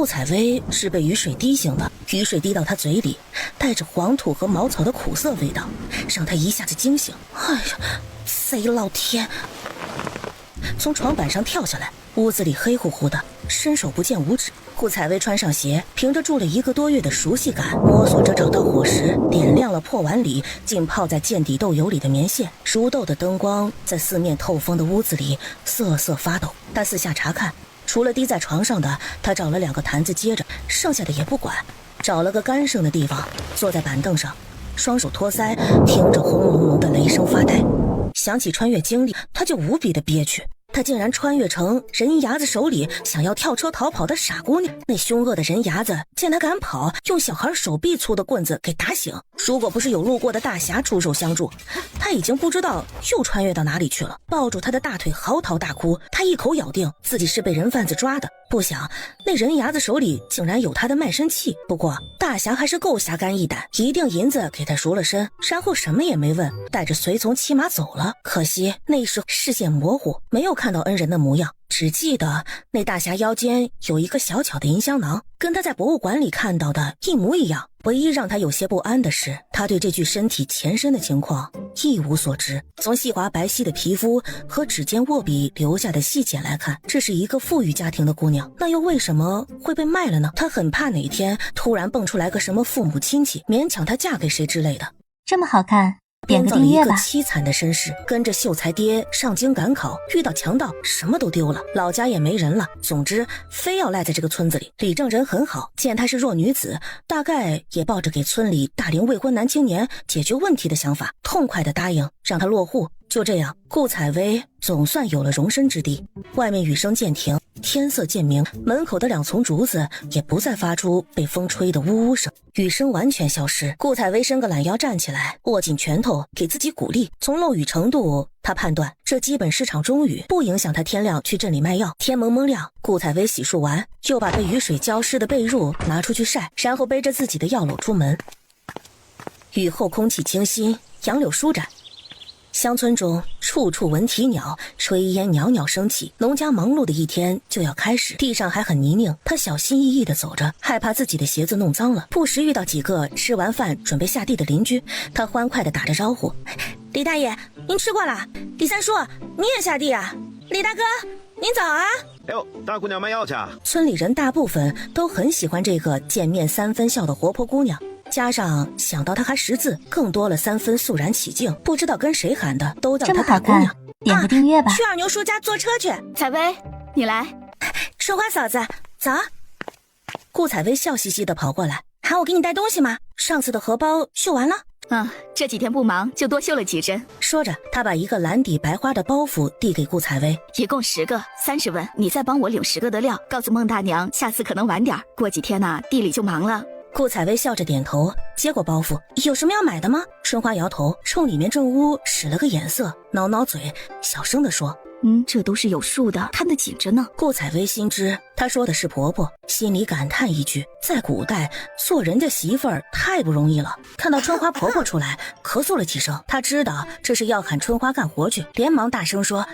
顾采薇是被雨水滴醒的，雨水滴到她嘴里，带着黄土和茅草的苦涩味道，让她一下子惊醒。哎呀，贼老天！从床板上跳下来，屋子里黑乎乎的，伸手不见五指。顾采薇穿上鞋，凭着住了1个多月的熟悉感，摸索着找到火石，点亮了破碗里浸泡在见底豆油里的棉线。熟豆的灯光在四面透风的屋子里瑟瑟发抖。他四下查看，除了滴在床上的，他找了2个坛子接着，剩下的也不管，找了个干剩的地方，坐在板凳上，双手托腮，听着轰隆隆的雷声发呆。想起穿越经历，他就无比的憋屈。他竟然穿越成人牙子手里想要跳车逃跑的傻姑娘。那凶恶的人牙子见他敢跑，用小孩手臂粗的棍子给打醒。如果不是有路过的大侠出手相助，他已经不知道又穿越到哪里去了。抱住他的大腿嚎啕大哭，他一口咬定自己是被人贩子抓的。不想那人牙子手里竟然有他的卖身契。不过大侠还是够侠肝义胆，一锭银子给他赎了身，然后什么也没问，带着随从骑马走了。可惜那时视线模糊，没有看到恩人的模样，只记得那大侠腰间有一个小巧的银香囊，跟他在博物馆里看到的一模一样。唯一让他有些不安的是，他对这具身体前身的情况一无所知。从细滑白皙的皮肤和指尖握笔留下的细节来看，这是一个富裕家庭的姑娘，那又为什么会被卖了呢？他很怕哪天突然蹦出来个什么父母亲戚，勉强她嫁给谁之类的。这么好看，点个订阅吧。编造了一个凄惨的身世，跟着秀才爹上京赶考，遇到强盗，什么都丢了，老家也没人了。总之，非要赖在这个村子里。李正人很好，见她是弱女子，大概也抱着给村里大龄未婚男青年解决问题的想法，痛快地答应让她落户。就这样，顾采薇总算有了容身之地。外面雨声渐停，天色渐明，门口的2丛竹子也不再发出被风吹的呜呜声，雨声完全消失。顾采薇伸个懒腰站起来，握紧拳头给自己鼓励。从漏雨程度，他判断这基本是场中雨，不影响他天亮去镇里卖药。天蒙蒙亮，顾采薇洗漱完，又把被雨水浇湿的被褥拿出去晒，然后背着自己的药篓出门。雨后空气清新，杨柳舒展，乡村中处处闻啼鸟，炊烟袅袅升起。农家忙碌的一天就要开始，地上还很泥泞，他小心翼翼地走着，害怕自己的鞋子弄脏了。不时遇到几个吃完饭准备下地的邻居，他欢快地打着招呼：李大爷，您吃过了？李三叔，你也下地啊？李大哥，您早啊！哎呦，大姑娘卖药去啊？村里人大部分都很喜欢这个见面3分笑的活泼姑娘，加上想到她还识字，更多了3分肃然起敬。不知道跟谁喊的，都叫她大姑娘。点个订阅吧。去二牛叔家坐车去。采薇，你来。春花嫂子，早。顾采薇笑嘻嘻地跑过来，喊我给你带东西吗？上次的荷包绣完了。这几天不忙，就多绣了几针。说着，他把一个蓝底白花的包袱递给顾采薇，一共10个，30文，你再帮我领10个的料，告诉孟大娘，下次可能晚点，过几天地里就忙了。顾采薇笑着点头，接过包袱。有什么要买的吗？春花摇头，冲里面正屋使了个眼色，挠挠嘴，小声地说：这都是有数的，看得紧着呢。顾采薇心知她说的是婆婆，心里感叹一句，在古代做人家媳妇儿太不容易了。看到春花婆婆出来，咳嗽了几声，她知道这是要喊春花干活去，连忙大声说：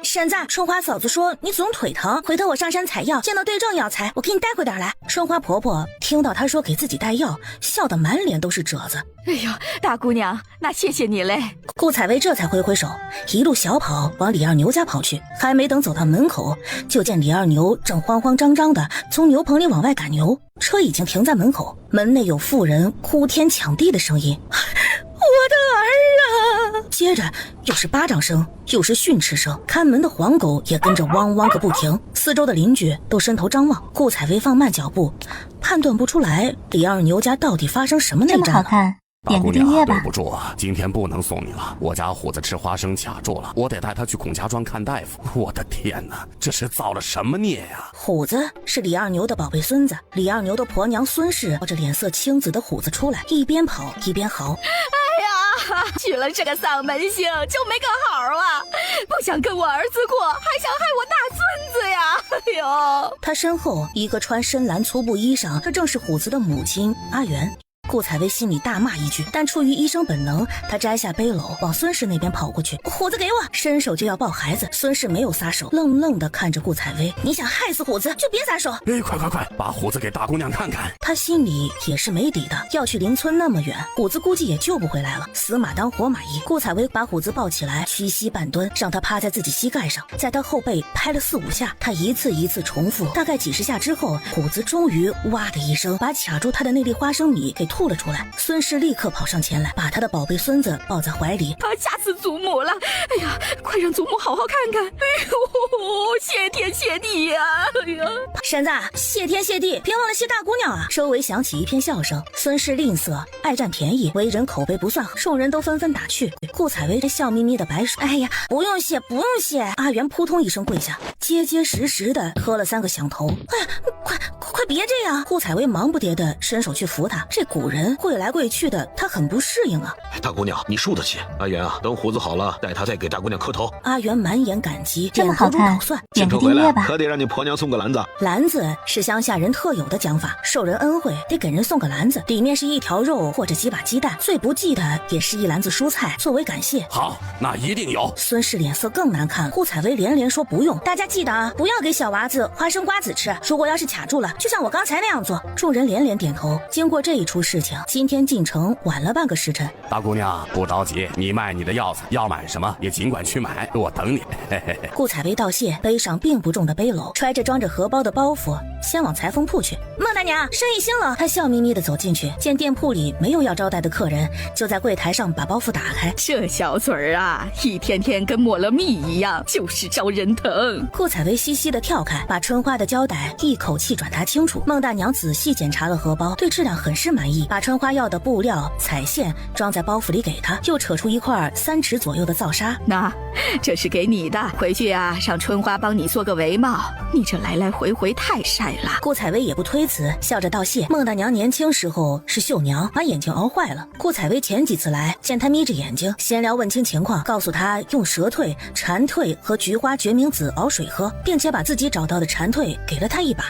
婶子，春花嫂子说你总腿疼，回头我上山采药，见到对症药材，我给你带回点来。春花婆婆听到她说给自己带药，笑得满脸都是褶子。哎呦，大姑娘，那谢谢你嘞。顾采薇这才挥挥手，一路小跑往李二牛家跑去。还没等走到门口，就见李二牛正慌慌张张的从牛棚里往外赶牛，车已经停在门口，门内有妇人哭天抢地的声音：我的儿啊！接着又是巴掌声，又是训斥声，看门的黄狗也跟着汪汪个不停。四周的邻居都伸头张望，顾采薇放慢脚步，判断不出来李二牛家到底发生什么内战了。这么好看，点个订阅吧。对不住，今天不能送你了，我家虎子吃花生卡住了，我得带他去孔家庄看大夫。我的天哪，这是造了什么孽呀！虎子是李二牛的宝贝孙子，李二牛的婆娘孙氏抱着脸色青紫的虎子出来，一边跑一边嚎：娶了这个丧门星就没个好啊！不想跟我儿子过，还想害我大孙子呀！哎呦！他身后一个穿深蓝粗布衣裳，这正是虎子的母亲阿元。顾采薇心里大骂一句，但出于医生本能，她摘下背篓往孙氏那边跑过去。虎子给我，伸手就要抱孩子。孙氏没有撒手，愣愣地看着顾采薇。你想害死虎子就别撒手。快，把虎子给大姑娘看看。他心里也是没底的，要去邻村那么远，虎子估计也救不回来了。死马当活马医，顾采薇把虎子抱起来，屈膝半蹲，让他趴在自己膝盖上，在他后背拍了4、5下。他一次一次重复，大概几10下之后，虎子终于哇的一声把卡住他的那粒花生米给吐了出来。孙氏立刻跑上前来，把他的宝贝孙子抱在怀里。他吓死祖母了！哎呀，快让祖母好好看看！哎呦，谢天谢地呀！哎呀，婶子，谢天谢地，别忘了谢大姑娘啊！周围响起一片笑声。孙氏吝啬，爱占便宜，为人口碑不算好，众人都纷纷打趣。顾采薇这笑眯眯的摆手，哎呀，不用谢，不用谢。阿元扑通一声跪下，结结实实的磕了3个响头。哎呀，快别这样！顾采薇忙不迭的伸手去扶他，这古人跪来跪去的，他很不适应啊。大姑娘，你输得起。阿元啊，等虎子好了，带他再给大姑娘磕头。阿元满眼感激，这么好看，点个订阅吧。可得让你婆娘送个篮子。篮子是乡下人特有的讲法，受人恩惠得给人送个篮子，里面是1条肉或者几把鸡蛋，最不济的也是1篮子蔬菜作为感谢。好，那一定有。孙氏脸色更难看，顾采薇连连说不用。大家记得啊，不要给小娃子花生瓜子吃，如果要是卡住了，就像我刚才那样做。众人连连点头。经过这一出事情，今天进城晚了半个时辰。大姑娘不着急，你卖你的药材，要买什么也尽管去买，我等你。顾采薇道谢，背上并不重的背篓，揣着装着荷包的包袱，先往裁缝铺去。孟大娘，生意兴了。她笑眯眯地走进去，见店铺里没有要招待的客人，就在柜台上把包袱打开。这小嘴儿啊，一天天跟抹了蜜一样，就是招人疼。顾采薇嘻嘻地跳开，把春花的胶带一口气转达清楚。孟大娘仔细检查了荷包，对质量很是满意，把春花要的布料、彩线装在包袱里给她，又扯出一块3尺左右的皂纱。那这是给你的，回去啊，让春花帮你做个围帽。你这来来回回太晒了。顾采薇也不推辞，笑着道谢。孟大娘年轻时候是绣娘，把眼睛熬坏了。顾采薇前几次来，见她眯着眼睛，闲聊问清情况，告诉她用蛇蜕、蝉蜕和菊花决明子熬水喝，并且把自己找到的蝉蜕给了她一把。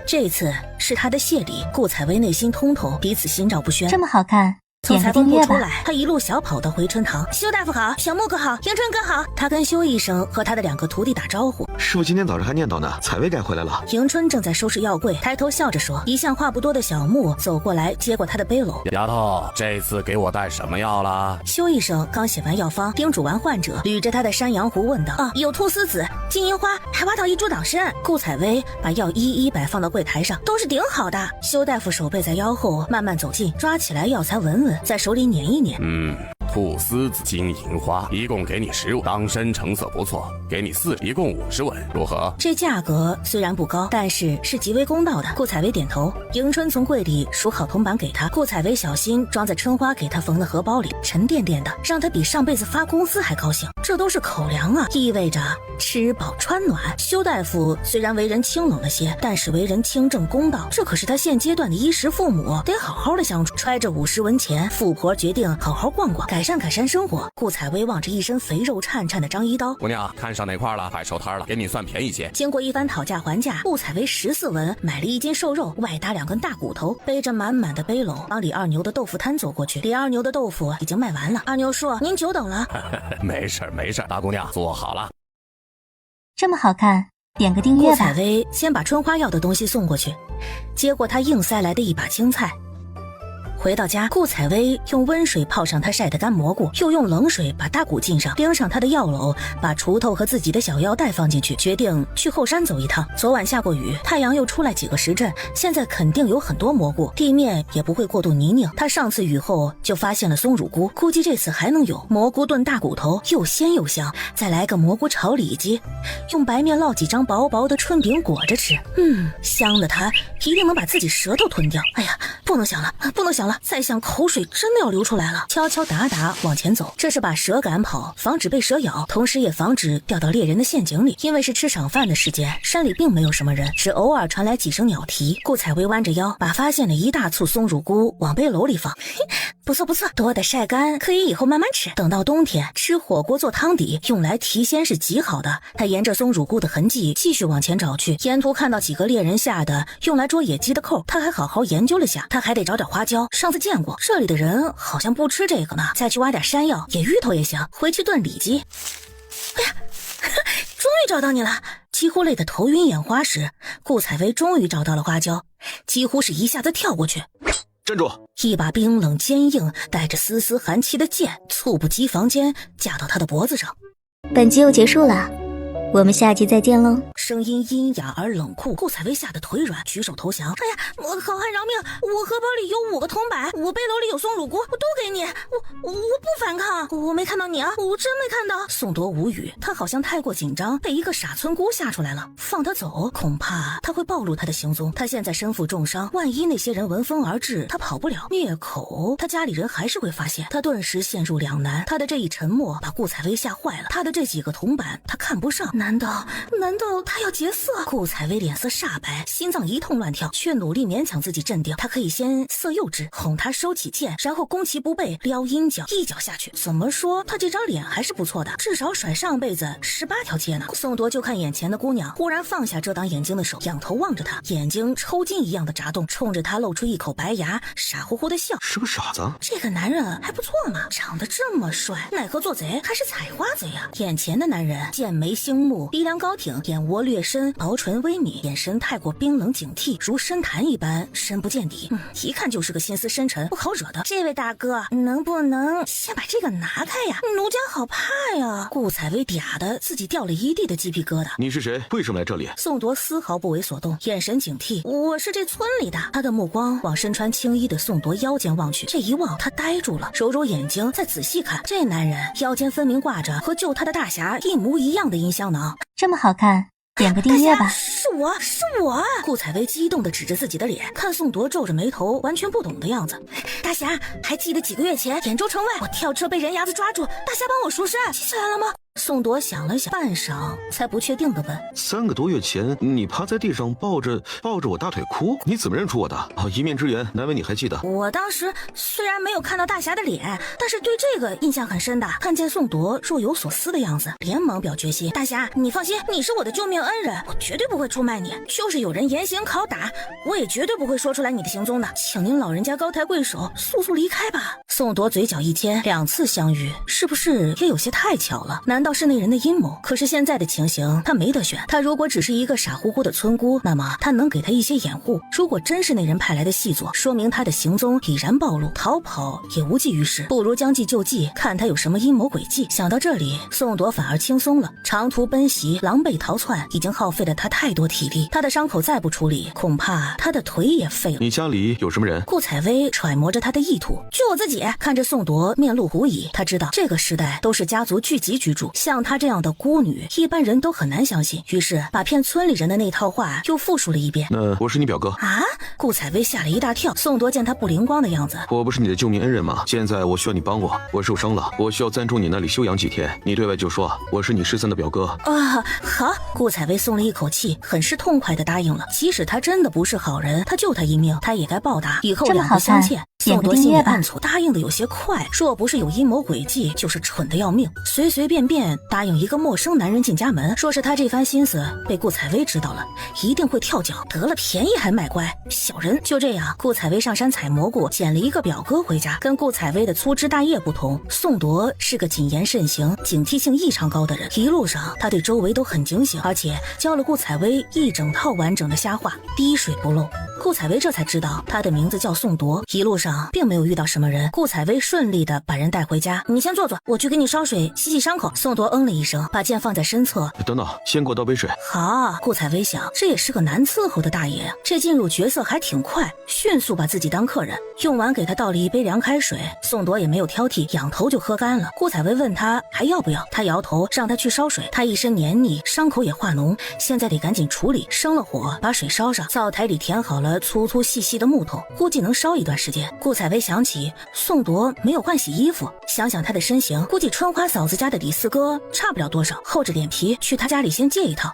这次是她的谢礼，顾采薇内心通透，彼此心照不宣。这么好看，从裁缝点个订阅吧。铺出来，他一路小跑到回春堂。修大夫好，小木哥好，迎春哥好。他跟修医生和他的2个徒弟打招呼。师傅今天早上还念叨呢，采薇该回来了。迎春正在收拾药柜，抬头笑着说。一向话不多的小木走过来，接过他的背篓。丫头，这次给我带什么药啦？修医生刚写完药方，叮嘱完患者，捋着他的山羊胡问道：有菟丝子、金银花，还挖到1株党参。顾采薇把药一一摆放到柜台上，都是顶好的。修大夫手背在腰后，慢慢走近，抓起来药材闻闻，在手里捻一捻。菟丝子、金银花，一共给你10文。党参成色不错，给你4，一共50文，如何？这价格虽然不高，但是极为公道的。顾采薇点头。迎春从柜里数好铜板给他，顾采薇小心装在春花给他缝的荷包里，沉甸甸的，让他比上辈子发工资还高兴。这都是口粮啊，意味着吃饱穿暖。修大夫虽然为人清冷了些，但是为人清正公道，这可是他现阶段的衣食父母，得好好的相处。揣着50文钱，富婆决定好好逛逛，改善生活。顾采薇望着一身肥肉颤颤的张一刀，姑娘看上哪块了？快收摊了，给你算便宜些。经过一番讨价还价，顾采薇14文买了1斤瘦肉，外搭2根大骨头，背着满满的背篓往李二牛的豆腐摊走过去。李二牛的豆腐已经卖完了。二牛说：“您久等了。”没事，大姑娘坐好了。这么好看，点个订阅吧。顾采薇先把春花要的东西送过去，接过他硬塞来的一把青菜。回到家，顾采薇用温水泡上她晒的干蘑菇，又用冷水把大骨浸上，盯上她的药篓，把锄头和自己的小腰带放进去，决定去后山走一趟。昨晚下过雨，太阳又出来几个时辰，现在肯定有很多蘑菇，地面也不会过度泥泞。他上次雨后就发现了松乳菇，估计这次还能有。蘑菇炖大骨头，又鲜又香，再来个蘑菇炒里脊，用白面烙几张薄薄的春饼裹着吃，香的他一定能把自己舌头吞掉。哎呀，不能想了，再想口水真的要流出来了。敲敲打打往前走，这是把蛇赶跑，防止被蛇咬，同时也防止掉到猎人的陷阱里。因为是吃晌饭的时间，山里并没有什么人，只偶尔传来几声鸟啼。顾采薇弯着腰，把发现的一大簇松乳菇往背篓里放，不错不错，多的晒干，可以以后慢慢吃。等到冬天吃火锅做汤底，用来提鲜是极好的。他沿着松乳菇的痕迹继续往前找去，沿途看到几个猎人下的用来捉野鸡的扣，他还好好研究了下。他还得找点花椒，上次见过，这里的人好像不吃这个呢。再去挖点山药，野芋头也行，回去炖里脊。哎呀，终于找到你了！几乎累得头晕眼花时，顾采薇终于找到了花椒，几乎是一下子跳过去。站住！一把冰冷坚硬带着丝丝寒气的剑猝不及防间架到他的脖子上。本集又结束了，我们下集再见喽。声音阴哑而冷酷，顾采薇吓得腿软，举手投降。哎呀，好汉饶命！我荷包里有5个铜板，我背篓里有松乳菇，我都给你。我不反抗，我没看到你啊，我真没看到。宋铎无语，他好像太过紧张，被一个傻村姑吓出来了。放他走，恐怕他会暴露他的行踪。他现在身负重伤，万一那些人闻风而至，他跑不了。灭口，他家里人还是会发现。他顿时陷入两难。他的这一沉默把顾采薇吓坏了。他的这几个铜板，他看不上。难道他要劫色？顾采薇脸色煞白，心脏一通乱跳，却努力勉强自己镇定。他可以先色诱之，哄他收起剑，然后攻其不备，撩阴脚，一脚下去。怎么说，他这张脸还是不错的，至少甩上辈子18条街呢。宋铎就看眼前的姑娘，忽然放下遮挡眼睛的手，仰头望着他，眼睛抽筋一样的眨动，冲着他露出一口白牙，傻乎乎的笑。是个傻子。这个男人还不错嘛，长得这么帅，奈何做贼还是采花贼啊。眼前的男人剑眉星目，鼻梁高挺，眼窝略深，薄唇微抿，眼神太过冰冷警惕，如深潭一般深不见底。一看就是个心思深沉不好惹的。这位大哥，能不能先把这个拿开呀？奴家好怕呀。顾采薇嗲的自己掉了一地的鸡皮疙瘩。你是谁？为什么来这里？宋铎丝毫不为所动，眼神警惕。我是这村里的。他的目光往身穿青衣的宋铎腰间望去，这一望他呆住了，揉揉眼睛再仔细看，这男人腰间分明挂着和救他的大侠一模一样的音箱囊。这么好看，点个订阅吧。是我！顾采薇激动地指着自己的脸，看宋铎皱着眉头，完全不懂的样子。大侠，还记得几个月前兖州城外我跳车被人牙子抓住，大侠帮我赎身，记起来了吗？宋铎想了想，半晌才不确定地问：3个多月前，你趴在地上抱着我大腿哭，你怎么认出我的？一面之缘，难为你还记得。我当时虽然没有看到大侠的脸，但是对这个印象很深的。看见宋铎若有所思的样子，连忙表决心：大侠，你放心，你是我的救命恩人，我绝对不会出卖你。就是有人严刑拷打，我也绝对不会说出来你的行踪的。请您老人家高抬贵手，速速离开吧。宋铎嘴角一牵，2次相遇，是不是也有些太巧了？难道是那人的阴谋？可是现在的情形，他没得选。他如果只是一个傻乎乎的村姑，那么他能给他一些掩护；如果真是那人派来的细作，说明他的行踪已然暴露，逃跑也无济于事。不如将计就计，看他有什么阴谋诡计。想到这里，宋铎反而轻松了。长途奔袭，狼狈逃窜，已经耗费了他太多体力。他的伤口再不处理，恐怕他的腿也废了。你家里有什么人？顾采薇揣摩着他的意图。就我自己。看着宋铎面露狐疑，他知道这个时代都是家族聚集居住，像他这样的孤女，一般人都很难相信。于是把骗村里人的那套话又复述了一遍。那我是你表哥啊！顾采薇吓了一大跳。宋铎见他不灵光的样子，我不是你的救命恩人吗？现在我需要你帮我，我受伤了，我需要暂住你那里休养几天。你对外就说我是你失散的表哥。好。顾采薇松了一口气，很是痛快地答应了。即使他真的不是好人，他救他一命，他也该报答。以后两不相欠。宋铎心里暗醋，答应的有些快，若不是有阴谋诡计，就是蠢的要命。随随便便答应一个陌生男人进家门，说是他这番心思被顾采薇知道了，一定会跳脚，得了便宜还卖乖，小人。就这样，顾采薇上山采蘑菇，捡了一个表哥回家。跟顾采薇的粗枝大叶不同，宋铎是个谨言慎行、警惕性异常高的人。一路上他对周围都很警醒，而且教了顾采薇一整套完整的瞎话，滴水不漏。顾采薇这才知道他的名字叫宋铎。一路上并没有遇到什么人，顾采薇顺利的把人带回家。你先坐坐，我去给你烧水洗洗伤口。宋铎了一声，把剑放在身侧。等等，先给我倒杯水。好，顾采薇想，这也是个难伺候的大爷，这进入角色还挺快，迅速把自己当客人。用完给他倒了一杯凉开水，宋铎也没有挑剔，仰头就喝干了。顾采薇问他还要不要，他摇头，让他去烧水。他一身黏腻，伤口也化脓，现在得赶紧处理。生了火，把水烧上，灶台里填好了了粗粗细细的木头，估计能烧一段时间。顾采薇想起宋铎没有换洗衣服，想想他的身形，估计春花嫂子家的李四哥差不了多少，厚着脸皮去他家里先借一套。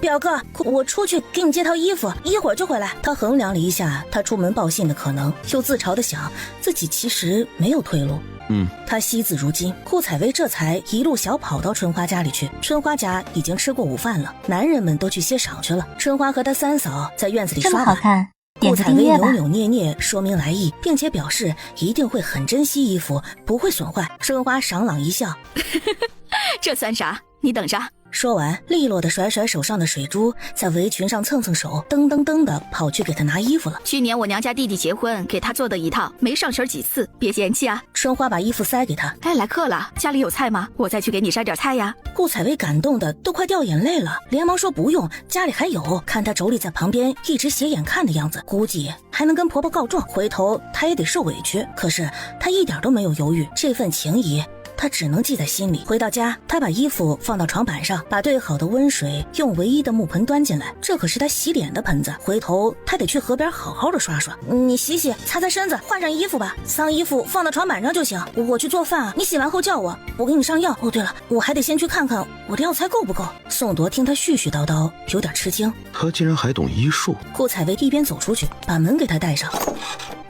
表哥，我出去给你借套衣服，一会儿就回来。他衡量了一下他出门报信的可能，又自嘲的想自己其实没有退路。他惜字如金，顾采薇这才一路小跑到春花家里去。春花家已经吃过午饭了，男人们都去歇晌去了。春花和她三嫂在院子里刷碗。这么好看，顾采薇扭扭捏捏说明来意，并且表示一定会很珍惜衣服，不会损坏。春花爽朗一笑，这算啥？你等着。说完，利落的甩甩手上的水珠，在围裙上蹭蹭手，噔噔噔的跑去给他拿衣服了。去年我娘家弟弟结婚，给他做的一套，没上身几次，别嫌弃啊。春花把衣服塞给他，该来客了，家里有菜吗？我再去给你筛点菜呀。顾采薇感动的都快掉眼泪了，连忙说不用，家里还有。看她妯娌在旁边一直斜眼看的样子，估计还能跟婆婆告状，回头她也得受委屈。可是她一点都没有犹豫，这份情谊他只能记在心里。回到家，他把衣服放到床板上，把兑好的温水用唯一的木盆端进来，这可是他洗脸的盆子，回头他得去河边好好的刷刷。你洗洗，擦擦身子，换上衣服吧，脏衣服放到床板上就行。我去做饭啊，你洗完后叫我，我给你上药。哦，对了，我还得先去看看我的药材够不够。宋铎听他絮絮叨叨，有点吃惊，他竟然还懂医术。顾采薇一边走出去，把门给他带上。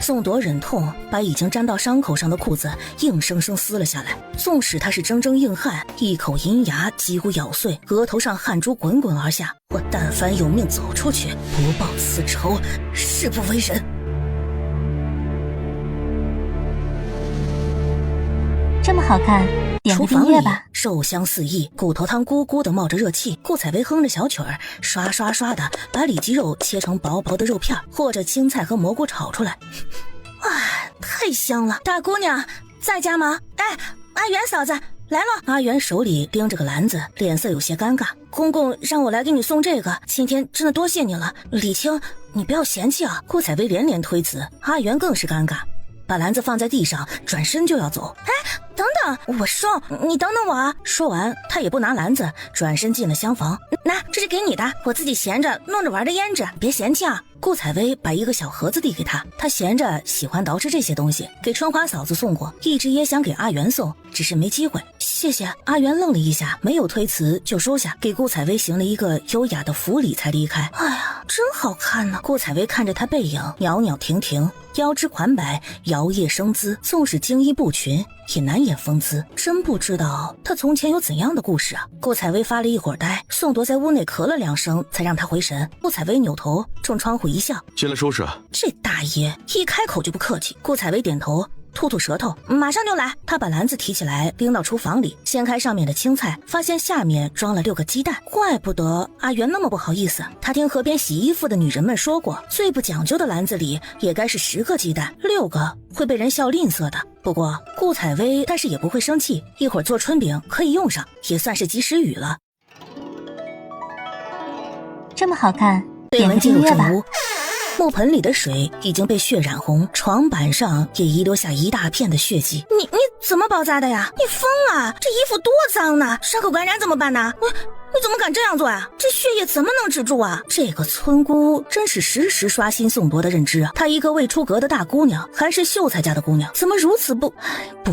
宋铎忍痛把已经沾到伤口上的裤子硬生生撕了下来，纵使他是铮铮硬汉，一口银牙几乎咬碎，额头上汗珠滚滚而下。我但凡有命走出去，不报此仇，誓不为人。这么好看，点个订阅吧。肉香四溢，骨头汤咕咕的冒着热气。顾采薇哼着小曲儿，刷刷刷的把里脊肉切成薄薄的肉片，或者青菜和蘑菇炒出来。哇，太香了！大姑娘在家吗？哎，阿元嫂子来了。阿元手里拎着个篮子，脸色有些尴尬。公公让我来给你送这个，今天真的多谢你了。李青，你不要嫌弃啊。顾采薇连连推辞，阿元更是尴尬，把篮子放在地上，转身就要走。哎，等等，我送你，等等我啊！说完，他也不拿篮子，转身进了厢房。那这是给你的，我自己闲着弄着玩的胭脂，别嫌弃啊。顾采薇把一个小盒子递给他，他闲着喜欢捯饬这些东西，给春花嫂子送过，一直也想给阿元送，只是没机会。谢谢。阿元愣了一下，没有推辞就收下，给顾采薇行了一个优雅的服礼才离开。哎呀，真好看呢！顾采薇看着他背影，袅袅婷婷，腰肢款摆，摇曳生姿，纵使精衣不群，也难掩风姿。真不知道他从前有怎样的故事啊！顾采薇发了一会儿呆，宋铎在屋内咳了2声，才让他回神。顾采薇扭头冲窗户一笑，进来收拾。这大爷一开口就不客气。顾采薇点头，吐吐舌头，马上就来。他把篮子提起来，拎到厨房里，掀开上面的青菜，发现下面装了6个鸡蛋。怪不得阿元那么不好意思，他听河边洗衣服的女人们说过，最不讲究的篮子里也该是10个鸡蛋，6个会被人笑吝啬的。不过顾采薇但是也不会生气，一会儿做春饼可以用上，也算是及时雨了。这么好看，对门进入正屋，木盆里的水已经被血染红，床板上也遗留下一大片的血迹。你怎么包扎的呀？你疯了！这衣服多脏呢，伤口感染怎么办呢？你怎么敢这样做啊？这血液怎么能止住啊？这个村姑真是时时刷新宋铎的认知啊！她一个未出阁的大姑娘，还是秀才家的姑娘，怎么如此不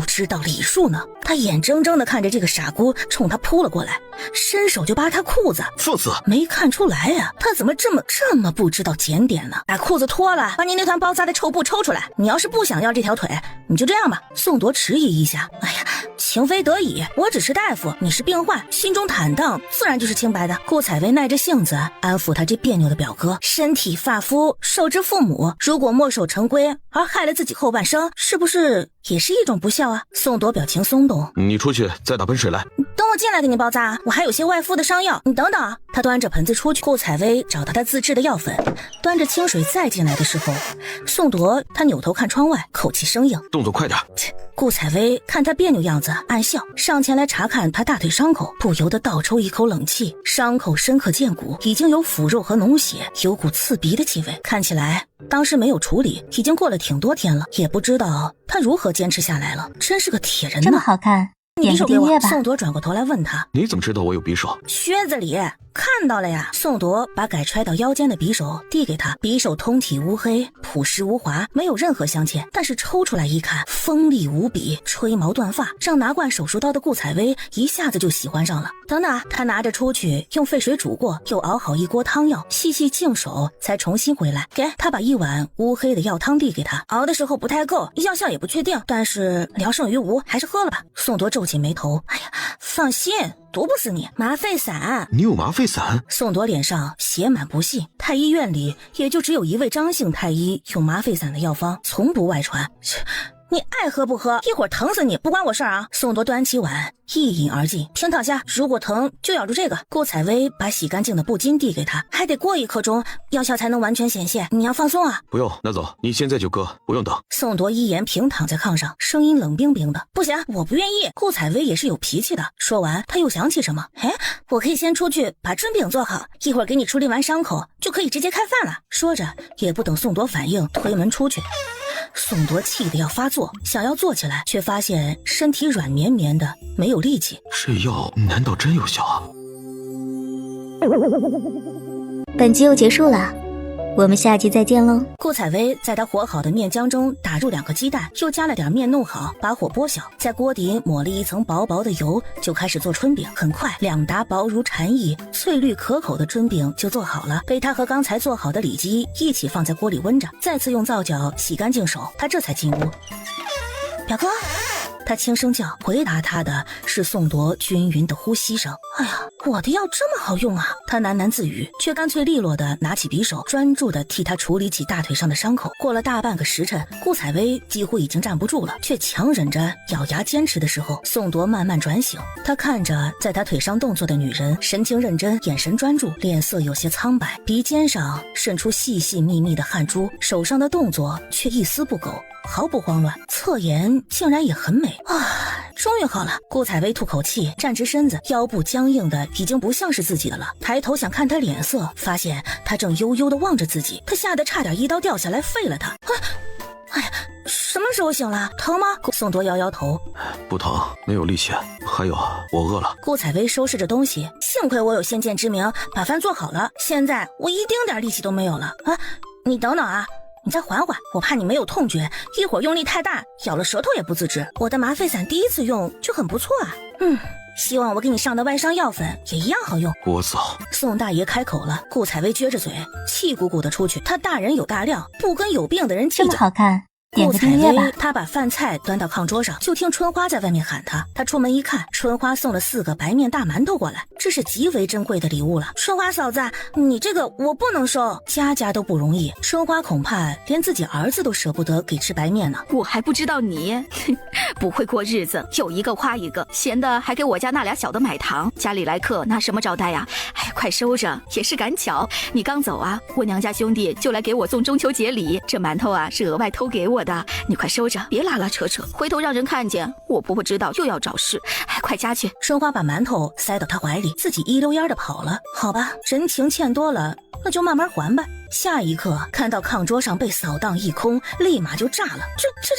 知道礼数呢？她眼睁睁地看着这个傻姑冲她扑了过来，伸手就扒她裤子。放肆！没看出来呀，她怎么这么不知道检点呢？把裤子脱了，把你那团包扎的臭布抽出来。你要是不想要这条腿，你就这样吧。宋铎迟疑一下，哎呀，情非得已，我只是大夫，你是病患，心中坦荡，自然就是清白的。顾采薇耐着性子安抚他这别扭的表哥，身体发肤受之父母，如果墨守成规而害了自己后半生，是不是也是一种不孝啊？宋铎表情松动，你出去再打盆水来。等我进来给你包扎，我还有些外敷的伤药，你等等。他端着盆子出去，顾采薇找到他自制的药粉，端着清水再进来的时候，宋铎他扭头看窗外，口气生硬，动作快点。顾采薇看他别扭样子，暗笑，上前来查看他大腿伤口，不由得倒抽一口冷气。伤口深刻见骨，已经有腐肉和脓血，有股刺鼻的气味，看起来当时没有处理，已经过了挺多天了，也不知道他如何坚持下来了，真是个铁人呢。这么好看，你匕首给我。点个订阅吧。宋铎转过头来问他，你怎么知道我有匕首？靴子里看到了呀。宋铎把改揣到腰间的匕首递给他，匕首通体乌黑，朴实无华，没有任何镶嵌，但是抽出来一看，锋利无比，吹毛断发，让拿惯手术刀的顾采薇一下子就喜欢上了。等等，他拿着出去，用沸水煮过，又熬好一锅汤药，细细净手，才重新回来。给他把一碗乌黑的药汤递给他，熬的时候不太够，药效也不确定，但是聊胜于无，还是喝了吧。宋铎皱起眉头，哎呀，放心，毒不死你。麻沸散。你有麻沸散？宋铎脸上写满不信，太医院里也就只有一位张姓太医有麻沸散的药方，从不外传。你爱喝不喝，一会儿疼死你，不关我事儿啊！宋铎端起碗一饮而尽，平躺下，如果疼就咬住这个。顾采薇把洗干净的布巾递给他，还得过1刻钟，药效才能完全显现，你要放松啊！不用，拿走，你现在就割，不用等。宋铎一言平躺在炕上，声音冷冰冰的。不行，我不愿意。顾采薇也是有脾气的。说完，他又想起什么，我可以先出去把蒸饼做好，一会儿给你处理完伤口，就可以直接开饭了。说着，也不等宋铎反应，推门出去。宋铎气得要发作，想要坐起来，却发现身体软绵绵的，没有力气。这药难道真有效啊？本集又结束了，我们下集再见喽。顾采薇在她和好的面浆中打入2个鸡蛋，又加了点面弄好，把火拨小，在锅底抹了一层薄薄的油，就开始做春饼。很快，2打薄如蝉翼、翠绿可口的春饼就做好了，被他和刚才做好的里脊一起放在锅里温着，再次用皂角洗干净手，他这才进屋。表哥，他轻声叫，回答他的是宋铎均匀的呼吸声。哎呀，我的药这么好用啊！他喃喃自语，却干脆利落地拿起匕首，专注地替他处理起大腿上的伤口。过了大半个时辰，顾采薇几乎已经站不住了，却强忍着咬牙坚持的时候，宋铎慢慢转醒。他看着在他腿上动作的女人，神情认真，眼神专注，脸色有些苍白，鼻尖上渗出细细密密的汗珠，手上的动作却一丝不苟，毫不慌乱，侧颜竟然也很美啊！终于好了。顾采薇吐口气，站直身子，腰部僵硬的已经不像是自己的了。抬头想看他脸色，发现他正悠悠地望着自己，他吓得差点一刀掉下来废了他。哎呀，什么时候醒了？疼吗？宋铎摇摇头，不疼，没有力气。还有，我饿了。顾采薇收拾着东西，幸亏我有先见之明，把饭做好了，现在我一丁点力气都没有了啊！你等等啊，你再缓缓，我怕你没有痛觉，一会儿用力太大，咬了舌头也不自知。我的麻沸散第一次用就很不错啊。希望我给你上的外伤药粉也一样好用。我走。宋大爷开口了，顾采薇撅着嘴，气鼓鼓的出去。他大人有大量，不跟有病的人计较。这么好看，点顾采个订阅吧。薇他把饭菜端到炕桌上，就听春花在外面喊他。他出门一看，春花送了4个白面大馒头过来，这是极为珍贵的礼物了。春花嫂子，你这个我不能收，家家都不容易，春花恐怕连自己儿子都舍不得给吃白面呢。我还不知道你不会过日子，有一个夸一个，闲的还给我家那俩小的买糖，家里来客拿什么招待呀？哎，快收着，也是赶巧，你刚走啊，我娘家兄弟就来给我送中秋节礼，这馒头啊是额外偷给我的，你快收着，别拉拉扯扯，回头让人看见，我婆婆知道又要找事。哎，快夹去。春花把馒头塞到他怀里，自己一溜烟的跑了。好吧，人情欠多了，那就慢慢还吧。下一刻看到炕桌上被扫荡一空，立马就炸了。这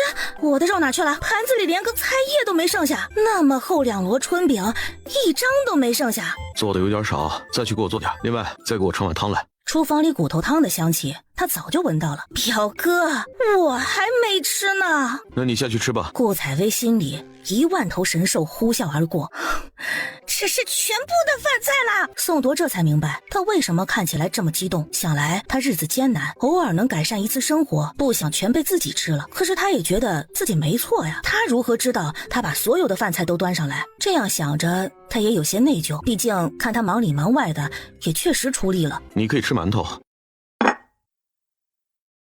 我的肉哪去了？盘子里连个菜叶都没剩下，那么厚2摞春饼，一张都没剩下。做的有点少，再去给我做点。另外，再给我盛碗汤来。厨房里骨头汤的香气，他早就闻到了。表哥，我还没吃呢。那你下去吃吧。顾采薇心里1万头神兽呼啸而过，这是全部的饭菜啦！宋铎这才明白他为什么看起来这么激动，想来他日子艰难，偶尔能改善一次生活，不想全被自己吃了。可是他也觉得自己没错呀，他如何知道他把所有的饭菜都端上来？这样想着，他也有些内疚，毕竟看他忙里忙外的，也确实出力了。你可以吃馒头。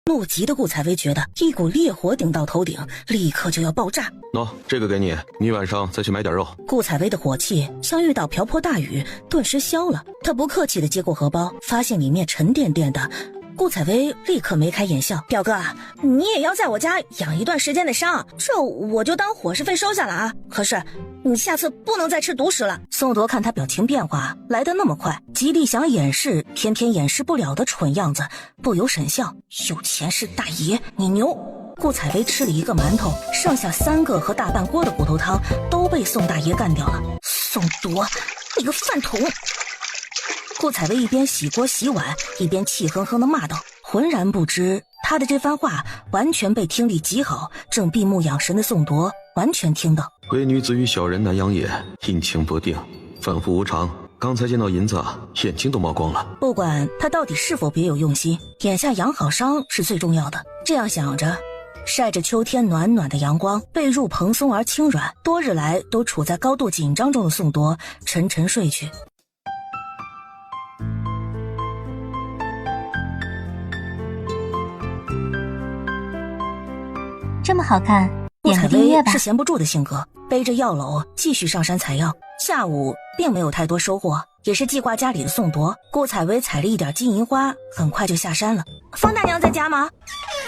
怒极的顾采薇觉得一股烈火顶到头顶，立刻就要爆炸。喏，这个给你，你晚上再去买点肉。顾采薇的火气像遇到瓢泼大雨，顿时消了。她不客气地接过荷包，发现里面沉甸甸的。顾采薇立刻眉开眼笑，表哥，你也要在我家养一段时间的伤，这我就当伙食费收下了啊。可是你下次不能再吃独食了。宋铎看他表情变化来得那么快，极力想掩饰，偏偏掩饰不了的蠢样子，不由沈笑，有钱是大爷，你牛。顾采薇吃了一个馒头，剩下3个和大半锅的骨头汤都被宋大爷干掉了。宋铎，你个饭桶！顾采薇一边洗锅洗碗，一边气哼哼地骂道，浑然不知他的这番话完全被听力极好、正闭目养神的宋铎完全听到。唯女子与小人难养也，阴晴不定，反复无常。刚才见到银子，眼睛都冒光了。不管他到底是否别有用心，眼下养好伤是最重要的。这样想着，晒着秋天暖暖的阳光，被褥蓬松而轻软，多日来都处在高度紧张中的宋铎沉沉睡去。这么好看，顾采点个订阅吧。薇是闲不住的性格，背着药篓继续上山采药。下午并没有太多收获，也是记挂家里的宋铎。顾采薇采了一点金银花，很快就下山了。方大娘在家吗？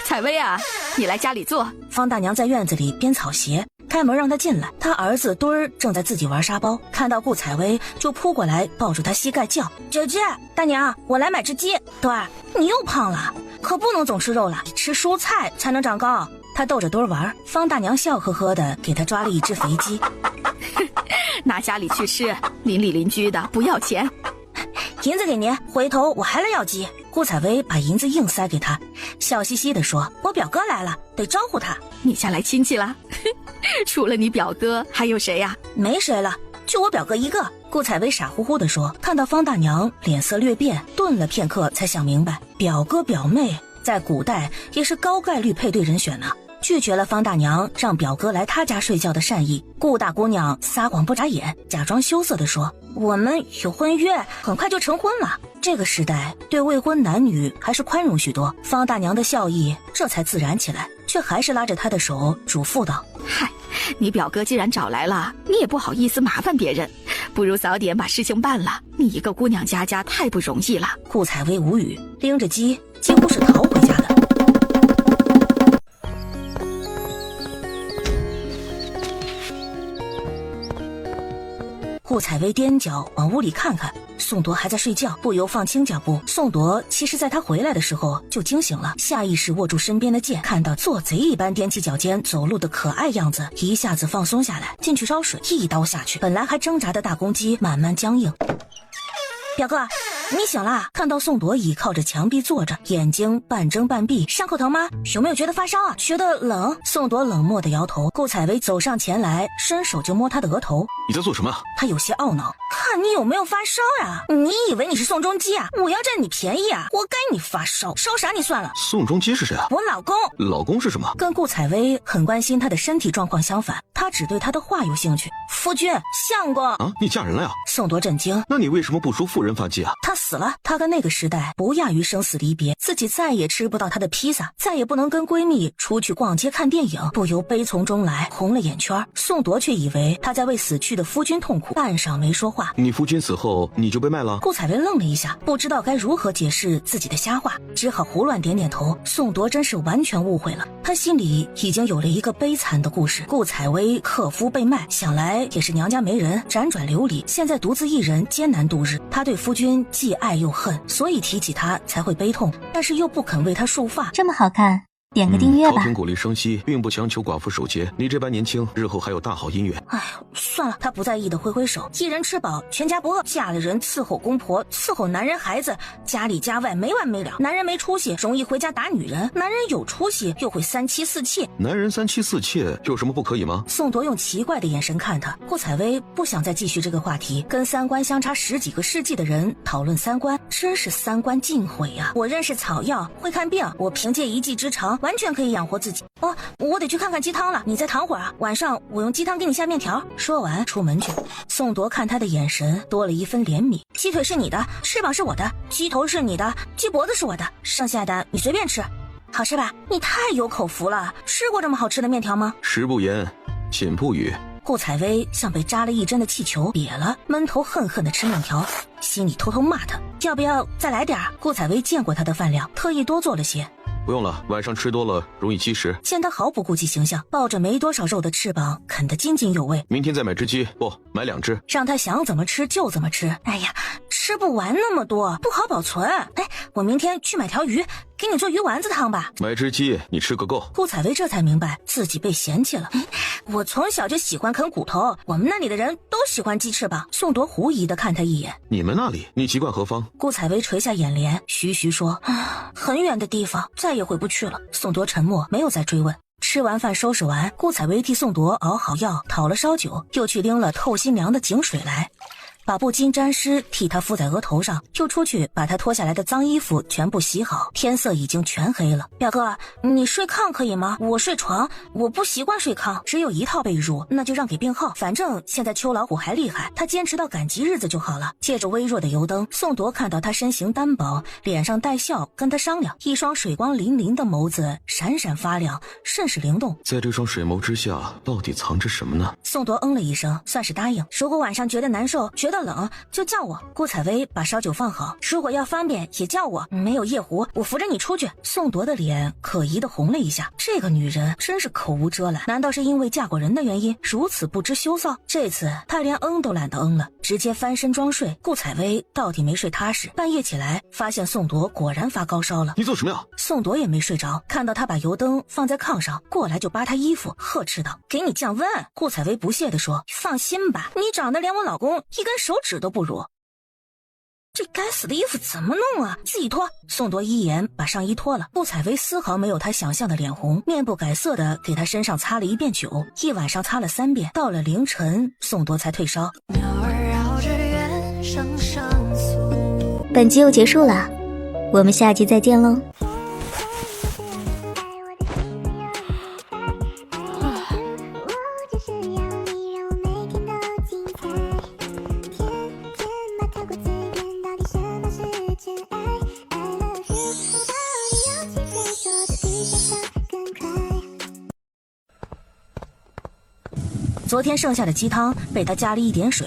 采薇啊，你来家里坐。方大娘在院子里编草鞋，开门让她进来。她儿子墩儿正在自己玩沙包，看到顾采薇就扑过来抱住她膝盖叫：姐姐，大娘，我来买只鸡。墩儿，你又胖了，可不能总吃肉了，吃蔬菜才能长高。他逗着墩儿玩，方大娘笑呵呵的给他抓了一只肥鸡。拿家里去吃，邻里邻居的不要钱。银子给您，回头我还来要鸡。顾采薇把银子硬塞给他，笑嘻嘻地说：我表哥来了，得招呼他。你家来亲戚了？除了你表哥还有谁呀？没谁了，就我表哥一个。顾采薇傻乎乎地说，看到方大娘脸色略变，顿了片刻才想明白，表哥表妹在古代也是高概率配对人选呢。拒绝了方大娘让表哥来他家睡觉的善意，顾大姑娘撒谎不眨眼，假装羞涩地说：我们有婚约，很快就成婚了。这个时代对未婚男女还是宽容许多，方大娘的笑意这才自然起来，却还是拉着他的手嘱咐道：嗨，你表哥既然找来了，你也不好意思麻烦别人，不如早点把事情办了。你一个姑娘家家太不容易了。顾采薇无语，拎着鸡几乎是逃回家的。顾采薇踮脚往屋里看看，宋铎还在睡觉，不由放轻脚步。宋铎其实在他回来的时候就惊醒了，下意识握住身边的剑，看到做贼一般踮起脚尖走路的可爱样子，一下子放松下来，进去烧水，一刀下去，本来还挣扎的大公鸡慢慢僵硬。表哥，你醒了？看到宋铎倚靠着墙壁坐着，眼睛半睁半闭，伤口疼吗？有没有觉得发烧啊？觉得冷？宋铎冷漠的摇头。顾采薇走上前来，伸手就摸他的额头。你在做什么？他有些懊恼，看你有没有发烧呀？你以为你是宋仲基啊？我要占你便宜啊？活该你发烧，烧啥你算了。宋仲基是谁啊？我老公。老公是什么？跟顾采薇很关心他的身体状况相反，他只对他的话有兴趣。夫君，相公啊，你嫁人了呀？宋铎震惊。那你为什么不说妇人发迹啊？他死了，他跟那个时代不亚于生死离别，自己再也吃不到他的披萨，再也不能跟闺蜜出去逛街看电影，不由悲从中来，红了眼圈。宋铎却以为他在为死去的夫君痛苦，半晌没说话。你夫君死后你就被卖了？顾采薇愣了一下，不知道该如何解释自己的瞎话，只好胡乱点点头。宋铎真是完全误会了，他心里已经有了一个悲惨的故事。顾采薇克夫被卖，想来也是娘家没人，辗转流离，现在独自一人艰难度日。他对夫君既爱又恨，所以提起他才会悲痛，但是又不肯为他束发。这么好看，点个订阅吧。朝廷鼓励生息，并不强求寡妇守节。你这般年轻，日后还有大好姻缘。哎，算了，他不在意的挥挥手。一人吃饱，全家不饿。嫁了人伺候公婆，伺候男人孩子，家里家外没完没了。男人没出息，容易回家打女人；男人有出息，又会三妻四妾。男人三妻四妾有什么不可以吗？宋铎用奇怪的眼神看他。顾采薇不想再继续这个话题，跟三观相差10几个世纪的人讨论三观，真是三观尽毁呀！我认识草药，会看病，我凭借一技之长，完全可以养活自己。哦，我得去看看鸡汤了，你再躺会儿啊，晚上我用鸡汤给你下面条。说完出门去。宋铎看他的眼神多了一分怜悯。鸡腿是你的，翅膀是我的，鸡头是你的，鸡脖子是我的，剩下的你随便吃。好吃吧？你太有口福了，吃过这么好吃的面条吗？食不言，寝不语。顾采薇像被扎了一针的气球，瘪了，闷头恨恨地吃面条，心里偷偷骂他，要不要再来点？顾采薇见过他的饭量，特意多做了些。不用了，晚上吃多了容易积食。见他毫不顾及形象，抱着没多少肉的翅膀啃得津津有味。明天再买只鸡，不，买2只，让他想怎么吃就怎么吃。哎呀，吃不完那么多，不好保存。哎，我明天去买条鱼，给你做鱼丸子汤吧。买只鸡，你吃个够。顾采薇这才明白自己被嫌弃了。我从小就喜欢啃骨头，我们那里的人都喜欢鸡翅膀。宋铎狐疑地看他一眼。你们那里，你籍贯何方？顾采薇垂下眼帘，徐徐说：很远的地方，再也回不去了。宋铎沉默，没有再追问。吃完饭收拾完，顾采薇替宋铎熬好药，讨了烧酒，又去拎了透心凉的井水来，把布巾沾湿替他敷在额头上，又出去把他脱下来的脏衣服全部洗好。天色已经全黑了。表哥，你睡炕可以吗？我睡床，我不习惯睡炕，只有一套被褥，那就让给病号。反正现在秋老虎还厉害，他坚持到赶集日子就好了。借着微弱的油灯，宋铎看到他身形单薄，脸上带笑，跟他商量，一双水光粼粼的眸子闪闪发亮，甚是灵动。在这双水眸之下，到底藏着什么呢？宋铎嗯了一声，算是答应。如果晚上觉得难受，觉得冷就叫我。顾采薇把烧酒放好，如果要方便也叫我，没有夜壶我扶着你出去。宋铎的脸可疑的红了一下，这个女人真是口无遮拦，难道是因为嫁过人的原因如此不知羞臊？这次她连嗯都懒得嗯了，直接翻身装睡。顾采薇到底没睡踏实，半夜起来发现宋铎果然发高烧了。你做什么呀？宋铎也没睡着，看到他把油灯放在炕上，过来就扒他衣服，呵斥道：给你降温。顾采薇不屑地说：放心吧，你长得连我老公一根手指都不如。这该死的衣服怎么弄啊？自己脱。宋铎一言把上衣脱了。顾采薇丝毫没有他想象的脸红，面不改色的给他身上擦了一遍酒，一晚上擦了3遍。到了凌晨，宋铎才退烧。本集又结束了，我们下集再见喽。昨天剩下的鸡汤被他加了一点水，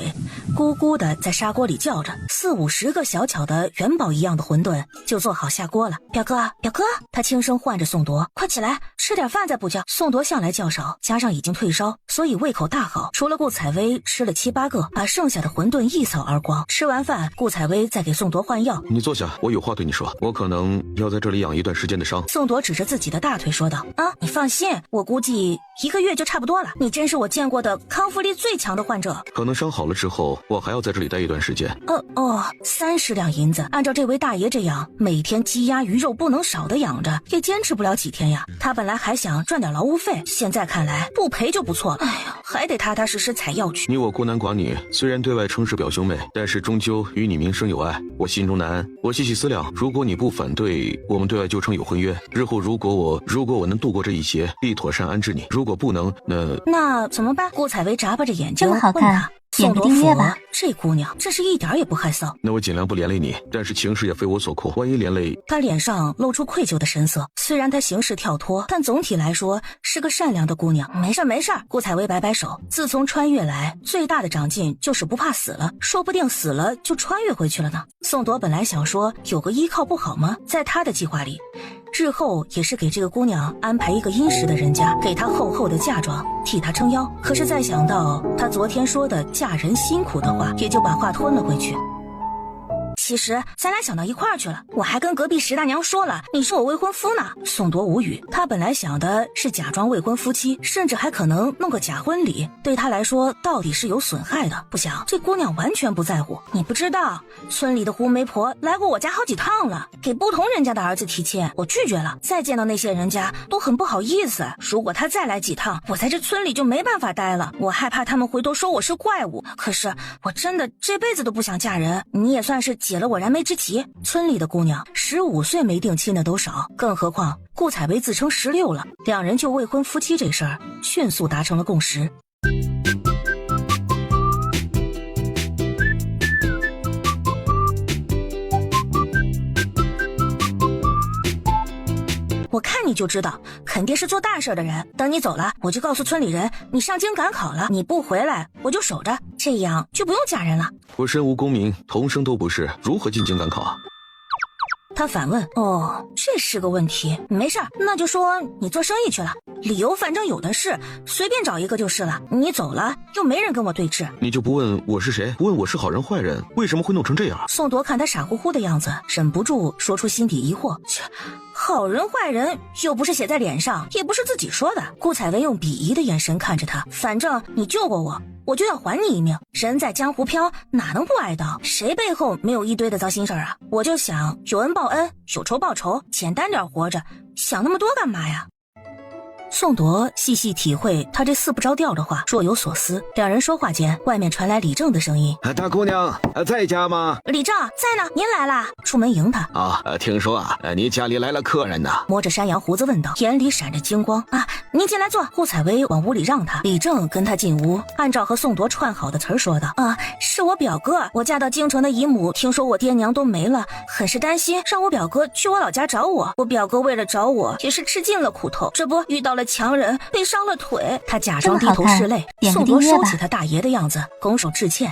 咕咕的在砂锅里叫着，40-50个小巧的元宝一样的馄饨就做好下锅了。表哥，表哥，他轻声唤着宋铎，快起来，吃点饭再补觉。宋铎向来较少，加上已经退烧，所以胃口大好，除了顾采薇吃了7-8个，把剩下的馄饨一扫而光。吃完饭，顾采薇再给宋铎换药。你坐下，我有话对你说。我可能要在这里养一段时间的伤。宋铎指着自己的大腿说道：你放心，我估计1个月就差不多了。你真是我见过的康复力最强的患者。可能伤好了之后，我还要在这里待一段时间。30两银子，按照这位大爷这样每天鸡鸭鱼肉不能少的养着，也坚持不了几天呀。他本来还想赚点劳务费，现在看来不赔就不错了。哎呀，还得踏踏实实采药去。你我孤男寡女，虽然对外称是表兄妹，但是终究与你名声有碍，我心中难安。我细细思量，如果你不反对，我们对外就称有婚约。日后如果我能度过这一劫，必妥善安置你；如果不能，那怎么办？顾采薇眨巴着眼睛这么好看，点个订阅吧。这姑娘真是一点也不害臊。那我尽量不连累你，但是情势也非我所控，万一连累……他脸上露出愧疚的神色。虽然他行事跳脱，但总体来说是个善良的姑娘。没事没事。顾采薇摆摆手，自从穿越来，最大的长进就是不怕死了，说不定死了就穿越回去了呢。宋铎本来想说有个依靠不好吗？在他的计划里，日后也是给这个姑娘安排一个殷实的人家，给她厚厚的嫁妆，替她撑腰。可是再想到她昨天说的嫁人辛苦的话，也就把话吞了回去。其实咱俩想到一块儿去了，我还跟隔壁石大娘说了你是我未婚夫呢。宋铎无语，他本来想的是假装未婚夫妻，甚至还可能弄个假婚礼，对他来说到底是有损害的。不想这姑娘完全不在乎。你不知道，村里的胡媒婆来过我家好几趟了，给不同人家的儿子提亲，我拒绝了。再见到那些人家都很不好意思，如果他再来几趟，我在这村里就没办法待了。我害怕他们回头说我是怪物，可是我真的这辈子都不想嫁人。你也算是解了我燃眉之急。村里的姑娘15岁没定亲的都少，更何况顾采薇自称16了。两人就未婚夫妻这事儿迅速达成了共识。我看你就知道，肯定是做大事的人。等你走了，我就告诉村里人你上京赶考了，你不回来我就守着，这样就不用嫁人了。我身无功名，同生都不是，如何进京赶考啊？他反问：哦，这是个问题。没事儿，那就说你做生意去了，理由反正有的是，随便找一个就是了。你走了，又没人跟我对峙，你就不问我是谁，不问我是好人坏人，为什么会弄成这样？宋铎看他傻乎乎的样子，忍不住说出心底疑惑：切，好人坏人又不是写在脸上，也不是自己说的。顾采薇用鄙夷的眼神看着他，反正你救过我，我就要还你一命。人在江湖飘，哪能不挨刀？谁背后没有一堆的糟心事儿啊？我就想有恩报恩，有仇报仇，简单点活着，想那么多干嘛呀？宋铎细细体会他这四不着调的话，若有所思。两人说话间，外面传来李正的声音：大姑娘在家吗？李正在呢，您来啦。出门迎他。听说你家里来了客人呢。摸着山羊胡子问道，眼里闪着金光。您进来坐。顾采薇往屋里让他。李正跟他进屋，按照和宋铎串好的词儿说道：是我表哥，我嫁到京城的姨母听说我爹娘都没了，很是担心，让我表哥去我老家找我。我表哥为了找我也是吃尽了苦头，这不遇到了强人，被伤了腿。他假装低头拭泪。宋铎收起他大爷的样子，拱手致歉。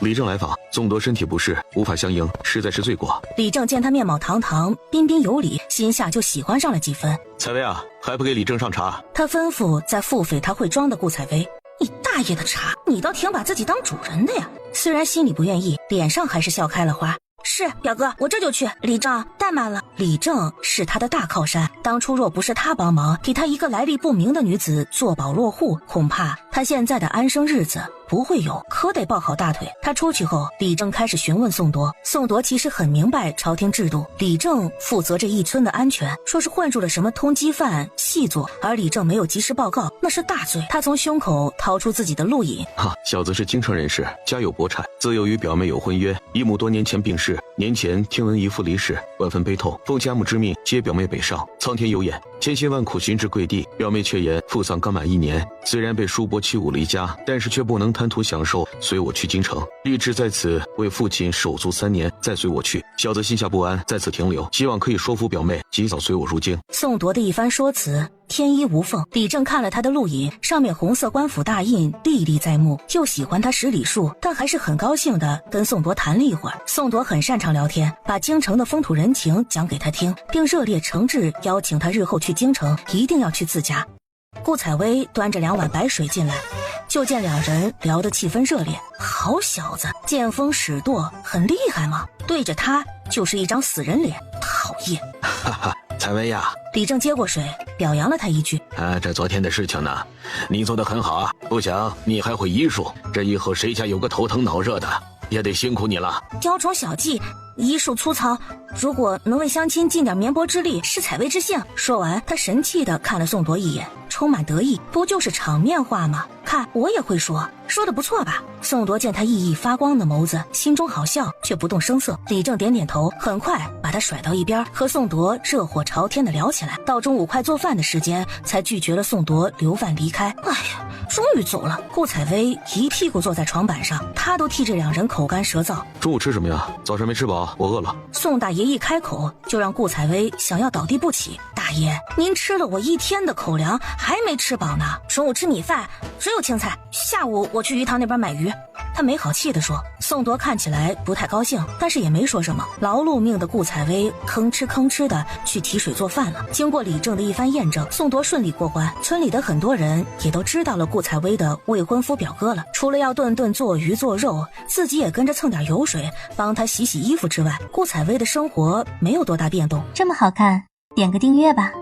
李正来访，宋铎身体不适，无法相迎，实在是罪过。李正见他面貌堂堂，彬彬有礼，心下就喜欢上了几分。采薇还不给李正上茶？他吩咐在腹诽他会装的顾采薇。你大爷的茶，你倒挺把自己当主人的呀。虽然心里不愿意，脸上还是笑开了花。是表哥，我这就去。李正怠慢了。李正是他的大靠山，当初若不是他帮忙给他一个来历不明的女子做保落户，恐怕他现在的安生日子不会有，可得抱好大腿。他出去后，李正开始询问宋铎。宋铎其实很明白朝廷制度，李正负责这一村的安全，说是混入了什么通缉犯细作，而李正没有及时报告，那是大罪。他从胸口掏出自己的录影。小子是京城人士，家有薄产，自幼与表妹有婚约，姨母多年前病逝，年前听闻姨父离世，万分悲痛，奉家母之命接表妹北上。苍天有眼，千辛万苦寻至贵地，表妹却言父丧刚满1年，虽然被叔伯欺侮离家，但是却不能贪图享受，随我去京城，立志在此为父亲守足3年，再随我去。小子心下不安，在此停留，希望可以说服表妹及早随我入京。宋铎的一番说辞天衣无缝。李正看了他的录影，上面红色官府大印历历在目，又喜欢他10里数，但还是很高兴的跟宋铎谈了一会儿。宋铎很擅长聊天，把京城的风土人情讲给他听，并热烈诚挚邀请他日后去京城一定要去自家。顾采薇端着2碗白水进来，就见两人聊得气氛热烈。好小子，见风使舵，很厉害吗？对着他就是一张死人脸，讨厌。采薇呀，李正接过水，表扬了他一句。这昨天的事情呢，你做得很好啊，不想你还会医术，这以后谁家有个头疼脑热的，也得辛苦你了。雕虫小技，医术粗糙，如果能为乡亲尽点绵薄之力，是采薇之幸。说完，他神气地看了宋铎一眼，充满得意。不就是场面话吗？看我也会说，说得不错吧？宋铎见他熠熠发光的眸子，心中好笑，却不动声色。李正点点头，很快把他甩到一边，和宋铎热火朝天地聊起来。到中午快做饭的时间，才拒绝了宋铎留饭离开。哎呀，终于走了。顾采薇一屁股坐在床板上，他都替这两人口干舌燥。中午吃什么呀？早上没吃饱，我饿了。宋大爷一开口，就让顾采薇想要倒地不起。大爷，您吃了我1天的口粮，还没吃饱呢。中午吃米饭，只有青菜。下午我去鱼塘那边买鱼。他没好气地说。宋铎看起来不太高兴，但是也没说什么。劳碌命的顾采薇吭哧吭哧的去提水做饭了。经过李正的一番验证，宋铎顺利过关。村里的很多人也都知道了顾采薇的未婚夫表哥了。除了要顿顿做鱼做肉，自己也跟着蹭点油水，帮他洗洗衣服之外，顾采薇的生活没有多大变动。这么好看，点个订阅吧。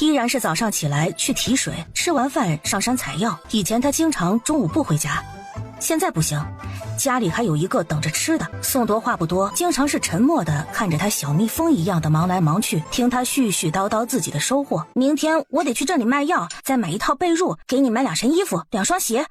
依然是早上起来去提水，吃完饭上山采药。以前他经常中午不回家，现在不行，家里还有一个等着吃的。宋铎话不多，经常是沉默的看着他小蜜蜂一样的忙来忙去，听他絮絮叨叨自己的收获。明天我得去镇里卖药，再买一套被褥，给你买2身衣服，2双鞋。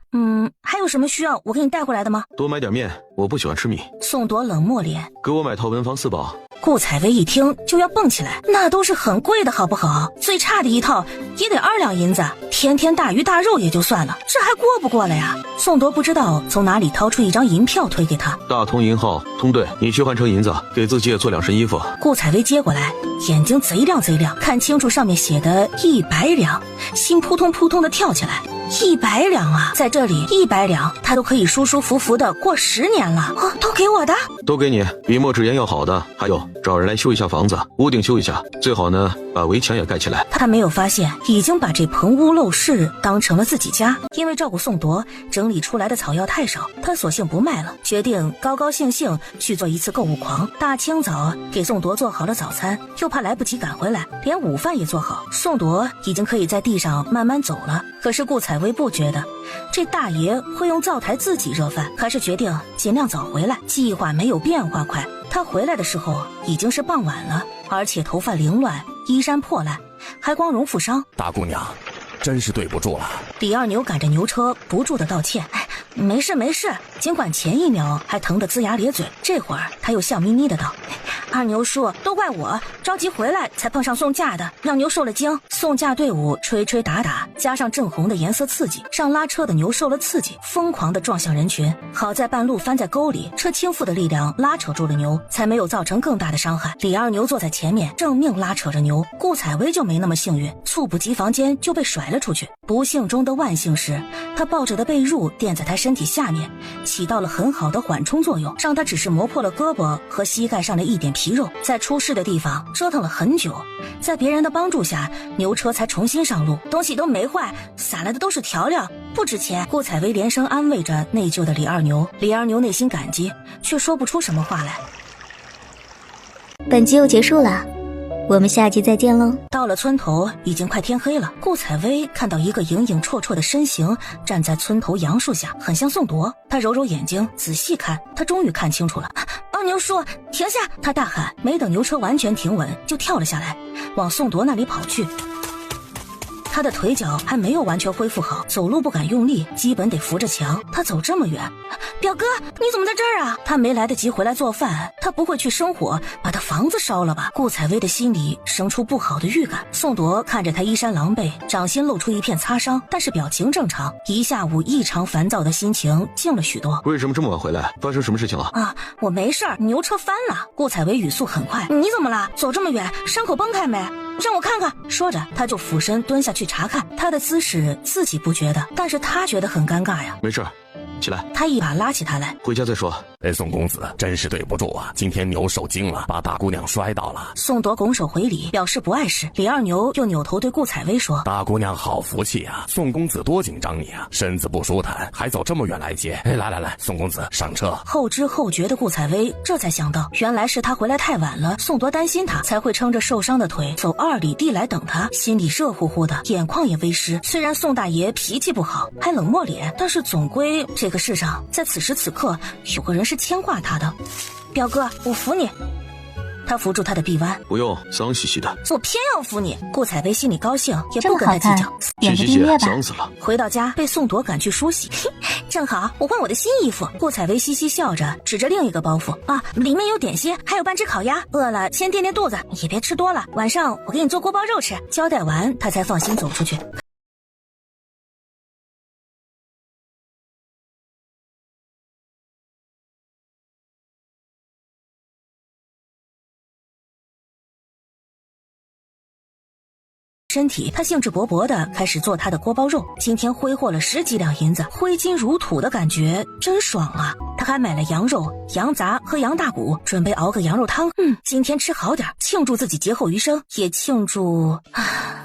还有什么需要我给你带回来的吗？多买点面，我不喜欢吃米。宋铎冷漠脸。给我买套文房4宝，顾采薇一听就要蹦起来，那都是很贵的好不好？最差的一套也得2两银子，天天大鱼大肉也就算了，这还过不过了呀？宋铎不知道从哪里掏出一张银票推给他，大通银号通兑，你去换成银子，给自己也做2身衣服。顾采薇接过来，眼睛贼亮贼亮，看清楚上面写的100两，心扑通扑通的跳起来。100两啊，在这里100两，他都可以舒舒服服的过10年了。哦，都给我的，都给你，比墨纸砚要好的。还有，找人来修一下房子，屋顶修一下，最好呢把围墙也盖起来。他没有发现，已经把这棚屋陋室当成了自己家。因为照顾宋铎，整理出来的草药太少，他索性不卖了，决定高高兴兴去做一次购物狂。大清早给宋铎做好了早餐，又怕来不及赶回来，连午饭也做好。宋铎已经可以在地上慢慢走了。可是顾采薇不觉得这大爷会用灶台自己热饭，还是决定尽量早回来。计划没有变化快，他回来的时候已经是傍晚了，而且头发凌乱，衣衫破烂，还光荣负伤。大姑娘，真是对不住了。李二牛赶着牛车不住的道歉，没事没事。尽管前一秒还疼得龇牙咧嘴，这会儿他又笑眯眯的道，二牛叔，都怪我着急回来才碰上送嫁的，让牛受了惊。送嫁队伍吹吹打打，加上正红的颜色刺激，让拉车的牛受了刺激，疯狂的撞向人群。好在半路翻在沟里，车倾覆的力量拉扯住了牛，才没有造成更大的伤害。李二牛坐在前面正命拉扯着牛，顾采薇就没那么幸运，猝不及防间就被甩了出去。不幸中的万幸是，他抱着的被褥垫在他身体下面，起到了很好的缓冲作用，让他只是磨破了胳膊和膝盖上的一点皮肉。在出事的地方折腾了很久，在别人的帮助下，牛车才重新上路，东西都没坏，撒来的都是调料，不值钱。顾采薇连声安慰着内疚的李二牛，李二牛内心感激，却说不出什么话来。本集又结束了，我们下集再见喽。到了村头，已经快天黑了。顾采薇看到一个影影绰绰的身形站在村头杨树下，很像宋铎。他揉揉眼睛，仔细看，他终于看清楚了。二牛叔，停下！他大喊，没等牛车完全停稳，就跳了下来，往宋铎那里跑去。他的腿脚还没有完全恢复好，走路不敢用力，基本得扶着墙。他走这么远，表哥，你怎么在这儿啊？他没来得及回来做饭，他不会去生火把他房子烧了吧？顾采薇的心里生出不好的预感。宋铎看着他衣衫狼狈，掌心露出一片擦伤，但是表情正常。一下午异常烦躁的心情静了许多。为什么这么晚回来？发生什么事情了？啊，我没事儿，牛车翻了。顾采薇语速很快，你怎么了？走这么远，伤口崩开没？让我看看。说着，他就俯身蹲下去查看。他的姿势自己不觉得，但是他觉得很尴尬呀。没事，起来。他一把拉起他来，回家再说。宋公子，真是对不住啊，今天牛受惊了，把大姑娘摔倒了。宋铎拱手回礼，表示不碍事。李二牛又扭头对顾采薇说，大姑娘好福气啊，宋公子多紧张你啊，身子不舒坦，还走这么远来接。来，宋公子上车。后知后觉的顾采薇这才想到，原来是他回来太晚了，宋铎担心他，才会撑着受伤的腿走2里地来等他，心里热乎乎的，眼眶也微湿。虽然宋大爷脾气不好，还冷漠脸，但是总归这个世上在此时此刻有个人是牵挂他的。表哥，我扶你。他扶住他的臂弯。不用，脏兮兮的。我偏要扶你。顾采薇心里高兴，也不跟他计较。点个订阅吧。脏死了。回到家被宋铎赶去梳洗。正好我换我的新衣服。顾采薇嘻嘻笑着，指着另一个包袱，啊，里面有点心，还有半只烤鸭，饿了先垫垫肚子，也别吃多了，晚上我给你做锅包肉吃。交代完，他才放心走出去。身体，他兴致勃勃地开始做他的锅包肉。今天挥霍了10几两银子，挥金如土的感觉真爽啊！他还买了羊肉、羊杂和羊大骨，准备熬个羊肉汤。今天吃好点，庆祝自己劫后余生，也庆祝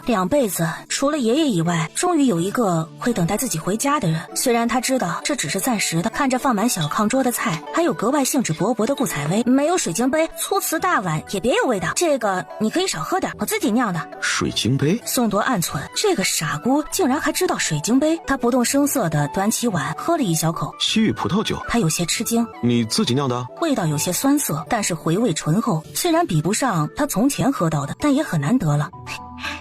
2辈子除了爷爷以外，终于有一个会等待自己回家的人。虽然他知道这只是暂时的，看着放满小炕桌的菜，还有格外兴致勃勃的顾采薇，没有水晶杯，粗瓷大碗也别有味道。这个你可以少喝点，我自己酿的。水晶杯？宋铎暗忖，这个傻姑竟然还知道水晶杯。他不动声色地端起碗喝了一小口。西域葡萄酒？他有些吃惊。你自己酿的？味道有些酸涩，但是回味醇厚，虽然比不上他从前喝到的，但也很难得了。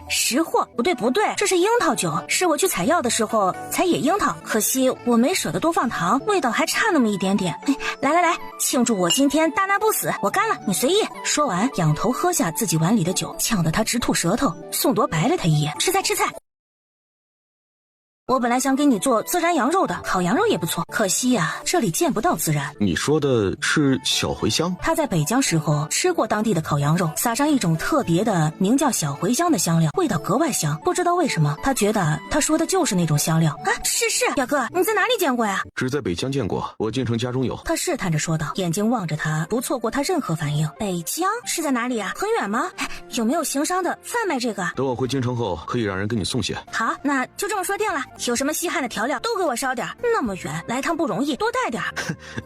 识货，不对，这是樱桃酒，是我去采药的时候采野樱桃，可惜我没舍得多放糖，味道还差那么一点点。来，庆祝我今天大难不死，我干了，你随意。说完，仰头喝下自己碗里的酒，呛得他直吐舌头。宋铎白了他一眼，吃菜。我本来想给你做孜然羊肉的，烤羊肉也不错，可惜呀，这里见不到孜然。你说的是小茴香？他在北疆时候吃过当地的烤羊肉，撒上一种特别的名叫小茴香的香料，味道格外香。不知道为什么，他觉得他说的就是那种香料啊！是，表哥，你在哪里见过呀？只在北疆见过，我京城家中有。他试探着说道，眼睛望着他，不错过他任何反应。北疆是在哪里啊？很远吗？有没有行商的贩卖这个？等我回京城后，可以让人给你送些。好，那就这么说定了。有什么稀罕的调料都给我烧点，那么远来趟不容易，多带点。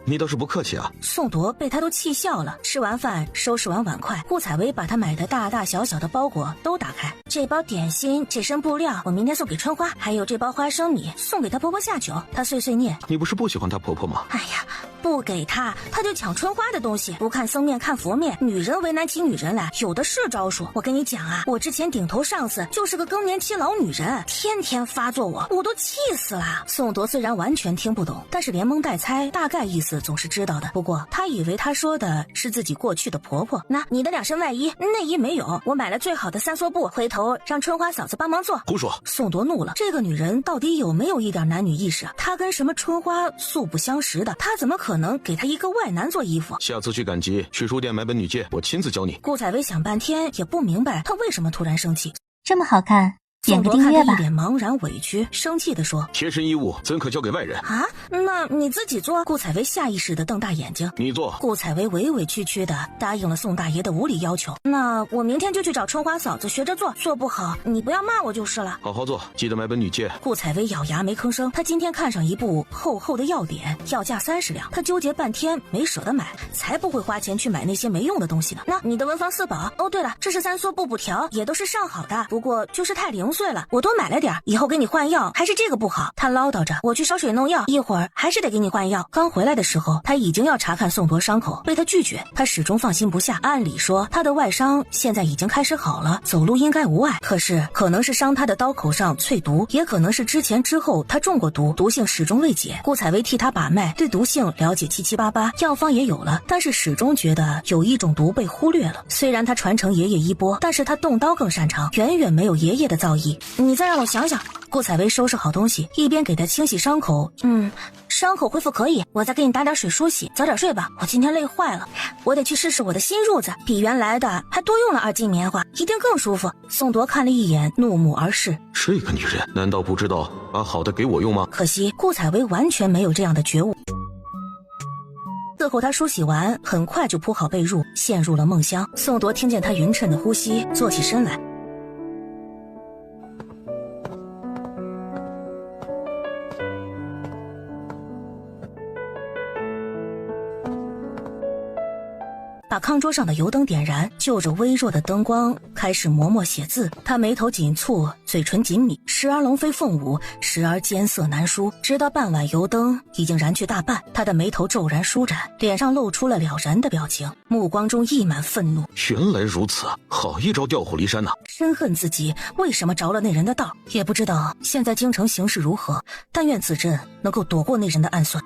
你倒是不客气啊！宋铎被他都气笑了。吃完饭，收拾完碗筷，顾采薇把他买的大大小小的包裹都打开。这包点心，这身布料，我明天送给春花，还有这包花生米，送给她婆婆下酒。他碎碎念：你不是不喜欢她婆婆吗？哎呀，不给她，她就抢春花的东西，不看僧面看佛面，女人为难起女人来，有的是招数。我跟你讲啊，我之前顶头上司就是个更年期老女人，天天发作我都气死了。宋铎虽然完全听不懂，但是连蒙带猜，大概意思总是知道的。不过他以为他说的是自己过去的婆婆。那你的2身外衣、内衣没有，我买了最好的3梭布，回头让春花嫂子帮忙做。胡说！宋铎怒了，这个女人到底有没有一点男女意识啊？她跟什么春花素不相识的，她怎么可能给她一个外男做衣服？下次去赶集，去书店买本女诫，我亲自教你。顾采薇想半天也不明白她为什么突然生气。这么好看，点个宋铎看订阅吧。他一脸茫然委屈，生气地说：贴身衣物怎可交给外人啊？那你自己做？顾采薇下意识地瞪大眼睛。你做。顾采薇委委屈屈地答应了宋大爷的无理要求。那我明天就去找春花嫂子学着做，做不好你不要骂我就是了。好好做，记得买本女诫。顾采薇咬牙没吭声。她今天看上一部厚厚的药典，要价30两，她纠结半天没舍得买，才不会花钱去买那些没用的东西呢。那你的文房四宝？哦对了，这是3梭布布条，也都是上好的，不过就是太零碎了，我多买了点，以后给你换药还是这个不好。他唠叨着，我去烧水弄药，一会儿还是得给你换药。刚回来的时候，他已经要查看宋铎伤口，被他拒绝。他始终放心不下，按理说他的外伤现在已经开始好了，走路应该无碍，可是可能是伤他的刀口上淬毒，也可能是之前之后他中过毒，毒性始终未解。顾采薇替他把脉，对毒性了解七七八八，药方也有了，但是始终觉得有一种毒被忽略了。虽然他传承爷爷衣钵，但是他动刀更擅长，远远没有爷爷的造诣。你再让我想想。顾采薇收拾好东西，一边给他清洗伤口。伤口恢复可以，我再给你打点水梳洗，早点睡吧，我今天累坏了。我得去试试我的新褥子，比原来的还多用了2斤棉花，一定更舒服。宋铎看了一眼，怒目而视。这个女人难道不知道把好的给我用吗？可惜顾采薇完全没有这样的觉悟。伺候他梳洗完，很快就铺好被褥，陷入了梦乡。宋铎听见他匀称的呼吸，坐起身来。把炕桌上的油灯点燃，就着微弱的灯光开始默默写字。他眉头紧蹙，嘴唇紧抿，时而龙飞凤舞，时而艰涩难书。直到半碗油灯已经燃去大半，他的眉头骤然舒展，脸上露出了了然的表情，目光中溢满愤怒。原来如此，好一招调虎离山呐！深恨自己为什么着了那人的道，也不知道现在京城形势如何，但愿此阵能够躲过那人的暗算。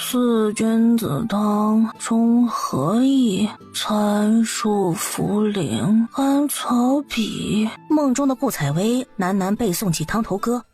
四君子汤，中和益，参数茯苓，甘草比。梦中的顾采薇喃喃背诵起汤头歌。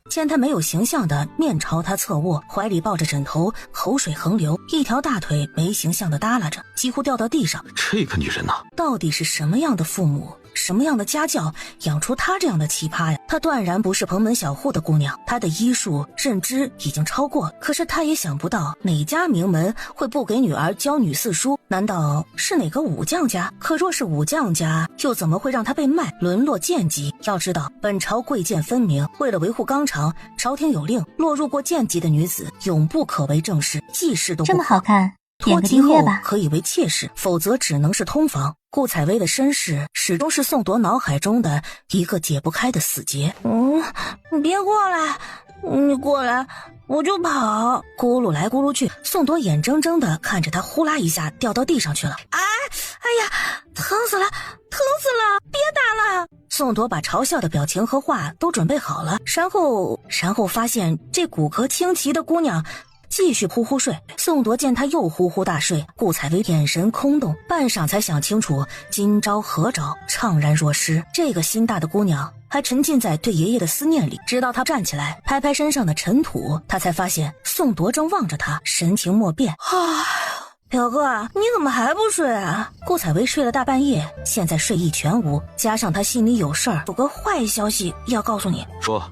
见他没有形象的面朝他侧卧，怀里抱着枕头，口水横流，一条大腿没形象的耷拉着，几乎掉到地上。这个女人呐，到底是什么样的父母，什么样的家教，养出她这样的奇葩呀？她断然不是蓬门小户的姑娘，她的医术认知已经超过了。可是她也想不到哪家名门会不给女儿教女四书，难道是哪个武将家？可若是武将家，又怎么会让她被卖，沦落贱籍？要知道本朝贵贱分明，为了维护纲常，朝廷有令，落入过贱籍的女子永不可为正室，继室都不可。这么好看，点个脱籍后订阅吧。可以为妾室，否则只能是通房。顾采薇的身世始终是宋铎脑海中的一个解不开的死结。你别过来，你过来我就跑。咕噜来咕噜去，宋铎眼睁睁地看着他呼啦一下掉到地上去了。哎疼死了，疼死了！别打了！宋铎把嘲笑的表情和话都准备好了，然后发现这骨骼清奇的姑娘继续呼呼睡。宋铎见她又呼呼大睡，顾采薇眼神空洞，半晌才想清楚今朝何朝，怅然若失。这个心大的姑娘还沉浸在对爷爷的思念里，直到她站起来拍拍身上的尘土，她才发现宋铎正望着她，神情莫变。表哥，你怎么还不睡啊？顾采薇睡了大半夜，现在睡意全无，加上她心里有事儿，有个坏消息要告诉你。说，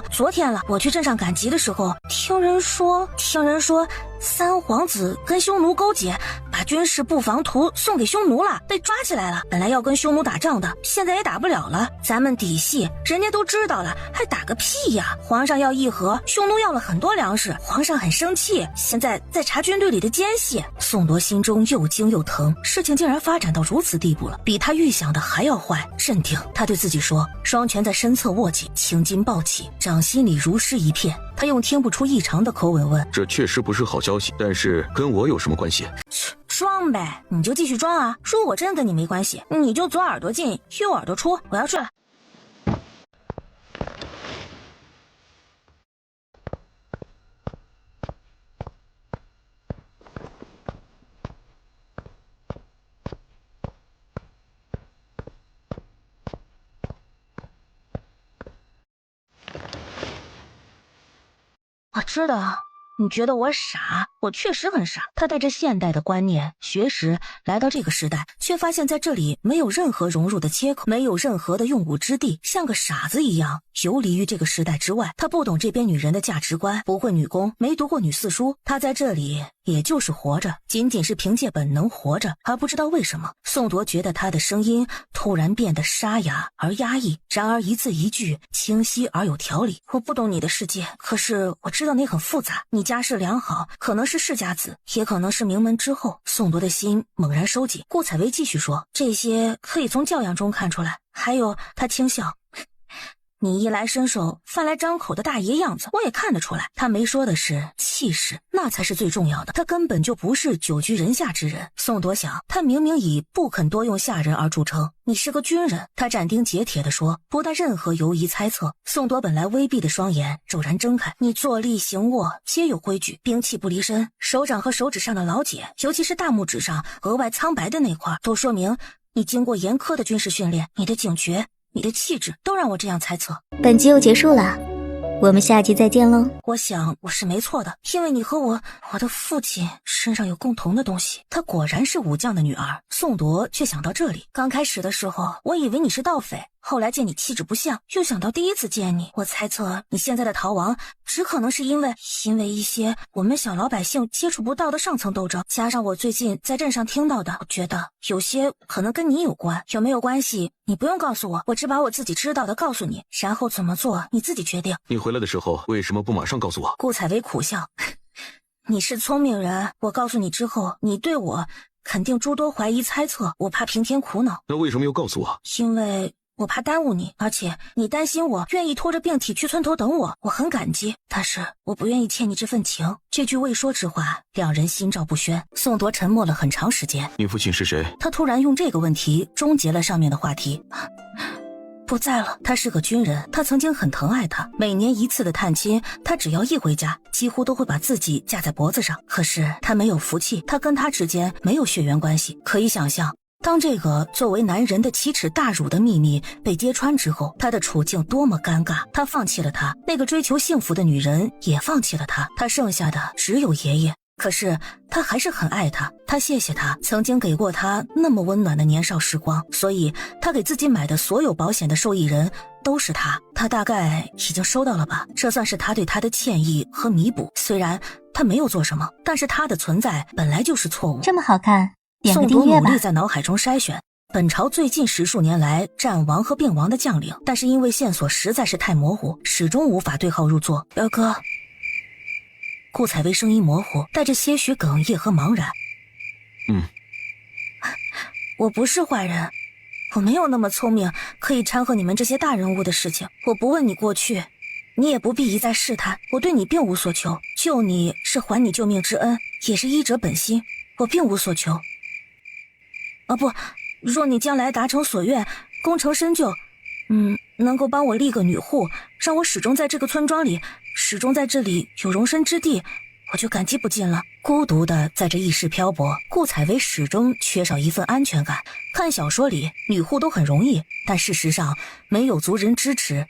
昨天了，我去镇上赶集的时候，听人说三皇子跟匈奴勾结，把军事布防图送给匈奴了，被抓起来了。本来要跟匈奴打仗的，现在也打不了了。咱们底细人家都知道了，还打个屁呀！皇上要议和，匈奴要了很多粮食，皇上很生气，现在在查军队里的奸细。宋铎心中又惊又疼，事情竟然发展到如此地步了，比他预想的还要坏。镇定，他对自己说，双拳在身侧握紧，青筋暴起，掌心里如湿一片。他用听不出异常的口吻问，这确实不是好消息，但是跟我有什么关系？装呗，你就继续装啊！如果真跟你没关系，你就左耳朵进右耳朵出，我要睡了。我知道你觉得我傻，我确实很傻。他带着现代的观念学识来到这个时代，却发现在这里没有任何融入的切口，没有任何的用武之地，像个傻子一样游离于这个时代之外。他不懂这边女人的价值观，不会女工，没读过女四书。他在这里也就是活着，仅仅是凭借本能活着，而不知道为什么。宋铎觉得他的声音突然变得沙哑而压抑，然而一字一句清晰而有条理。我不懂你的世界，可是我知道你很复杂，你家世良好，可能是世家子，也可能是名门之后。宋铎的心猛然收紧。顾采薇继续说，这些可以从教养中看出来。还有，他轻笑，你衣来伸手饭来张口的大爷样子，我也看得出来。他没说的是气势，那才是最重要的。他根本就不是久居人下之人。宋铎想，他明明以不肯多用下人而著称，你是个军人。他斩钉截铁地说，不带任何犹疑猜测。宋铎本来微闭的双眼骤然睁开，你坐立行卧皆有规矩，兵器不离身，手掌和手指上的老茧，尤其是大拇指上额外苍白的那块，都说明你经过严苛的军事训练，你的警觉，你的气质都让我这样猜测。本集又结束了，我们下集再见喽。我想我是没错的，因为你和我的父亲身上有共同的东西。她果然是武将的女儿。宋铎却想到这里，刚开始的时候我以为你是盗匪，后来见你气质不像，又想到第一次见你，我猜测你现在的逃亡只可能是因为一些我们小老百姓接触不到的上层斗争，加上我最近在镇上听到的，我觉得有些可能跟你有关。有没有关系你不用告诉我，我只把我自己知道的告诉你，然后怎么做你自己决定。你回来的时候为什么不马上告诉我？顾采薇苦笑，你是聪明人，我告诉你之后，你对我肯定诸多怀疑猜测，我怕平添苦恼。那为什么又告诉我？因为我怕耽误你，而且你担心我，愿意拖着病体去村头等我，我很感激，但是我不愿意欠你这份情。这句未说之话，两人心照不宣。宋铎沉默了很长时间。你父亲是谁？他突然用这个问题终结了上面的话题。不在了，他是个军人，他曾经很疼爱他，每年一次的探亲，他只要一回家，几乎都会把自己架在脖子上。可是他没有福气，他跟他之间没有血缘关系。可以想象，当这个作为男人的奇耻大辱的秘密被揭穿之后，他的处境多么尴尬。他放弃了他，那个追求幸福的女人也放弃了他，他剩下的只有爷爷。可是他还是很爱他，他谢谢他曾经给过他那么温暖的年少时光，所以他给自己买的所有保险的受益人都是他。他大概已经收到了吧，这算是他对他的歉意和弥补。虽然他没有做什么，但是他的存在本来就是错误。这么好看，点个宋铎订阅吧。努力在脑海中筛选本朝最近10数年来战亡和病亡的将领，但是因为线索实在是太模糊，始终无法对号入座。表哥，顾采薇声音模糊，带着些许哽咽和茫然。我不是坏人，我没有那么聪明，可以掺和你们这些大人物的事情。我不问你过去，你也不必一再试探，我对你并无所求，救你是还你救命之恩，也是医者本心，我并无所求。不，若你将来达成所愿，功成身就，能够帮我立个女户，让我始终在这个村庄里，始终在这里有容身之地，我就感激不尽了。孤独的在这异世漂泊，顾采薇始终缺少一份安全感。看小说里女户都很容易，但事实上没有族人支持，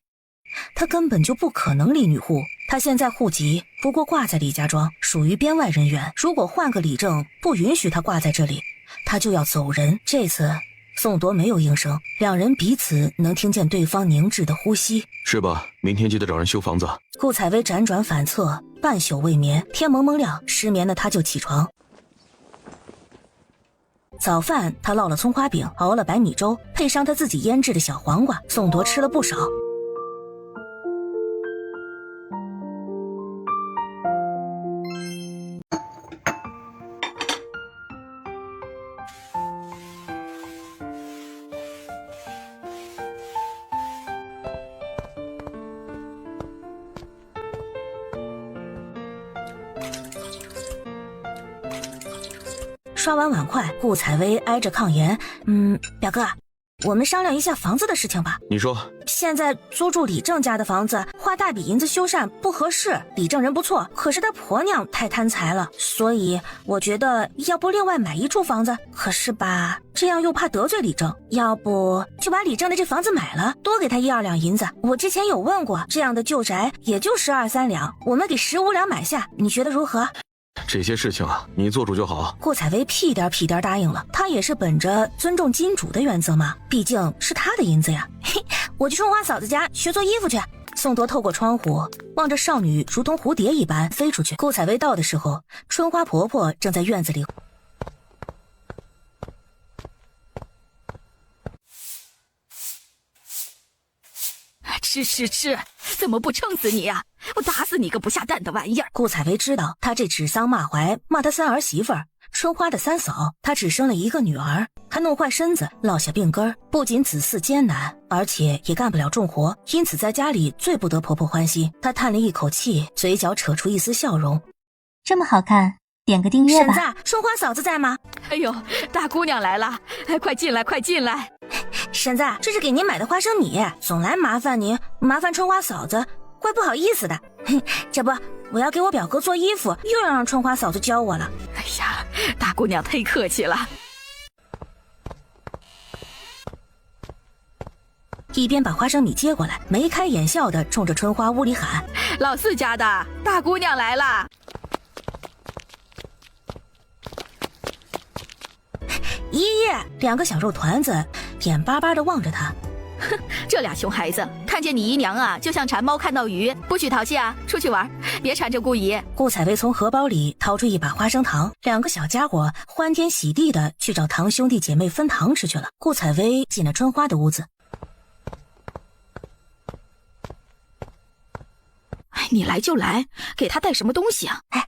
她根本就不可能立女户。她现在户籍不过挂在李家庄，属于边外人员，如果换个里正不允许她挂在这里，她就要走人。这次宋铎没有应声，两人彼此能听见对方凝滞的呼吸。是吧？明天记得找人修房子。顾采薇辗转反侧，半宿未眠，天蒙蒙亮，失眠的她就起床。早饭她烙了葱花饼，熬了白米粥，配上她自己腌制的小黄瓜，宋铎吃了不少。刷完碗筷，顾采薇挨着炕沿，表哥，我们商量一下房子的事情吧。你说。现在租住李正家的房子，花大笔银子修缮不合适。李正人不错，可是他婆娘太贪财了，所以我觉得要不另外买一处房子。可是吧，这样又怕得罪李正，要不就把李正的这房子买了，多给他1-2两银子。我之前有问过，这样的旧宅也就12-13两，我们给15两买下，你觉得如何？这些事情啊，你做主就好。顾采薇屁颠屁颠答应了，她也是本着尊重金主的原则嘛，毕竟是她的银子呀。嘿，我去春花嫂子家学做衣服去。宋铎透过窗户望着少女如同蝴蝶一般飞出去。顾采薇到的时候，春花婆婆正在院子里。吃，怎么不撑死你呀？我打死你个不下蛋的玩意儿！顾采薇知道她这指桑骂槐，骂她三儿媳妇儿春花的三嫂，她只生了一个女儿，还弄坏身子，落下病根，不仅子嗣艰难，而且也干不了重活，因此在家里最不得婆婆欢心。她叹了一口气，嘴角扯出一丝笑容。这么好看，点个订阅吧。婶子，春花嫂子在吗？哎呦，大姑娘来了，快进来，快进来。婶子，这是给您买的花生米，总来麻烦您，麻烦春花嫂子，怪不好意思的。这不，我要给我表哥做衣服，又要让春花嫂子教我了。哎呀，大姑娘忒客气了。一边把花生米接过来，眉开眼笑的冲着春花屋里喊：老四家的大姑娘来了。姨姨，两个小肉团子眼巴巴的望着他。哼，这俩熊孩子看见你姨娘啊，就像馋猫看到鱼，不许淘气啊，出去玩，别缠着姑姨。顾采薇从荷包里掏出一把花生糖，两个小家伙欢天喜地的去找堂兄弟姐妹分糖吃去了。顾采薇进了春花的屋子。哎，你来就来，给他带什么东西啊？哎，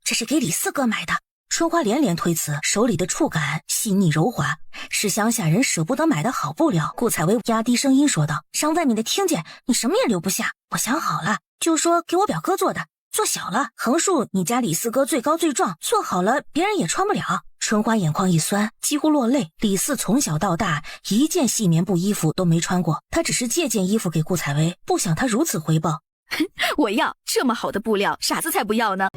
这是给李四哥买的。春花连连推辞，手里的触感细腻柔滑，是乡下人舍不得买的好布料。顾采薇压低声音说道，让外面的听见，你什么也留不下。我想好了，就说给我表哥做的，做小了横竖你家李四哥最高最壮，做好了别人也穿不了。春花眼眶一酸，几乎落泪。李四从小到大一件细棉布衣服都没穿过，他只是借件衣服给顾采薇，不想他如此回报。我要这么好的布料，傻子才不要呢。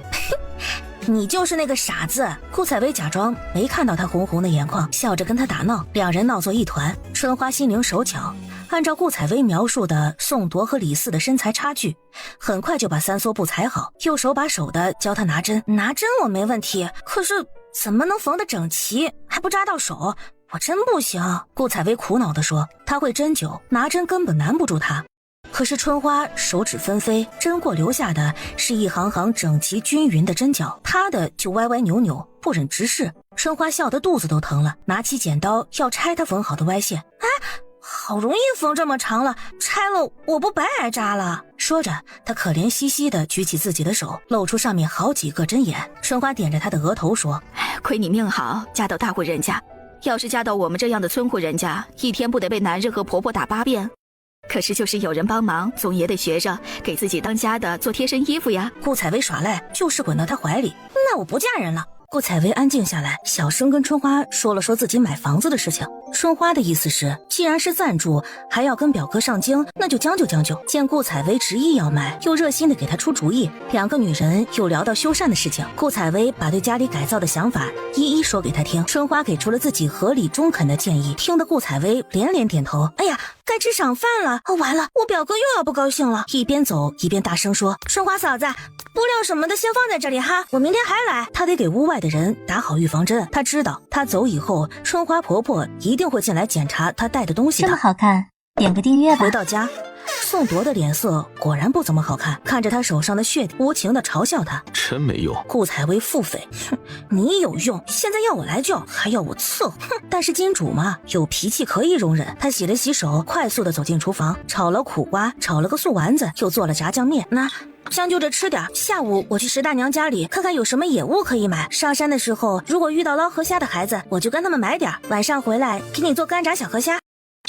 你就是那个傻子。顾采薇假装没看到他红红的眼眶，笑着跟他打闹，两人闹作一团。春花心灵手巧，按照顾采薇描述的宋铎和李四的身材差距，很快就把三梭布裁好，右手把手的教他拿针。拿针我没问题，可是怎么能缝得整齐还不扎到手，我真不行。顾采薇苦恼地说，他会针灸，拿针根本难不住他。可是春花手指纷飞，针过留下的是一行行整齐均匀的针脚，她的就歪歪扭扭，不忍直视。春花笑得肚子都疼了，拿起剪刀要拆她缝好的歪线。哎，好容易缝这么长了，拆了我不白挨扎了。说着，她可怜兮兮地举起自己的手，露出上面好几个针眼。春花点着她的额头说，亏你命好，嫁到大户人家，要是嫁到我们这样的村户人家，一天不得被男人和婆婆打8遍。可是就是有人帮忙，总也得学着给自己当家的做贴身衣服呀。顾采薇耍赖，就是滚到他怀里。那我不嫁人了，顾采薇安静下来，小声跟春花说了说自己买房子的事情。春花的意思是，既然是暂住，还要跟表哥上京，那就将就将就。见顾采薇执意要买，又热心的给她出主意，两个女人又聊到修缮的事情。顾采薇把对家里改造的想法一一说给她听，春花给出了自己合理中肯的建议，听得顾采薇连连点头。哎呀，该吃晌饭了，完了，我表哥又要不高兴了。一边走一边大声说：“春花嫂子，布料什么的先放在这里哈，我明天还来。”她得给屋外的人打好预防针。她知道，她走以后，春花婆婆一定会进来检查她带的东西的。这么好看，点个订阅吧。回到家，宋铎的脸色果然不怎么好看，看着他手上的血滴，无情的嘲笑他：“真没用。”顾采薇腹诽：“哼，你有用，现在要我来救，还要我伺候。”哼，但是金主嘛，有脾气可以容忍。他洗了洗手，快速的走进厨房，炒了苦瓜，炒了个素丸子，又做了炸酱面。那将就着吃点，下午我去石大娘家里看看有什么野物可以买。上山的时候，如果遇到捞河虾的孩子，我就跟他们买点，晚上回来给你做干炸小河虾。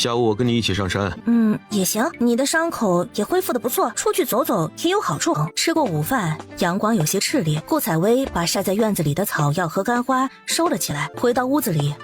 下午我跟你一起上山。也行，你的伤口也恢复的不错，出去走走也有好处。吃过午饭，阳光有些炽烈，顾采薇把晒在院子里的草药和干花收了起来，回到屋子里。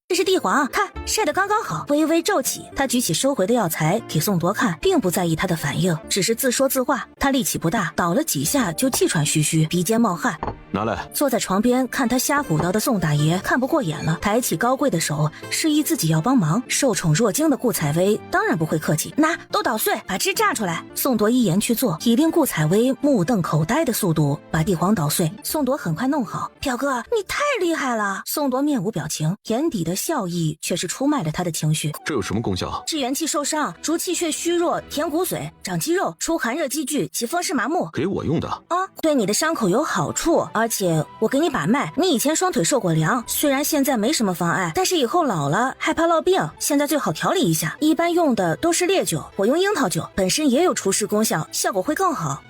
这是地黄，看晒得刚刚好，微微皱起。他举起收回的药材给宋铎看，并不在意他的反应，只是自说自话。他力气不大，倒了几下就气喘吁吁，鼻尖冒汗。拿来。坐在床边看他瞎胡叨的宋大爷看不过眼了，抬起高贵的手示意自己要帮忙。受宠若惊的顾采薇当然不会客气，那都捣碎，把汁榨出来。宋铎一言去做，以令顾采薇目瞪口呆的速度把地黄捣碎。宋铎很快弄好。表哥，你太厉害了！宋铎面无表情，眼底的笑意却是出卖了他的情绪。这有什么功效？治元气受伤，逐气血虚弱，填骨髓，长肌肉，出寒热积聚，起风湿麻木。给我用的啊，对你的伤口有好处，而且我给你把脉，你以前双腿受过凉，虽然现在没什么妨碍，但是以后老了害怕落病，现在最好调理一下。一般用的都是烈酒，我用樱桃酒，本身也有除湿功效，效果会更好。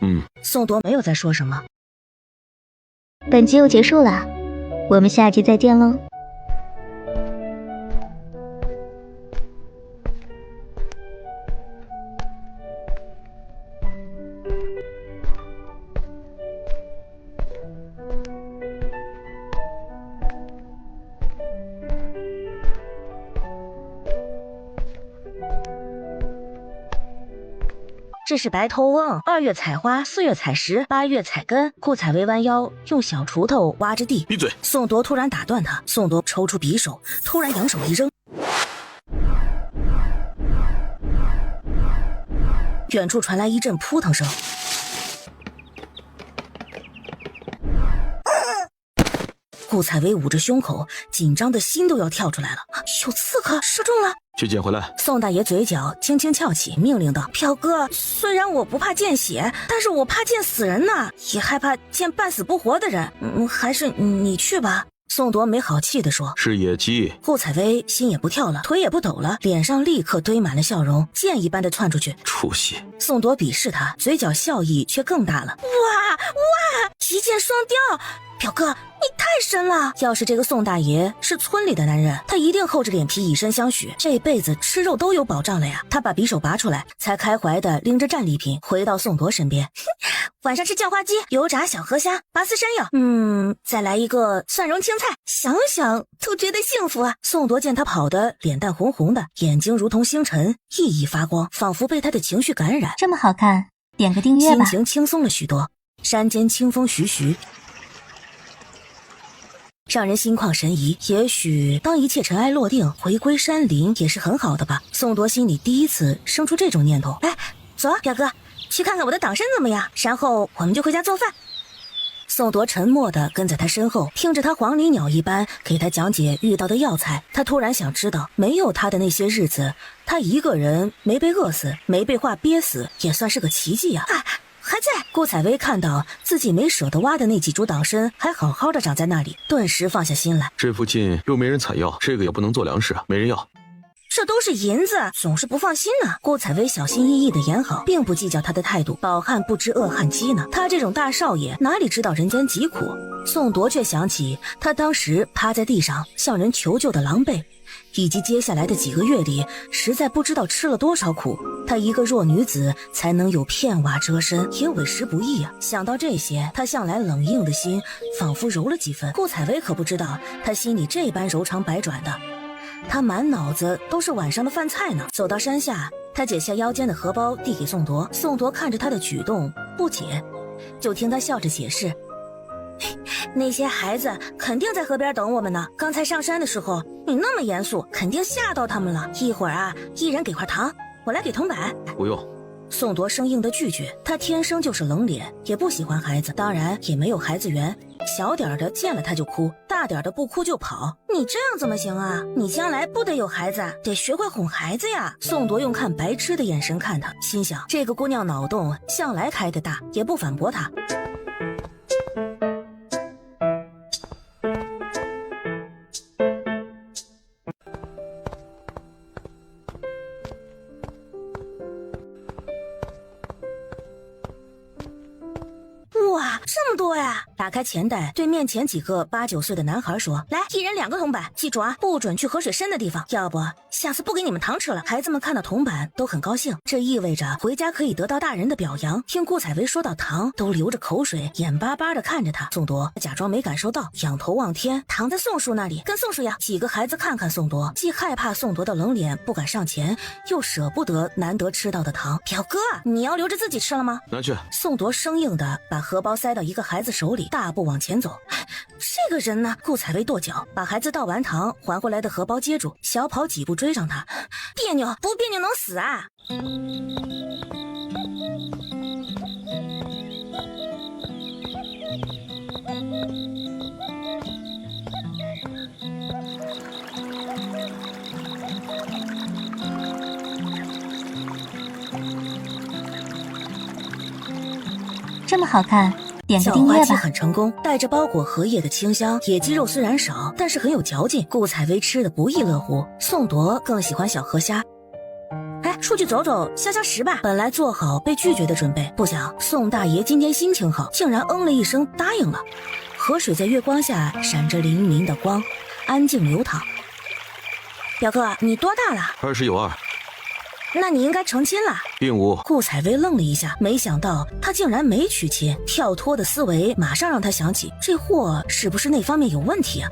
宋铎没有再说什么。本集又结束了，我们下集再见喽。这是白头翁，2月采花，4月采石，8月采根。顾采薇弯腰用小锄头挖着地。闭嘴！宋铎突然打断他，宋铎抽出匕首，突然扬手一扔，远处传来一阵扑腾声。顾采薇捂着胸口，紧张的心都要跳出来了。有刺客，射中了！去捡回来。宋大爷嘴角轻轻翘起，命令道：“表哥，虽然我不怕见血，但是我怕见死人呐，也害怕见半死不活的人。还是你去吧。”宋铎没好气地说：“是野鸡。”顾采薇心也不跳了，腿也不抖了，脸上立刻堆满了笑容，箭一般的窜出去。出息！宋铎鄙视他，嘴角笑意却更大了。哇，一箭双雕！表哥，你太神了！要是这个宋大爷是村里的男人，他一定厚着脸皮以身相许，这辈子吃肉都有保障了呀。他把匕首拔出来，才开怀的拎着战利品回到宋铎身边。晚上吃叫花鸡、油炸小河虾、拔丝山药，再来一个蒜蓉青菜，想想都觉得幸福啊。宋铎见他跑得脸蛋红红的，眼睛如同星辰，熠熠发光，仿佛被他的情绪感染。这么好看，点个订阅吧。心情轻松了许多。山间清风徐徐，让人心旷神怡。也许当一切尘埃落定，回归山林也是很好的吧。宋铎心里第一次生出这种念头。哎，走啊，表哥，去看看我的党参怎么样，然后我们就回家做饭。宋铎沉默地跟在他身后，听着他黄鹂鸟一般给他讲解遇到的药材。他突然想知道，没有他的那些日子，他一个人没被饿死，没被话憋死，也算是个奇迹啊。还在。顾采薇看到自己没舍得挖的那几株党参还好好的长在那里，顿时放下心来。这附近又没人采药，这个也不能做粮食，没人要。这都是银子，总是不放心呢。顾采薇小心翼翼的演好，并不计较他的态度。饱汉不知饿汉饥呢，他这种大少爷哪里知道人间疾苦。宋铎却想起他当时趴在地上向人求救的狼狈，以及接下来的几个月里，实在不知道吃了多少苦，她一个弱女子才能有片瓦遮身，也委实不易啊。想到这些，她向来冷硬的心仿佛柔了几分。顾采薇可不知道，她心里这般柔肠百转的，她满脑子都是晚上的饭菜呢。走到山下，她解下腰间的荷包递给宋铎，宋铎看着她的举动不解，就听她笑着解释。那些孩子肯定在河边等我们呢。刚才上山的时候，你那么严肃，肯定吓到他们了。一会儿啊，一人给块糖，我来给铜板。不用。宋铎生硬的拒绝，他天生就是冷脸，也不喜欢孩子，当然也没有孩子缘。小点的见了他就哭，大点的不哭就跑。你这样怎么行啊？你将来不得有孩子，得学会哄孩子呀。宋铎用看白痴的眼神看他，心想这个姑娘脑洞向来开得大，也不反驳他。哇，这么多呀！打开钱袋，对面前几个8、9岁的男孩说：“来，一人2个铜板，记住啊，不准去河水深的地方，要不下次不给你们糖吃了。”孩子们看到铜板都很高兴，这意味着回家可以得到大人的表扬。听顾采薇说到糖，都流着口水，眼巴巴地看着他。宋铎假装没感受到，仰头望天，糖在宋叔那里，跟宋叔要。几个孩子看看宋铎，既害怕宋铎的冷脸不敢上前，又舍不得难得吃到的糖。表哥，你要留着自己吃了吗？拿去。宋铎生硬地把荷包塞到一个孩子手里，大步往前走。这个人呢？顾采薇跺脚，把孩子倒完糖还回来的荷包接住，小跑几步追上他。别扭不别扭能死啊！这么好看，点个小花鸡订阅吧。很成功，带着包裹荷叶的清香，野鸡肉虽然少，但是很有嚼劲。顾采薇吃得不亦乐乎，宋铎更喜欢小河虾。哎，出去走走，消消食吧。本来做好被拒绝的准备，不想宋大爷今天心情好，竟然嗯了一声答应了。河水在月光下闪着粼粼的光，安静流淌。表哥，你多大了20有2，那你应该成亲了。并无。顾采薇愣了一下，没想到他竟然没娶亲。跳脱的思维马上让他想起，这货是不是那方面有问题啊？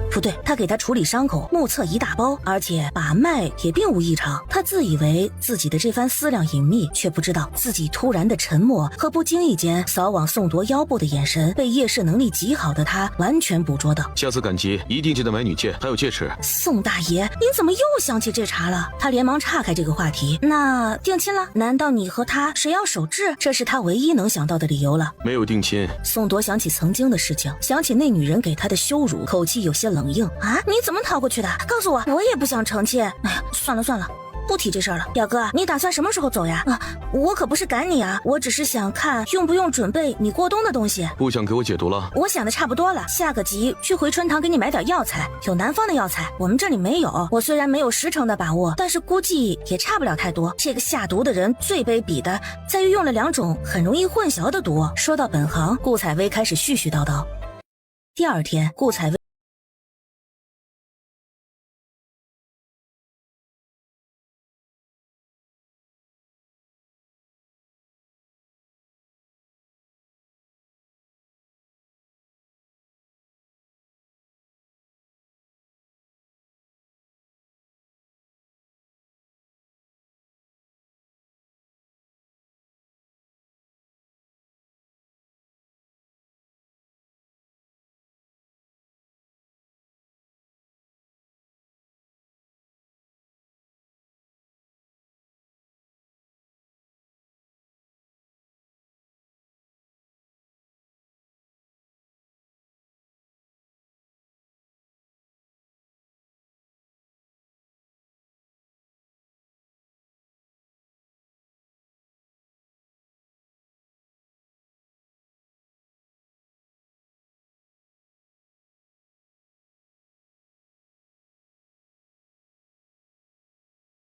不对，他给他处理伤口，目测一大包，而且把脉也并无异常。他自以为自己的这番思量隐秘，却不知道自己突然的沉默和不经意间扫往宋铎腰部的眼神，被夜视能力极好的他完全捕捉到。下次赶集一定记得买女戒，还有戒尺。宋大爷，您怎么又想起这茬了？他连忙岔开这个话题。那定亲了？难道你和他谁要守制？这是他唯一能想到的理由了。没有定亲。宋铎想起曾经的事情，想起那女人给他的羞辱，口气有些冷硬。啊，你怎么逃过去的？告诉我，我也不想成亲。哎呀，算了，不提这事儿了。表哥，你打算什么时候走呀？啊，我可不是赶你啊，我只是想看用不用准备你过冬的东西。不想给我解毒了？我想的差不多了，下个集去回春堂给你买点药材，有南方的药材，我们这里没有。我虽然没有10成的把握，但是估计也差不了太多。这个下毒的人最卑鄙的在于用了2种很容易混淆的毒。说到本行，顾采薇开始絮絮叨叨。第二天，顾采薇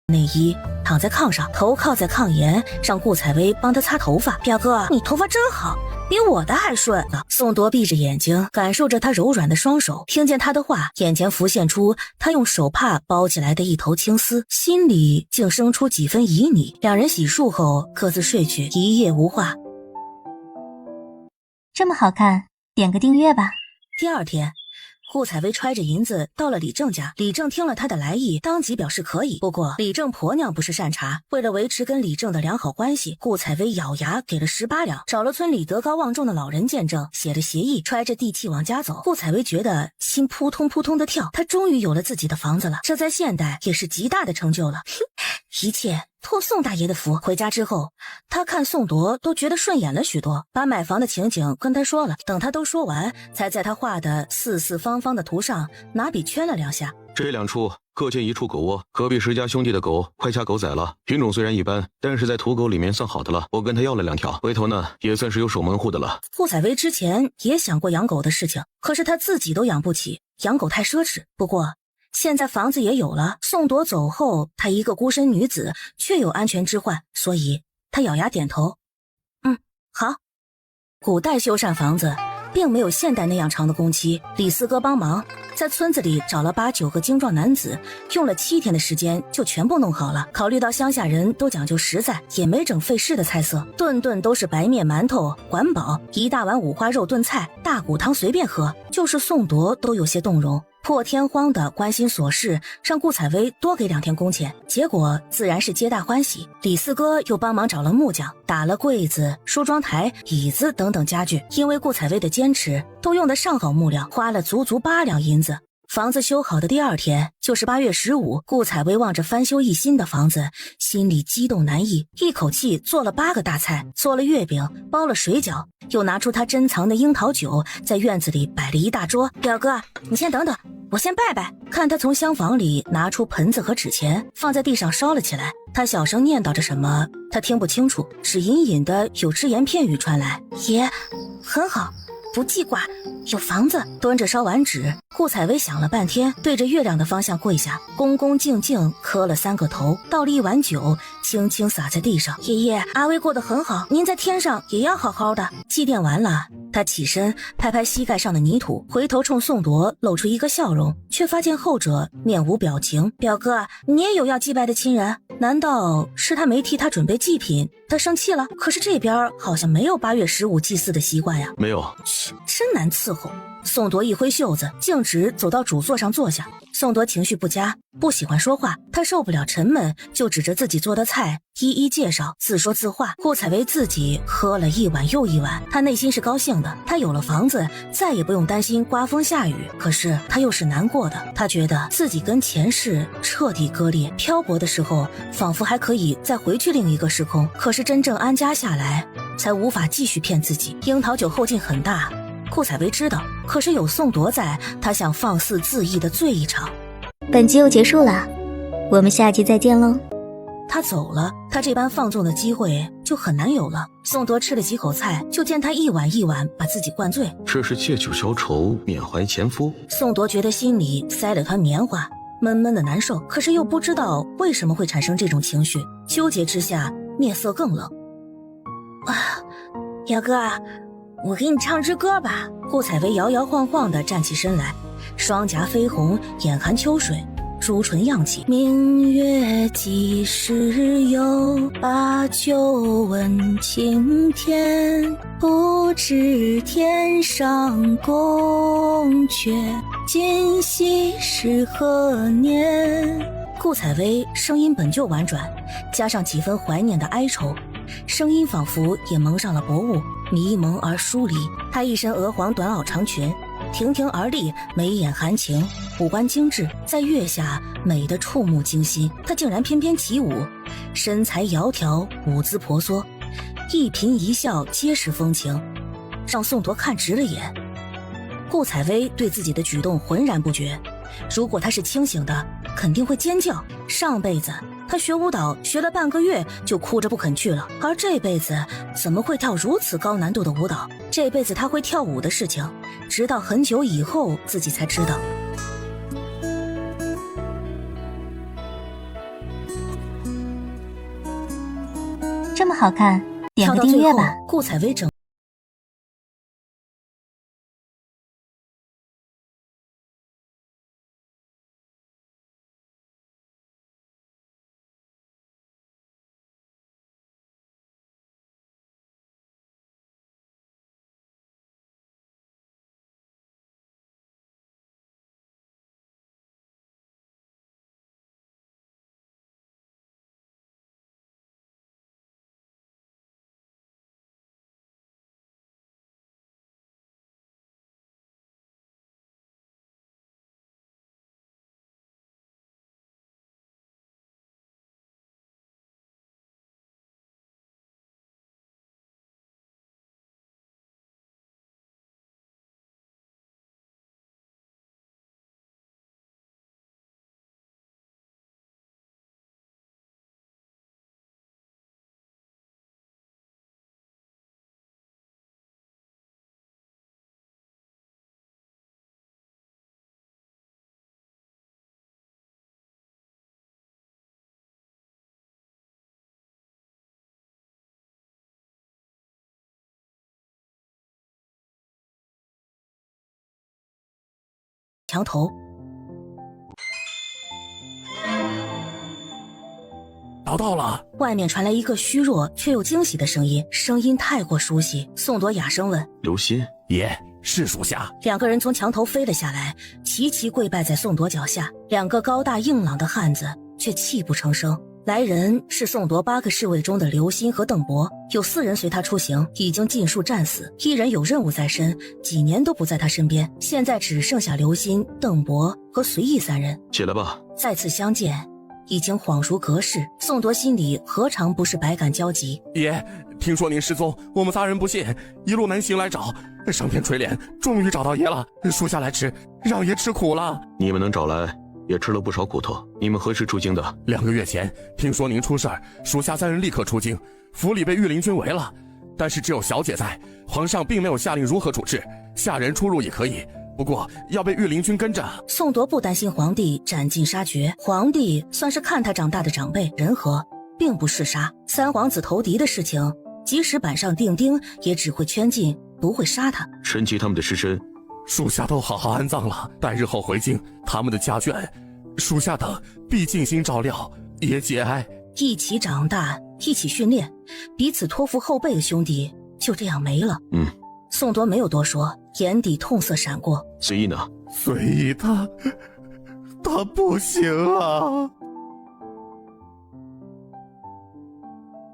内衣躺在炕上，头靠在炕沿，让顾采薇帮她擦头发。表哥，你头发真好，比我的还顺呢。宋铎闭着眼睛，感受着他柔软的双手，听见他的话，眼前浮现出他用手帕包起来的一头青丝，心里竟生出几分旖旎。两人洗漱后各自睡去，一夜无话。这么好看，点个订阅吧。第二天，顾采薇揣着银子到了李正家，李正听了他的来意，当即表示可以。不过李正婆娘不是善茬，为了维持跟李正的良好关系，顾采薇咬牙给了18两，找了村里德高望重的老人见证，写了协议，揣着地契往家走。顾采薇觉得心扑通扑通的跳，她终于有了自己的房子了，这在现代也是极大的成就了。一切托宋大爷的福。回家之后，他看宋铎都觉得顺眼了许多，把买房的情景跟他说了，等他都说完，才在他画的四四方方的图上拿笔圈了2下。这2处各建1处狗窝，隔壁10家兄弟的狗快掐狗仔了，品种虽然一般，但是在土狗里面算好的了。我跟他要了2条，回头呢也算是有守门户的了。顾采薇之前也想过养狗的事情，可是他自己都养不起，养狗太奢侈。不过现在房子也有了，宋铎走后，她一个孤身女子却有安全之患，所以她咬牙点头，好。古代修缮房子并没有现代那样长的工期，李四哥帮忙在村子里找了8、9个精壮男子，用了7天的时间就全部弄好了。考虑到乡下人都讲究实在，也没整费事的菜色，顿顿都是白面馒头管饱，1大碗五花肉炖菜，大骨汤随便喝。就是宋铎都有些动容，破天荒的关心琐事，让顾采薇多给2天工钱，结果自然是皆大欢喜。李四哥又帮忙找了木匠，打了柜子、梳妆台、椅子等等家具，因为顾采薇的坚持，都用得上好木料，花了足足8两银子。房子修好的第2天，就是8月15，顾采薇望着翻修一新的房子，心里激动难抑，一口气做了8个大菜，做了月饼，包了水饺，又拿出他珍藏的樱桃酒，在院子里摆了一大桌。表哥，你先等等，我先拜拜。看他从厢房里拿出盆子和纸钱，放在地上烧了起来。他小声念叨着什么，他听不清楚，只隐隐的有只言片语传来。爷，很好，不记挂，有房子。端着烧完纸，顾采薇想了半天，对着月亮的方向跪下，恭恭敬敬磕了3个头，倒了一碗酒，轻轻洒在地上。爷爷，阿薇过得很好，您在天上也要好好的。祭奠完了，他起身拍拍膝盖上的泥土，回头冲宋铎露出一个笑容，却发现后者面无表情。表哥，你也有要祭拜的亲人？难道是他没替他准备祭品，他生气了？可是这边好像没有8月15祭祀的习惯呀。没有。切，真难伺候。宋铎一挥袖子，径直走到主座上坐下。宋铎情绪不佳，不喜欢说话，他受不了沉闷，就指着自己做的菜一一介绍，自说自话。顾采薇自己喝了一碗又一碗，他内心是高兴的，他有了房子，再也不用担心刮风下雨。可是他又是难过的，他觉得自己跟前世彻底割裂，漂泊的时候仿佛还可以再回去另一个时空，可是真正安家下来，才无法继续骗自己。樱桃酒后劲很大，顾采薇知道，可是有宋铎在，他想放肆恣意的醉一场。本集又结束了，我们下集再见喽。他走了，他这般放纵的机会就很难有了。宋铎吃了几口菜，就见他一碗一碗把自己灌醉。这是借酒消愁，缅怀前夫。宋铎觉得心里塞了团棉花，闷闷的难受，可是又不知道为什么会产生这种情绪，纠结之下面色更冷。表哥，我给你唱支歌吧。顾采薇摇摇晃晃地站起身来，双颊绯红，眼含秋水，朱唇漾起。明月几时有，把酒问青天。不知天上宫阙，今夕是何年。顾采薇声音本就婉转，加上几分怀念的哀愁，声音仿佛也蒙上了薄雾，迷蒙而疏离。她一身鹅黄短袄长裙，亭亭而立，眉眼含情，五官精致，在月下美得触目惊心。她竟然翩翩起舞，身材窈窕，舞姿婆娑，一颦一笑皆是风情，让宋铎看直了眼。顾采薇对自己的举动浑然不觉，如果她是清醒的，肯定会尖叫。上辈子她学舞蹈学了半个月就哭着不肯去了，而这辈子怎么会跳如此高难度的舞蹈？这辈子她会跳舞的事情，直到很久以后自己才知道。这么好看，点个订阅吧。顾采薇整墙头。找到了！外面传来一个虚弱却又惊喜的声音，声音太过熟悉。宋铎哑声问：“刘鑫？”爷，是属下。两个人从墙头飞了下来，齐齐跪拜在宋铎脚下。两个高大硬朗的汉子却泣不成声。来人是宋铎8个侍卫中的刘鑫和邓博，有4人随他出行，已经尽数战死；1人有任务在身，几年都不在他身边。现在只剩下刘鑫、邓博和随意3人。起来吧。再次相见，已经恍如隔世。宋铎心里何尝不是百感交集。爷，听说您失踪，我们3人不信，一路南行来找，上天垂怜，终于找到爷了。属下来迟，让爷吃苦了。你们能找来，也吃了不少苦头。你们何时出京的？2个月前，听说您出事儿，属下3人立刻出京，府里被御林军围了，但是只有小姐在，皇上并没有下令如何处置，下人出入也可以，不过要被御林军跟着。宋铎不担心皇帝斩尽杀绝，皇帝算是看他长大的长辈，人和，并不嗜杀。3皇子投敌的事情，即使板上钉钉，也只会圈禁，不会杀他。陈琦他们的尸身，属下都好好安葬了，待日后回京，他们的家眷，属下等必尽心照料，爷节哀。一起长大，一起训练，彼此托付后辈的兄弟就这样没了。宋铎没有多说，眼底痛色闪过。随意呢？随意他不行了。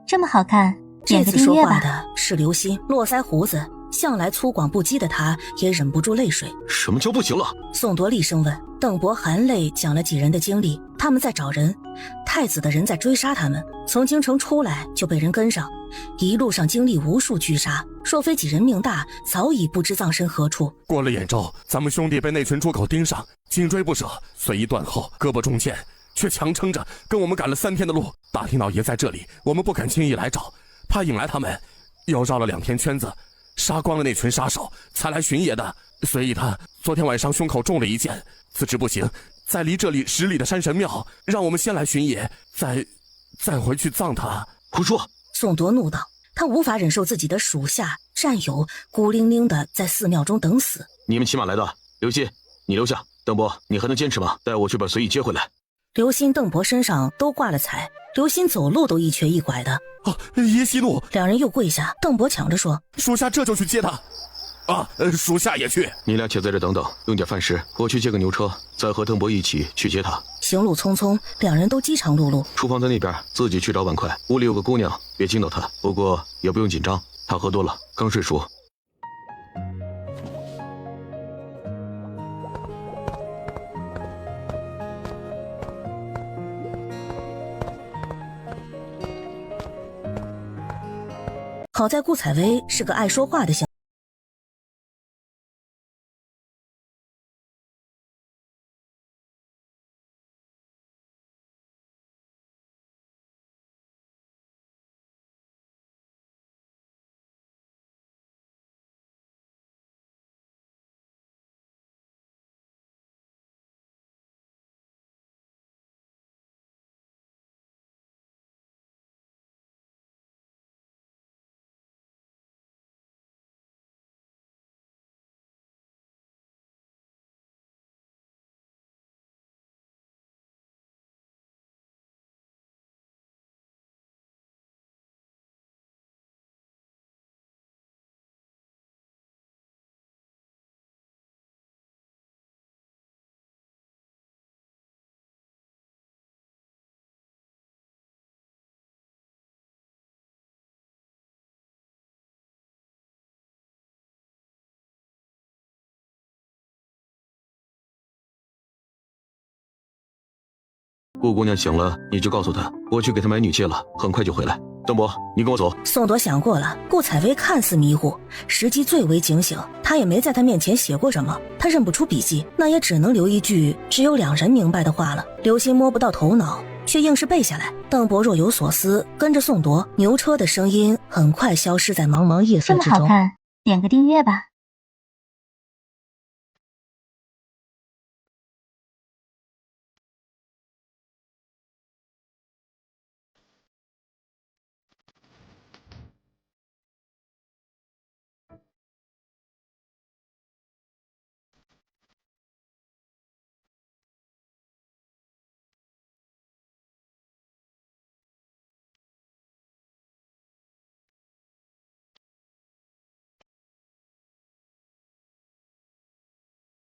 这么好看，这次点个订阅吧。说话的是刘鑫，络腮胡子，向来粗犷不羁的他也忍不住泪水。什么叫不行了？宋铎厉声问。邓博含泪讲了几人的经历，他们在找人，太子的人在追杀他们，从京城出来就被人跟上，一路上经历无数狙杀，若非几人命大，早已不知葬身何处。过了兖州，咱们兄弟被那群猪狗盯上，紧追不舍，随意断后，胳膊中箭，却强撑着跟我们赶了3天的路。打听到爷在这里，我们不敢轻易来找，怕引来他们，又绕了2天圈子，杀光了那群杀手，才来寻爷的。随意他昨天晚上胸口中了1箭，自知不行，在离这里10里的山神庙，让我们先来寻爷，再回去葬他。胡说！宋铎怒道，他无法忍受自己的属下战友孤零零的在寺庙中等死。你们骑马来的，刘鑫，你留下。邓博，你还能坚持吗？带我去把随意接回来。刘鑫、邓博身上都挂了彩，刘鑫走路都一瘸一拐的。爷息怒！两人又跪下，邓博抢着说：“属下这就去接他。”属下也去。你俩且在这等等，用点饭食，我去借个牛车，再和邓博一起去接他。行路匆匆，两人都饥肠辘辘。厨房在那边，自己去找碗筷。屋里有个姑娘，别惊到她。不过也不用紧张，她喝多了，刚睡熟。好在顾采薇是个爱说话的小顾姑娘醒了，你就告诉她，我去给她买女妾了，很快就回来。邓博，你跟我走。宋铎想过了，顾采薇看似迷糊，实际最为警醒。他也没在他面前写过什么，他认不出笔记，那也只能留一句只有2人明白的话了。刘鑫摸不到头脑，却硬是背下来。邓博若有所思，跟着宋铎。牛车的声音很快消失在茫茫夜色之中。这么好看，点个订阅吧。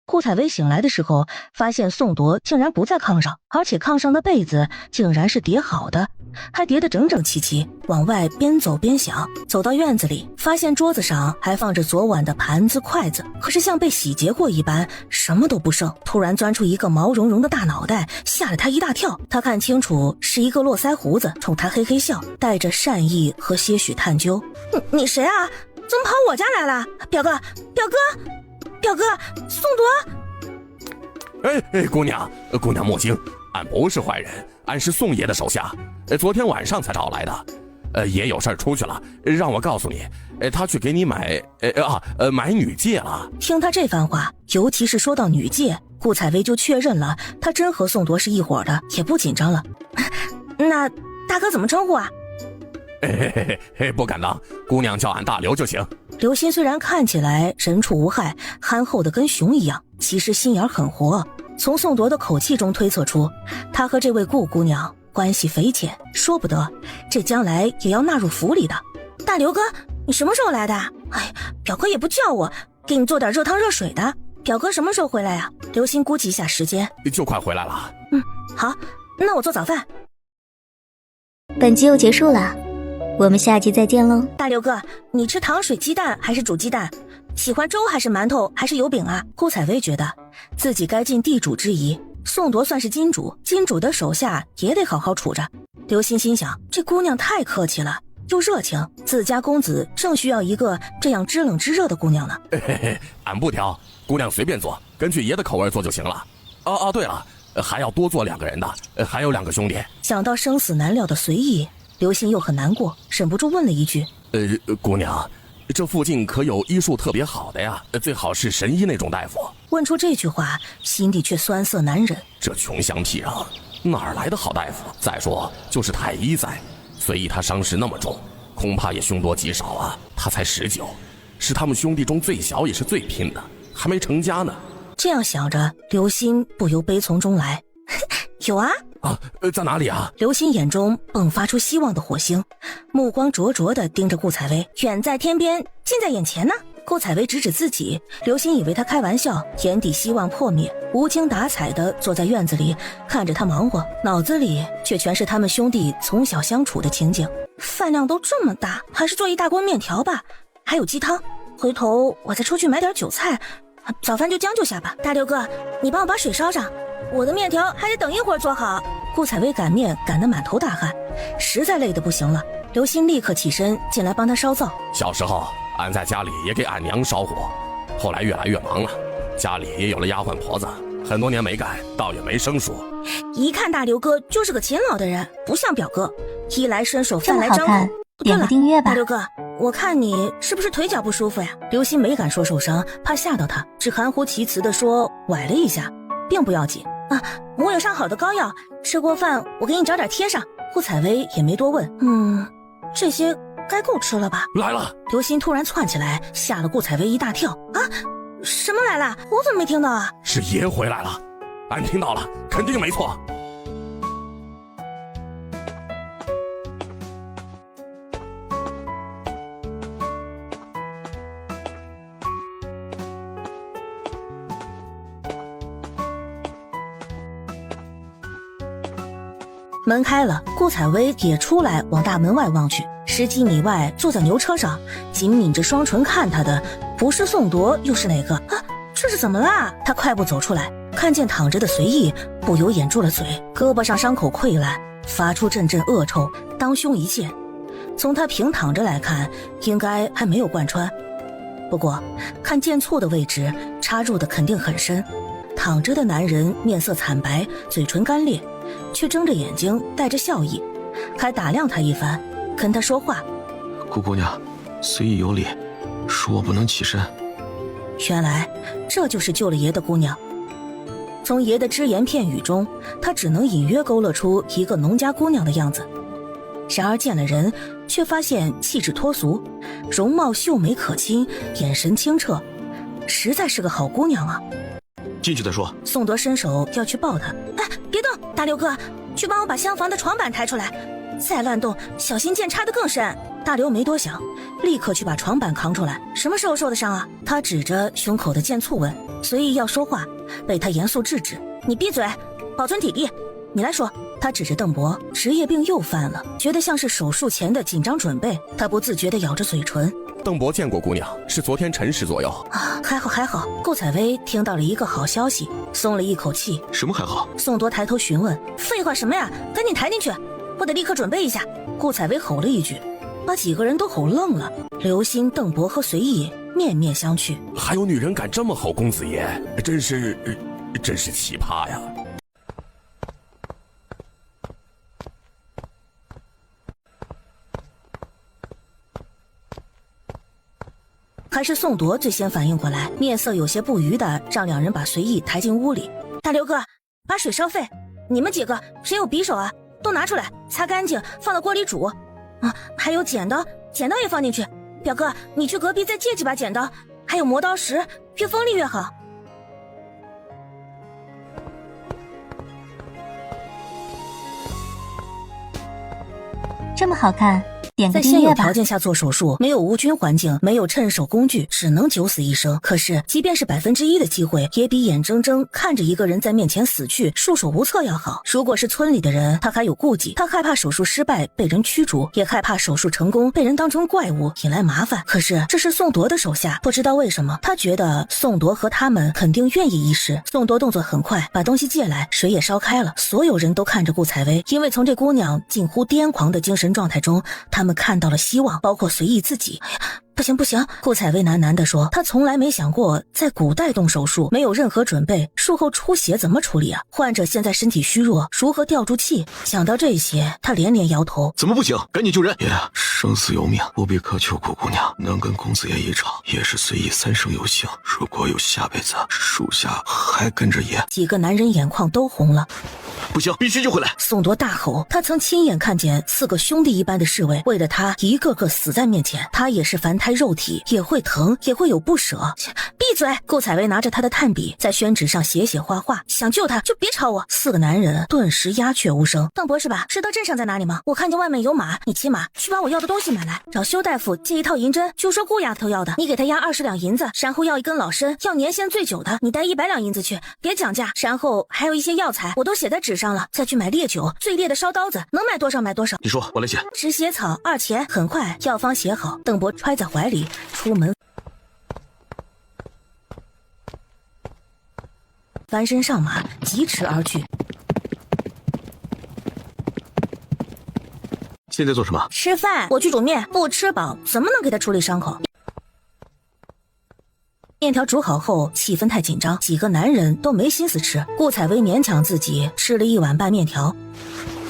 顾采薇醒来的时候，发现宋铎竟然不在炕上，而且炕上的被子竟然是叠好的，还叠得整整齐齐。往外边走边想，走到院子里，发现桌子上还放着昨晚的盘子筷子，可是像被洗劫过一般，什么都不剩。突然钻出一个毛茸茸的大脑袋，吓了他一大跳。他看清楚是一个络腮胡子，冲他嘿嘿笑，带着善意和些许探究。你谁啊？怎么跑我家来了？表哥，宋铎！姑娘莫惊，俺不是坏人，俺是宋爷的手下，昨天晚上才找来的。爷有事出去了，让我告诉你，他去给你买女戒了。听他这番话，尤其是说到女戒，顾采薇就确认了，他真和宋铎是一伙的，也不紧张了。那大哥怎么称呼啊？不敢当，姑娘叫俺大刘就行。刘鑫虽然看起来人畜无害，憨厚的跟熊一样，其实心眼很活。从宋铎的口气中推测出，他和这位顾姑娘关系匪浅，说不得这将来也要纳入府里的。大刘哥，你什么时候来的？哎，表哥也不叫我，给你做点热汤热水的。表哥什么时候回来呀？刘鑫估计一下时间，就快回来了。好，那我做早饭。本集又结束了，我们下集再见喽。大刘哥，你吃糖水鸡蛋还是煮鸡蛋？喜欢粥还是馒头还是油饼啊？顾采薇觉得自己该尽地主之谊，宋铎算是金主，金主的手下也得好好处着。刘鑫心想，这姑娘太客气了，又热情，自家公子正需要一个这样知冷知热的姑娘呢。俺不挑，姑娘随便做，根据爷的口味做就行了。对了，还要多做2个人的，还有2个兄弟。想到生死难料的随意，刘鑫又很难过，忍不住问了一句：姑娘，这附近可有医术特别好的呀？最好是神医那种大夫。问出这句话，心底却酸涩难忍。这穷乡僻壤，哪来的好大夫？再说就是太医在，随意他伤势那么重，恐怕也凶多吉少啊。他才19，是他们兄弟中最小也是最拼的，还没成家呢。这样想着，刘鑫不由悲从中来。有啊，在哪里啊？刘鑫眼中迸发出希望的火星，目光灼灼地盯着顾采薇。远在天边，近在眼前呢。顾采薇指指自己，刘鑫以为他开玩笑，眼底希望破灭，无精打采地坐在院子里看着他忙活，脑子里却全是他们兄弟从小相处的情景。饭量都这么大，还是做一大锅面条吧，还有鸡汤，回头我再出去买点韭菜，早饭就将就下吧。大刘哥，你帮我把水烧上，我的面条还得等一会儿做好。顾采薇擀面擀得满头大汗，实在累得不行了。刘鑫立刻起身进来帮他烧灶。小时候俺在家里也给俺娘烧火，后来越来越忙了，家里也有了丫鬟婆子，很多年没干，倒也没生疏。一看大刘哥就是个勤劳的人，不像表哥，衣来伸手饭来张口。点个订阅吧。大刘哥，我看你是不是腿脚不舒服呀？刘鑫没敢说受伤，怕吓到他，只含糊其辞地说崴了一下，并不要紧啊，我有上好的膏药，吃过饭我给你找点贴上。顾采薇也没多问，这些该够吃了吧？来了！刘鑫突然窜起来，吓了顾采薇一大跳。啊，什么来了？我怎么没听到啊？是爷回来了，俺听到了，肯定没错。门开了，顾采薇也出来往大门外望去。10几米外，坐在牛车上，紧抿着双唇看他的，不是宋铎又是哪个啊？这是怎么啦？他快步走出来，看见躺着的随意，不由掩住了嘴，胳膊上伤口溃烂，发出阵阵恶臭，当胸一剑。从他平躺着来看，应该还没有贯穿，不过看剑簇的位置，插入的肯定很深。躺着的男人面色惨白，嘴唇干裂，却睁着眼睛带着笑意，还打量他一番，跟他说话。顾姑娘，随意有礼，恕我不能起身。原来这就是救了爷的姑娘。从爷的只言片语中，他只能隐约勾勒出一个农家姑娘的样子，然而见了人，却发现气质脱俗，容貌秀美可亲，眼神清澈，实在是个好姑娘啊。进去再说。宋铎伸手要去抱她，哎，别动，大刘哥，去帮我把厢房的床板抬出来，再乱动，小心剑插得更深。大刘没多想，立刻去把床板扛出来。什么时候受的伤啊？他指着胸口的剑簇问。随意要说话，被他严肃制止。你闭嘴，保存体力。你来说。他指着邓博，职业病又犯了，觉得像是手术前的紧张准备。他不自觉地咬着嘴唇。邓博见过姑娘，是昨天辰时左右。啊，还好还好。顾采薇听到了一个好消息，松了一口气。什么还好？宋铎抬头询问。废话什么呀，赶紧抬进去，我得立刻准备一下。顾采薇吼了一句，把几个人都吼愣了。刘星、邓博和随意面面相觑。还有女人敢这么吼公子爷，真是奇葩呀！还是宋铎最先反应过来，面色有些不愉的让两人把随意抬进屋里。大刘哥，把水烧沸。你们几个谁有匕首啊？都拿出来，擦干净，放到锅里煮。啊，还有剪刀，剪刀也放进去。表哥，你去隔壁再借几把剪刀，还有磨刀石，越锋利越好。这么好看，点个在现有订阅吧。条件下做手术，没有无菌环境，没有趁手工具，只能九死一生。可是，即便是1%的机会，也比眼睁睁看着一个人在面前死去，束手无策要好。如果是村里的人，他还有顾忌，他害怕手术失败被人驱逐，也害怕手术成功被人当成怪物引来麻烦。可是，这是宋铎的手下，不知道为什么，他觉得宋铎和他们肯定愿意一试。宋铎动作很快，把东西借来，水也烧开了。所有人都看着顾采薇，因为从这姑娘近乎癫狂的精神状态中，他们看到了希望，包括随意自己。哎呀，不行不行，顾采薇喃喃地说，她从来没想过在古代动手术，没有任何准备，术后出血怎么处理啊？患者现在身体虚弱，如何吊住气？想到这些，他连连摇头。怎么不行？赶紧救人！爷，生死由命，不必苛求顾姑娘，能跟公子爷一场，也是随意3生有幸。如果有下辈子，属下还跟着爷。几个男人眼眶都红了。不行，必须救回来！宋铎大吼，他曾亲眼看见4个兄弟一般的侍卫为了他一个个死在面前，他也是凡胎肉体，也会疼，也会有不舍。闭嘴！顾采薇拿着他的炭笔在宣纸上写写画画，想救他就别吵我。4个男人顿时鸦雀无声。邓博士吧，知道镇上在哪里吗？我看见外面有马，你骑马去把我要的东西买来，找修大夫借1套银针，就说顾丫头要的，你给他押20两银子，然后要1根老参，要年限最久的，你带100两银子去，别讲价。然后还有一些药材，我都写在纸上了，再去买烈酒，最烈的烧刀子，能买多少买多少。你说，我来写。止血草2钱。很快药方写好，邓博揣在怀里出门，翻身上马，疾驰而去。现在做什么？吃饭。我去煮面，不吃饱怎么能给他处理伤口？面条煮好后，气氛太紧张，几个男人都没心思吃。顾采薇勉强自己吃了1碗半面条。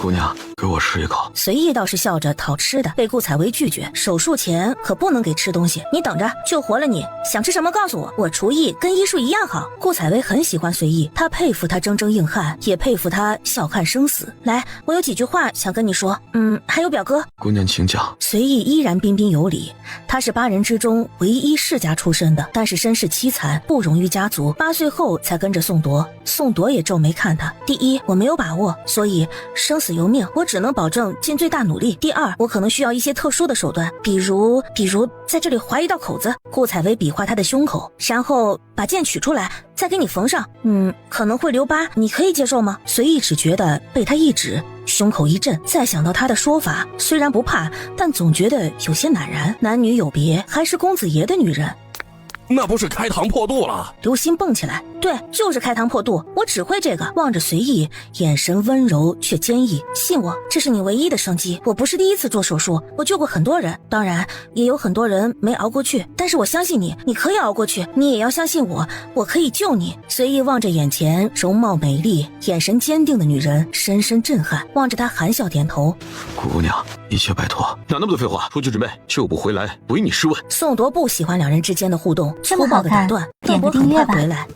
姑娘，给我吃一口。随意倒是笑着讨吃的，被顾采薇拒绝。手术前可不能给吃东西，你等着，救活了你，想吃什么告诉我，我厨艺跟医术一样好。顾采薇很喜欢随意，她佩服他铮铮硬汉，也佩服他笑看生死。来，我有几句话想跟你说。还有表哥。姑娘请讲。随意依然彬彬有礼，他是8人之中唯一世家出身的，但是身世凄惨，不荣于家族。8岁后才跟着宋铎，宋铎也皱眉看他。第一，我没有把握，所以生死由命，我只能保证尽最大努力。第二，我可能需要一些特殊的手段，比如在这里划一道口子。顾采薇比划他的胸口，然后把剑取出来，再给你缝上。可能会留疤，你可以接受吗？随意只觉得被他一指，胸口一震，再想到他的说法，虽然不怕，但总觉得有些赧然。男女有别，还是公子爷的女人。那不是开膛破肚了？刘鑫蹦起来，对，就是开膛破肚，我只会这个。望着随意，眼神温柔却坚毅，信我，这是你唯一的生机。我不是第一次做手术，我救过很多人，当然也有很多人没熬过去，但是我相信你，你可以熬过去，你也要相信我，我可以救你。随意望着眼前容貌美丽、眼神坚定的女人，深深震撼，望着她含笑点头。顾姑娘，一切拜托。哪那么多废话，出去准备，救不回来，唯你是问。宋铎不喜欢两人之间的互动，这么好看，点个订阅吧。回来。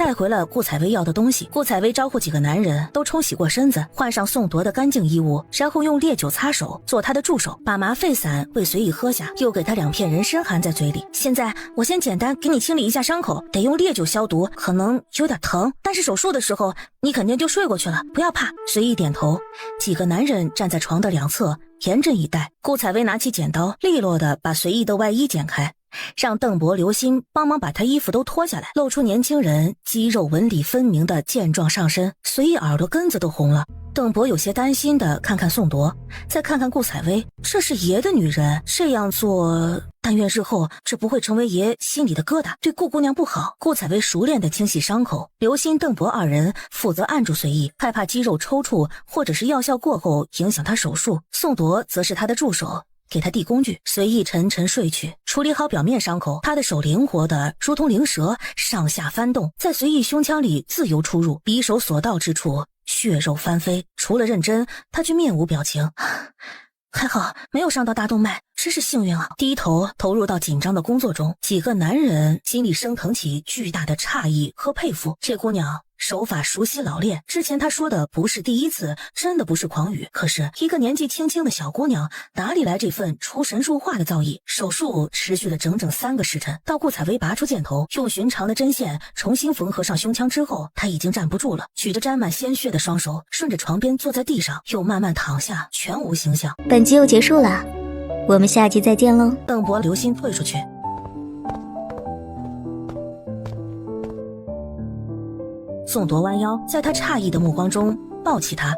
带回了顾采薇要的东西。顾采薇招呼几个男人都冲洗过身子，换上宋铎的干净衣物，然后用烈酒擦手，做他的助手，把麻沸散喂随意喝下，又给他2片人参含在嘴里。现在我先简单给你清理一下伤口，得用烈酒消毒，可能有点疼，但是手术的时候你肯定就睡过去了，不要怕。随意点头，几个男人站在床的2侧，严阵以待。顾采薇拿起剪刀，利落地把随意的外衣剪开，让邓博、刘鑫帮忙把他衣服都脱下来，露出年轻人肌肉纹理分明的健壮上身。随意耳朵根子都红了。邓博有些担心的看看宋铎，再看看顾采薇，这是爷的女人，这样做，但愿日后这不会成为爷心里的疙瘩，对顾姑娘不好。顾采薇熟练的清洗伤口，刘鑫、邓博2人负责按住随意，害怕肌肉抽搐或者是药效过后影响他手术。宋铎则是他的助手，给他递工具。随意沉沉睡去，处理好表面伤口，他的手灵活的如同灵蛇，上下翻动，在随意胸腔里自由出入，匕首所到之处血肉翻飞。除了认真，他却面无表情。还好没有伤到大动脉，真是幸运啊。低头投入到紧张的工作中，几个男人心里升腾起巨大的诧异和佩服。这姑娘手法熟悉老练，之前她说的不是第一次，真的不是狂语。可是一个年纪轻轻的小姑娘，哪里来这份出神入化的造诣？手术持续了整整3个时辰，到顾采薇拔出箭头，用寻常的针线重新缝合上胸腔之后，她已经站不住了，举着沾满鲜血的双手，顺着床边坐在地上，又慢慢躺下，全无形象。本集又结束了，我们下集再见喽。邓博、刘鑫退出去。宋铎弯腰，在他诧异的目光中抱起他，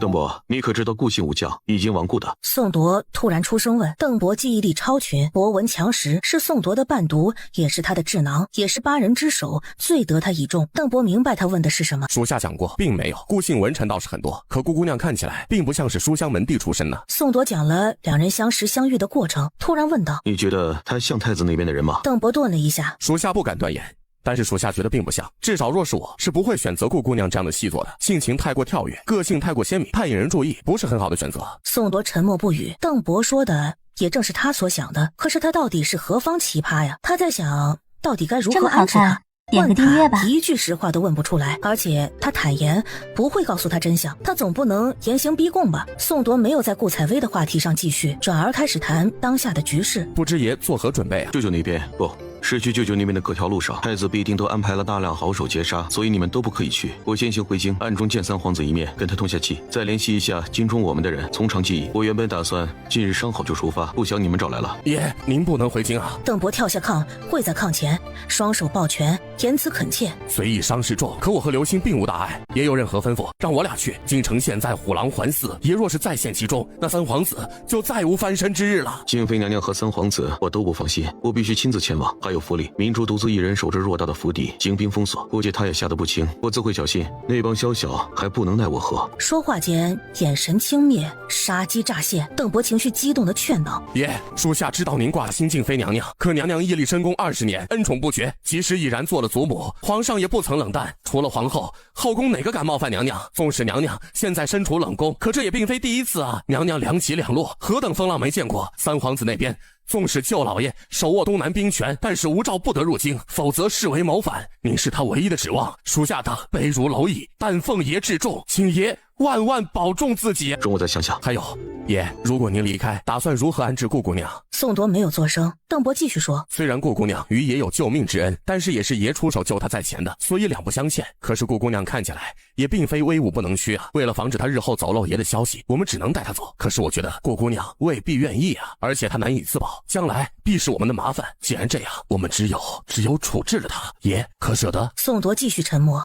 邓伯，你可知道顾姓武将已经亡故的？宋铎突然出声问。邓伯记忆力超群，博闻强识，是宋铎的伴读，也是他的智囊，也是8人之首，最得他倚重。邓伯明白他问的是什么。属下讲过，并没有。顾姓文臣倒是很多，可顾姑娘看起来并不像是书香门第出身呢。宋铎讲了2人相识相遇的过程，突然问道：你觉得他像太子那边的人吗？邓伯顿了一下，属下不敢断言，但是属下觉得并不像，至少若是我，是不会选择顾姑娘这样的细作的，性情太过跳跃，个性太过鲜明，太引人注意，不是很好的选择。宋铎沉默不语。邓伯说的也正是他所想的，可是他到底是何方奇葩呀？他在想到底该如何安置他。点个订阅吧。问他一句实话都问不出来，而且他坦言不会告诉他真相，他总不能严刑逼供吧？宋铎没有在顾采薇的话题上继续，转而开始谈当下的局势。不知爷作何准备啊？舅舅那边不是去舅舅那边的各条路上，太子必定都安排了大量好手截杀，所以你们都不可以去。我先行回京，暗中见三皇子一面，跟他通下气，再联系一下京中我们的人，从长计议。我原本打算近日商好就出发，不想你们找来了。爷，您不能回京啊！邓伯跳下炕，跪在炕前，双手抱拳，言辞恳切。随意伤势重，可我和刘星并无大碍，爷有任何吩咐，让我俩去。京城现在虎狼环伺，爷若是再陷其中，那三皇子就再无翻身之日了。静妃娘娘和三皇子我都不放心，我必须亲自前往。还有府里，明珠独自一人守着偌大的府邸，精兵封锁，估计他也吓得不轻。我自会小心，那帮宵小还不能奈我何。说话间，眼神轻蔑，杀机乍现。邓伯情绪激动地劝道：爷，属下知道您挂心静妃娘娘，可娘娘屹立深宫20年，恩宠不绝，即使已然做了祖母，皇上也不曾冷淡。除了皇后，后宫哪个敢冒犯娘娘？纵使娘娘现在身处冷宫，可这也并非第一次啊！娘娘两起两落，何等风浪没见过？三皇子那边，纵使舅老爷手握东南兵权，但是无诏不得入京，否则视为谋反。您是他唯一的指望，属下的卑如蝼蚁，但奉爷至重，请爷万万保重自己。容我再想想。还有，爷，如果您离开，打算如何安置顾姑娘？宋铎没有作声。邓伯继续说：虽然顾姑娘与爷有救命之恩，但是也是爷出手救她在前的，所以两不相欠。可是顾姑娘看起来也并非威武不能屈啊，为了防止她日后走漏爷的消息，我们只能带她走。可是我觉得顾姑娘未必愿意啊，而且她难以自保，将来必是我们的麻烦。既然这样，我们只有处置了她。爷可舍得？宋铎继续沉默。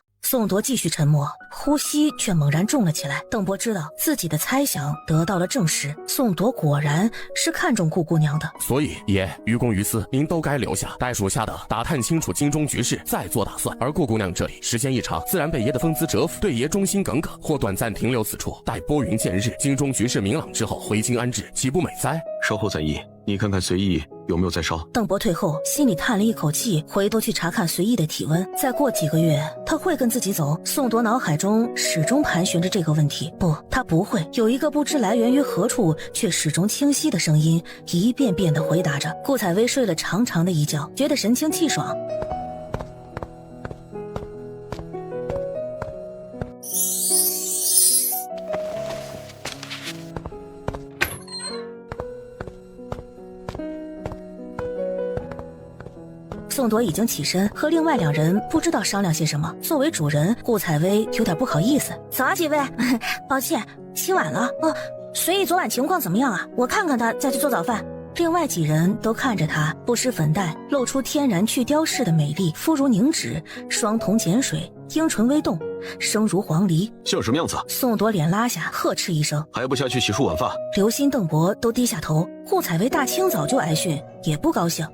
呼吸却猛然重了起来。邓伯知道自己的猜想得到了证实，宋铎果然是看中顾姑娘的。所以爷，于公于私，您都该留下，待属下的打探清楚京中局势，再做打算。而顾姑娘这里时间一长，自然被爷的风姿折服，对爷忠心耿耿，或短暂停留此处，待拨云见日，京中局势明朗之后回京安置，岂不美哉？稍后再议。你看看随意有没有再烧？邓伯退后，心里叹了一口气，回头去查看随意的体温。再过几个月，他会跟自己走。宋铎脑海中始终盘旋着这个问题。不，他不会。有一个不知来源于何处却始终清晰的声音，一遍遍地回答着。顾采薇睡了长长的一觉，觉得神清气爽。宋铎已经起身，和另外2人不知道商量些什么。作为主人，顾采薇有点不好意思。早啊，几位，抱歉，起晚了。哦，随意昨晚情况怎么样啊？我看看他，再去做早饭。另外几人都看着他，不施粉黛，露出天然去雕饰的美丽，肤如凝脂，双瞳碱水，樱唇微动，声如黄鹂。像什么样子？宋铎脸拉下，呵斥一声：还不下去洗漱晚饭？刘歆、邓伯都低下头。顾采薇大清早就挨训，也不高兴。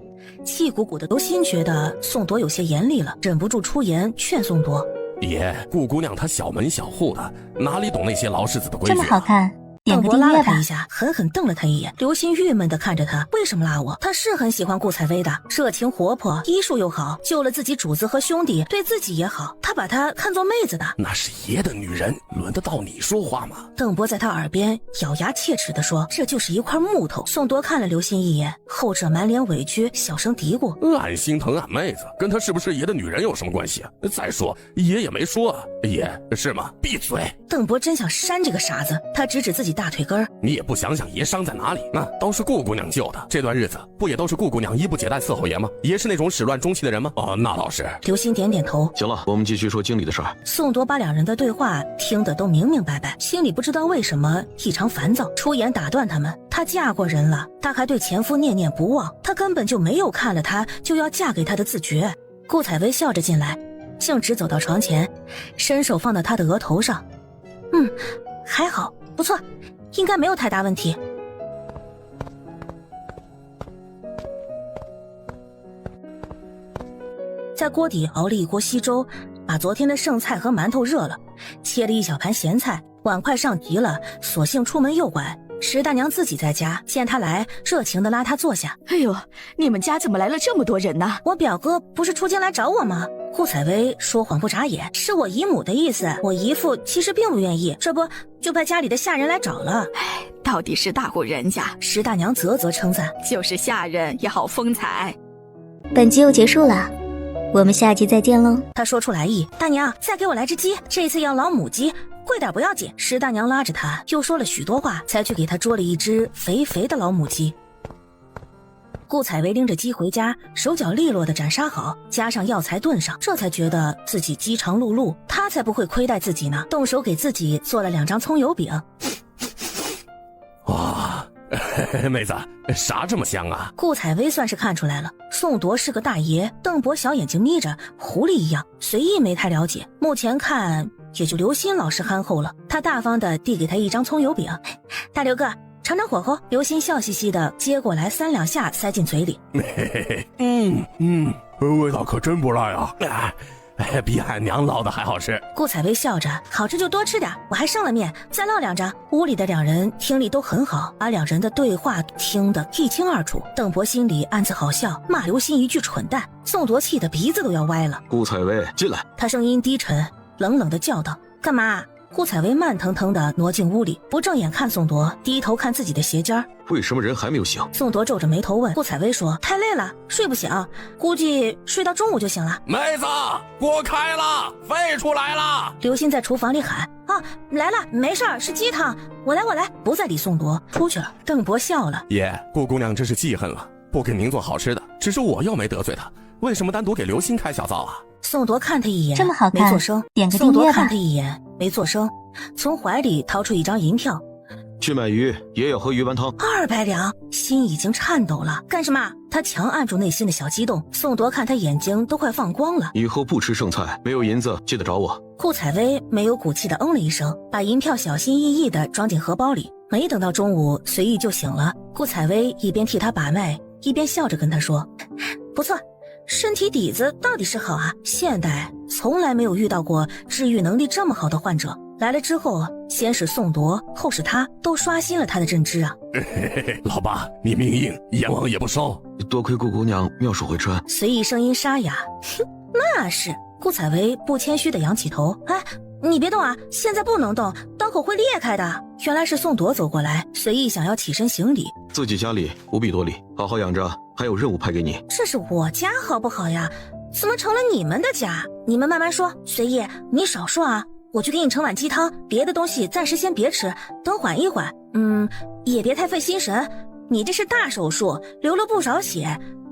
气鼓鼓的刘歆觉得宋铎有些严厉了，忍不住出言劝宋铎：爷，顾姑娘她小门小户的，哪里懂那些劳世子的规矩这么好看，点个订拉了阅吧。他一下，狠狠瞪了他一眼。刘歆郁闷地看着他，为什么拉我？他是很喜欢顾采薇的，热情活泼，医术又好，救了自己主子和兄弟，对自己也好，他把她看作妹子的。那是爷的女人，轮得到你说话吗？邓伯在他耳边咬牙切齿地说：这就是一块木头。宋铎看了刘歆一眼，后者满脸委屈，小声嘀咕：俺心疼俺妹子，跟她是不是爷的女人有什么关系啊？再说爷也没说啊，爷是吗？闭嘴！邓伯真想扇这个傻子，他指指自己大腿根儿：你也不想想爷伤在哪里？那都是顾姑娘救的，这段日子不也都是顾姑娘衣不解带伺候爷吗？爷是那种始乱终弃的人吗？哦，那倒是。刘歆点点头。行了，我们继续说经理的事儿。宋铎把2人的对话听得都明明白白，心里不知道为什么异常烦躁，出言打断他们。她嫁过人了，她还对前夫念念不忘，她根本就没有看了他就要嫁给他的自觉。顾采薇笑着进来，径直走到床前，伸手放到他的额头上。还好，不错，应该没有太大问题。在锅底熬了一锅稀粥，把昨天的剩菜和馒头热了，切了一小盘咸菜，碗筷上提了，索性出门右拐。石大娘自己在家，见他来，热情地拉他坐下。哎呦，你们家怎么来了这么多人呢？我表哥不是出京来找我吗？顾采薇说谎不眨眼，是我姨母的意思。我姨父其实并不愿意，这不就派家里的下人来找了。哎，到底是大户人家。石大娘啧啧称赞，就是下人也好风采。本集又结束了，我们下集再见喽。他说出来意，大娘再给我来只鸡，这次要老母鸡，贵点不要紧。石大娘拉着他又说了许多话，才去给他捉了一只肥肥的老母鸡。顾采薇拎着鸡回家，手脚利落地斩杀好，加上药材炖上，这才觉得自己饥肠辘辘，他才不会亏待自己呢，动手给自己做了2张葱油饼。哇，妹子，啥这么香啊？顾采薇算是看出来了，宋铎是个大爷，邓博小眼睛眯着，狐狸一样，随意没太了解，目前看也就刘鑫老师憨厚了。他大方地递给他1张葱油饼，大刘哥尝尝火候。刘鑫笑嘻嘻的接过来，3两下塞进嘴里。味道可真不赖啊！比俺娘烙的还好吃。顾采薇笑着，好吃就多吃点，我还剩了面，再烙2张。屋里的2人听力都很好，把2人的对话听得一清二楚。邓博心里暗自好笑，骂刘鑫一句蠢蛋。宋铎气得鼻子都要歪了。顾采薇，进来。他声音低沉，冷冷地叫道：干嘛？顾采薇慢腾腾地挪进屋里，不正眼看宋铎，低头看自己的鞋尖儿。为什么人还没有醒？宋铎皱着眉头问。顾采薇说：太累了，睡不醒，估计睡到中午就醒了。妹子，锅开了，沸出来了。刘鑫在厨房里喊：啊，来了，没事儿，是鸡汤，我来。不再理宋铎，出去了。邓博笑了：爷，顾姑娘真是记恨了，不给您做好吃的，只是我又没得罪她，为什么单独给刘鑫开小灶啊？宋铎看他一眼，这么好看，没做声。点个订阅吧。宋铎看他一眼，没做声，从怀里掏出1张银票，去买鱼，爷要喝鱼丸汤。200两，心已经颤抖了。干什么？他强按住内心的小激动。宋铎看他眼睛都快放光了。以后不吃剩菜，没有银子记得找我。顾采薇没有骨气的嗯了一声，把银票小心翼翼地装进荷包里。没等到中午，随意就醒了。顾采薇一边替他把脉，一边笑着跟他说：不错，身体底子到底是好啊，现代从来没有遇到过治愈能力这么好的患者。来了之后，先是宋铎，后是他，都刷新了他的认知啊。老爸，你命硬，阎王也不收。多亏顾姑娘妙手回春。随意声音沙哑，那是。顾采薇不谦虚地仰起头，哎，你别动啊，现在不能动，刀口会裂开的。原来是宋铎走过来，随意想要起身行礼。自己家里不必多礼，好好养着，还有任务派给你。这是我家好不好呀？怎么成了你们的家？你们慢慢说。随意，你少说啊，我去给你盛碗鸡汤，别的东西暂时先别吃，等缓一缓。也别太费心神，你这是大手术，流了不少血，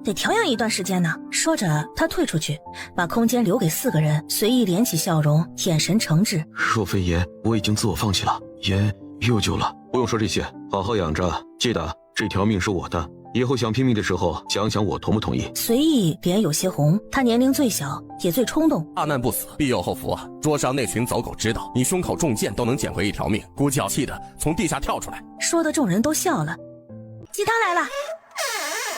得调养一段时间呢。说着，他退出去，把空间留给4个人，随意敛起笑容，眼神诚挚。若非爷，我已经自我放弃了。爷又救了，不用说这些，好好养着，记得这条命是我的，以后想拼命的时候，想想我同不同意。随意脸有些红，他年龄最小，也最冲动。大难不死，必有后福啊！桌上那群走狗知道你胸口中箭都能捡回1条命，估计要气得从地下跳出来。说的众人都笑了。鸡汤来了。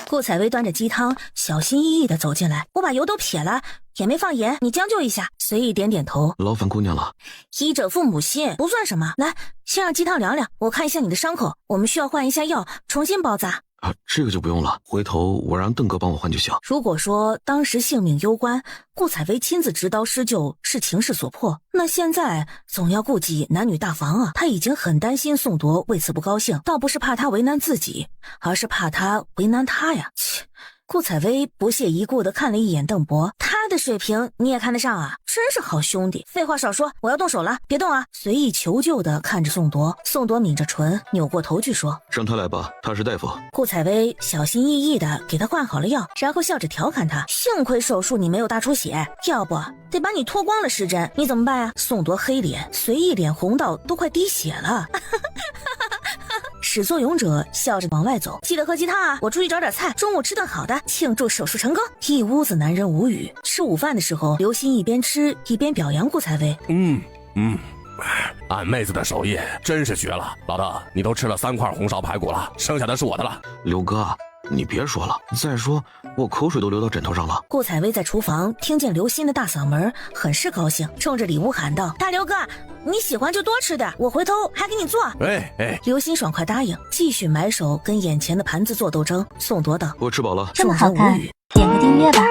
顾采薇端着鸡汤，小心翼翼地走进来。我把油都撇了，也没放盐，你将就一下。随意点点头。劳烦姑娘了。医者父母心，不算什么。来，先让鸡汤凉凉，我看一下你的伤口，我们需要换一下药，重新包扎。这个就不用了，回头我让邓哥帮我换就行。如果说当时性命攸关，顾采薇亲自执刀施救是情势所迫，那现在总要顾及男女大防啊。他已经很担心宋铎为此不高兴，倒不是怕他为难自己，而是怕他为难他呀。切！顾采薇不屑一顾地看了一眼邓博，他的水平你也看得上啊，真是好兄弟。废话少说，我要动手了，别动啊！随意求救地看着宋铎，宋铎抿着唇，扭过头去说：让他来吧，他是大夫。顾采薇小心翼翼地给他换好了药，然后笑着调侃他：幸亏手术你没有大出血，要不得把你脱光了施针，你怎么办啊？宋铎黑脸，随意脸红到都快滴血了。始作俑者笑着往外走，记得喝鸡汤啊！我出去找点菜，中午吃顿好的，庆祝手术成功。一屋子男人无语。吃午饭的时候，刘鑫一边吃一边表扬顾采薇。俺妹子的手艺真是绝了。老大，你都吃了3块红烧排骨了，剩下的是我的了。刘哥，你别说了，再说我口水都流到枕头上了。顾采薇在厨房听见刘鑫的大嗓门，很是高兴，冲着里屋喊道：“大刘哥，你喜欢就多吃点，我回头还给你做。”刘鑫爽快答应，继续埋手跟眼前的盘子做斗争。宋铎道：“我吃饱了。”这么好看，点个订阅吧。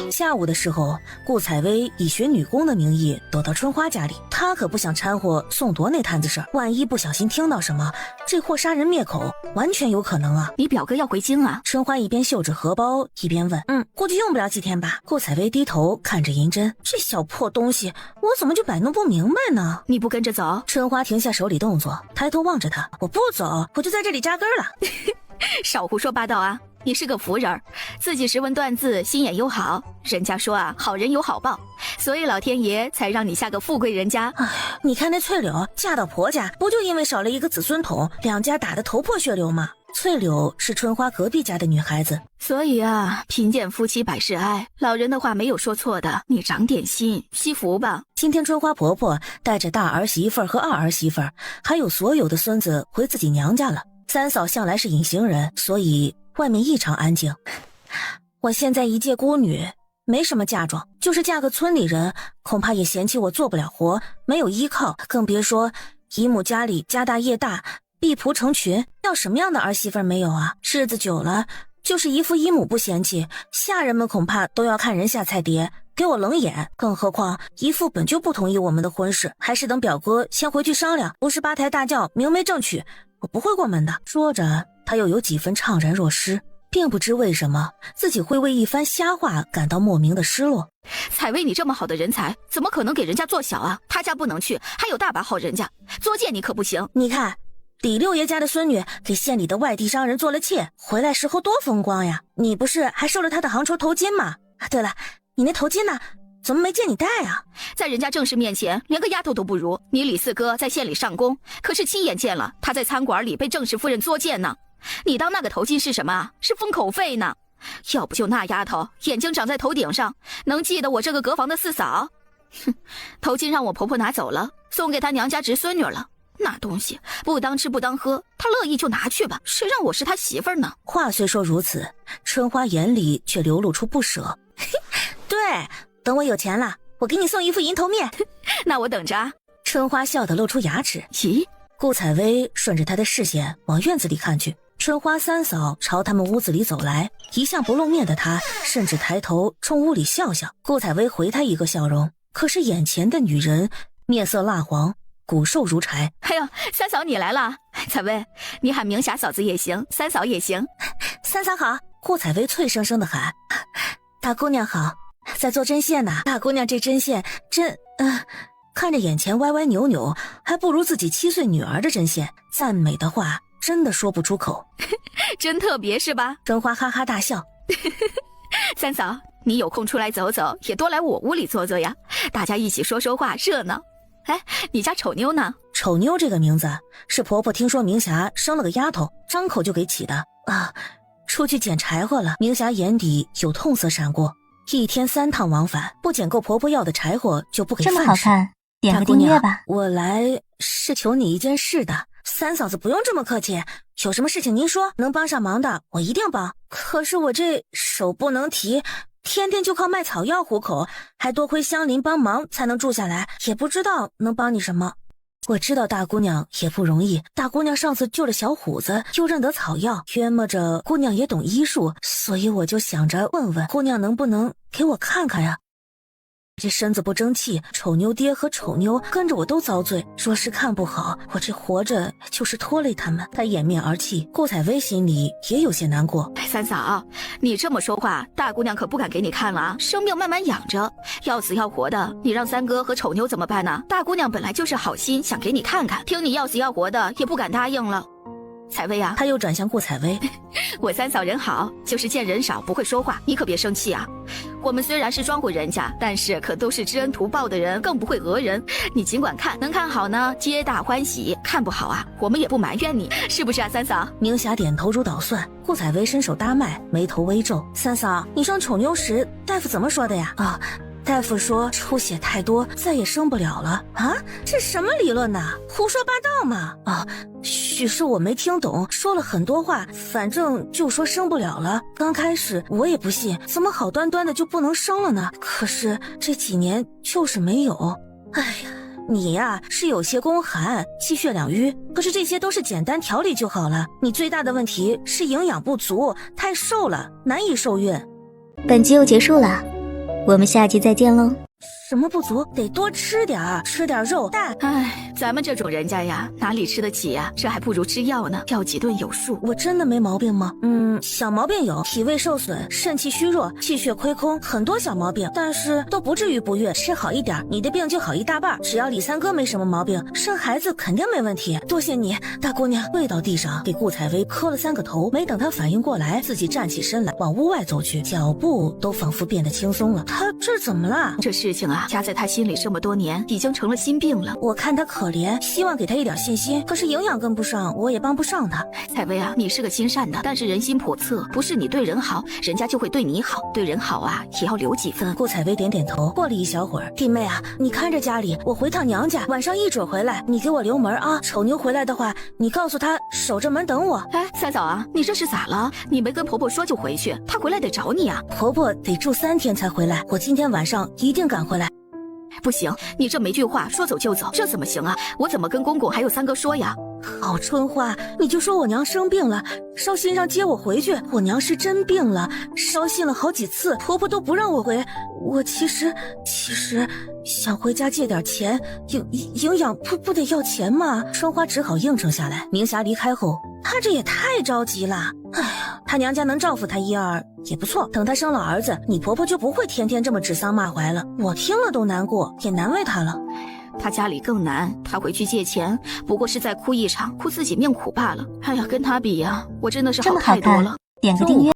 下午的时候，顾采薇以学女工的名义躲到春花家里，她可不想掺和宋铎那摊子事儿，万一不小心听到什么，这货杀人灭口完全有可能啊！你表哥要回京啊？春花一边绣着荷包一边问：“估计用不了几天吧。”顾采薇低头看着银针，这小破东西，我怎么就摆弄不明白呢？你不跟着走？春花停下手里动作，抬头望着他：“我不走，我就在这里扎根了。”少胡说八道啊！你是个福人，自己识文断字，心眼又好。人家说啊，好人有好报，所以老天爷才让你下个富贵人家。哎，你看那翠柳嫁到婆家，不就因为少了一个子孙桶，两家打得头破血流吗？翠柳是春花隔壁家的女孩子，所以啊，贫贱夫妻百事哀，老人的话没有说错的，你长点心，惜福吧。今天春花婆婆带着大儿媳妇和二儿媳妇，还有所有的孙子回自己娘家了。三嫂向来是隐形人，所以外面异常安静。我现在一介孤女，没什么嫁妆，就是嫁个村里人，恐怕也嫌弃我做不了活，没有依靠，更别说姨母家里家大业大，婢仆成群，要什么样的儿媳妇没有啊？日子久了，就是姨父姨母不嫌弃，下人们恐怕都要看人下菜碟，给我冷眼。更何况姨父本就不同意我们的婚事，还是等表哥先回去商量，不是八抬大轿明媒正娶，我不会过门的。说着，他又有几分怅然若失，并不知为什么自己会为一番瞎话感到莫名的失落。采薇，你这么好的人才，怎么可能给人家做小啊？他家不能去，还有大把好人家，作践你可不行。你看李六爷家的孙女给县里的外地商人做了妾，回来时候多风光呀！你不是还收了他的杭绸头巾吗？对了，你那头巾呢？怎么没见你戴啊？在人家正室面前连个丫头都不如。你李四哥在县里上工，可是亲眼见了他在餐馆里被正室夫人作践呢。你当那个头巾是什么？是封口费呢。要不就那丫头眼睛长在头顶上，能记得我这个隔房的四嫂？哼，头巾让我婆婆拿走了，送给她娘家侄孙女了。那东西不当吃不当喝，她乐意就拿去吧，谁让我是她媳妇儿呢？话虽说如此，春花眼里却流露出不舍。对，等我有钱了，我给你送一副银头面。那我等着啊。春花笑得露出牙齿。咦，顾采薇顺着她的视线往院子里看去，春花三嫂朝他们屋子里走来，一向不露面的她甚至抬头冲屋里笑笑。顾采薇回她一个笑容，可是眼前的女人面色蜡黄，骨瘦如柴。哎呦，三嫂你来了。采薇，你喊明霞嫂子也行，三嫂也行。三嫂好。顾采薇脆生生的喊。大姑娘好，在做针线呢。大姑娘这针线真看着眼前歪歪扭扭，还不如自己7岁女儿的针线，赞美的话真的说不出口。真特别是吧？春花哈哈大笑。三嫂，你有空出来走走，也多来我屋里坐坐呀，大家一起说说话，热闹。哎，你家丑妞呢？丑妞这个名字是婆婆听说明霞生了个丫头，张口就给起的啊。出去捡柴火了，明霞眼底有痛色闪过，一天3趟往返，不捡够婆婆要的柴火就不给饭吃。这么好看，点个订阅吧。我来是求你一件事的。三嫂子不用这么客气，有什么事情您说，能帮上忙的我一定帮。可是我这手不能提，天天就靠卖草药糊口，还多亏乡邻帮忙才能住下来，也不知道能帮你什么。我知道大姑娘也不容易，大姑娘上次救了小虎子，又认得草药，约摸着姑娘也懂医术，所以我就想着问问姑娘能不能给我看看呀。这身子不争气，丑妞爹和丑妞跟着我都遭罪，若是看不好，我这活着就是拖累他们。他掩面而泣，顾采薇心里也有些难过。三嫂，你这么说话，大姑娘可不敢给你看了啊，生病慢慢养着，要死要活的，你让三哥和丑妞怎么办呢？大姑娘本来就是好心想给你看看，听你要死要活的，也不敢答应了。采薇啊，他又转向顾采薇。我三嫂人好，就是见人少不会说话，你可别生气啊。我们虽然是庄户人家，但是可都是知恩图报的人，更不会讹人。你尽管看，能看好呢，皆大欢喜；看不好啊，我们也不埋怨你，是不是啊，三嫂？明霞点头如捣蒜。顾采薇伸手搭脉，眉头微皱。三嫂，你生丑妞时，大夫怎么说的呀？啊。大夫说出血太多，再也生不了了啊！这什么理论呐？胡说八道嘛！啊，许是我没听懂，说了很多话，反正就说生不了了。刚开始我也不信，怎么好端端的就不能生了呢？可是这几年就是没有。哎呀，你呀是有些宫寒、气血两瘀，可是这些都是简单调理就好了。你最大的问题是营养不足，太瘦了，难以受孕。本集又结束了。我们下集再见喽。什么不足？得多吃点儿，吃点肉蛋。唉，咱们这种人家呀，哪里吃得起呀？这还不如吃药呢，药几顿有数。我真的没毛病吗？小毛病有，脾胃受损，肾气虚弱，气血亏空，很多小毛病，但是都不至于不孕。吃好一点，你的病就好一大半。只要李三哥没什么毛病，生孩子肯定没问题。多谢你，大姑娘。跪到地上，给顾采薇磕了3个头。没等她反应过来，自己站起身来，往屋外走去，脚步都仿佛变得轻松了。她这怎么了？这事情啊，夹在他心里这么多年，已经成了心病了。我看他可怜，希望给他一点信心，可是营养跟不上，我也帮不上他。采薇啊，你是个心善的，但是人心叵测，不是你对人好，人家就会对你好。对人好啊，也要留几分。顾采薇点点头。过了一小会儿，弟妹啊，你看着家里，我回趟娘家，晚上一准回来，你给我留门啊。丑妞回来的话，你告诉她守着门等我。哎，三嫂啊，你这是咋了？你没跟婆婆说就回去，她回来得找你啊。婆婆得住3天才回来，我今天晚上一定赶回来。不行，你这没句话说走就走，这怎么行啊？我怎么跟公公还有三哥说呀？好春花，你就说我娘生病了，捎信上接我回去。我娘是真病了，捎信了好几次，婆婆都不让我回。我其实想回家借点钱，营养不得要钱吗？春花只好应承下来。明霞离开后，她这也太着急了。哎呀，她娘家能照顾她一二也不错。等她生了儿子，你婆婆就不会天天这么指桑骂槐了。我听了都难过，也难为她了。他家里更难，他回去借钱，不过是在哭一场，哭自己命苦罢了。哎呀，跟他比呀，我真的是好太多了。点个订阅。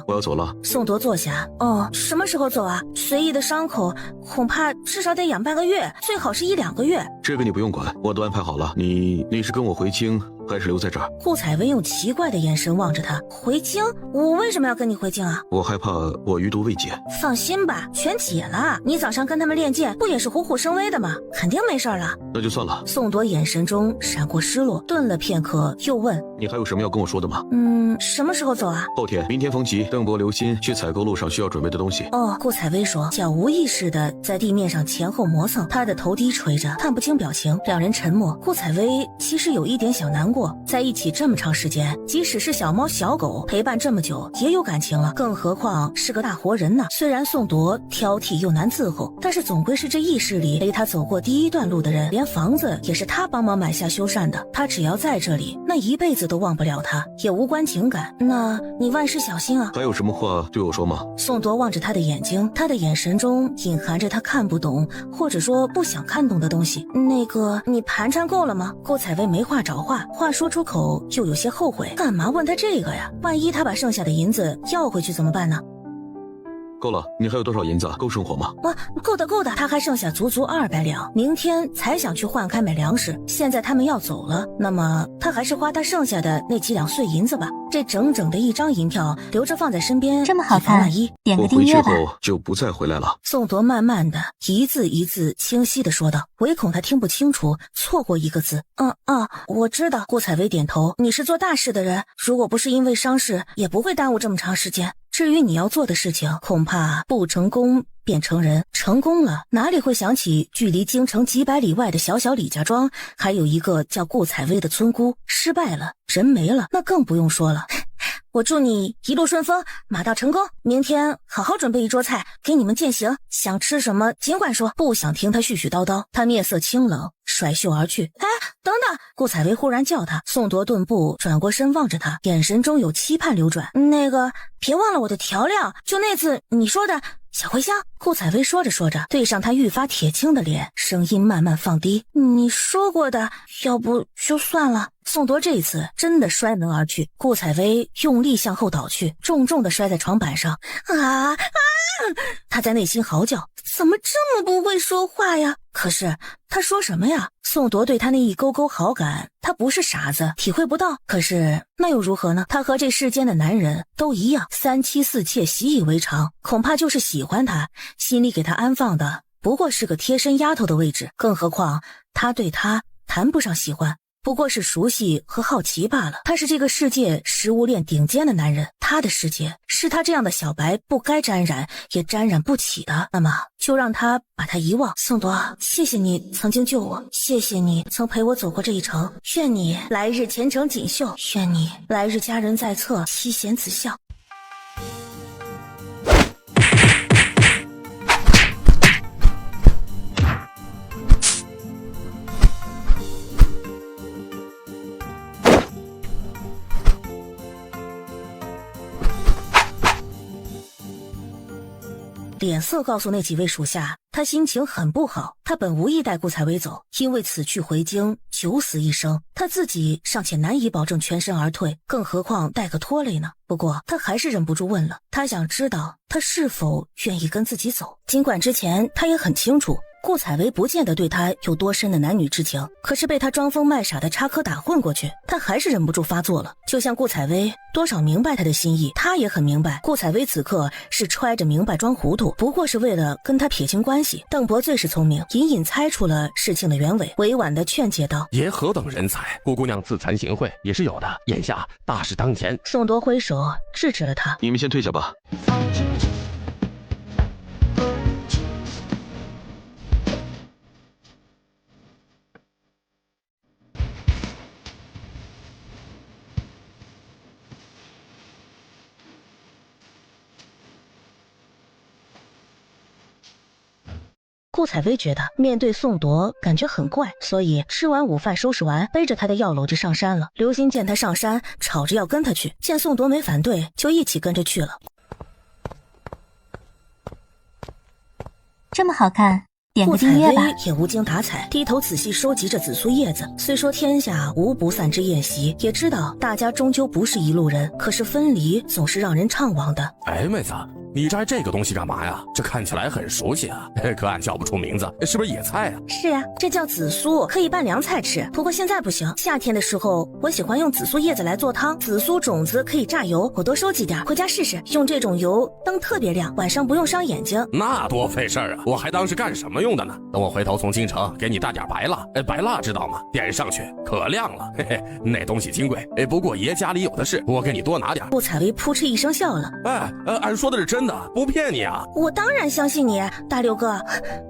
我要走了。宋铎坐下。哦，什么时候走啊？随意的伤口恐怕至少得养半个月，最好是1、2个月。这个你不用管，我都安排好了。你是跟我回京，还是留在这儿？顾采薇用奇怪的眼神望着他。回京？我为什么要跟你回京啊？我害怕我余毒未解。放心吧，全解了。你早上跟他们练剑，不也是虎虎生威的吗？肯定没事了。那就算了。宋铎眼神中闪过失落，顿了片刻，又问：你还有什么要跟我说的吗？什么时候走啊？后天。明天冯吉、邓伯留心去采购路上需要准备的东西。哦，顾采薇说，脚无意识的在地面上前后磨蹭，她的头低垂着，看不清表情。两人沉默。顾采薇其实有一点小难过，在一起这么长时间，即使是小猫小狗陪伴这么久，也有感情了，更何况是个大活人呢？虽然宋铎挑剔又难伺候，但是总归是这议事里陪他走过第一段路的人，连房子也是他帮忙买下修缮的。他只要在这里，那们一辈子都忘不了他，也无关情感。那你万事小心啊。还有什么话对我说吗？宋铎望着他的眼睛，他的眼神中隐含着他看不懂，或者说不想看懂的东西。那个，你盘缠够了吗？顾采薇没话找话，话说出口又有些后悔，干嘛问他这个呀？万一他把剩下的银子要回去怎么办呢？够了，你还有多少银子？够生活吗？够的，他还剩下足200两，明天才想去换开买粮食。现在他们要走了，那么他还是花他剩下的那几两碎银子吧。这整整的1张银票留着放在身边，这么好看，万一。点个我回去订阅吧。后就不再回来了。宋铎慢慢的一字一字清晰的说道，唯恐他听不清楚，错过一个字。我知道。顾采薇点头，你是做大事的人，如果不是因为伤势，也不会耽误这么长时间。至于你要做的事情，恐怕不成功便成仁，成功了哪里会想起距离京城几百里外的小小李家庄还有一个叫顾采薇的村姑，失败了，人没了，那更不用说了。我祝你一路顺风，马到成功。明天好好准备一桌菜给你们饯行，想吃什么尽管说。不想听他絮絮叨叨，他面色清冷，甩袖而去。等等！顾采薇忽然叫他。宋铎顿步转过身望着他，眼神中有期盼流转。那个，别忘了我的调料，就那次你说的小茴香。顾采薇说着说着，对上他愈发铁青的脸，声音慢慢放低。你说过的，要不就算了。宋铎这次真的摔门而去，顾采薇用力向后倒去，重重的摔在床板上。他在内心嚎叫，怎么这么不会说话呀？可是他说什么呀？宋铎对他那一勾勾好感，他不是傻子，体会不到。可是那又如何呢？他和这世间的男人都一样，3妻4妾习以为常，恐怕就是喜欢他，心里给他安放的不过是个贴身丫头的位置。更何况他对他谈不上喜欢，不过是熟悉和好奇罢了。他是这个世界食物链顶尖的男人，他的世界是他这样的小白不该沾染也沾染不起的，那么就让他把他遗忘。宋铎，谢谢你曾经救我，谢谢你曾陪我走过这一程，愿你来日前程锦绣，愿你来日佳人在侧，妻贤子孝。脸色告诉那几位属下，他心情很不好。他本无意带顾采薇走，因为此去回京九死一生，他自己尚且难以保证全身而退，更何况带个拖累呢？不过他还是忍不住问了，他想知道他是否愿意跟自己走。尽管之前他也很清楚顾采薇不见得对他有多深的男女之情，可是被他装疯卖傻的插科打诨过去，他还是忍不住发作了。就像顾采薇多少明白他的心意，他也很明白顾采薇此刻是揣着明白装糊涂，不过是为了跟他撇清关系。邓伯最是聪明，隐隐猜出了事情的原委，委婉的劝解道：爷何等人才，顾姑娘自惭形秽也是有的，眼下大事当前。宋铎挥手制止了他，你们先退下吧。顾采薇觉得面对宋铎感觉很怪，所以吃完午饭收拾完，背着他的药篓就上山了。刘星见他上山，吵着要跟他去，见宋铎没反对，就一起跟着去了。这么好看，点顾采个订阅吧。薇也无精打采，低头仔细收集着紫苏叶子。虽说天下无不散之宴席，也知道大家终究不是一路人，可是分离总是让人怅惘的。哎，妹子，你摘这个东西干嘛呀？这看起来很熟悉啊，可俺叫不出名字，是不是野菜啊？是呀，这叫紫苏，可以拌凉菜吃。不过现在不行，夏天的时候我喜欢用紫苏叶子来做汤，紫苏种子可以榨油，我多收集点，回家试试。用这种油灯特别亮，晚上不用伤眼睛。那多费事儿啊！我还当是干什么用的呢？等我回头从京城给你带点白蜡，白蜡知道吗？点上去可亮了，嘿嘿，那东西金贵。不过爷家里有的是，我给你多拿点。顾采薇扑哧一声笑了，俺说的是真的，不骗你啊。我当然相信你，大六哥。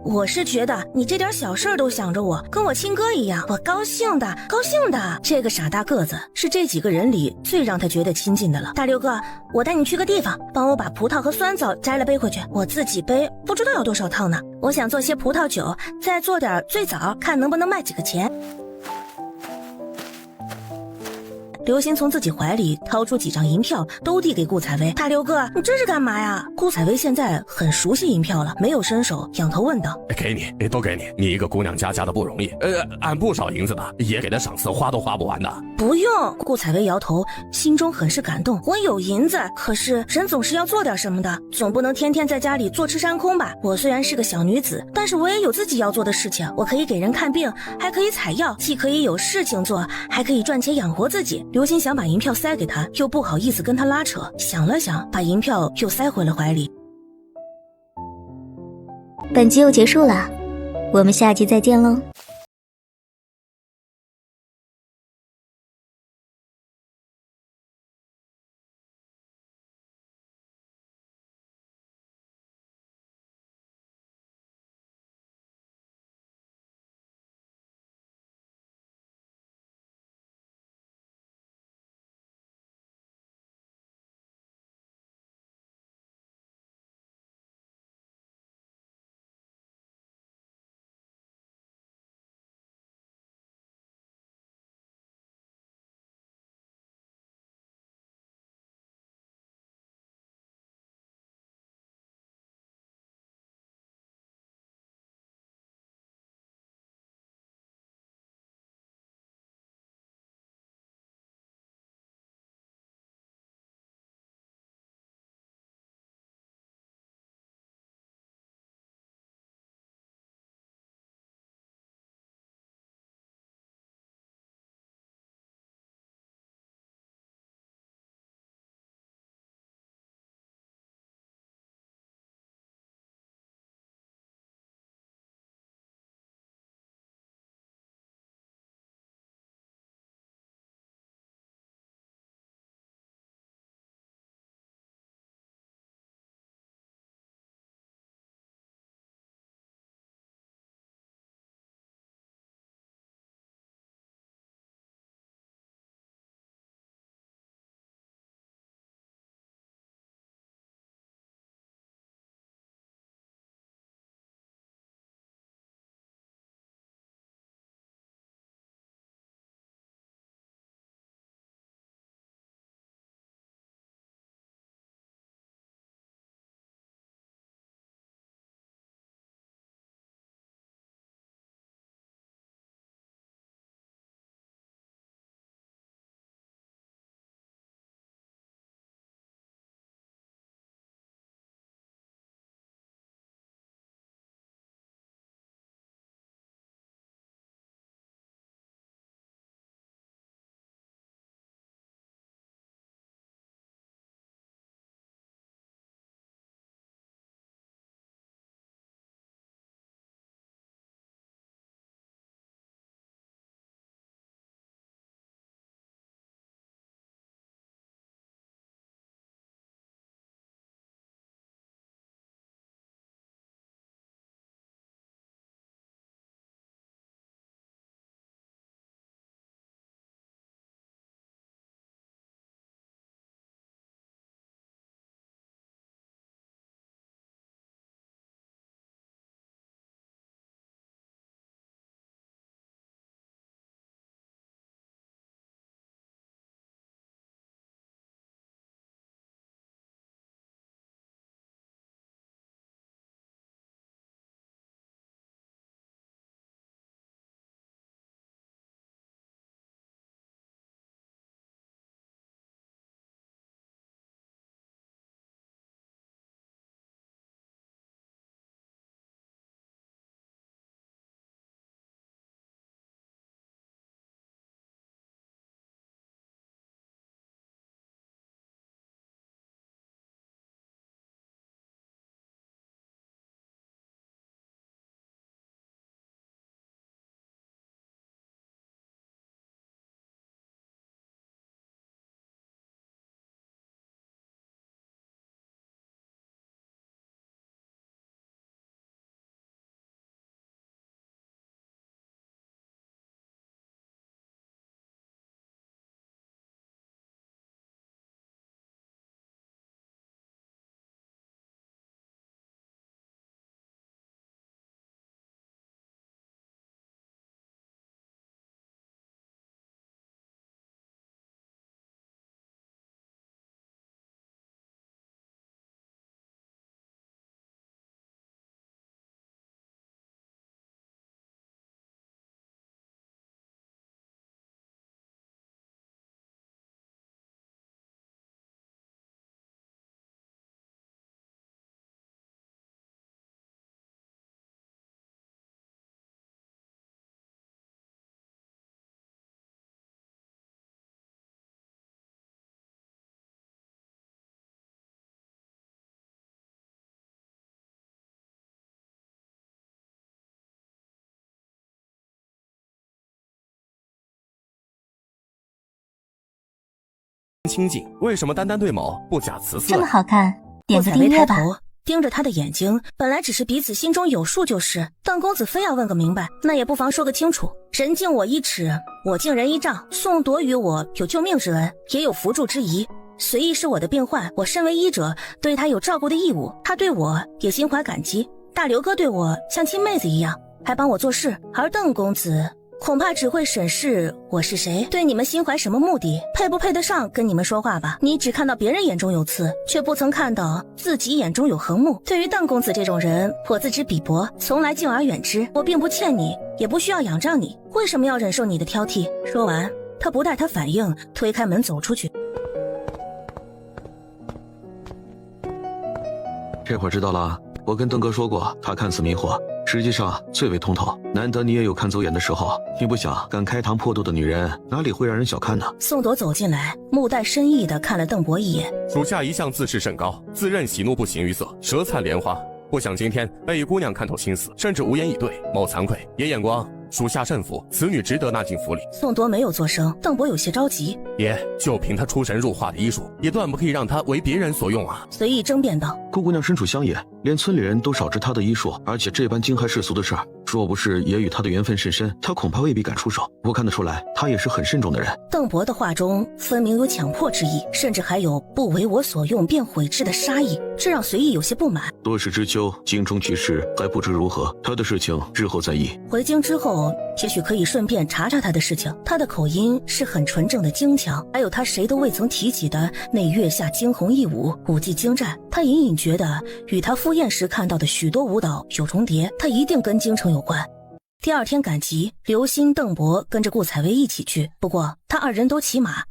我是觉得你这点小事儿都想着我，跟我亲哥一样，我高兴的，高兴的。这个傻大个子是这几个人里最让他觉得亲近的了。大六哥，我带你去个地方，帮我把葡萄和酸枣摘了背回去，我自己背不知道要多少趟呢。我想做些葡萄酒，再做点醉枣，看能不能卖几个钱。刘星从自己怀里掏出几张银票，都递给顾采薇。大刘哥，你这是干嘛呀？顾采薇现在很熟悉银票了，没有伸手，仰头问道：“给你，都给你，你一个姑娘家的不容易，俺不少银子的，也给他赏赐，花都花不完的。”不用。顾采薇摇头，心中很是感动。我有银子，可是人总是要做点什么的，总不能天天在家里坐吃山空吧。我虽然是个小女子，但是我也有自己要做的事情。我可以给人看病，还可以采药，既可以有事情做，还可以赚钱养活自己。刘星想把银票塞给他，又不好意思跟他拉扯，想了想，把银票又塞回了怀里。本集又结束了，我们下集再见喽。清静，为什么单单对某不假辞色？这么好看，点个顾采薇订阅吧。抬头盯着他的眼睛，本来只是彼此心中有数就是，邓公子非要问个明白，那也不妨说个清楚。人敬我1尺，我敬人1丈。宋铎与我有救命之恩，也有扶助之谊。随意是我的病患，我身为医者，对他有照顾的义务，他对我也心怀感激。大刘哥对我像亲妹子一样，还帮我做事，而邓公子恐怕只会审视我是谁，对你们心怀什么目的，配不配得上跟你们说话吧。你只看到别人眼中有刺，却不曾看到自己眼中有横木。对于邓公子这种人，我自知鄙薄，从来敬而远之。我并不欠你，也不需要仰仗你，为什么要忍受你的挑剔？说完，他不待他反应，推开门走出去。这会儿知道了，我跟邓哥说过，他看似迷惑，实际上最为通透。难得你也有看走眼的时候，你不想敢开膛破肚的女人，哪里会让人小看呢？宋铎走进来，目带深意地看了邓博一眼。属下一向自视甚高，自认喜怒不形于色，舌灿莲花。不想今天被姑娘看透心思，甚至无言以对，某惭愧。爷眼光，属下甚服，此女值得纳进府里。宋铎没有作声，邓博有些着急。爷，就凭她出神入化的医术，也断不可以让她为别人所用啊！随意争辩道：“顾姑娘身处乡野，连村里人都少知她的医术，而且这般惊骇世俗的事儿，若不是爷与她的缘分甚深，她恐怕未必敢出手。我看得出来，她也是很慎重的人。”邓博的话中分明有强迫之意，甚至还有不为我所用便毁之的杀意，这让随意有些不满。多事之秋，京中局势还不知如何，他的事情日后再议。回京之后，也许可以顺便查查他的事情。他的口音是很纯正的京腔，还有他谁都未曾提起的那月下惊鸿一舞，舞技精湛。他隐隐觉得与他赴宴时看到的许多舞蹈有重叠，他一定跟京城有关。第二天赶集，刘歆、邓博跟着顾采薇一起去，不过他2人都骑马。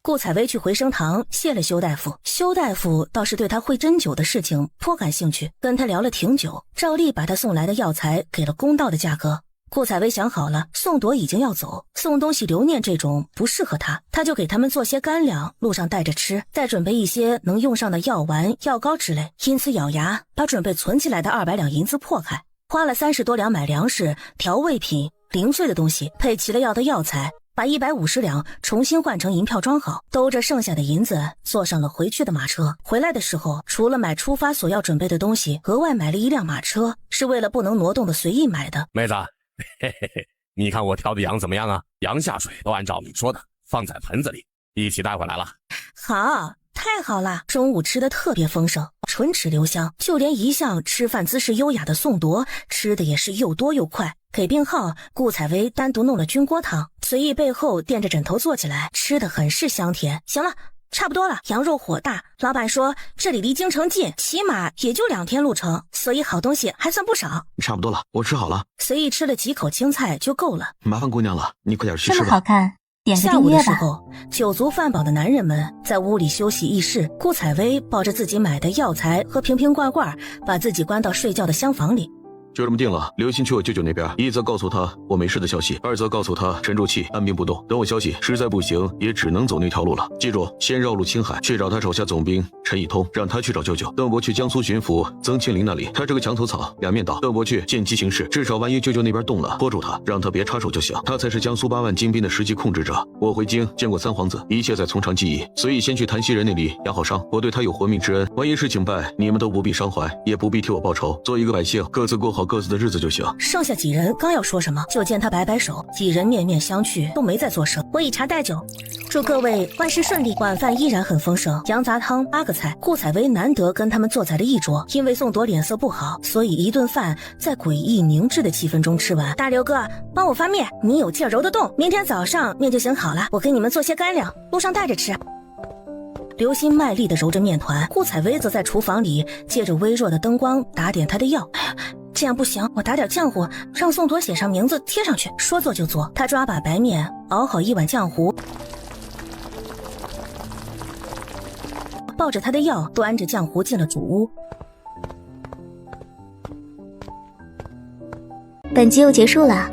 顾采薇去回生堂谢了修大夫，修大夫倒是对他会针灸的事情颇感兴趣，跟他聊了挺久，照例把他送来的药材给了公道的价格。顾采薇想好了，宋铎已经要走，送东西留念这种不适合他，他就给他们做些干粮，路上带着吃，再准备一些能用上的药丸、药膏之类。因此咬牙把准备存起来的200两银子破开，花了30多两买粮食、调味品、零碎的东西，配齐了药的药材，把150两重新换成银票装好，兜着剩下的银子坐上了回去的马车。回来的时候，除了买出发所要准备的东西，额外买了1辆马车，是为了不能挪动的随意买的。妹子，嘿嘿嘿，你看我挑的羊怎么样啊？羊下水都按照你说的放在盆子里，一起带回来了。好，太好了！中午吃的特别丰盛，唇齿留香，就连一向吃饭姿势优雅的宋铎吃的也是又多又快。给病号，顾采薇单独弄了菌锅汤，随意背后垫着枕头坐起来，吃的很是香甜。行了，差不多了，羊肉火大，老板说这里离京城近，起码也就2天路程，所以好东西还算不少。差不多了，我吃好了。随意吃了几口青菜就够了。麻烦姑娘了，你快点去这吃吧。么好看，点个下午订阅吧。的时候，酒足饭饱的男人们在屋里休息议事。顾采薇抱着自己买的药材和瓶瓶罐罐，把自己关到睡觉的厢房里。就这么定了，刘歆去我舅舅那边，一则告诉他我没事的消息，二则告诉他沉住气，按兵不动，等我消息，实在不行也只能走那条路了。记住，先绕路青海，去找他手下总兵陈以通，让他去找舅舅。邓博去江苏巡抚曾庆龄那里，他这个墙头草，两面倒。邓博去见机行事，至少万一舅舅那边动了，拖住他，让他别插手就行。他才是江苏8万精兵的实际控制者。我回京见过三皇子，一切在从长计议，所以先去谭熙人那里养好伤。我对他有活命之恩，万一事情败，你们都不必伤怀，也不必替我报仇，做一个百姓，各自过好各自的日子就行。剩下几人刚要说什么，就见他摆摆手，几人面面相觑，都没再作声。我以茶代酒，祝各位万事顺利。晚饭依然很丰盛，羊杂汤8个菜。顾采薇难得跟他们坐在了一桌，因为宋铎脸色不好，所以一顿饭在诡异凝滞的气氛中吃完。大刘哥，帮我发面，你有劲揉得动，明天早上面就行好了。我给你们做些干粮，路上带着吃。刘歆卖力地揉着面团，顾采薇则在厨房里借着微弱的灯光打点她的药。这样不行，我打点浆糊，让宋铎写上名字贴上去。说做就做，他抓把白面，熬好1碗浆糊，抱着他的药，端着浆糊进了主屋。本集又结束了，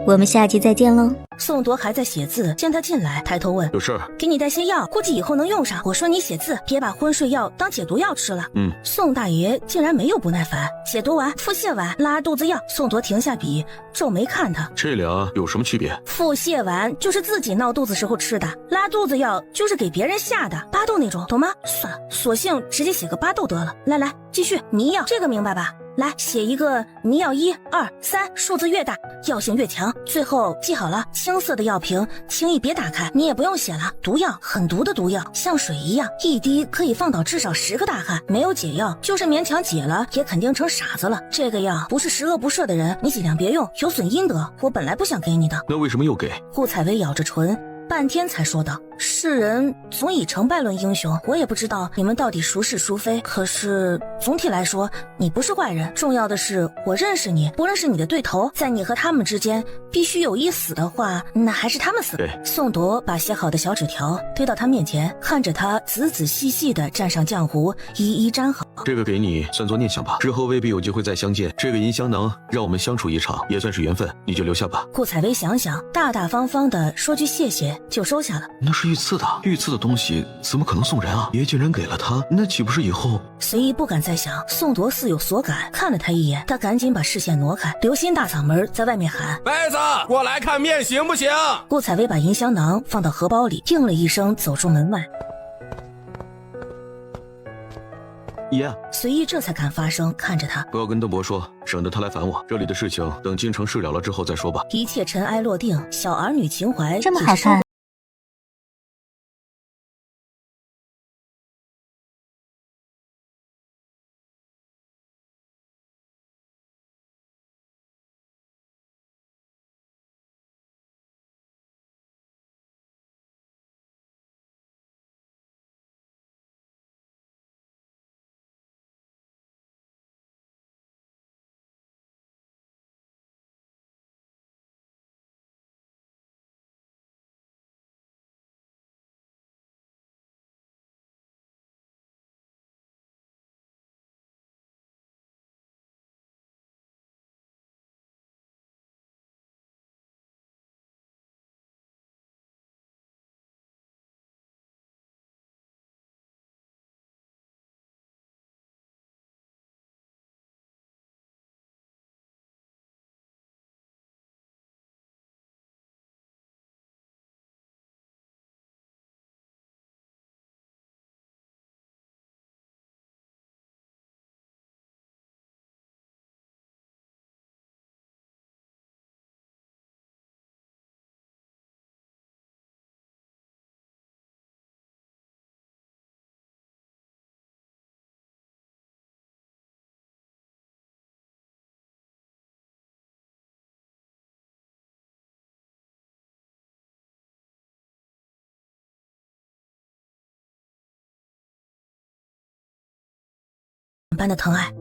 我们下集再见喽。宋铎还在写字，见他进来，抬头问：有事儿？给你带些药，估计以后能用上。我说你写字，别把昏睡药当解毒药吃了。宋大爷竟然没有不耐烦，解毒丸、腹泻丸、拉肚子药。宋铎停下笔，皱眉看他，这俩有什么区别？腹泻丸就是自己闹肚子时候吃的，拉肚子药就是给别人下的，巴豆那种，懂吗？算了，索性直接写个巴豆得了。来来，继续，泥药这个明白吧？来，写一个泥药1、2、3，数字越大，药性越强。最后记好了，青色的药瓶轻易别打开。你也不用写了，毒药，很毒的毒药，像水一样，一滴可以放倒至少10个大汉。没有解药，就是勉强解了，也肯定成傻子了。这个药不是十恶不赦的人，你尽量别用，有损阴德。我本来不想给你的。那为什么又给？顾采薇咬着唇，半天才说道：世人总以成败论英雄，我也不知道你们到底孰是孰非，可是总体来说你不是坏人，重要的是我认识你，不认识你的对头，在你和他们之间必须有一死的话，那还是他们死。宋铎把写好的小纸条推到他面前，看着他仔仔细细地蘸上浆糊，一一粘好。这个给你，算作念想吧，之后未必有机会再相见，这个银香囊让我们相处一场，也算是缘分，你就留下吧。顾采薇想想，大大方方地说句谢谢就收下了。那是御赐的，御赐的东西怎么可能送人啊？爷竟然给了他，那岂不是以后……随意不敢再想。宋铎似有所感，看了他一眼，他赶紧把视线挪开。刘鑫大嗓门在外面喊：妹子，过来看面行不行？顾采薇把银香囊放到荷包里，应了一声，走出门外。爷，随意这才敢发声，看着他，不要跟邓伯说，省得他来烦我。这里的事情等京城事了之后再说吧。一切尘埃落定，小儿女情怀这么好看。般的疼爱。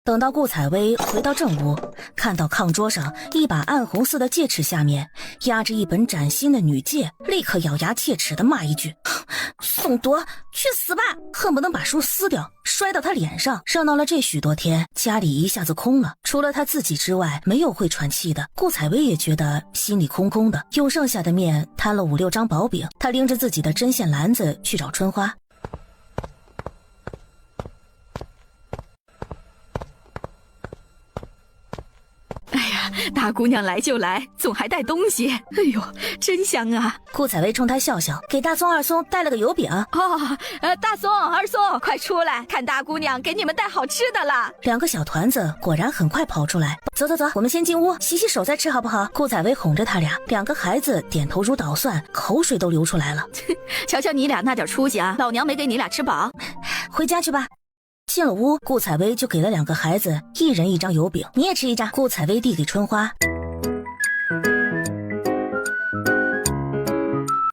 等到顾采薇回到正屋，看到炕桌上一把暗红色的戒尺，下面压着一本崭新的女戒，立刻咬牙切齿地骂一句：宋铎，去死吧！恨不能把书撕掉摔到他脸上。热闹了这许多天，家里一下子空了，除了他自己之外，没有会喘气的。顾采薇也觉得心里空空的，用剩下的面摊了5、6张薄饼，他拎着自己的针线篮子去找春花。大姑娘来就来，总还带东西，哎呦，真香啊！顾采薇冲他笑笑，给大松、二松带了个油饼。大松、二松，快出来，看大姑娘给你们带好吃的了。2个小团子果然很快跑出来。走走走，我们先进屋洗洗手再吃好不好？顾采薇哄着他俩，2个孩子点头如捣蒜，口水都流出来了。瞧瞧你俩那点出息啊，老娘没给你俩吃饱。回家去吧。进了屋，顾采薇就给了2个孩子1人1张油饼，你也吃1张。顾采薇递给春花。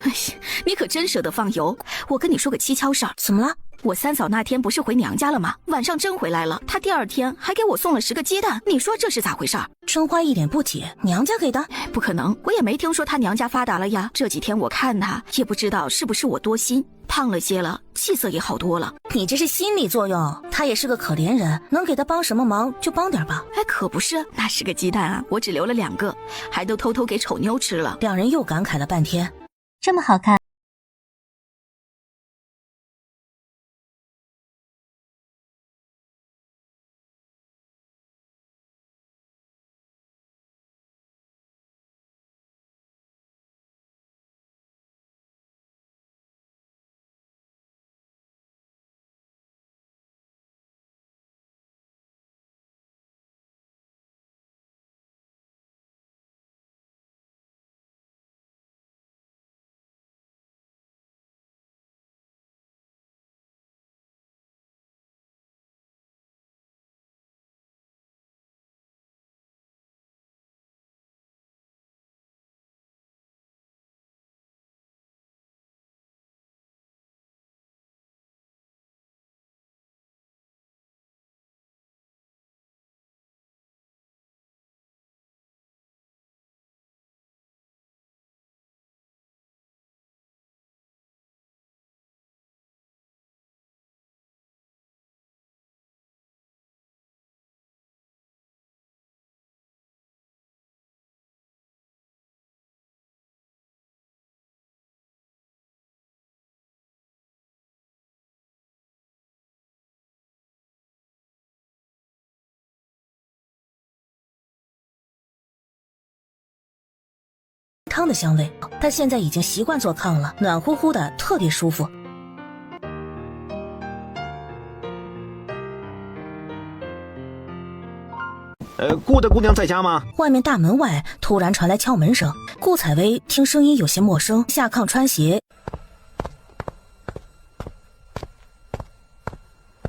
哎呀，你可真舍得放油！我跟你说个蹊跷事儿。怎么了？我三嫂那天不是回娘家了吗？晚上真回来了，她第二天还给我送了10个鸡蛋，你说这是咋回事？春花一脸不解，娘家给的？不可能，我也没听说她娘家发达了呀。这几天我看她，也不知道是不是我多心，胖了些了，气色也好多了。你这是心理作用，她也是个可怜人，能给她帮什么忙就帮点吧。哎，可不是，那10个鸡蛋啊，我只留了2个，还都偷偷给丑妞吃了。两人又感慨了半天，这么好看。汤的香味，他现在已经习惯做炕了，暖乎乎的，特别舒服。顾大姑娘在家吗？外面大门外突然传来敲门声，顾采薇听声音有些陌生，下炕穿鞋。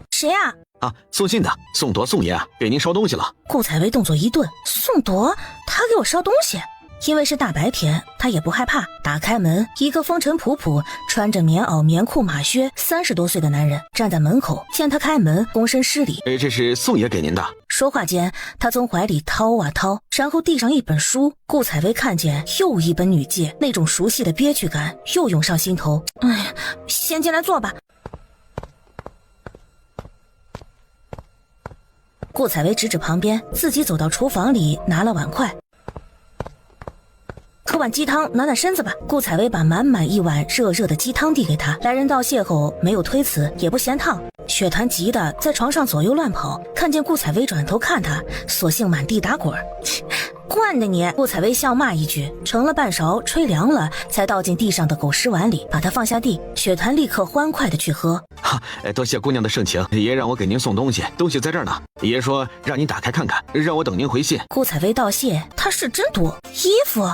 谁啊？啊，送信的，宋铎宋爷啊，给您捎东西了。顾采薇动作一顿，宋铎，他给我捎东西。因为是大白天，他也不害怕。打开门，一个风尘仆仆、穿着棉袄、棉裤、马靴，30多岁的男人站在门口，见他开门，躬身施礼。这是宋爷给您的。说话间，他从怀里掏啊掏，然后递上一本书。顾采薇看见又一本女诫，那种熟悉的憋屈感又涌上心头。哎呀，先进来坐吧。顾采薇指指旁边，自己走到厨房里拿了碗筷。喝碗鸡汤暖暖身子吧。顾采薇把满满一碗热热的鸡汤递给他。来人道谢后没有推辞，也不嫌烫。雪团急得在床上左右乱跑，看见顾采薇转头看他，索性满地打滚。惯的你！顾采薇笑骂一句，盛了半勺，吹凉了，才倒进地上的狗食碗里，把它放下地。雪团立刻欢快的去喝。哈，多谢姑娘的盛情，爷让我给您送东西，东西在这儿呢。爷说让您打开看看，让我等您回信。顾采薇道谢，他是真多衣服。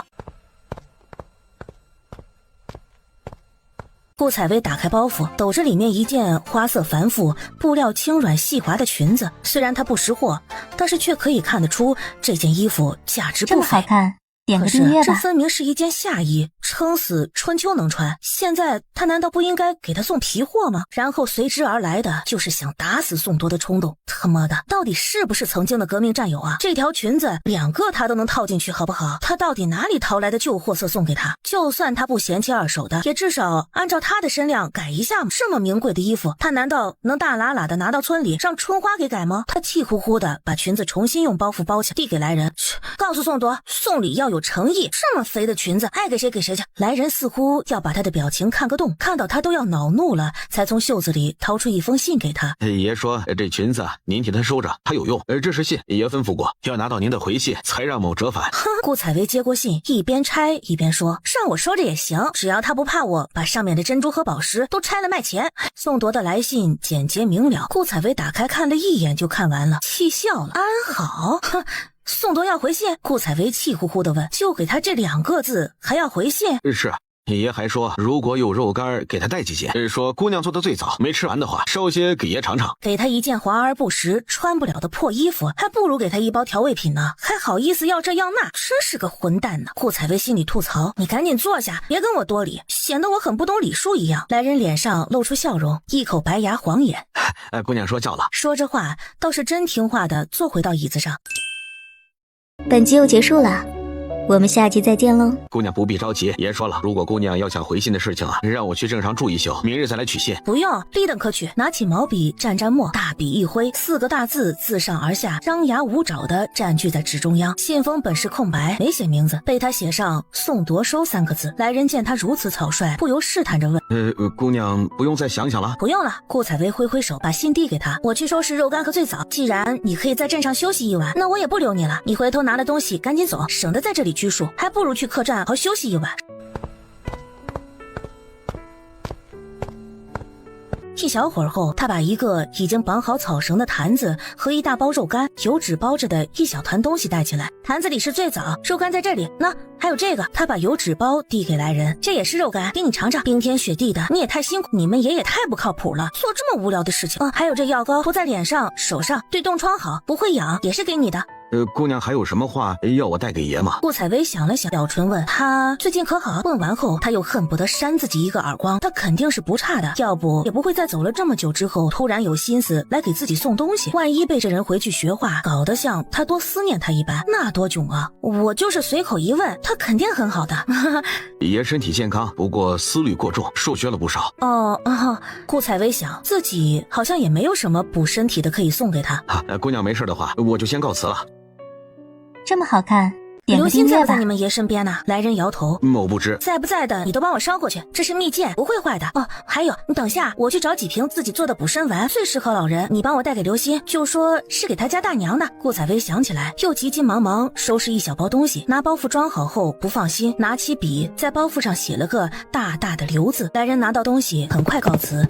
顾采薇打开包袱，抖着里面一件花色繁复、布料轻软细滑的裙子。虽然它不识货，但是却可以看得出这件衣服价值不菲。这么好看，点个订阅吧。可是这分明是一件夏衣，撑死春秋能穿。现在他难道不应该给他送皮货吗？然后随之而来的就是想打死宋铎的冲动。他妈的，到底是不是曾经的革命战友啊？这条裙子2个他都能套进去，好不好？他到底哪里淘来的旧货色送给他？就算他不嫌弃二手的，也至少按照他的身量改一下嘛。这么名贵的衣服，他难道能大喇喇的拿到村里让春花给改吗？他气呼呼的把裙子重新用包袱包起来，递给来人，告诉宋铎，送礼要有诚意，这么肥的裙子爱给谁给谁去。来人似乎要把他的表情看个洞，看到他都要恼怒了，才从袖子里掏出一封信给他。爷说这裙子您替他收着，他有用。这是信，爷吩咐过要拿到您的回信才让某折返。顾采薇接过信，一边拆一边说，让我收着也行，只要他不怕我把上面的珍珠和宝石都拆了卖钱。宋铎的来信简洁明了，顾采薇打开看了一眼就看完了，气笑了。安好。宋铎要回信？顾采薇气呼呼地问，就给他这2个字还要回信？是。爷还说，如果有肉干，给他带几件。说姑娘做的最早，没吃完的话，烧些给爷尝尝。给他一件华而不实、穿不了的破衣服，还不如给他一包调味品呢，还好意思要这要那，真是个混蛋呢。顾采薇心里吐槽：你赶紧坐下，别跟我多礼，显得我很不懂礼数一样。来人脸上露出笑容，一口白牙黄眼。姑娘说叫了。说着话，倒是真听话的坐回到椅子上。本集又结束了，我们下集再见喽。姑娘不必着急，爷说了，如果姑娘要想回信的事情啊，让我去镇上住一宿，明日再来取信。不用，立等可取。拿起毛笔蘸蘸墨，大笔一挥，4个大字自上而下，张牙舞爪的占据在纸中央。信封本是空白，没写名字，被他写上宋铎收3个字。来人见他如此草率，不由试探着问：姑娘不用再想想了？不用了。顾采薇挥挥手，把信递给他：我去收拾肉干和最早，既然你可以在镇上休息一晚，那我也不留你了。你回头拿了东西赶紧走，省得在这里拘束，还不如去客栈好休息一晚。一小会儿后，他把一个已经绑好草绳的坛子和一大包肉干、油纸包着的一小团东西带起来。坛子里是最早，肉干在这里。那还有这个，他把油纸包递给来人，这也是肉干，给你尝尝。冰天雪地的，你也太辛苦，你们爷也太不靠谱了，做这么无聊的事情。还有这药膏，涂在脸上、手上，对冻疮好，不会痒，也是给你的。姑娘还有什么话要我带给爷吗？顾采薇想了想，咬唇问他最近可好。问完后，他又恨不得扇自己一个耳光，他肯定是不差的，要不也不会在走了这么久之后突然有心思来给自己送东西。万一被这人回去学话，搞得像他多思念他一般，那多囧啊。我就是随口一问，他肯定很好的。爷身体健康，不过思虑过重，数学了不少。顾采薇想自己好像也没有什么补身体的可以送给他。姑娘没事的话，我就先告辞了。这么好看，点刘个订阅吧星在不在你。们爷身边呢？来人摇头，某不知。在不在的你都帮我捎过去，这是蜜饯，不会坏的。还有你等下我去找几瓶自己做的补身丸，最适合老人，你帮我带给刘星，就说是给他家大娘的。顾采薇想起来，又急急忙忙收拾一小包东西，拿包袱装好后不放心，拿起笔在包袱上写了个大大的刘字。来人拿到东西很快告辞。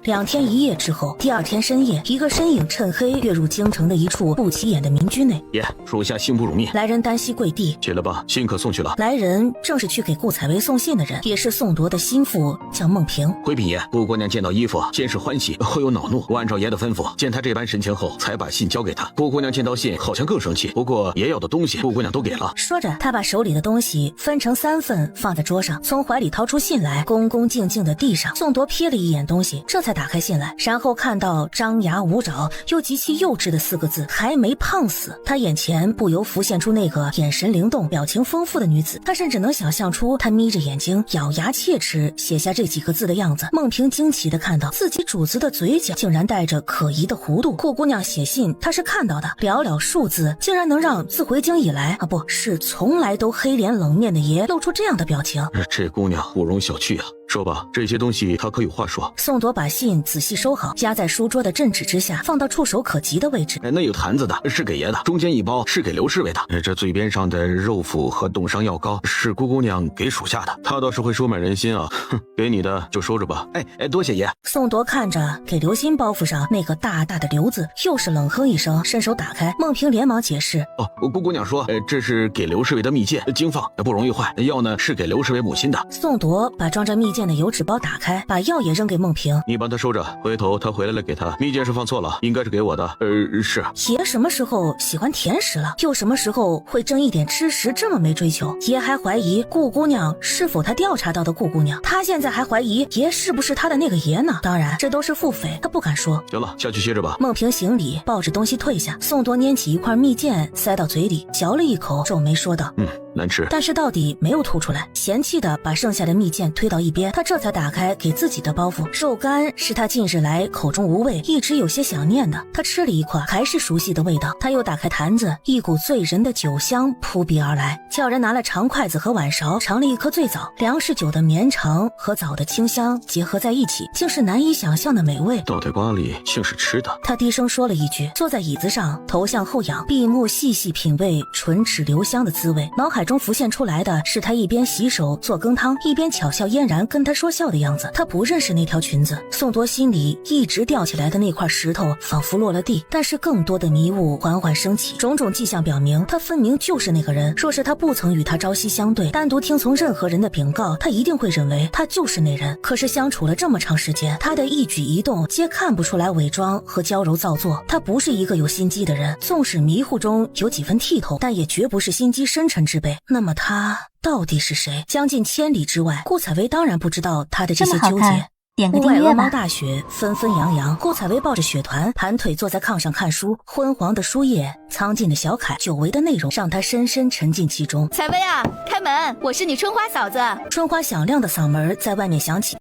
2天1夜之后，第2天深夜，一个身影趁黑跃入京城的一处不起眼的民居内。爷，属下幸不辱命。来人单膝跪地，起来吧，信可送去了。来人正是去给顾采薇送信的人，也是宋铎的心腹，叫孟平。回禀爷，顾姑娘见到衣服，先是欢喜，后又恼怒。我按照爷的吩咐，见她这般神情后，才把信交给她。顾姑娘见到信，好像更生气。不过爷要的东西，顾姑娘都给了。说着，他把手里的东西分成3份，放在桌上，从怀里掏出信来，恭恭敬敬地递上。宋铎瞥了一眼东西，这才打开信来，然后看到张牙舞爪又极其幼稚的4个字：还没胖死。他眼前不由浮现出那个眼神灵动、表情丰富的女子，他甚至能想象出她眯着眼睛咬牙切齿写下这几个字的样子。孟平惊奇地看到自己主子的嘴角竟然带着可疑的弧度。顾姑娘写信他是看到的，寥寥数字竟然能让自回京以来不是从来都黑脸冷面的爷露出这样的表情。这姑娘不容小觑啊。说吧，这些东西她可有话说。宋铎把信仔细收好，夹在书桌的镇纸之下，放到触手可及的位置。那有坛子的是给爷的，中间一包是给刘侍卫的。这嘴边上的肉脯和冻伤药膏是姑姑娘给属下的，她倒是会收买人心啊。给你的就收着吧。多谢爷。宋铎看着给刘心包袱上那个大大的刘字，又是冷哼一声，伸手打开。孟平连忙解释：姑姑娘说，这是给刘侍卫的蜜饯，经放，不容易坏。药呢是给刘侍卫母亲的。宋铎把装着蜜饯的油纸包打开，把药也扔给孟平。你帮他收着，回头他回来了给他。蜜饯是放错了，应该是给我的。是。爷什么时候喜欢甜食了？又什么时候会争一点吃食这么没追求？爷还怀疑顾姑娘是否他调查到的顾姑娘，他现在还怀疑爷是不是他的那个爷呢？当然，这都是腹诽，他不敢说。行了，下去歇着吧。孟平行礼，抱着东西退下。宋铎拈起一块蜜饯塞到嘴里，嚼了一口，皱眉说道：难吃。但是到底没有吐出来，嫌弃的把剩下的蜜饯推到一边。他这才打开给自己的包袱，肉干是他近日来口中无味，一直有些想念的。他吃了一块，还是熟悉的味道。他又打开坛子，一股醉人的酒香扑鼻而来，叫人拿了长筷子和碗勺尝了一颗醉枣。粮食酒的绵长和枣的清香结合在一起，竟是难以想象的美味。倒在瓜里竟是吃的。他低声说了一句，坐在椅子上，头向后仰，闭目细细品味唇齿留香的滋味。脑海中浮现出来的是他一边洗手做羹汤，一边巧笑嫣然跟他说笑的样子。他不认识那条裙子。宋铎心里一直吊起来的那块石头仿佛落了地，但是更多的迷雾缓缓升起，种种迹象表明他分明就是那个人。若是他不曾与他朝夕相对，单独听从任何人的禀告，他一定会认为他就是那人。可是相处了这么长时间，他的一举一动皆看不出来伪装和娇柔造作。他不是一个有心机的人，纵使迷糊中有几分剔透，但也绝不是心机深沉之辈。那么他到底是谁？将近千里之外，顾采薇当然不知道他的这些纠结。点个屋外鹅毛订阅吧。大雪纷纷扬扬，顾采薇抱着雪团，盘腿坐在炕上看书。昏黄的书页，苍劲的小楷，久违的内容让她深深沉浸其中。采薇啊，开门，我是你春花嫂子。春花响亮的嗓门在外面响起。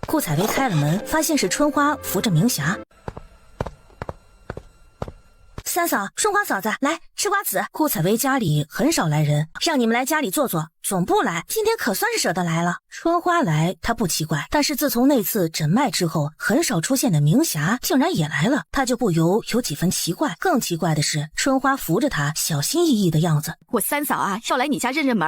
顾采薇开了门，发现是春花扶着明霞。三嫂，春花嫂子，来吃瓜子。顾采薇家里很少来人，让你们来家里坐坐，总不来，今天可算是舍得来了。春花来，她不奇怪，但是自从那次诊脉之后，很少出现的明霞竟然也来了，她就不由有几分奇怪。更奇怪的是，春花扶着她，小心翼翼的样子。我三嫂啊，要来你家认认门，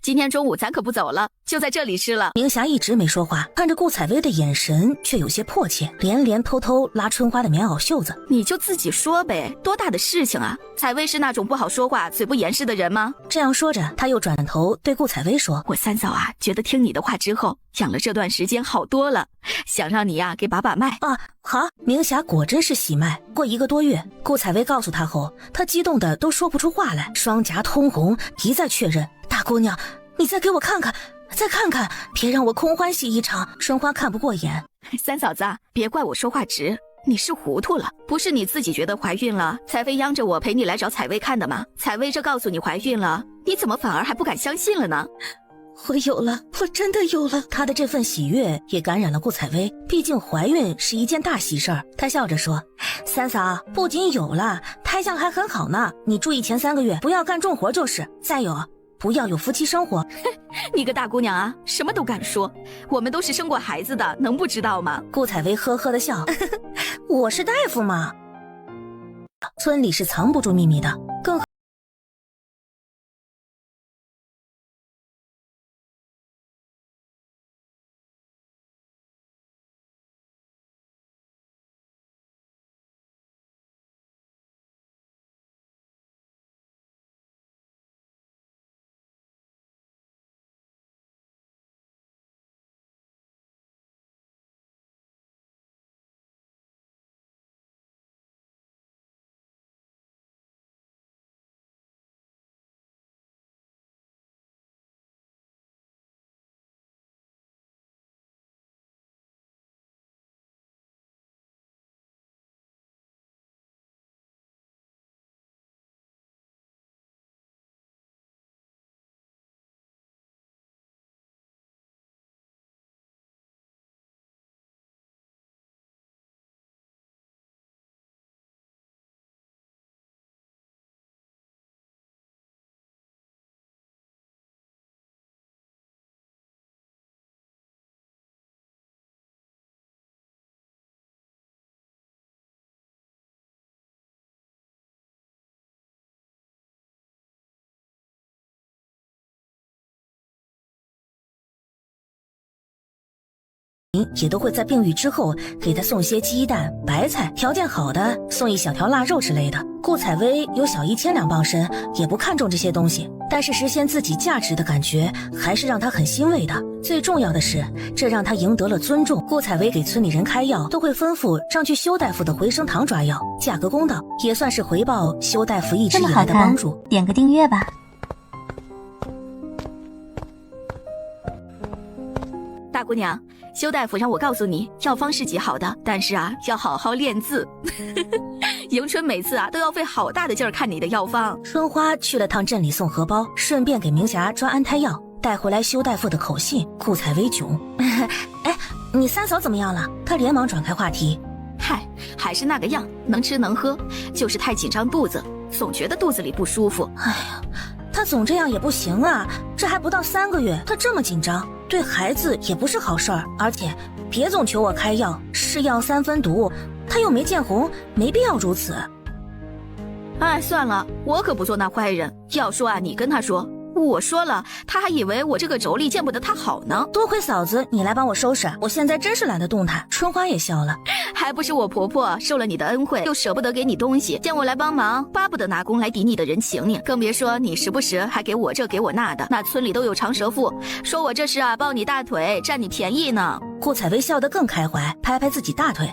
今天中午咱可不走了，就在这里吃了。明霞一直没说话，看着顾采薇的眼神却有些迫切，连连偷偷拉春花的棉袄袖子。你就自己说呗，多大的事情啊？采薇是那种不好说话、嘴不严实的人吗？这样说着，他又转头对顾采薇说：“我三嫂啊，觉得听你的话之后，养了这段时间好多了，想让你呀给把把脉啊。”好，明霞果真是喜脉。过1个多月，顾采薇告诉她后，她激动的都说不出话来，双颊通红，一再确认：“大姑娘，你再给我看看。”再看看，别让我空欢喜一场。春花看不过眼，三嫂子啊，别怪我说话直，你是糊涂了，不是你自己觉得怀孕了，才非央着我陪你来找采薇看的吗？采薇这告诉你怀孕了，你怎么反而还不敢相信了呢？我有了，我真的有了。她的这份喜悦也感染了顾采薇，毕竟怀孕是一件大喜事儿。她笑着说：“三嫂，不仅有了，胎相还很好呢。你注意前3个月不要干重活就是，再有。”不要有夫妻生活。你个大姑娘啊，什么都敢说，我们都是生过孩子的，能不知道吗？顾采薇呵呵的笑，我是大夫嘛。村里是藏不住秘密的，更也都会在病愈之后给他送些鸡蛋、白菜，条件好的送一小条腊肉之类的。顾采薇有小1000两傍身，也不看重这些东西，但是实现自己价值的感觉还是让他很欣慰的。最重要的是，这让他赢得了尊重。顾采薇给村里人开药，都会吩咐让去修大夫的回生堂抓药，价格公道，也算是回报修大夫一直以来的帮助。点个订阅吧。大姑娘，修大夫让我告诉你，药方是极好的，但是啊，要好好练字。迎春每次啊都要费好大的劲儿看你的药方。春花去了趟镇里送荷包，顺便给明霞抓安胎药，带回来修大夫的口信。顾采薇囧，哎，你三嫂怎么样了？她连忙转开话题。嗨，还是那个样，能吃能喝，就是太紧张肚子，总觉得肚子里不舒服。哎呀，她总这样也不行啊，这还不到3个月，她这么紧张，对孩子也不是好事儿。而且别总求我开药，是药3分毒，她又没见红，没必要如此。哎，算了，我可不做那坏人。要说啊，你跟他说，我说了，他还以为我这个妯娌见不得他好呢。多亏嫂子你来帮我收拾，我现在真是懒得动弹。春花也笑了，还不是我婆婆受了你的恩惠，又舍不得给你东西，见我来帮忙，巴不得拿工来抵你的人情呢。更别说你时不时还给我这给我那的，那村里都有长舌妇说我这是抱你大腿占你便宜呢。顾采薇笑得更开怀，拍拍自己大腿，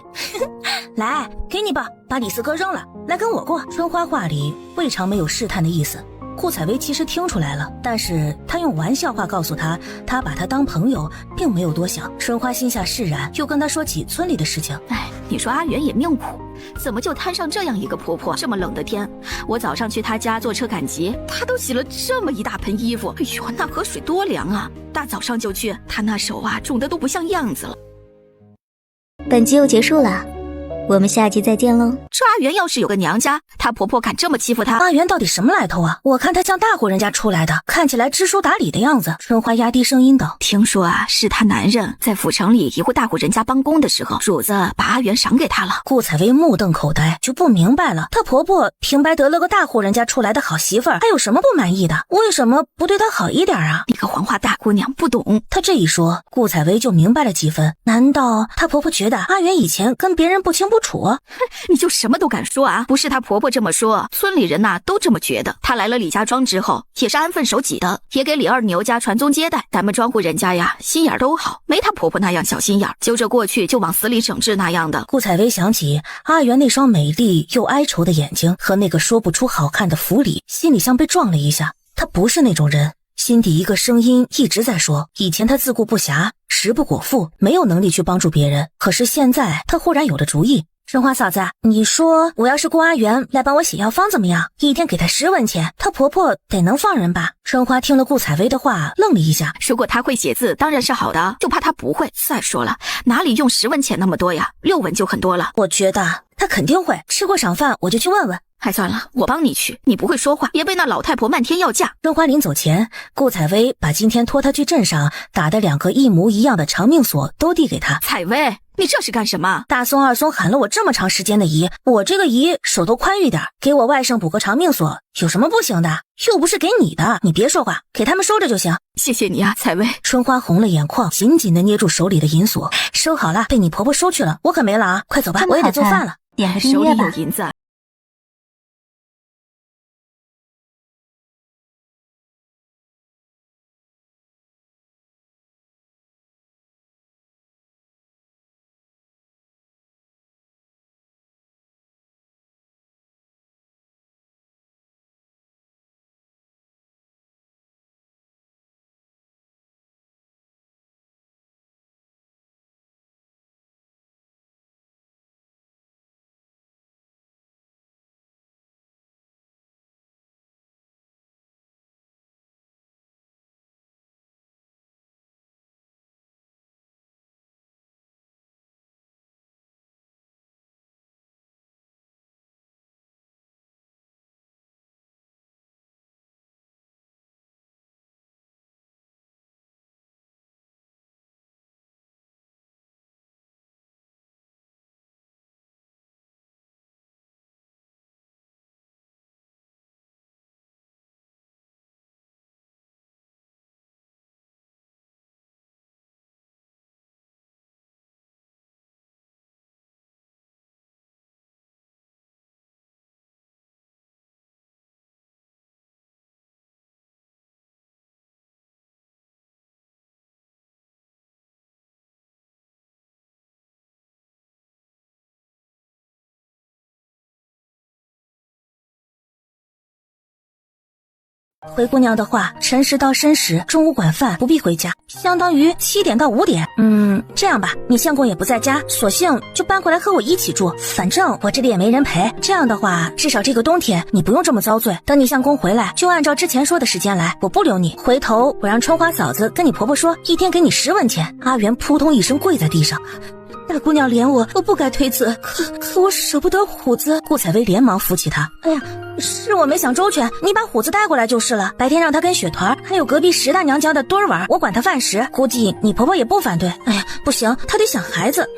来，给你吧，把李四哥扔了，来跟我过。春花话里未尝没有试探的意思。顾采薇其实听出来了，但是她用玩笑话告诉他，她把他当朋友，并没有多想。春花心下释然，又跟他说起村里的事情。你说阿元也命苦，怎么就摊上这样一个婆婆？这么冷的天，我早上去她家坐车赶集，她都洗了这么一大盆衣服，哎呦，那河水多凉啊！大早上就去，她那手肿得都不像样子了。本集又结束了，我们下集再见喽。这阿元要是有个娘家，她婆婆敢这么欺负她？阿元到底什么来头啊？我看她像大户人家出来的，看起来知书达理的样子。春花压低声音道：听说是她男人在府城里一户大户人家帮工的时候，主子把阿元赏给她了。顾采薇目瞪口呆，就不明白了，她婆婆平白得了个大户人家出来的好媳妇儿，还有什么不满意的？为什么不对她好一点啊？你个黄花大姑娘不懂。她这一说，顾采薇就明白了几分。难道她婆婆觉得阿元以前跟别人不清不楚？你就什么都敢说啊？不是她婆婆这么说，村里人都这么觉得。她来了李家庄之后，也是安分守己的，也给李二牛家传宗接代。咱们庄户人家心眼都好，没她婆婆那样小心眼，揪着过去就往死里整治那样的。顾采薇想起阿元那双美丽又哀愁的眼睛和那个说不出好看的府里，心里像被撞了一下。她不是那种人。心底一个声音一直在说，以前她自顾不暇，食不果腹，没有能力去帮助别人。可是现在她忽然有了主意。春花嫂子，你说我要是雇阿元来帮我写药方怎么样？一天给她10文钱，她婆婆得能放人吧？春花听了顾采薇的话，愣了一下。如果她会写字当然是好的，就怕她不会。再说了，哪里用10文钱那么多呀？6文就很多了。我觉得她肯定会，吃过晌饭我就去问问。还算了，我帮你去，你不会说话，别被那老太婆漫天要价。春花临走前，顾采薇把今天托她去镇上打的2个一模一样的长命锁都递给她。采薇，你这是干什么？大松二松喊了我这么长时间的姨，我这个姨手头宽裕点，给我外甥补个长命锁有什么不行的？又不是给你的，你别说话，给他们收着就行。谢谢你啊，采薇。春花红了眼眶，紧紧地捏住手里的银锁。收好了，被你婆婆收去了，我可没了啊！快走吧，我也得做饭了。点个订阅吧。手里有银子。回姑娘的话，辰时到申时，中午管饭不必回家，相当于7点到5点。这样吧，你相公也不在家，索性就搬过来和我一起住，反正我这里也没人陪。这样的话，至少这个冬天你不用这么遭罪。等你相公回来，就按照之前说的时间来，我不留你。回头我让春花嫂子跟你婆婆说，一天给你10文钱。阿元扑通一声跪在地上。大姑娘怜我，我不该推辞，可我舍不得虎子。顾采薇连忙扶起她。哎呀，是我没想周全，你把虎子带过来就是了。白天让他跟雪团还有隔壁石大娘家的墩儿玩，我管他饭食，估计你婆婆也不反对。哎呀，不行，他得想孩子。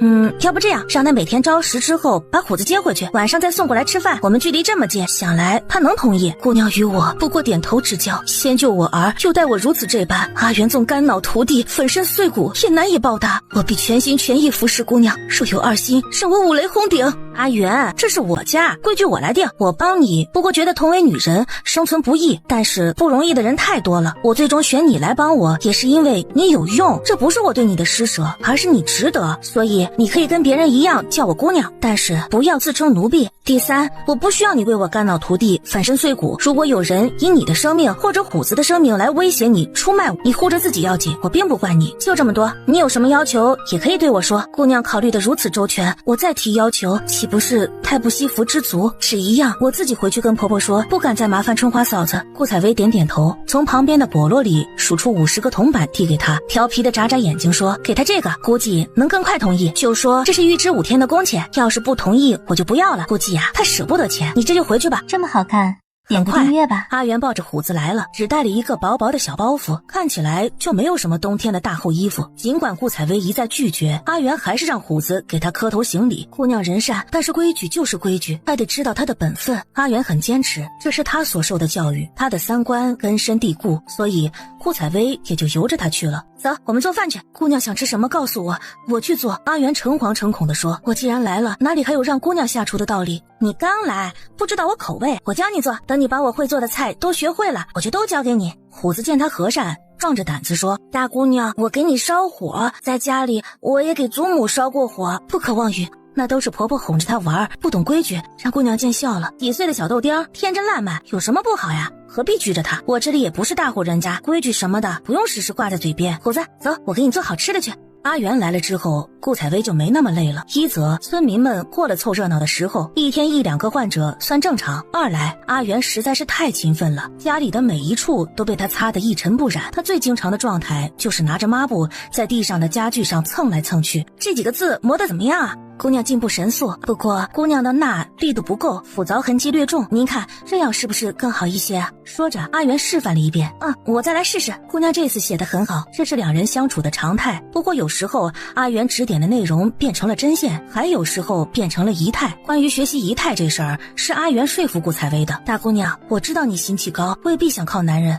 要不这样，让他每天朝10之后把虎子接回去，晚上再送过来吃饭。我们距离这么近，想来他能同意。姑娘与我不过点头之交，先救我儿，又待我如此这般。阿元纵肝脑涂地，粉身碎骨，也难以报答。我必全心全意服侍姑娘，若有二心，让我五雷轰顶。阿元，这是我家，规矩我来定，我帮你。不过觉得同为女人，生存不易，但是不容易的人太多了，我最终选你来帮我，也是因为你有用。这不是我对你的施舍，而是你值得。所以你可以跟别人一样叫我姑娘，但是不要自称奴婢。第三，我不需要你为我肝脑涂地，粉身碎骨。如果有人以你的生命或者虎子的生命来威胁你，出卖我，你护着自己要紧，我并不怪你。就这么多，你有什么要求也可以对我说。姑娘考虑得如此周全，我再提要求岂不是太不惜福知足？只一样，我自己回去跟婆婆说，不敢再麻烦春花嫂子。顾采薇点点头，从旁边的笸箩里数出50个铜板递给她，调皮的眨眨眼睛说，给她这个，估计能更快同意。就说这是预支5天的工钱，要是不同意我就不要了。估计她舍不得钱，你这就回去吧。这么好看，点个很快订阅吧。阿元抱着虎子来了，只带了一个薄薄的小包袱，看起来就没有什么冬天的大厚衣服。尽管顾采薇一再拒绝，阿元还是让虎子给他磕头行礼。姑娘人善，但是规矩就是规矩，还得知道她的本分。阿元很坚持，这是他所受的教育，他的三观根深蒂固，所以顾采薇也就由着他去了。走，我们做饭去。姑娘想吃什么告诉我，我去做。阿元诚惶诚恐地说，我既然来了，哪里还有让姑娘下厨的道理？你刚来，不知道我口味，我教你做，等你把我会做的菜都学会了，我就都交给你。虎子见他和善，壮着胆子说，大姑娘，我给你烧火，在家里我也给祖母烧过火，不可妄语。那都是婆婆哄着她玩，不懂规矩，让姑娘见笑了。几岁的小豆丁，天真烂漫，有什么不好呀？何必拘着她？我这里也不是大户人家，规矩什么的不用时时挂在嘴边。虎子，走，我给你做好吃的去。阿元来了之后，顾采薇就没那么累了。一则村民们过了凑热闹的时候，一天1-2个患者算正常；二来阿元实在是太勤奋了，家里的每一处都被他擦得一尘不染。他最经常的状态就是拿着抹布在地上的家具上蹭来蹭去。这几个字磨得怎么样啊？姑娘进步神速，不过姑娘的捺力度不够，斧凿痕迹略重，您看这样是不是更好一些啊？说着，阿元示范了一遍。我再来试试。姑娘这次写得很好，这是2人相处的常态。不过有时候阿元指点的内容变成了针线，还有时候变成了仪态。关于学习仪态这事儿，是阿元说服顾采薇的。大姑娘，我知道你心气高，未必想靠男人。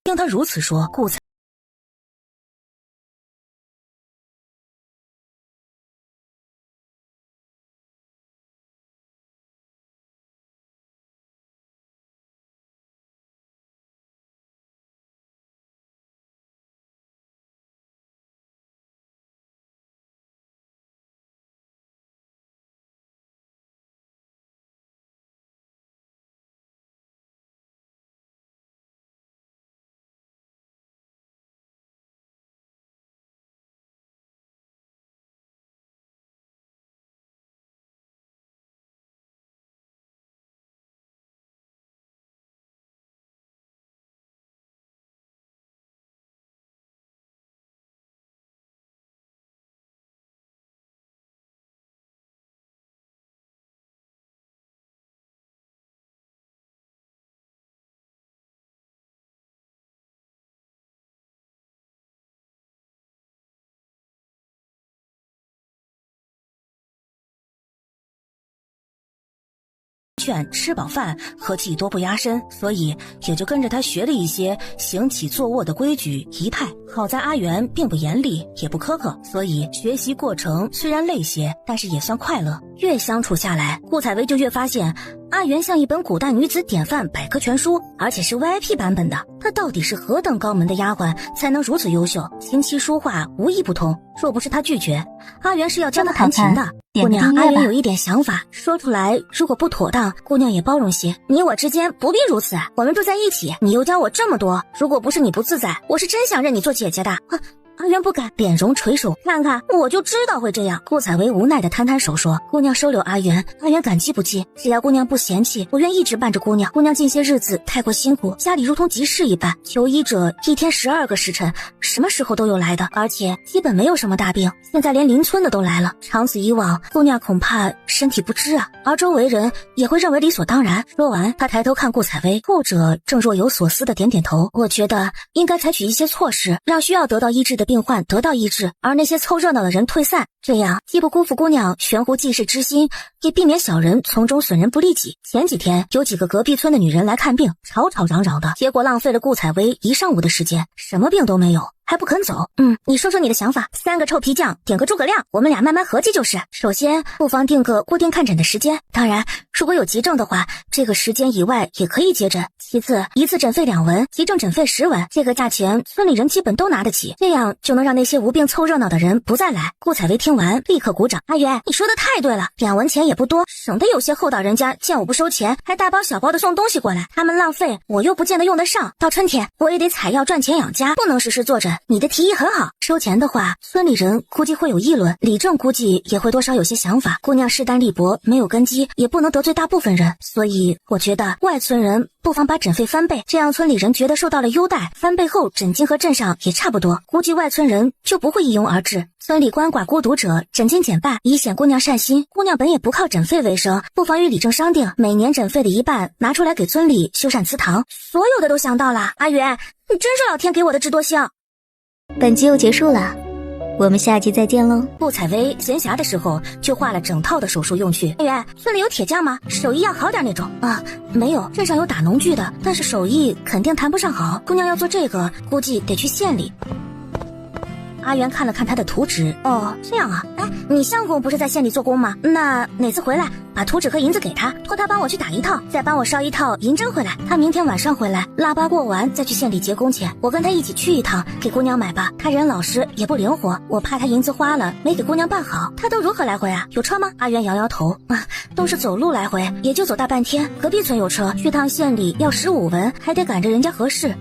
听他如此说，顾采劝吃饱饭和气多不压身，所以也就跟着他学了一些行起坐卧的规矩仪态。好在阿元并不严厉也不苛刻，所以学习过程虽然累些，但是也算快乐。越相处下来，顾采薇就越发现阿元像一本古代女子典范百科全书，而且是 VIP 版本的。她到底是何等高门的丫鬟，才能如此优秀？琴棋书画无一不通。若不是她拒绝，阿元是要教她弹琴的。姑娘，阿元有一点想法，说出来如果不妥当，姑娘也包容些。你我之间不必如此，我们住在一起，你又教我这么多，如果不是你不自在，我是真想认你做姐姐的。阿元不敢，脸容垂首，看看我就知道会这样。顾采薇无奈地摊摊手说，姑娘收留阿元，阿元感激不尽，只要姑娘不嫌弃，我愿一直伴着姑娘。姑娘近些日子太过辛苦，家里如同急事一般，求医者一天12个时辰，什么时候都有来的，而且基本没有什么大病，现在连邻村的都来了，长此以往，姑娘恐怕身体不支啊，而周围人也会认为理所当然。说完，他抬头看顾采薇，后者正若有所思的点点头。我觉得应该采取一些措施，让需要得到医治的病患得到医治，而那些凑热闹的人退散，这样既不辜负姑娘悬壶济世之心，也避免小人从中损人不利己。前几天有几个隔壁村的女人来看病，吵吵嚷嚷的，结果浪费了顾采薇1上午的时间，什么病都没有，还不肯走。你说说你的想法，3个臭皮匠点个诸葛亮，我们俩慢慢合计就是。首先不妨定个固定看诊的时间，当然如果有急症的话，这个时间以外也可以接诊。其次一次诊费2文，急症诊费10文，这个价钱村里人基本都拿得起，这样就能让那些无病凑热闹的人不再来。顾采薇听完立刻鼓掌，阿元你说的太对了，2文钱也不多，省得有些厚道人家见我不收钱还大包小包的送东西过来，他们浪费我又不见得用得上，到春天我也得采药赚钱养家，不能时时坐诊。你的提议很好，收钱的话村里人估计会有议论，李正估计也会多少有些想法，姑娘势单力薄没有根基，也不能得罪大部分人，所以我觉得外村人不妨把诊费翻倍，这样村里人觉得受到了优待，翻倍后诊金和镇上也差不多，估计外村人就不会一拥而至。村里鳏寡孤独者诊金减半，以显姑娘善心，姑娘本也不靠诊费为生，不妨与李正商定，每年诊费的1半拿出来给村里修缮祠堂。所有的都想到了，阿元你真是老天给我的智多星。本集又结束了，我们下集再见喽。顾采薇闲暇的时候就画了整套的手术用具。阿元，村里有铁匠吗？手艺要好点那种啊？没有，镇上有打农具的，但是手艺肯定谈不上好。姑娘要做这个，估计得去县里。阿元看了看他的图纸，哦，这样啊。哎，你相公不是在县里做工吗？那哪次回来把图纸和银子给他，托他帮我去打1套，再帮我烧1套银针回来。他明天晚上回来，腊八过完再去县里结工钱。我跟他一起去一趟，给姑娘买吧。他人老实也不灵活，我怕他银子花了没给姑娘办好。他都如何来回啊？有车吗？阿元摇摇头，都是走路来回，也就走大半天。隔壁村有车，去趟县里要15文，还得赶着人家合适。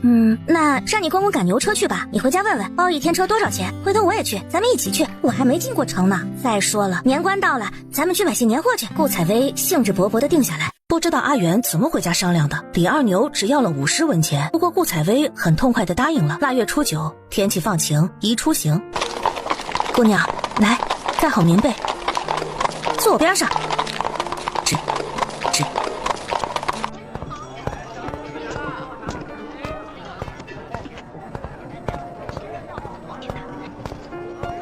那让你公公赶牛车去吧，你回家问问包1天车多少钱，回头我也去，咱们一起去。我还没进过城呢。再说了，年关到了，咱们去买些年货去。顾采薇兴致勃勃地定下来。不知道阿元怎么回家商量的，李二牛只要了50文钱，不过顾采薇很痛快地答应了。腊月初9，天气放晴，宜出行。姑娘，来，盖好棉被，坐我边上。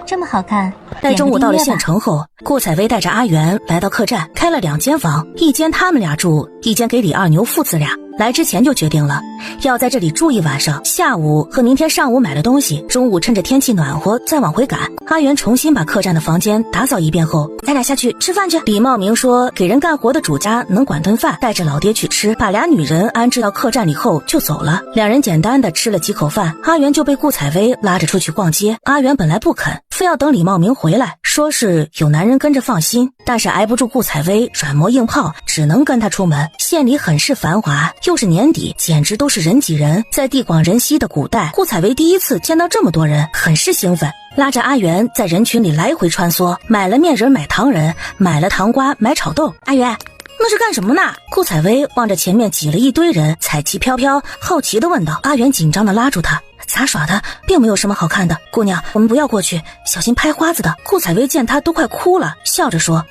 这么好看。待中午到了县城后，顾采薇带着阿元来到客栈，开了2间房，一间他们俩住，一间给李二牛父子俩。来之前就决定了要在这里住1晚上，下午和明天上午买了东西，中午趁着天气暖和再往回赶。阿元重新把客栈的房间打扫一遍后，咱俩下去吃饭去。李茂明说给人干活的主家能管顿饭，带着老爹去吃，把俩女人安置到客栈里后就走了。2人简单的吃了几口饭，阿元就被顾采薇拉着出去逛街。阿元本来不肯，非要等李茂明回来，说是有男人跟着放心，但是挨不住顾采薇软磨硬泡，只能跟他出门。县里很是繁华，又是年底，简直都是人挤人。在地广人稀的古代，顾采薇第一次见到这么多人，很是兴奋，拉着阿元在人群里来回穿梭，买了面人买糖人，买了糖瓜买炒豆。阿元，那是干什么呢？顾采薇望着前面挤了一堆人，彩旗飘飘，好奇地问道。阿元紧张地拉住他，杂耍的并没有什么好看的，姑娘，我们不要过去，小心拍花子的。顾采薇见他都快哭了，笑着说，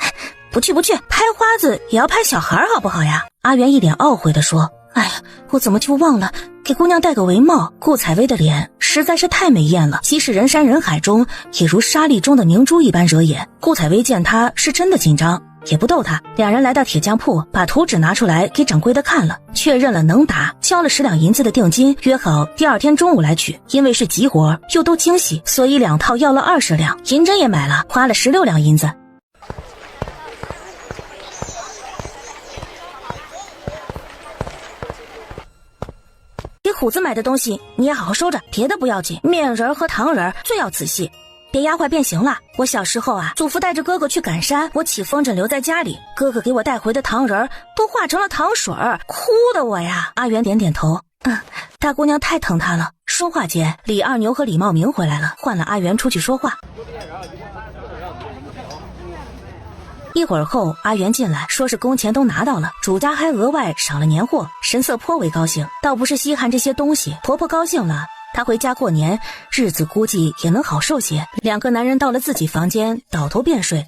不去，拍花子也要拍小孩好不好呀？阿元一脸懊悔地说，哎呀，我怎么就忘了给姑娘戴个围帽。顾采薇的脸实在是太美艳了，即使人山人海中也如沙粒中的明珠一般惹眼。顾采薇见她是真的紧张，也不逗她。2人来到铁匠铺，把图纸拿出来给掌柜的看了，确认了能打，交了10两银子的定金，约好第2天中午来取。因为是急活又都精细，所以2套要了20两，银针也买了，花了16两银子。给虎子买的东西你也好好收着，别的不要紧，面人和糖人最要仔细，别压坏变形了。我小时候啊，祖父带着哥哥去赶山，我起风疹留在家里，哥哥给我带回的糖人都化成了糖水，哭的我呀。阿元点点头，大姑娘太疼他了。说话间，李二牛和李茂明回来了，换了阿元出去说话。一会儿后，阿元进来，说是工钱都拿到了，主家还额外赏了年货，神色颇为高兴。倒不是稀罕这些东西，婆婆高兴了，她回家过年，日子估计也能好受些。2个男人到了自己房间，倒头便睡。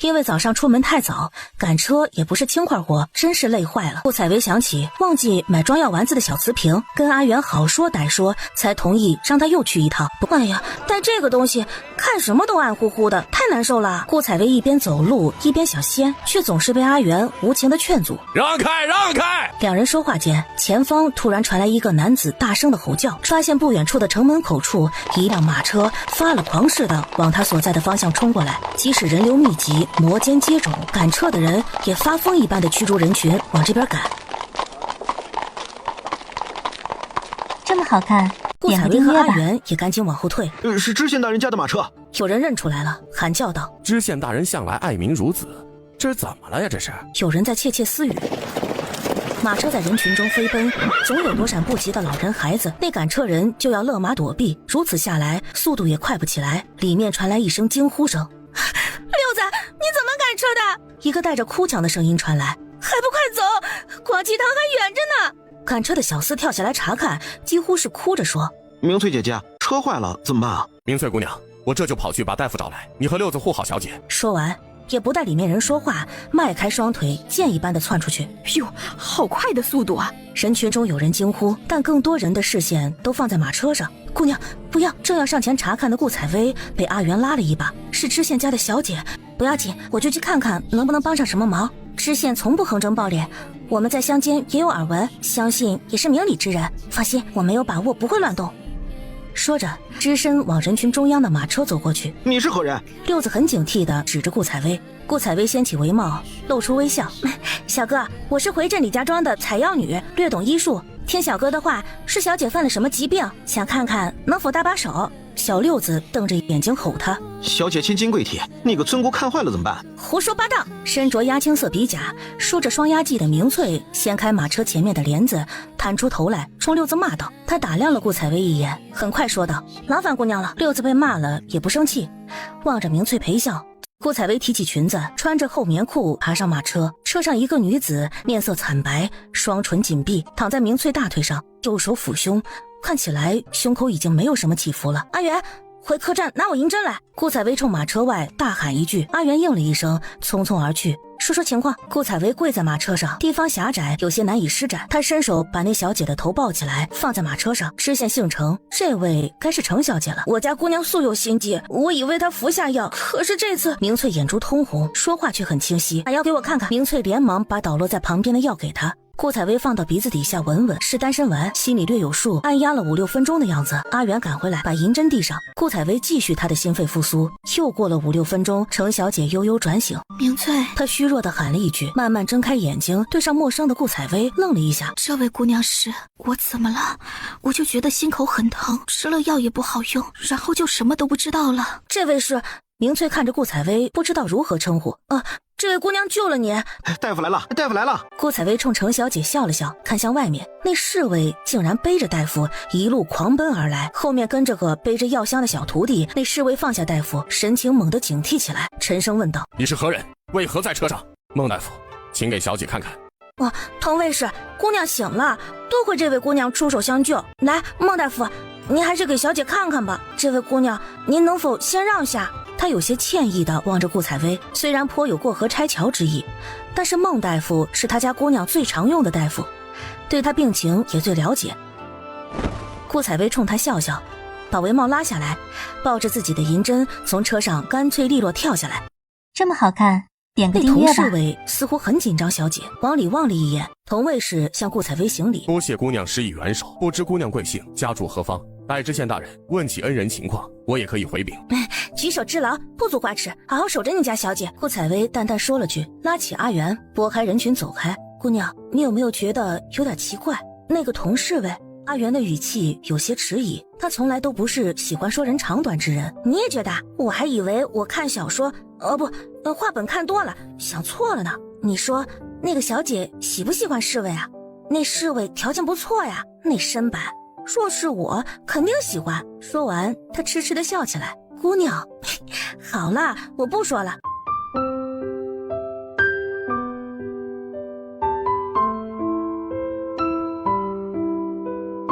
因为早上出门太早，赶车也不是轻快活，真是累坏了。顾采薇想起忘记买装药丸子的小瓷瓶，跟阿元好说歹说，才同意让他又去一趟。哎呀，带这个东西看什么都暗乎乎的，太难受了。顾采薇一边走路一边想掀，却总是被阿元无情的劝阻。让开，让开！两人说话间，前方突然传来一个男子大声的吼叫，发现不远处的城门口处，一辆马车发了狂似的往他所在的方向冲过来。即使人流密集，摩肩接踵，赶车的人也发疯一般的驱逐人群往这边赶。这么好看，顾采薇和阿元也赶紧往后退。是知县大人家的马车。有人认出来了，喊叫道：知县大人向来爱民如子，这是怎么了呀？这是。有人在窃窃私语。马车在人群中飞奔，总有躲闪不及的老人孩子，那赶车人就要勒马躲避，如此下来速度也快不起来。里面传来一声惊呼声：六子，你怎么赶车的？一个带着哭腔的声音传来：还不快走，广济堂还远着呢。赶车的小厮跳下来查看，几乎是哭着说：明翠姐姐，车坏了怎么办啊？明翠姑娘，我这就跑去把大夫找来，你和六子护好小姐。说完也不带里面人说话，迈开双腿箭一般的窜出去。哟，好快的速度啊！人群中有人惊呼，但更多人的视线都放在马车上。姑娘不要！正要上前查看的顾采薇被阿元拉了一把：是知县家的小姐，不要紧，我就去看看能不能帮上什么忙。知县从不横征暴敛，我们在乡间也有耳闻，相信也是明理之人，放心，我没有把握不会乱动。说着，只身往人群中央的马车走过去。你是何人？六子很警惕地指着顾采薇。顾采薇掀起帷帽，露出微笑：小哥，我是回镇李家庄的采药女，略懂医术。听小哥的话，是小姐犯了什么疾病，想看看能否搭把手。小六子瞪着眼睛吼他：小姐千金贵体，那个村姑看坏了怎么办？胡说八道！身着压青色皮甲，梳着双压髻的明翠掀开马车前面的帘子，探出头来冲六子骂道。他打量了顾采薇一眼，很快说道：劳烦姑娘了。六子被骂了也不生气，望着明翠陪笑。顾采薇提起裙子，穿着厚棉裤爬上马车。车上一个女子面色惨白，双唇紧闭，躺在明翠大腿上，右手抚胸，看起来胸口已经没有什么起伏了。阿元，回客栈拿我银针来！顾采薇冲马车外大喊一句，阿元应了一声，匆匆而去。说说情况。顾采薇跪在马车上，地方狭窄，有些难以施展。她伸手把那小姐的头抱起来，放在马车上。知县姓程，这位该是程小姐了。我家姑娘素有心计，我以为她服下药，可是这次……明翠眼珠通红，说话却很清晰。把药给我看看。明翠连忙把倒落在旁边的药给她。顾采薇放到鼻子底下闻闻，是丹参丸，心里略有数，按压了5-6分钟的样子。阿元赶回来，把银针递上。顾采薇继续她的心肺复苏。又过了5-6分钟，程小姐悠悠转醒。明翠，她虚弱地喊了一句，慢慢睁开眼睛，对上陌生的顾采薇，愣了一下。这位姑娘是？我怎么了？我就觉得心口很疼，吃了药也不好用，然后就什么都不知道了。这位是？明翠看着顾采薇，不知道如何称呼。这位姑娘救了你。大夫来了，大夫来了。顾采薇冲程小姐笑了笑，看向外面，那侍卫竟然背着大夫一路狂奔而来，后面跟着个背着药箱的小徒弟。那侍卫放下大夫，神情猛地警惕起来，沉声问道：你是何人？为何在车上？孟大夫，请给小姐看看。童卫士，姑娘醒了，多亏这位姑娘出手相救。来，孟大夫，您还是给小姐看看吧。这位姑娘，您能否先让下？他有些歉意地望着顾采薇，虽然颇有过河拆桥之意，但是孟大夫是他家姑娘最常用的大夫，对她病情也最了解。顾采薇冲他笑笑，把帷帽拉下来，抱着自己的银针从车上干脆利落跳下来。这么好看，点个那订阅吧。童侍卫似乎很紧张，小姐往里望了一眼，童卫士向顾采薇行礼：多谢姑娘施以援手，不知姑娘贵姓，家住何方？待知县大人问起恩人情况，我也可以回禀。举手之劳，不足挂齿，好好守着你家小姐。顾采薇淡淡说了句，拉起阿元，拨开人群走开。姑娘，你有没有觉得有点奇怪？那个童侍卫，阿元的语气有些迟疑，他从来都不是喜欢说人长短之人。你也觉得？我还以为我看小说，画本看多了，想错了呢。你说那个小姐喜不喜欢侍卫啊？那侍卫条件不错呀，那身板，若是我肯定喜欢。说完，他痴痴地笑起来。姑娘，好了，我不说了。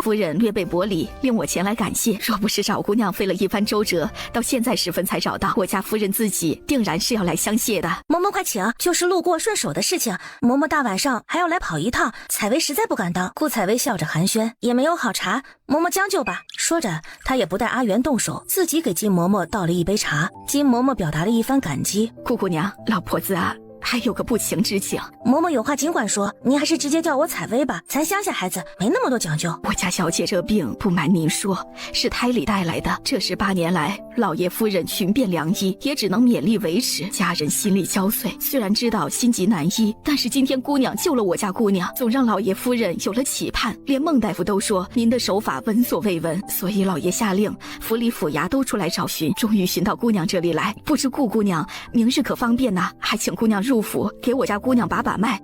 夫人略备薄礼，令我前来感谢。若不是找姑娘费了一番周折，到现在时分才找到，我家夫人自己定然是要来相谢的。嬷嬷快请，就是路过顺手的事情。嬷嬷大晚上还要来跑一趟，采薇实在不敢当。顾采薇笑着寒暄，也没有好茶，嬷嬷将就吧。说着，她也不带阿元动手，自己给金嬷嬷倒了一杯茶。金嬷嬷表达了一番感激。顾姑娘，老婆子啊，还有个不情之请。嬷嬷有话尽管说，您还是直接叫我采薇吧，咱乡下孩子没那么多讲究。我家小姐这病，不瞒您说，是胎里带来的。这18年来，老爷夫人寻遍良医，也只能勉力维持。家人心力交瘁，虽然知道心急难医，但是今天姑娘救了我家姑娘，总让老爷夫人有了期盼。连孟大夫都说您的手法闻所未闻，所以老爷下令府里府衙都出来找寻，终于寻到姑娘这里来。不知顾姑娘明日可方便呢？还请姑娘入府给我家姑娘把把脉。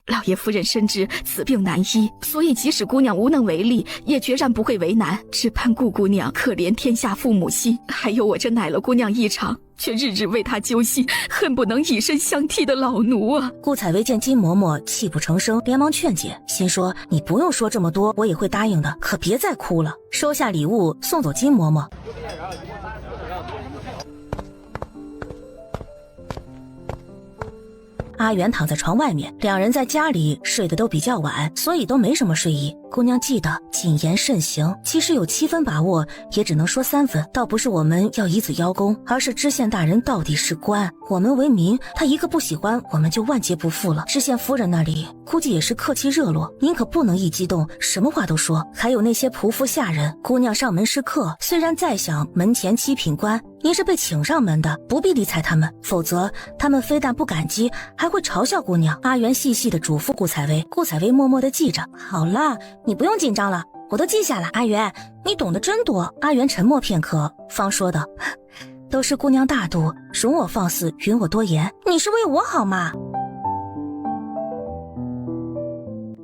老爷夫人深知此病难医，所以即使姑娘无能为力，也决然不会为难。只盼顾姑娘可怜天下父母心，还有我这奶了姑娘一场，却日日为她揪心，恨不能以身相替的老奴啊！顾采薇见金嬷嬷泣不成声，连忙劝解，心说你不用说这么多，我也会答应的，可别再哭了。收下礼物，送走金嬷嬷。阿元躺在床外面，两人在家里睡得都比较晚，所以都没什么睡意。姑娘记得谨言慎行，其实有7分把握，也只能说3分。倒不是我们要以子邀功，而是知县大人到底是官，我们为民，他一个不喜欢，我们就万劫不复了。知县夫人那里估计也是客气热络，您可不能一激动什么话都说。还有那些仆妇下人，姑娘上门是客，虽然再想门前7品官，您是被请上门的，不必理睬他们，否则他们非但不感激，还会嘲笑姑娘。阿元细细的嘱咐顾采薇，顾采薇默默的记着。好了，你不用紧张了，我都记下了。阿元，你懂得真多。阿元沉默片刻，方说道：“都是姑娘大度，容我放肆，允我多言。你是为我好嘛。”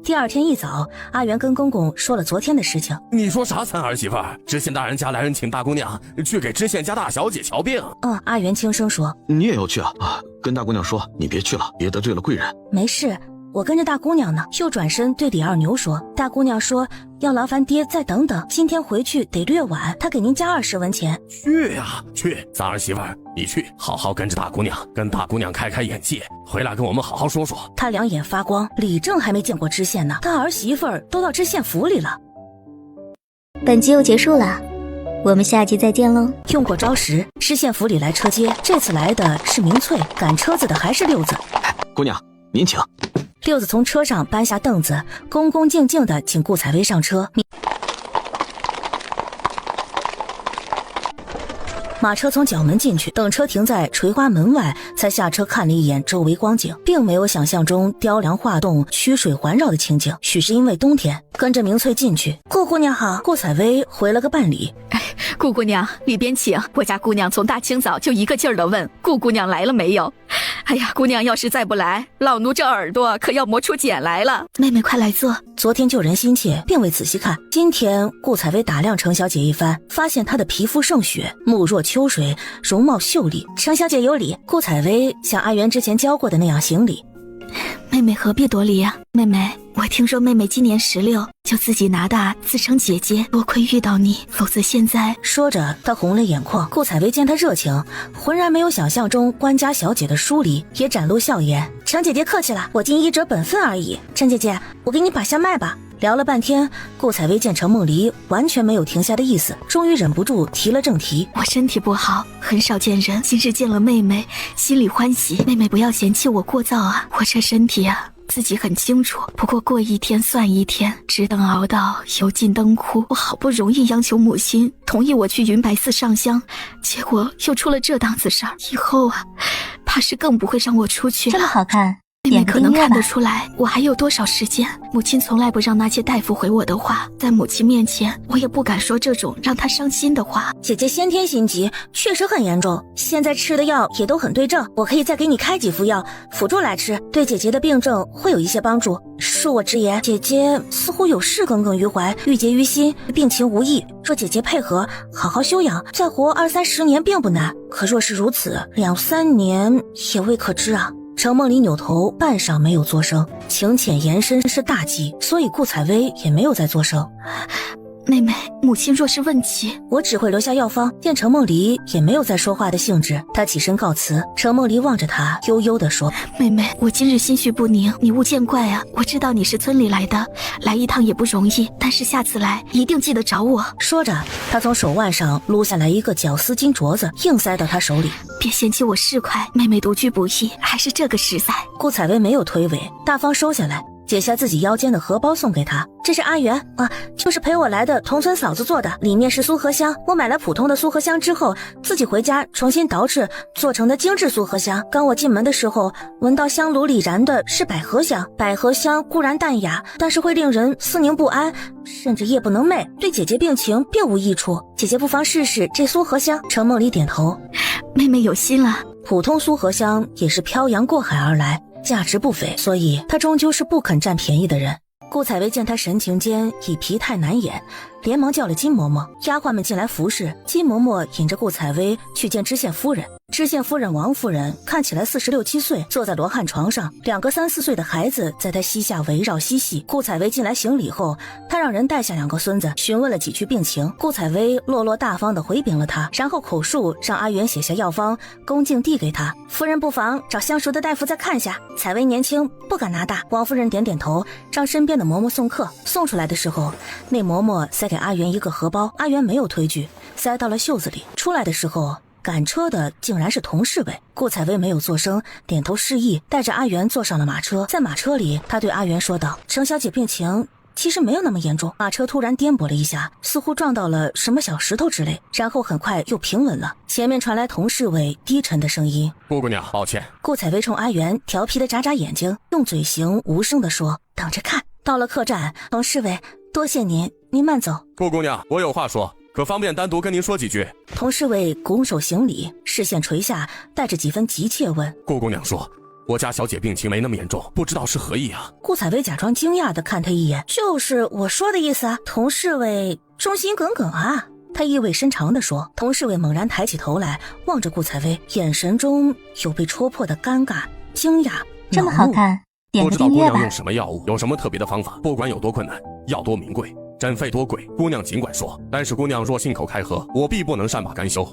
第二天一早，阿元跟公公说了昨天的事情。你说啥三儿媳妇儿？知县大人家来人请大姑娘去给知县家大小姐瞧病。阿元轻声说。你也要去啊？跟大姑娘说你别去了，别得罪了贵人。没事，我跟着大姑娘呢。又转身对李二牛说，大姑娘说要劳烦爹再等等，今天回去得略晚，她给您加20文钱。去呀，去！三儿媳妇儿，你去好好跟着大姑娘，跟大姑娘开开眼界，回来跟我们好好说说。他两眼发光，李正还没见过知县呢，他儿媳妇儿都到知县府里了。本集又结束了，我们下集再见喽。用过招时，知县府里来车接，这次来的是明翠，赶车子的还是六子。姑娘，您请。六子从车上搬下凳子，恭恭敬敬地请顾采薇上车。马车从角门进去，等车停在垂花门外，才下车看了一眼周围光景，并没有想象中雕梁画栋、曲水环绕的情景，许是因为冬天。跟着明翠进去，顾姑娘好。顾采薇回了个半礼。顾姑娘里边请。我家姑娘从大清早就一个劲儿地问顾姑娘来了没有。哎呀，姑娘要是再不来，老奴这耳朵可要磨出茧来了。妹妹快来坐。昨天救人心切，并未仔细看，今天顾采薇打量程小姐一番，发现她的皮肤胜雪，目若秋水，容貌秀丽。程小姐有礼。顾采薇像阿元之前教过的那样行礼。妹妹何必多礼啊？妹妹，我听说妹妹今年16，就自己拿大自称姐姐，多亏遇到你，否则现在……说着她红了眼眶。顾采薇见她热情，浑然没有想象中官家小姐的疏离，也展露笑颜。程姐姐客气了，我尽医者本分而已。程姐姐，我给你把下脉吧。聊了半天，顾采薇见程梦离完全没有停下的意思，终于忍不住提了正题。我身体不好，很少见人，今日见了妹妹，心里欢喜。妹妹不要嫌弃我过躁啊，我这身体啊自己很清楚，不过过一天算一天，只等熬到油尽灯枯。我好不容易央求母亲同意我去云白寺上香，结果又出了这档子事儿，以后啊怕是更不会让我出去了。这么好看，妹妹可能看得出来我还有多少时间。母亲从来不让那些大夫回我的话，在母亲面前我也不敢说这种让她伤心的话。姐姐先天心急确实很严重，现在吃的药也都很对症，我可以再给你开几副药辅助来吃，对姐姐的病症会有一些帮助。恕我直言，姐姐似乎有事耿耿于怀，郁结于心，病情无益。若姐姐配合好好休养，再活20-30年并不难，可若是如此，2-3年也未可知啊。程梦离扭头半晌没有作声，情浅言深是大忌，所以顾采薇也没有再作声。妹妹，母亲若是问起，我只会留下药方。见程梦离也没有再说话的兴致，他起身告辞。程梦离望着他，悠悠地说：妹妹，我今日心绪不宁，你勿见怪啊。我知道你是村里来的，来一趟也不容易，但是下次来一定记得找我。说着，他从手腕上撸下来一个绞丝金镯子，硬塞到他手里。别嫌弃我市侩，妹妹独居不易，还是这个实在。顾采薇没有推诿，大方收下来，解下自己腰间的荷包送给他。这是阿元啊，就是陪我来的同村嫂子做的，里面是苏合香。我买了普通的苏合香之后，自己回家重新捯饬做成的精致苏合香。刚我进门的时候，闻到香炉里燃的是百合香。百合香固然淡雅，但是会令人思宁不安，甚至夜不能寐，对姐姐病情并无益处。姐姐不妨试试这苏合香。程梦离点头，妹妹有心了。普通苏合香也是漂洋过海而来，价值不菲，所以他终究是不肯占便宜的人。顾采薇见他神情间已疲态难掩，连忙叫了金嬷嬷，丫鬟们进来服侍。金嬷嬷引着顾采薇去见知县夫人。知县夫人王夫人看起来46、7岁，坐在罗汉床上，2个3、4岁的孩子在她膝下围绕嬉戏。顾采薇进来行礼后，她让人带下2个孙子，询问了几句病情。顾采薇落落大方地回禀了他，然后口述让阿元写下药方，恭敬递给他。夫人不妨找相熟的大夫再看下。采薇年轻，不敢拿大。王夫人点点头，让身边的嬷嬷送客。送出来的时候，那嬷嬷塞给阿元一个荷包，阿元没有推拒，塞到了袖子里。出来的时候，赶车的竟然是童侍卫。顾采薇没有作声，点头示意，带着阿元坐上了马车。在马车里，他对阿元说道：程小姐病情其实没有那么严重。马车突然颠簸了一下，似乎撞到了什么小石头之类，然后很快又平稳了。前面传来童侍卫低沉的声音：顾姑娘，抱歉。顾采薇冲阿元调皮的眨眨眼睛，用嘴型无声地说：等着看。到了客栈，童侍卫，多谢您，您慢走。顾姑娘，我有话说，可方便单独跟您说几句？童侍卫拱手行礼，视线垂下，带着几分急切问：顾姑娘说我家小姐病情没那么严重，不知道是何意啊？顾采薇假装惊讶地看他一眼：就是我说的意思啊。童侍卫忠心耿耿啊，他意味深长地说。童侍卫猛然抬起头来，望着顾采薇，眼神中有被戳破的尴尬、惊讶。这么好看，点个不知道姑订阅吧。娘用什么药物，有什么特别的方法？不管有多困难，药多名贵，诊费多贵，姑娘尽管说。但是姑娘若信口开河，我必不能善罢甘休。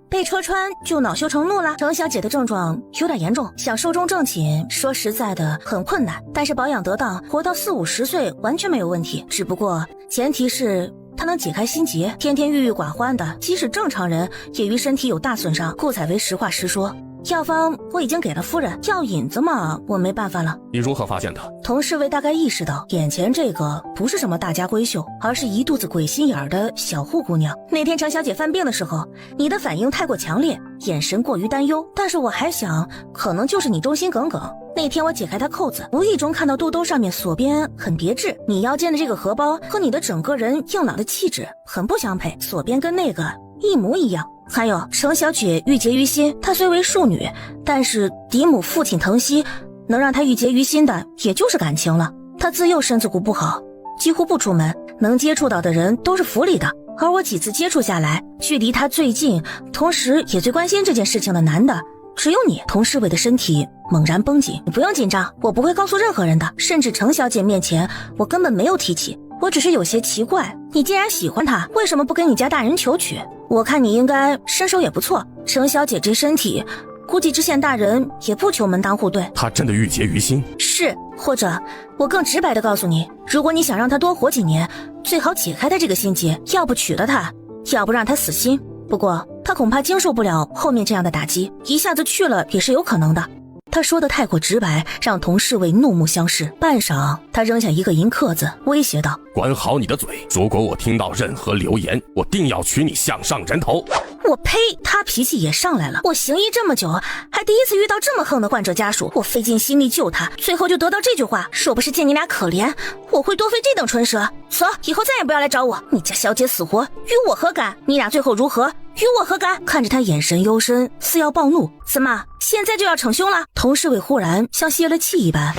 被戳穿就恼羞成怒了。程小姐的症状有点严重，想寿终正寝，说实在的很困难，但是保养得当，活到40、50岁完全没有问题。只不过前提是她能解开心结，天天郁郁寡欢的，即使正常人也于身体有大损伤。顾采薇实话实说，药方我已经给了夫人，药引子嘛，我没办法了。你如何发现的？童侍卫大概意识到眼前这个不是什么大家闺秀，而是一肚子鬼心眼的小户姑娘。那天程小姐犯病的时候，你的反应太过强烈，眼神过于担忧，但是我还想可能就是你忠心耿耿。那天我解开她扣子，无意中看到肚兜上面锁边很别致，你腰间的这个荷包和你的整个人硬朗的气质很不相配，锁边跟那个一模一样。还有程小姐郁结于心，她虽为庶女，但是嫡母父亲疼惜，能让她郁结于心的也就是感情了。她自幼身子骨不好，几乎不出门，能接触到的人都是府里的，而我几次接触下来，距离她最近，同时也最关心这件事情的男的只有你。童侍卫的身体猛然绷紧，你不用紧张，我不会告诉任何人的，甚至程小姐面前我根本没有提起。我只是有些奇怪，你既然喜欢他，为什么不跟你家大人求娶？我看你应该身手也不错，程小姐这身体，估计知县大人也不求门当户对。她真的郁结于心？是，或者我更直白的告诉你，如果你想让她多活几年，最好解开她这个心结，要不娶了她，要不让她死心。不过她恐怕经受不了后面这样的打击，一下子去了也是有可能的。他说的太过直白，让童侍卫怒目相视。半晌，他扔下一个银克子，威胁道：管好你的嘴，如果我听到任何流言，我定要取你项上人头。我呸！他脾气也上来了。我行医这么久，还第一次遇到这么横的患者家属，我费尽心力救他，最后就得到这句话，若不是见你俩可怜，我会多费这等唇舌。走，以后再也不要来找我，你家小姐死活与我何干？你俩最后如何与我何干？看着他眼神幽深，似要暴怒。怎么现在就要逞凶了？童侍卫忽然像泄了气一般，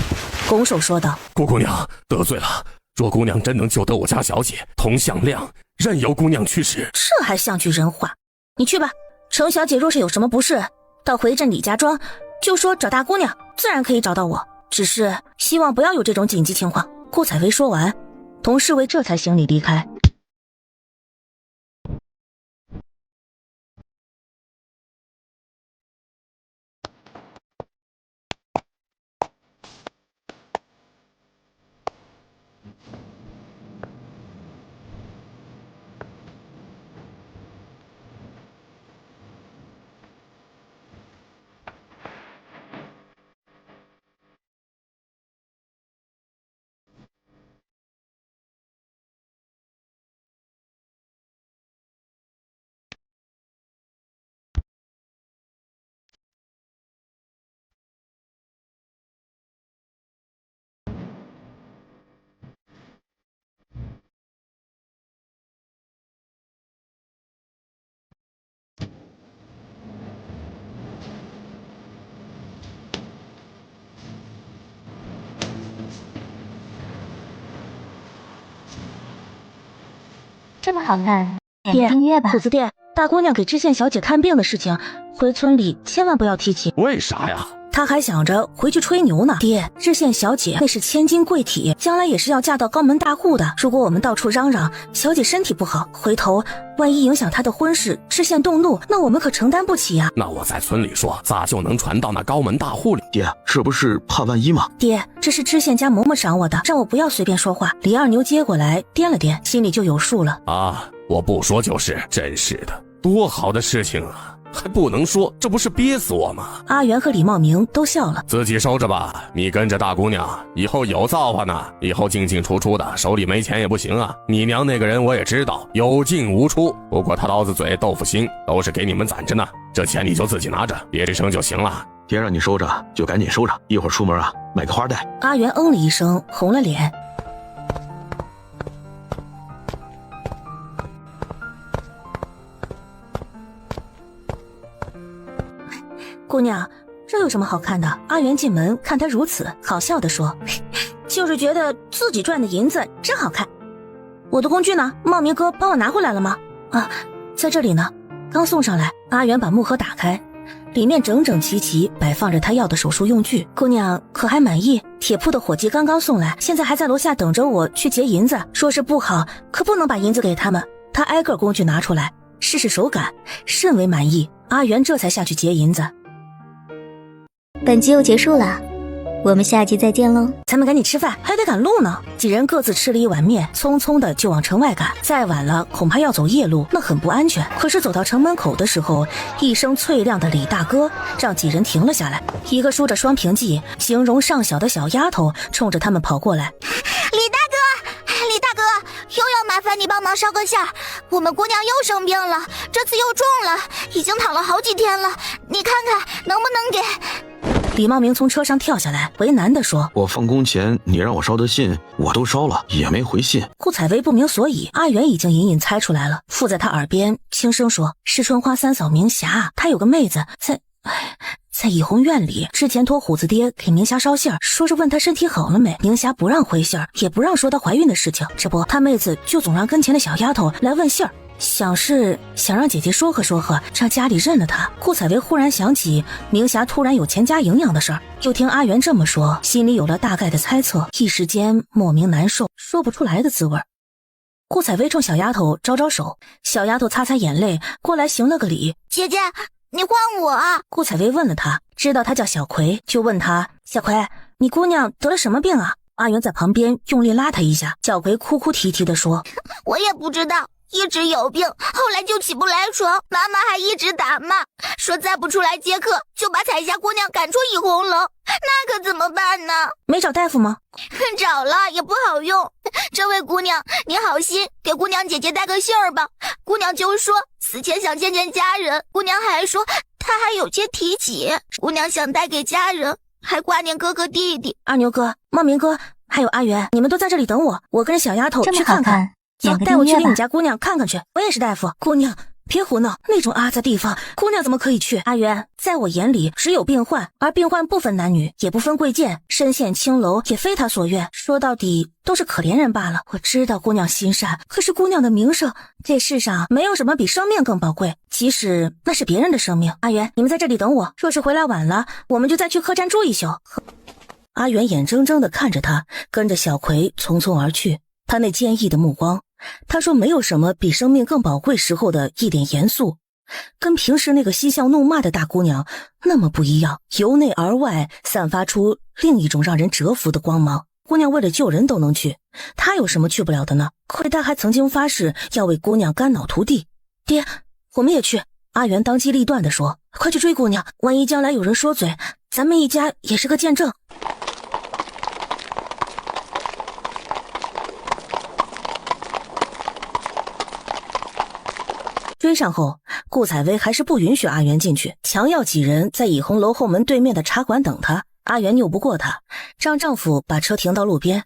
拱手说道：顾姑娘得罪了，若姑娘真能救得我家小姐，童向亮任由姑娘去使。这还像句人话。你去吧，程小姐若是有什么不适，到回镇李家庄就说找大姑娘，自然可以找到我，只是希望不要有这种紧急情况。顾采薇说完，童侍卫这才行礼离开。这么好看，点订阅吧。虎子店，大姑娘给知县小姐看病的事情，回村里千万不要提起。为啥呀？他还想着回去吹牛呢。爹，知县小姐那是千金贵体，将来也是要嫁到高门大户的。如果我们到处嚷嚷小姐身体不好，回头万一影响她的婚事，知县动怒，那我们可承担不起呀。那我在村里说，咋就能传到那高门大户里？爹，这不是怕万一吗？爹，这是知县家嬷嬷赏我的，让我不要随便说话。李二牛接过来掂了掂，心里就有数了。啊，我不说就是，真是的，多好的事情啊！还不能说，这不是憋死我吗？阿元和李茂明都笑了。自己收着吧，你跟着大姑娘，以后有造化呢。以后进进出出的，手里没钱也不行啊。你娘那个人我也知道，有进无出，不过她刀子嘴豆腐心，都是给你们攒着呢。这钱你就自己拿着，别吱声就行了。爹让你收着，就赶紧收着，一会儿出门啊，买个花带。阿元嗯了一声，红了脸。姑娘，这有什么好看的？阿元进门看她如此，好笑地说：“就是觉得自己赚的银子真好看。我的工具呢？茂明哥帮我拿回来了吗？啊，在这里呢，刚送上来。”阿元把木盒打开，里面整整齐齐摆放着他要的手术用具。姑娘可还满意？铁铺的伙计刚刚送来，现在还在楼下等着我去结银子，说是不好，可不能把银子给他们。他挨个工具拿出来，试试手感，甚为满意。阿元这才下去结银子。本集又结束了，我们下集再见喽！咱们赶紧吃饭，还得赶路呢。几人各自吃了一碗面，匆匆的就往城外赶。再晚了，恐怕要走夜路，那很不安全。可是走到城门口的时候，一声脆亮的李大哥让几人停了下来。一个梳着双平髻、形容尚小的小丫头冲着他们跑过来。李大哥，又要麻烦你帮忙捎个信儿，我们姑娘又生病了，这次又重了，已经躺了好几天了，你看看能不能给……李茂明从车上跳下来，为难地说：“我放工前你让我捎的信，我都捎了，也没回信。”顾采薇不明所以，阿元已经隐隐猜出来了，附在他耳边轻声说：“是春花三嫂明霞，她有个妹子在怡红院里，之前托虎子爹给明霞捎信儿，说是问她身体好了没。明霞不让回信儿，也不让说她怀孕的事情，这不，他妹子就总让跟前的小丫头来问信儿。”想让姐姐说和说和，让家里认了她。顾采薇忽然想起明霞突然有钱加营养的事儿，又听阿元这么说，心里有了大概的猜测，一时间莫名难受，说不出来的滋味。顾采薇冲小丫头招招手，小丫头擦擦眼泪，过来行了个礼：“姐姐，你换我啊！”顾采薇问了她，知道她叫小葵，就问她：“小葵，你姑娘得了什么病啊？”阿元在旁边用力拉她一下，小葵哭哭啼啼地说：“我也不知道。一直有病，后来就起不来床，妈妈还一直打骂，说再不出来接客就把彩霞姑娘赶出怡红楼，那可怎么办呢？”“没找大夫吗？”“找了，也不好用。这位姑娘，你好心给姑娘姐姐带个信儿吧。”姑娘就说死前想见见家人，姑娘还说她还有些提起，姑娘想带给家人，还挂念哥哥弟弟。二牛哥、茂明哥还有阿元，你们都在这里等我，我跟着小丫头去看看。走，带我去给你家姑娘看看去。我也是大夫。姑娘，别胡闹，那种阿杂地方，姑娘怎么可以去？阿元，在我眼里只有病患，而病患不分男女，也不分贵贱，身陷青楼也非他所愿，说到底都是可怜人罢了。我知道姑娘心善，可是姑娘的名声，这世上没有什么比生命更宝贵，即使那是别人的生命。阿元，你们在这里等我，若是回来晚了，我们就再去客栈住一宿。阿元眼睁睁地看着他跟着小葵匆匆而去，他那坚毅的目光，他说没有什么比生命更宝贵时候的一点严肃，跟平时那个嬉笑怒骂的大姑娘那么不一样，由内而外散发出另一种让人折服的光芒。姑娘为了救人都能去，她有什么去不了的呢？可她还曾经发誓要为姑娘肝脑涂地。爹，我们也去。阿元当机立断地说，快去追姑娘，万一将来有人说嘴，咱们一家也是个见证。追上后，顾采薇还是不允许阿元进去，强要几人在倚红楼后门对面的茶馆等她。阿元拗不过她，让丈夫把车停到路边。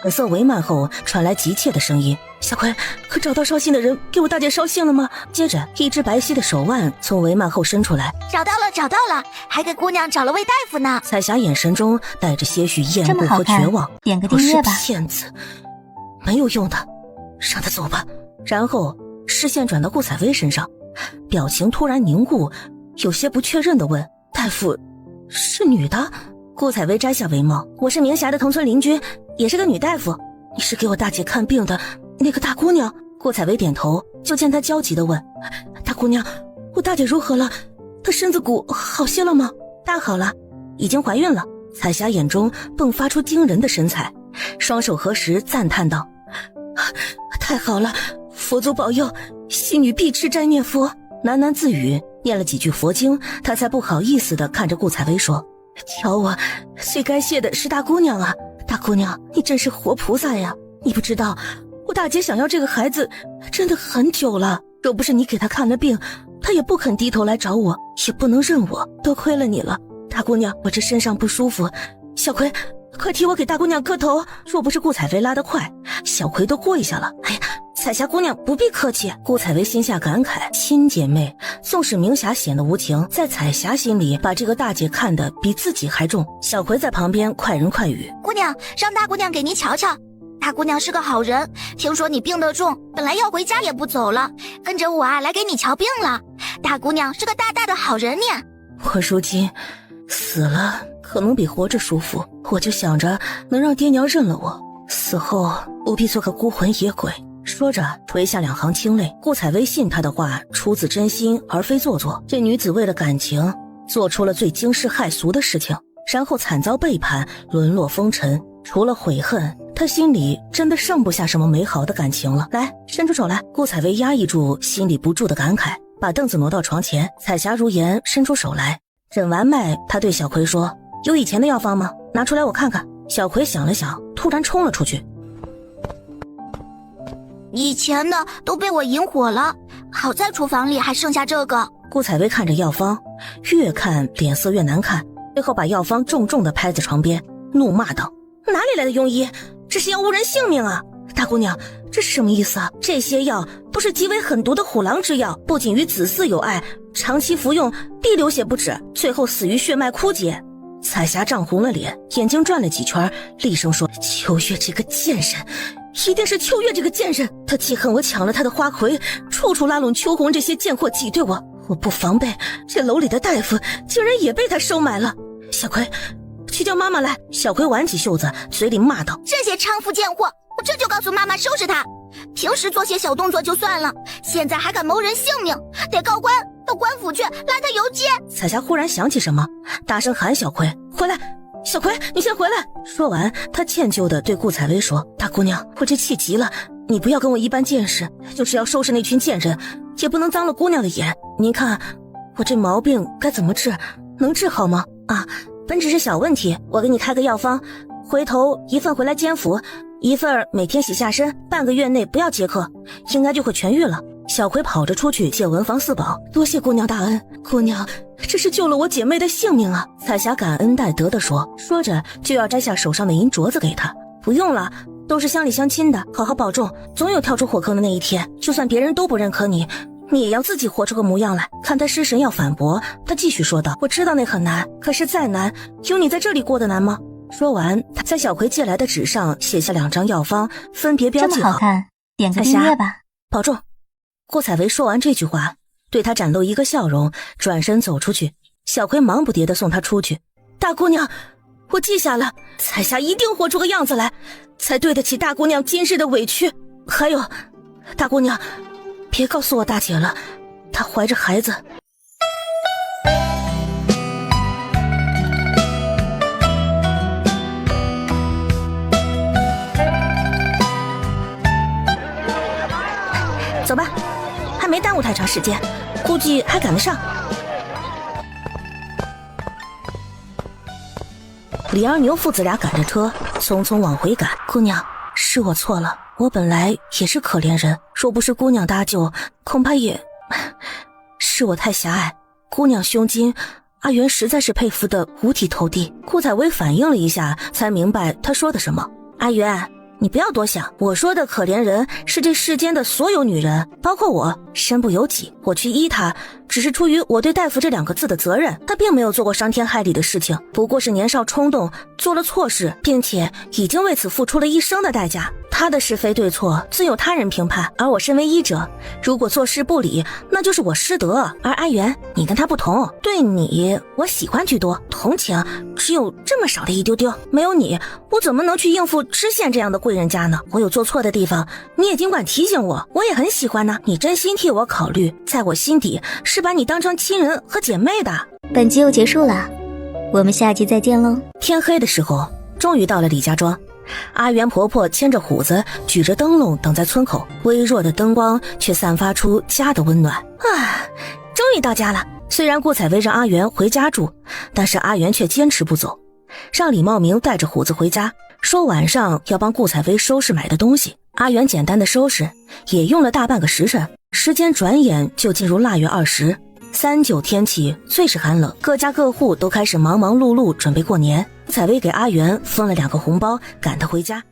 粉色帷幔后传来急切的声音：“小葵，可找到烧信的人给我大姐烧信了吗？”接着，一只白皙的手腕从帷幔后伸出来：“找到了，找到了，还给姑娘找了位大夫呢。”彩霞眼神中带着些许厌恶和绝望。点个订阅吧。我是骗子，没有用的，让他走吧。然后视线转到顾采薇身上，表情突然凝固，有些不确认地问：“大夫，是女的？”顾采薇摘下帷帽：“我是明霞的同村邻居，也是个女大夫。你是给我大姐看病的那个大姑娘？”顾采薇点头，就见她焦急地问：“大姑娘，我大姐如何了？她身子骨好些了吗？”“大好了，已经怀孕了。”彩霞眼中迸发出惊人的神采，双手合十赞叹道：“太好了，佛祖保佑，戏女必吃斋念佛。”喃喃自语，念了几句佛经，她才不好意思地看着顾采薇说：“瞧我，最该谢的是大姑娘啊！大姑娘，你真是活菩萨呀！你不知道，我大姐想要这个孩子真的很久了，若不是你给她看了病，她也不肯低头来找我，也不能认我，多亏了你了。大姑娘，我这身上不舒服，小葵，快替我给大姑娘磕头。”若不是顾采薇拉得快，小葵都跪下了。哎呀，彩霞姑娘不必客气。顾采薇心下感慨，亲姐妹，纵使明霞显得无情，在彩霞心里把这个大姐看得比自己还重。小葵在旁边快人快语：“姑娘，让大姑娘给您瞧瞧。大姑娘是个好人，听说你病得重，本来要回家也不走了，跟着我来给你瞧病了。大姑娘是个大大的好人呢。”我如今死了可能比活着舒服，我就想着能让爹娘认了我，死后不必做个孤魂野鬼。说着垂下两行清泪。顾采薇信他的话出自真心而非做作，这女子为了感情做出了最惊世骇俗的事情，然后惨遭背叛，沦落风尘。除了悔恨，她心里真的剩不下什么美好的感情了。来，伸出手来。顾采薇压抑住心里不住的感慨，把凳子挪到床前。彩霞如言伸出手来，诊完脉，她对小葵说：“有以前的药方吗？拿出来我看看。”小葵想了想，突然冲了出去。以前的都被我引火了，好在厨房里还剩下这个。顾采薇看着药方，越看脸色越难看，最后把药方重重地拍在床边，怒骂道：哪里来的庸医，这是要误人性命啊！大姑娘，这是什么意思啊？这些药都是极为狠毒的虎狼之药，不仅与子嗣有碍，长期服用必流血不止，最后死于血脉枯竭。彩霞涨红了脸，眼睛转了几圈，厉声说：秋月这个贱人，一定是秋月这个贱人，她记恨我抢了她的花魁，处处拉拢秋红这些贱货挤兑我，我不防备，这楼里的大夫竟然也被她收买了。小葵，去叫妈妈来。小葵挽起袖子，嘴里骂道：这些娼妇贱货，我这就告诉妈妈收拾她。平时做些小动作就算了，现在还敢谋人性命，得告官，到官府去拉他游街。彩霞忽然想起什么，大声喊小葵回来。小葵，你先回来。说完，她歉疚地对顾采薇说：大姑娘，我这气急了，你不要跟我一般见识，就是要收拾那群贱人，也不能脏了姑娘的眼。您看我这毛病该怎么治，能治好吗？啊，本只是小问题，我给你开个药方，回头一份回来煎服，一份每天洗下身，半个月内不要接客，应该就会痊愈了。小葵跑着出去借文房四宝，多谢姑娘大恩，姑娘这是救了我姐妹的性命啊！彩霞感恩戴德地说，说着就要摘下手上的银镯子给她。不用了，都是乡里乡亲的，好好保重，总有跳出火坑的那一天，就算别人都不认可你，你也要自己活出个模样来。看他失神要反驳，他继续说道：我知道那很难，可是再难，有你在这里过得难吗？说完，他在小葵借来的纸上写下2张药方，分别标记好。这么好看，点个订阅吧。保重。顾采薇说完这句话，对他展露一个笑容，转身走出去。小葵忙不迭地送他出去。大姑娘，我记下了，彩霞一定活出个样子来，才对得起大姑娘今日的委屈。还有，大姑娘，别告诉我大姐了，她怀着孩子。走吧，还没耽误太长时间，估计还赶得上。李二牛父子俩赶着车匆匆往回赶。姑娘，是我错了，我本来也是可怜人，若不是姑娘搭救，恐怕也是我太狭隘。姑娘胸襟，阿元实在是佩服得五体投地。顾采薇反应了一下，才明白他说的什么。阿元，你不要多想，我说的可怜人是这世间的所有女人，包括我，身不由己。我去医她，只是出于我对大夫这2个字的责任，她并没有做过伤天害理的事情，不过是年少冲动，做了错事，并且已经为此付出了一生的代价。她的是非对错自有他人评判，而我身为医者，如果做事不理，那就是我失德。而阿元，你跟他不同，对你我喜欢居多，同情只有这么少的一丢丢。没有你，我怎么能去应付知县这样的贵人家呢？我有做错的地方，你也尽管提醒我，我也很喜欢呢。你真心替我考虑，在我心底是把你当成亲人和姐妹的。本集又结束了，我们下集再见喽。天黑的时候，终于到了李家庄。阿元婆婆牵着虎子，举着灯笼等在村口，微弱的灯光却散发出家的温暖。啊，终于到家了。虽然顾采薇让阿元回家住，但是阿元却坚持不走，让李茂明带着虎子回家，说晚上要帮顾采薇收拾买的东西。阿元简单的收拾，也用了大半个时辰，时间转眼就进入腊月20。39天气最是寒冷，各家各户都开始忙忙碌碌准备过年。采薇给阿元分了2个红包，赶他回家。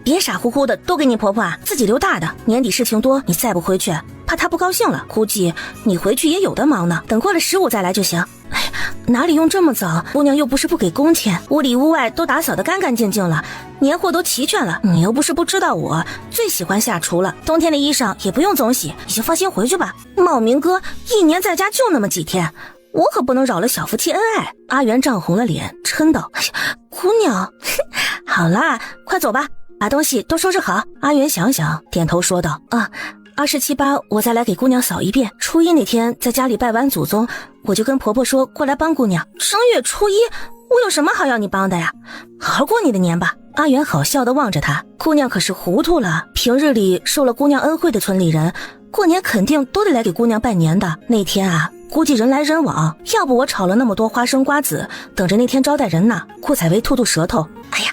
别傻乎乎的都给你婆婆啊，自己留大的。年底事情多，你再不回去，怕她不高兴了。估计你回去也有的忙呢，等过了15再来就行。哎，哪里用这么早？姑娘又不是不给工钱，屋里屋外都打扫得干干净净了，年货都齐全了。你又不是不知道我最喜欢下厨了，冬天的衣裳也不用总洗，你就放心回去吧。茂明哥一年在家就那么几天，我可不能扰了小夫妻恩爱。阿元涨红了脸，嗔道：哎呀，姑娘，好啦，快走吧，把东西都收拾好。阿元想想，点头说道：啊，27、8我再来给姑娘扫一遍。初一那天在家里拜完祖宗，我就跟婆婆说过来帮姑娘。正月初一，我有什么好要你帮的呀？好好过你的年吧。阿元好笑地望着她，姑娘可是糊涂了，平日里受了姑娘恩惠的村里人，过年肯定都得来给姑娘拜年的。那天啊，估计人来人往，要不我炒了那么多花生瓜子，等着那天招待人呢。顾采薇吐吐舌头，哎呀，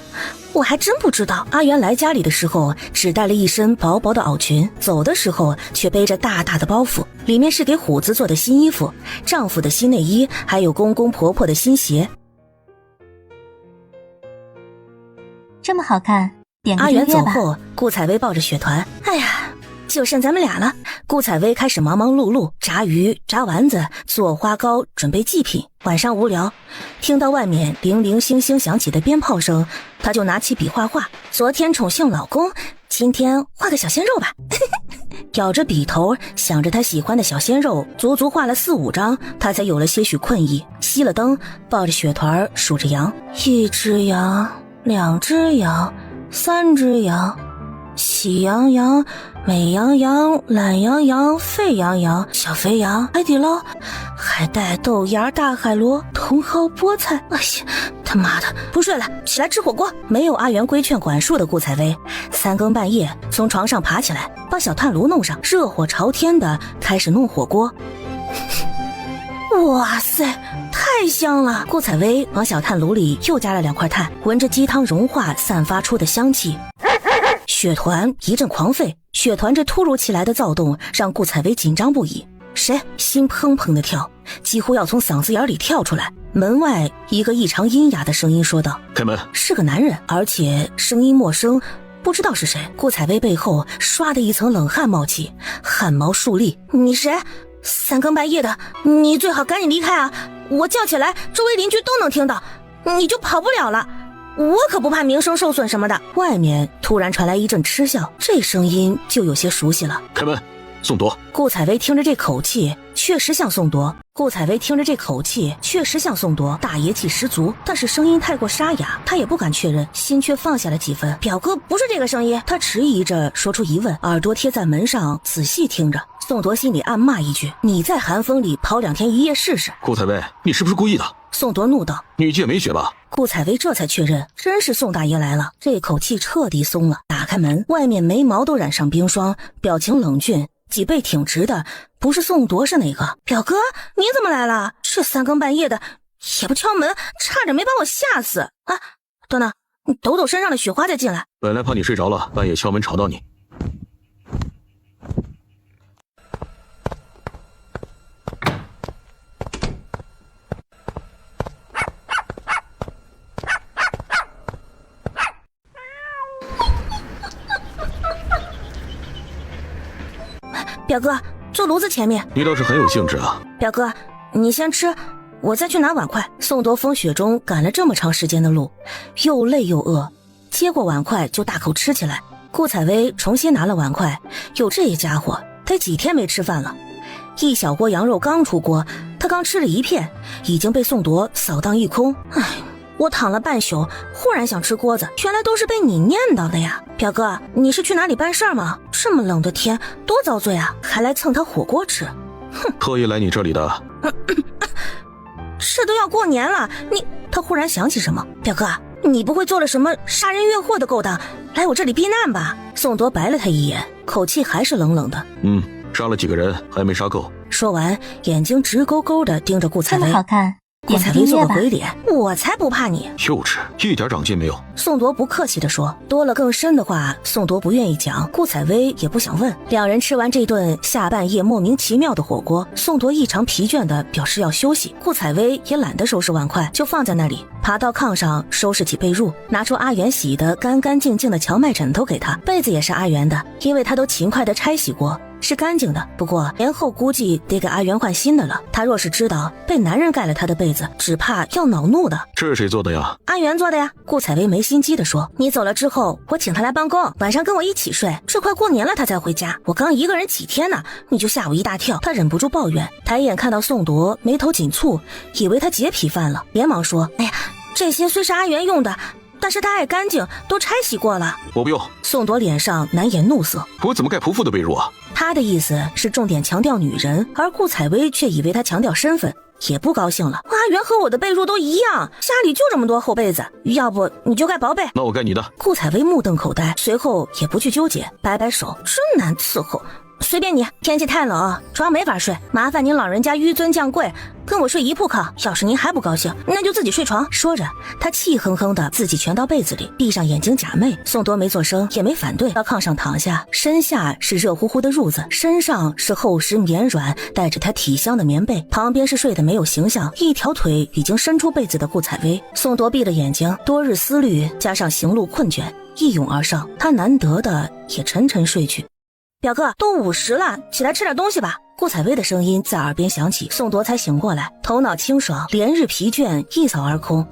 我还真不知道，阿元来家里的时候只带了一身薄薄的袄裙，走的时候却背着大大的包袱，里面是给虎子做的新衣服、丈夫的新内衣，还有公公婆婆的新鞋。这么好看，点个阿元订阅吧。走后，顾采薇抱着雪团，哎呀，就剩咱们俩了。顾采薇开始忙忙碌碌，炸鱼、炸丸子、做花糕，准备祭品。晚上无聊，听到外面零零星星响起的鞭炮声，她就拿起笔画画。昨天宠幸老公，今天画个小鲜肉吧。咬着笔头，想着她喜欢的小鲜肉，足足画了4、5张，她才有了些许困意。熄了灯，抱着雪团数着羊，1只羊，2只羊，3只羊，喜羊羊，美羊羊，懒羊羊，沸羊羊，小肥羊，海底捞，海带，豆芽，大海螺，茼蒿，菠菜。哎呀，他妈的，不睡了，起来吃火锅。没有阿元规劝管束的顾采薇，3更半夜从床上爬起来，把小炭炉弄上，热火朝天的开始弄火锅。哇塞，太香了！顾采薇往小炭炉里又加了2块炭，闻着鸡汤融化散发出的香气，雪团一阵狂吠。雪团这突如其来的躁动让顾采薇紧张不已，谁心砰砰的跳，几乎要从嗓子眼里跳出来。门外一个异常阴哑的声音说道：“开门。”是个男人，而且声音陌生，不知道是谁。顾采薇背后唰的一层冷汗冒起，汗毛竖立。你谁？3更半夜的，你最好赶紧离开啊！我叫起来，周围邻居都能听到，你就跑不了了。我可不怕名声受损什么的。外面突然传来一阵嗤笑，这声音就有些熟悉了。开门，宋铎。顾采薇听着这口气，确实像宋铎。大爷气十足，但是声音太过沙哑，他也不敢确认，心却放下了几分。表哥不是这个声音，他迟疑着说出疑问，耳朵贴在门上仔细听着。宋铎心里暗骂一句：“你在寒风里跑2天1夜试试。”顾采薇，你是不是故意的？宋铎怒道：“你戒没血吧？”顾采薇这才确认，真是宋大爷来了，这口气彻底松了。打开门，外面眉毛都染上冰霜，表情冷峻，脊背挺直的，不是宋铎是哪个？表哥，你怎么来了？这3更半夜的也不敲门，差点没把我吓死啊！等等，你抖抖身上的雪花再进来。本来怕你睡着了，半夜敲门吵到你。表哥，坐炉子前面。你倒是很有兴致啊。表哥，你先吃，我再去拿碗筷。宋铎风雪中赶了这么长时间的路，又累又饿，接过碗筷就大口吃起来。顾采薇重新拿了碗筷，有这家伙得几天没吃饭了。一小锅羊肉刚出锅，他刚吃了1片，已经被宋铎扫荡一空。唉，我躺了半宿，忽然想吃锅子，原来都是被你念叨的呀。表哥，你是去哪里办事吗？这么冷的天，多遭罪啊，还来蹭他火锅吃。哼，特意来你这里的。这都要过年了，他忽然想起什么，表哥，你不会做了什么杀人越货的勾当，来我这里避难吧？宋铎白了他一眼，口气还是冷冷的。杀了几个人，还没杀够。说完，眼睛直勾勾的盯着顾采薇。这么好看，顾采薇做个鬼脸，我才不怕你。幼稚，一点长进没有。宋铎不客气地说，多了更深的话，宋铎不愿意讲，顾采薇也不想问。两人吃完这顿下半夜莫名其妙的火锅，宋铎异常疲倦地表示要休息，顾采薇也懒得收拾碗筷，就放在那里，爬到炕上收拾起被褥，拿出阿元洗得干干净净的荞麦枕头给他，被子也是阿元的，因为他都勤快地拆洗过，是干净的。不过年后估计得给阿元换新的了，他若是知道被男人盖了他的被子，只怕要恼怒的。这是谁做的呀？阿元做的呀。顾采薇没心机地说，你走了之后我请他来办公，晚上跟我一起睡，这快过年了他才回家，我刚一个人几天呢，你就吓我一大跳。他忍不住抱怨，抬眼看到宋铎眉头紧蹙，以为他洁癖犯了，连忙说，哎呀，这些虽是阿元用的，但是他爱干净，都拆洗过了。我不用。宋铎脸上难掩怒色，我怎么盖仆妇的被褥啊？他的意思是重点强调女人，而顾采薇却以为他强调身份，也不高兴了。阿元和我的被褥都一样，家里就这么多厚被子，要不你就盖薄被。那我盖你的。顾采薇目瞪口呆，随后也不去纠结，摆摆手，真难伺候。随便你，天气太冷，床没法睡，麻烦您老人家纡尊降贵，跟我睡一铺炕。要是您还不高兴，那就自己睡床。说着，他气哼哼的自己蜷到被子里，闭上眼睛假寐。宋铎没做声，也没反对，到炕上躺下，身下是热乎乎的褥子，身上是厚实绵软带着他体香的棉被，旁边是睡得没有形象，一条腿已经伸出被子的顾采薇。宋铎闭了眼睛，多日思虑加上行路困倦，一涌而上，他难得的也沉沉睡去。表哥，都50了，起来吃点东西吧。顾采薇的声音在耳边响起，宋铎才醒过来，头脑清爽，连日疲倦一扫而空。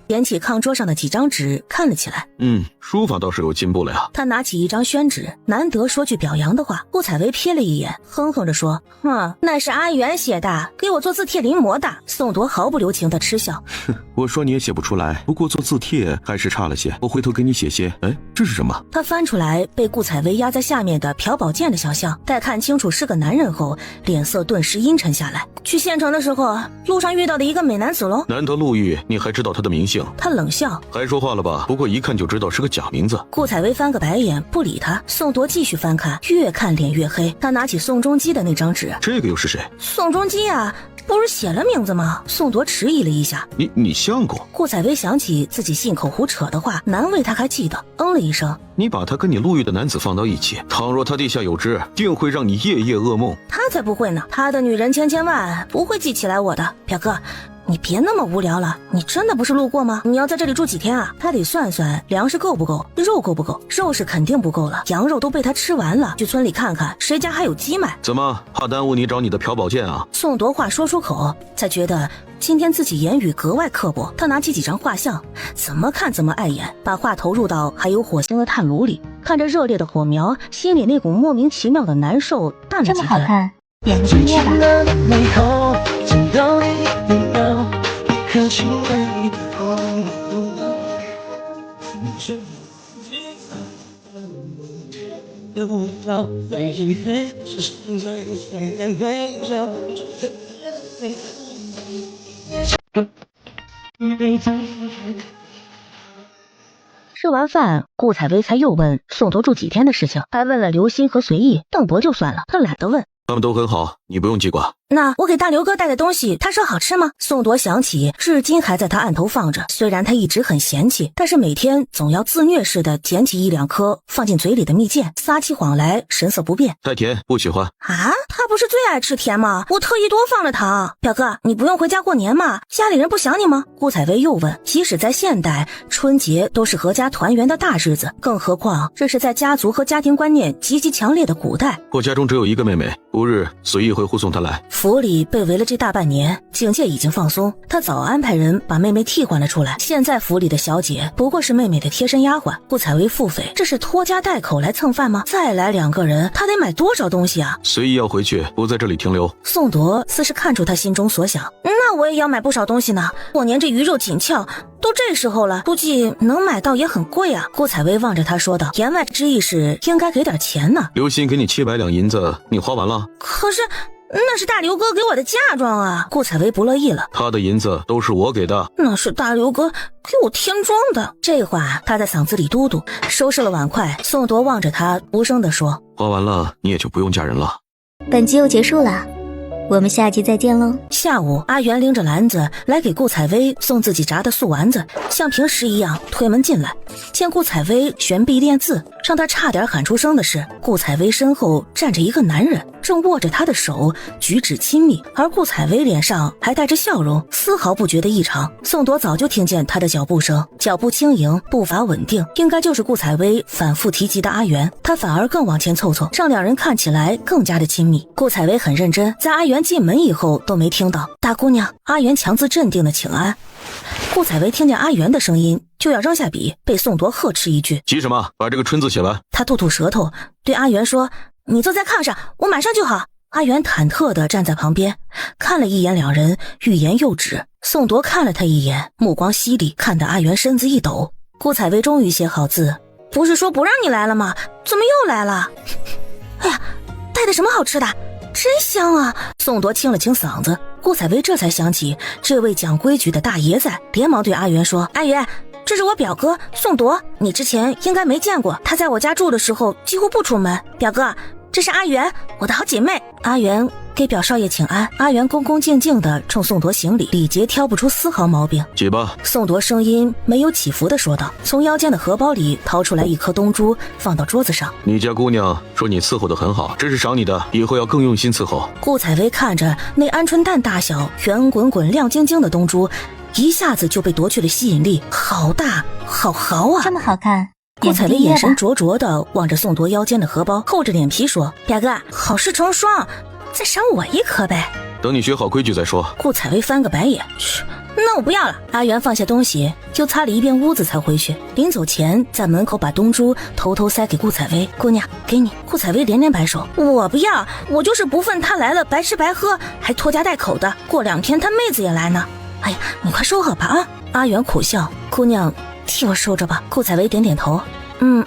捡起炕桌上的几张纸看了起来，书法倒是有进步了呀。他拿起一张宣纸，难得说句表扬的话。顾采薇瞥了一眼，哼哼着说：那是阿元写的，给我做字帖临摹的。宋铎毫不留情地嗤笑：我说你也写不出来，不过做字帖还是差了些，我回头给你写些。这是什么？他翻出来被顾采薇压在下面的朴宝剑的小象，待看清楚是个男人后，脸色顿时阴沉下来。去县城的时候，路上遇到的一个美男子喽。难得陆玉，你还知道他的名姓？他冷笑：还说话了吧？不过一看就知道是个假名字。顾采薇翻个白眼，不理他。宋铎继续翻看，越看脸越黑。他拿起宋仲基的那张纸，这个又是谁？宋仲基啊，不是写了名字吗？宋铎迟疑了一下，你像过？顾采薇想起自己信口胡扯的话，难为他还记得，了一声。你把他跟你陆玉的男子放到一起，倘若他地下有知，定会让你夜夜噩梦。他才不会呢，他的女人千万，不会记起来我的。表哥，你别那么无聊了，你真的不是路过吗？你要在这里住几天啊？他得算算粮食够不够，肉够不够。肉是肯定不够了，羊肉都被他吃完了。去村里看看谁家还有鸡卖。怎么怕耽误你找你的朴宝剑啊？宋铎话说出口，才觉得今天自己言语格外刻薄。他拿起几张画像，怎么看怎么碍眼，把画投入到还有火星的炭炉里，看着热烈的火苗，心里那股莫名其妙的难受淡了几分。这么好看，点个订阅吧。吃完饭，顾采薇才又问宋铎住几天的事情，还问了刘鑫和随意。邓伯就算了，他懒得问。他们都很好，你不用记挂。那我给大刘哥带的东西，他说好吃吗？宋铎想起至今还在他案头放着，虽然他一直很嫌弃，但是每天总要自虐似的捡起1-2颗放进嘴里的蜜饯，撒起谎来神色不变。太甜，不喜欢啊？他不是最爱吃甜吗？我特意多放了糖。表哥，你不用回家过年吗？家里人不想你吗？顾采薇又问。即使在现代，春节都是阖家团圆的大日子，更何况这是在家族和家庭观念极其强烈的古代。我家中只有一个妹妹，5日随意会护送她来。府里被围了这大半年，警戒已经放松，他早安排人把妹妹替换了出来。现在府里的小姐不过是妹妹的贴身丫鬟。顾采薇腹诽，这是拖家带口来蹭饭吗？再来2个人，他得买多少东西啊？随意要回去，不在这里停留。宋铎似是看出他心中所想，那我也要买不少东西呢。过年这鱼肉紧俏，都这时候了，估计能买到也很贵啊。顾采薇望着他说道，言外之意是应该给点钱呢。刘鑫给你700两银子，你花完了？可是那是大刘哥给我的嫁妆啊！顾采薇不乐意了，他的银子都是我给的。那是大刘哥给我添妆的。这话他在嗓子里嘟嘟。收拾了碗筷，宋铎望着他无声地说，花完了你也就不用嫁人了。本集又结束了，我们下集再见喽。下午，阿元拎着篮子来给顾采薇送自己炸的素丸子，像平时一样推门进来，见顾采薇悬臂练字，让他差点喊出声的是，顾采薇身后站着一个男人，正握着她的手，举止亲密，而顾采薇脸上还带着笑容，丝毫不觉得异常。宋铎早就听见他的脚步声，脚步轻盈，步伐稳定，应该就是顾采薇反复提及的阿元。他反而更往前凑凑，让两人看起来更加的亲密。顾采薇很认真，在阿元进门以后都没听到。大姑娘，阿元强自镇定的请安。顾采薇听见阿元的声音，就要扔下笔，被宋铎呵斥一句，急什么？把这个春字写完。他吐吐舌头，对阿元说，你坐在炕上，我马上就好。阿元忐忑地站在旁边，看了一眼两人，欲言又止。宋铎看了他一眼，目光犀利，看得阿元身子一抖。顾采薇终于写好字，不是说不让你来了吗？怎么又来了？哎呀，带的什么好吃的？真香啊！宋铎清了清嗓子，顾采薇这才想起这位讲规矩的大爷在，连忙对阿元说，阿元，这是我表哥宋铎，你之前应该没见过，他在我家住的时候几乎不出门。表哥，这是阿元，我的好姐妹。阿元给表少爷请安。阿元恭恭敬敬地冲宋铎行礼，礼节挑不出丝毫毛病。起吧。宋铎声音没有起伏地说道，从腰间的荷包里掏出来一颗东珠，放到桌子上。你家姑娘说你伺候得很好，这是赏你的，以后要更用心伺候。顾采薇看着那鹌鹑蛋大小、圆滚滚、亮晶晶的东珠，一下子就被夺去了吸引力。好大，好豪啊！这么好看。顾采薇眼神灼灼地望着宋铎腰间的荷包，厚着脸皮说：“表哥，好事成双，再赏我一颗呗。”等你学好规矩再说。顾采薇翻个白眼：“嘘，那我不要了。”阿元放下东西，又擦了一遍屋子才回去。临走前，在门口把东珠偷偷塞给顾采薇：“姑娘，给你。”顾采薇连连摆手：“我不要，我就是不忿他来了白吃白喝，还拖家带口的。过2天他妹子也来呢。”哎呀，你快收好吧啊！阿元苦笑：“姑娘，替我收着吧。”顾采薇点点头：“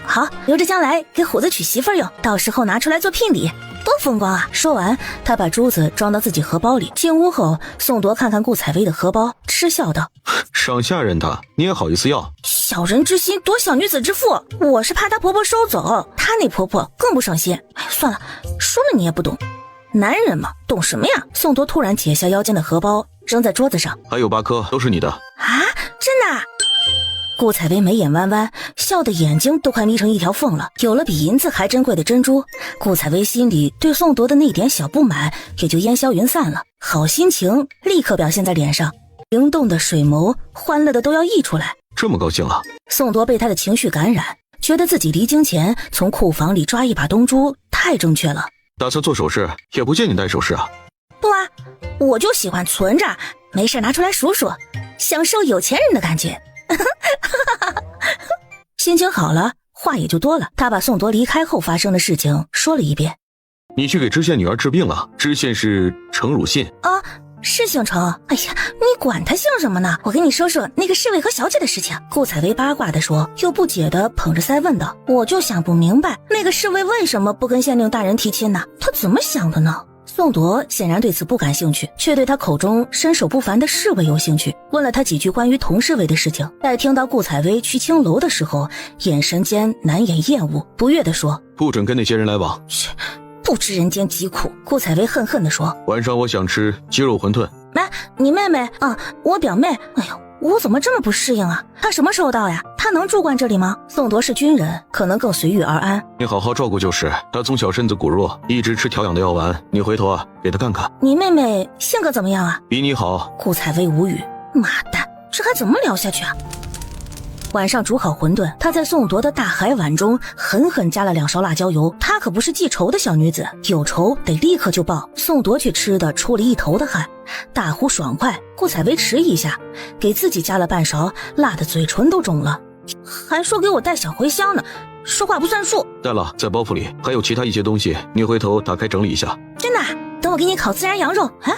好，留着将来给虎子娶媳妇用，到时候拿出来做聘礼，多风光啊！”说完，他把珠子装到自己荷包里。进屋后，宋铎看看顾采薇的荷包，嗤笑道：“赏下人的，你也好意思要？小人之心夺小女子之腹，我是怕她婆婆收走，她那婆婆更不省心。哎，算了，说了你也不懂，男人嘛，懂什么呀？”宋铎突然解下腰间的荷包，扔在桌子上：“还有8颗，都是你的。”啊，真的啊？顾采薇眉眼弯弯，笑得眼睛都快眯成一条缝了。有了比银子还珍贵的珍珠，顾采薇心里对宋铎的那点小不满也就烟消云散了，好心情立刻表现在脸上，灵动的水眸欢乐的都要溢出来。这么高兴啊？宋铎被他的情绪感染，觉得自己离京前从库房里抓一把东珠太正确了。打算做首饰，也不见你戴首饰啊？不啊，我就喜欢存着，没事拿出来数数，享受有钱人的感觉。心情好了，话也就多了。他把宋铎离开后发生的事情说了一遍。你去给知县女儿治病了？知县是程汝信啊？是姓程。哎呀，你管他姓什么呢？我跟你说说那个侍卫和小姐的事情。顾采薇八卦地说，又不解地捧着腮问道：“我就想不明白，那个侍卫为什么不跟县令大人提亲呢？他怎么想的呢？”宋铎显然对此不感兴趣，却对他口中身手不凡的侍卫有兴趣，问了他几句关于童侍卫的事情。在听到顾采薇去青楼的时候，眼神间难掩厌恶，不悦地说：“不准跟那些人来往。”不知人间疾苦。顾采薇恨恨地说：“晚上我想吃鸡肉馄饨。”你妹妹啊，我表妹。哎呦，我怎么这么不适应啊？她什么时候到呀？她能住惯这里吗？宋铎是军人，可能更随遇而安。你好好照顾就是。她从小身子骨弱，一直吃调养的药丸，你回头啊给她看看。你妹妹性格怎么样啊？比你好。顾采薇无语，妈蛋，这还怎么聊下去啊？晚上煮好馄饨，她在宋铎的大海碗中狠狠加了2勺辣椒油。她可不是记仇的小女子，有仇得立刻就报。宋铎却吃得出了一头的汗，大呼爽快。顾采薇迟疑一下，给自己加了半勺，辣得嘴唇都肿了，还说给我带小茴香呢，说话不算数。带了，在包袱里还有其他一些东西，你回头打开整理一下。真的？等我给你烤孜然羊肉。啊，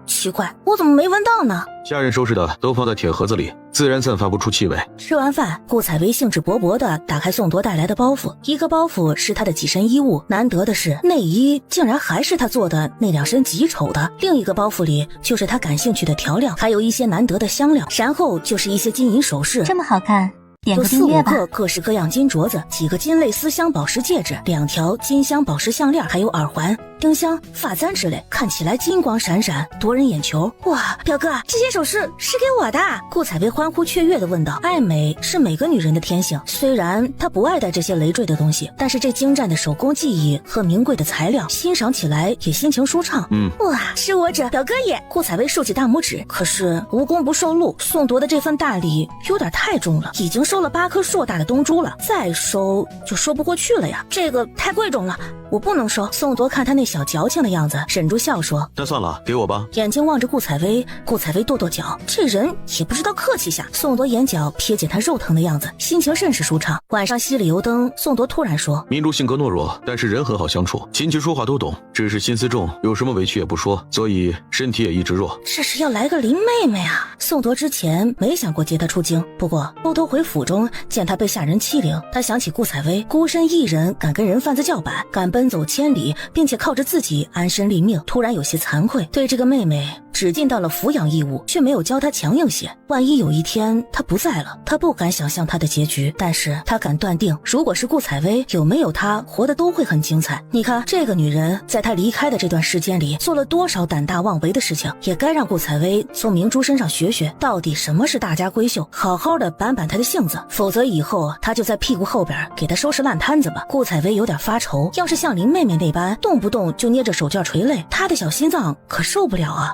奇怪，我怎么没闻到呢？下人收拾的都放在铁盒子里，自然散发不出气味。吃完饭，顾采薇兴致勃勃地打开宋铎带来的包袱，一个包袱是他的几身衣物，难得的是内衣竟然还是他做的那2身极丑的，另一个包袱里就是他感兴趣的调料，还有一些难得的香料，然后就是一些金银首饰。这么好看，点有个订阅吧。4-5个各式各样金镯子，几个金类丝镶宝石戒指，2条金镶宝石项链，还有耳环、丁香、发簪之类，看起来金光闪闪，夺人眼球。哇，表哥，这些首饰是给我的？顾采薇欢呼雀跃地问道。爱美是每个女人的天性，虽然她不爱戴这些累赘的东西，但是这精湛的手工技艺和名贵的材料，欣赏起来也心情舒畅。哇，是我者表哥也。顾采薇竖起大拇指。可是无功不受禄，宋铎的这份大礼有点太重了，已经收了8颗硕大的东珠了，再收就说不过去了呀，这个太贵重了，我不能收。宋铎看他那小矫情的样子，忍住笑说：“那算了，给我吧。”眼睛望着顾采薇，顾采薇跺跺脚，这人也不知道客气下。宋铎眼角瞥见他肉疼的样子，心情甚是舒畅。晚上熄了油灯，宋铎突然说：“明珠性格懦弱，但是人很好相处，琴棋书画都懂，只是心思重，有什么委屈也不说，所以身体也一直弱。”这是要来个林妹妹啊！宋铎之前没想过接她出京，不过偷偷回府中见她被下人欺凌，他想起顾采薇孤身一人敢跟人贩子叫板，敢奔走千里，并且靠着自己安身立命，突然有些惭愧，对这个妹妹只尽到了抚养义务，却没有教他强硬些。万一有一天他不在了，他不敢想象他的结局，但是他敢断定，如果是顾采薇，有没有他活的都会很精彩。你看这个女人在他离开的这段时间里做了多少胆大妄为的事情，也该让顾采薇从明珠身上学学到底什么是大家闺秀，好好的板板她的性子，否则以后他就在屁股后边给她收拾烂摊子吧。顾采薇有点发愁，要是像林妹妹那般动不动就捏着手绢垂泪，她的小心脏可受不了啊。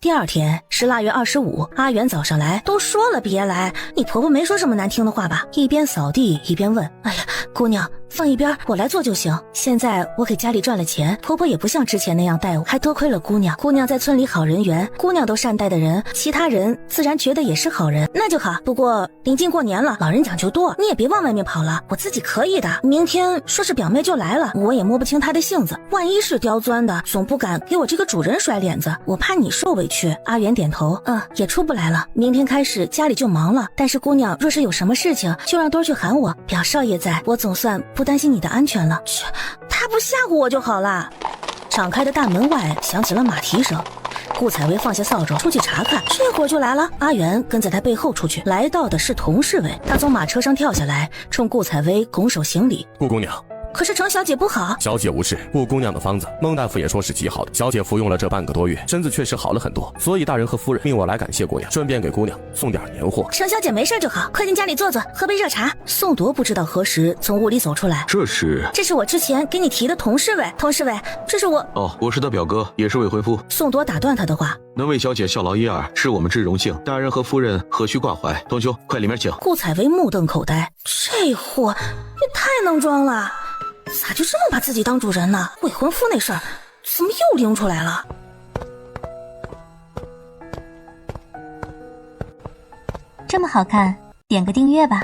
第二天是腊月25，阿元早上来，都说了别来，你婆婆没说什么难听的话吧？一边扫地一边问，哎呀，姑娘放一边，我来做就行。现在我给家里赚了钱，婆婆也不像之前那样待我，还多亏了姑娘。姑娘在村里好人缘，姑娘都善待的人，其他人自然觉得也是好人，那就好。不过临近过年了，老人讲究多，你也别往外面跑了，我自己可以的。明天说是表妹就来了，我也摸不清她的性子，万一是刁钻的，总不敢给我这个主人甩脸子，我怕你受委屈。阿元点头，也出不来了，明天开始家里就忙了。但是姑娘若是有什么事情，就让多去喊我，表少爷在，我总算不担心你的安全了。去，他不吓唬我就好了。敞开的大门外响起了马蹄声，顾采薇放下扫帚出去查看，这会儿就来了。阿元跟在他背后出去，来到的是童侍卫，他从马车上跳下来，冲顾采薇拱手行礼。顾姑娘，可是程小姐不好。小姐无事，顾姑娘的方子孟大夫也说是极好的，小姐服用了这半个多月，身子确实好了很多，所以大人和夫人命我来感谢姑娘，顺便给姑娘送点年货。程小姐没事就好，快进家里坐坐，喝杯热茶。宋铎不知道何时从屋里走出来，这是我之前给你提的童侍卫，这是我。哦，我是他表哥，也是未婚夫。宋铎打断他的话，能为小姐效劳一二，是我们之荣幸，大人和夫人何须挂怀。童兄，快里面请。顾采薇目瞪口呆，这货也太能装了，咋就这么把自己当主人呢？未婚夫那事儿怎么又拎出来了？这么好看，点个订阅吧。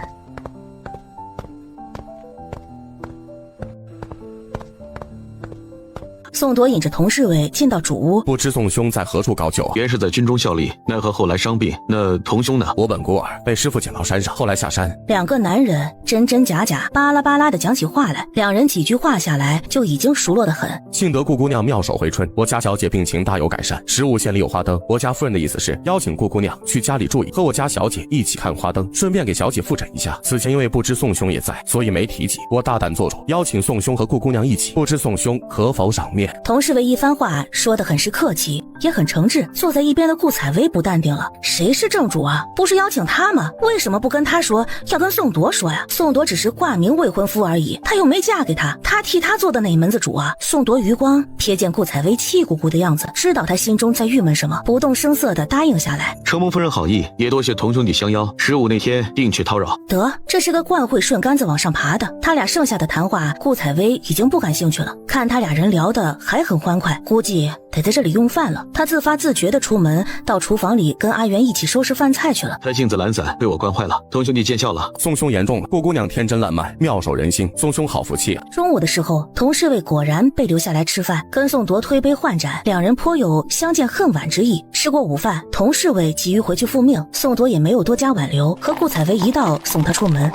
宋铎引着童侍卫进到主屋，不知宋兄在何处高就啊？原是在军中效力，奈何后来伤病。那童兄呢？我本孤儿，被师父捡到山上，后来下山。两个男人真真假假，巴拉巴拉的讲起话来，两人几句话下来就已经熟络得很。幸得顾姑娘妙手回春，我家小姐病情大有改善。食物县里有花灯，我家夫人的意思是邀请顾姑娘去家里住一，和我家小姐一起看花灯，顺便给小姐复诊一下。此前因为不知宋兄也在，所以没提及。我大胆做主，邀请宋兄和顾姑娘一起，不知宋兄可否赏面？童侍卫一番话说得很是客气，也很诚挚。坐在一边的顾采薇不淡定了，谁是正主啊？不是邀请他吗？为什么不跟他说，要跟宋铎说呀？宋铎只是挂名未婚夫而已，他又没嫁给他，他替他做的哪门子主啊？宋铎余光瞥见顾采薇气鼓鼓的样子，知道他心中在郁闷什么，不动声色地答应下来。承蒙夫人好意，也多谢童兄弟相邀，15那天定去叨扰。得，这是个惯会顺杆子往上爬的。他俩剩下的谈话，顾采薇已经不感兴趣了，看他俩人聊得还很欢快，估计得在这里用饭了。他自发自觉地出门到厨房里跟阿元一起收拾饭菜去了。他性子懒散，被我惯坏了，童兄弟见笑了。宋兄言重了，顾姑娘天真烂漫，妙手仁心，宋兄好福气啊。中午的时候，童侍卫果然被留下来吃饭，跟宋铎推杯换盏，两人颇有相见恨晚之意。吃过午饭，童侍卫急于回去复命，宋铎也没有多加挽留，和顾采薇一道送他出门。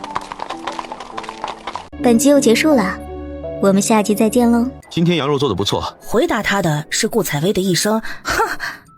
本集又结束了，我们下集再见喽。今天羊肉做得不错。回答他的是顾采薇的一声哼。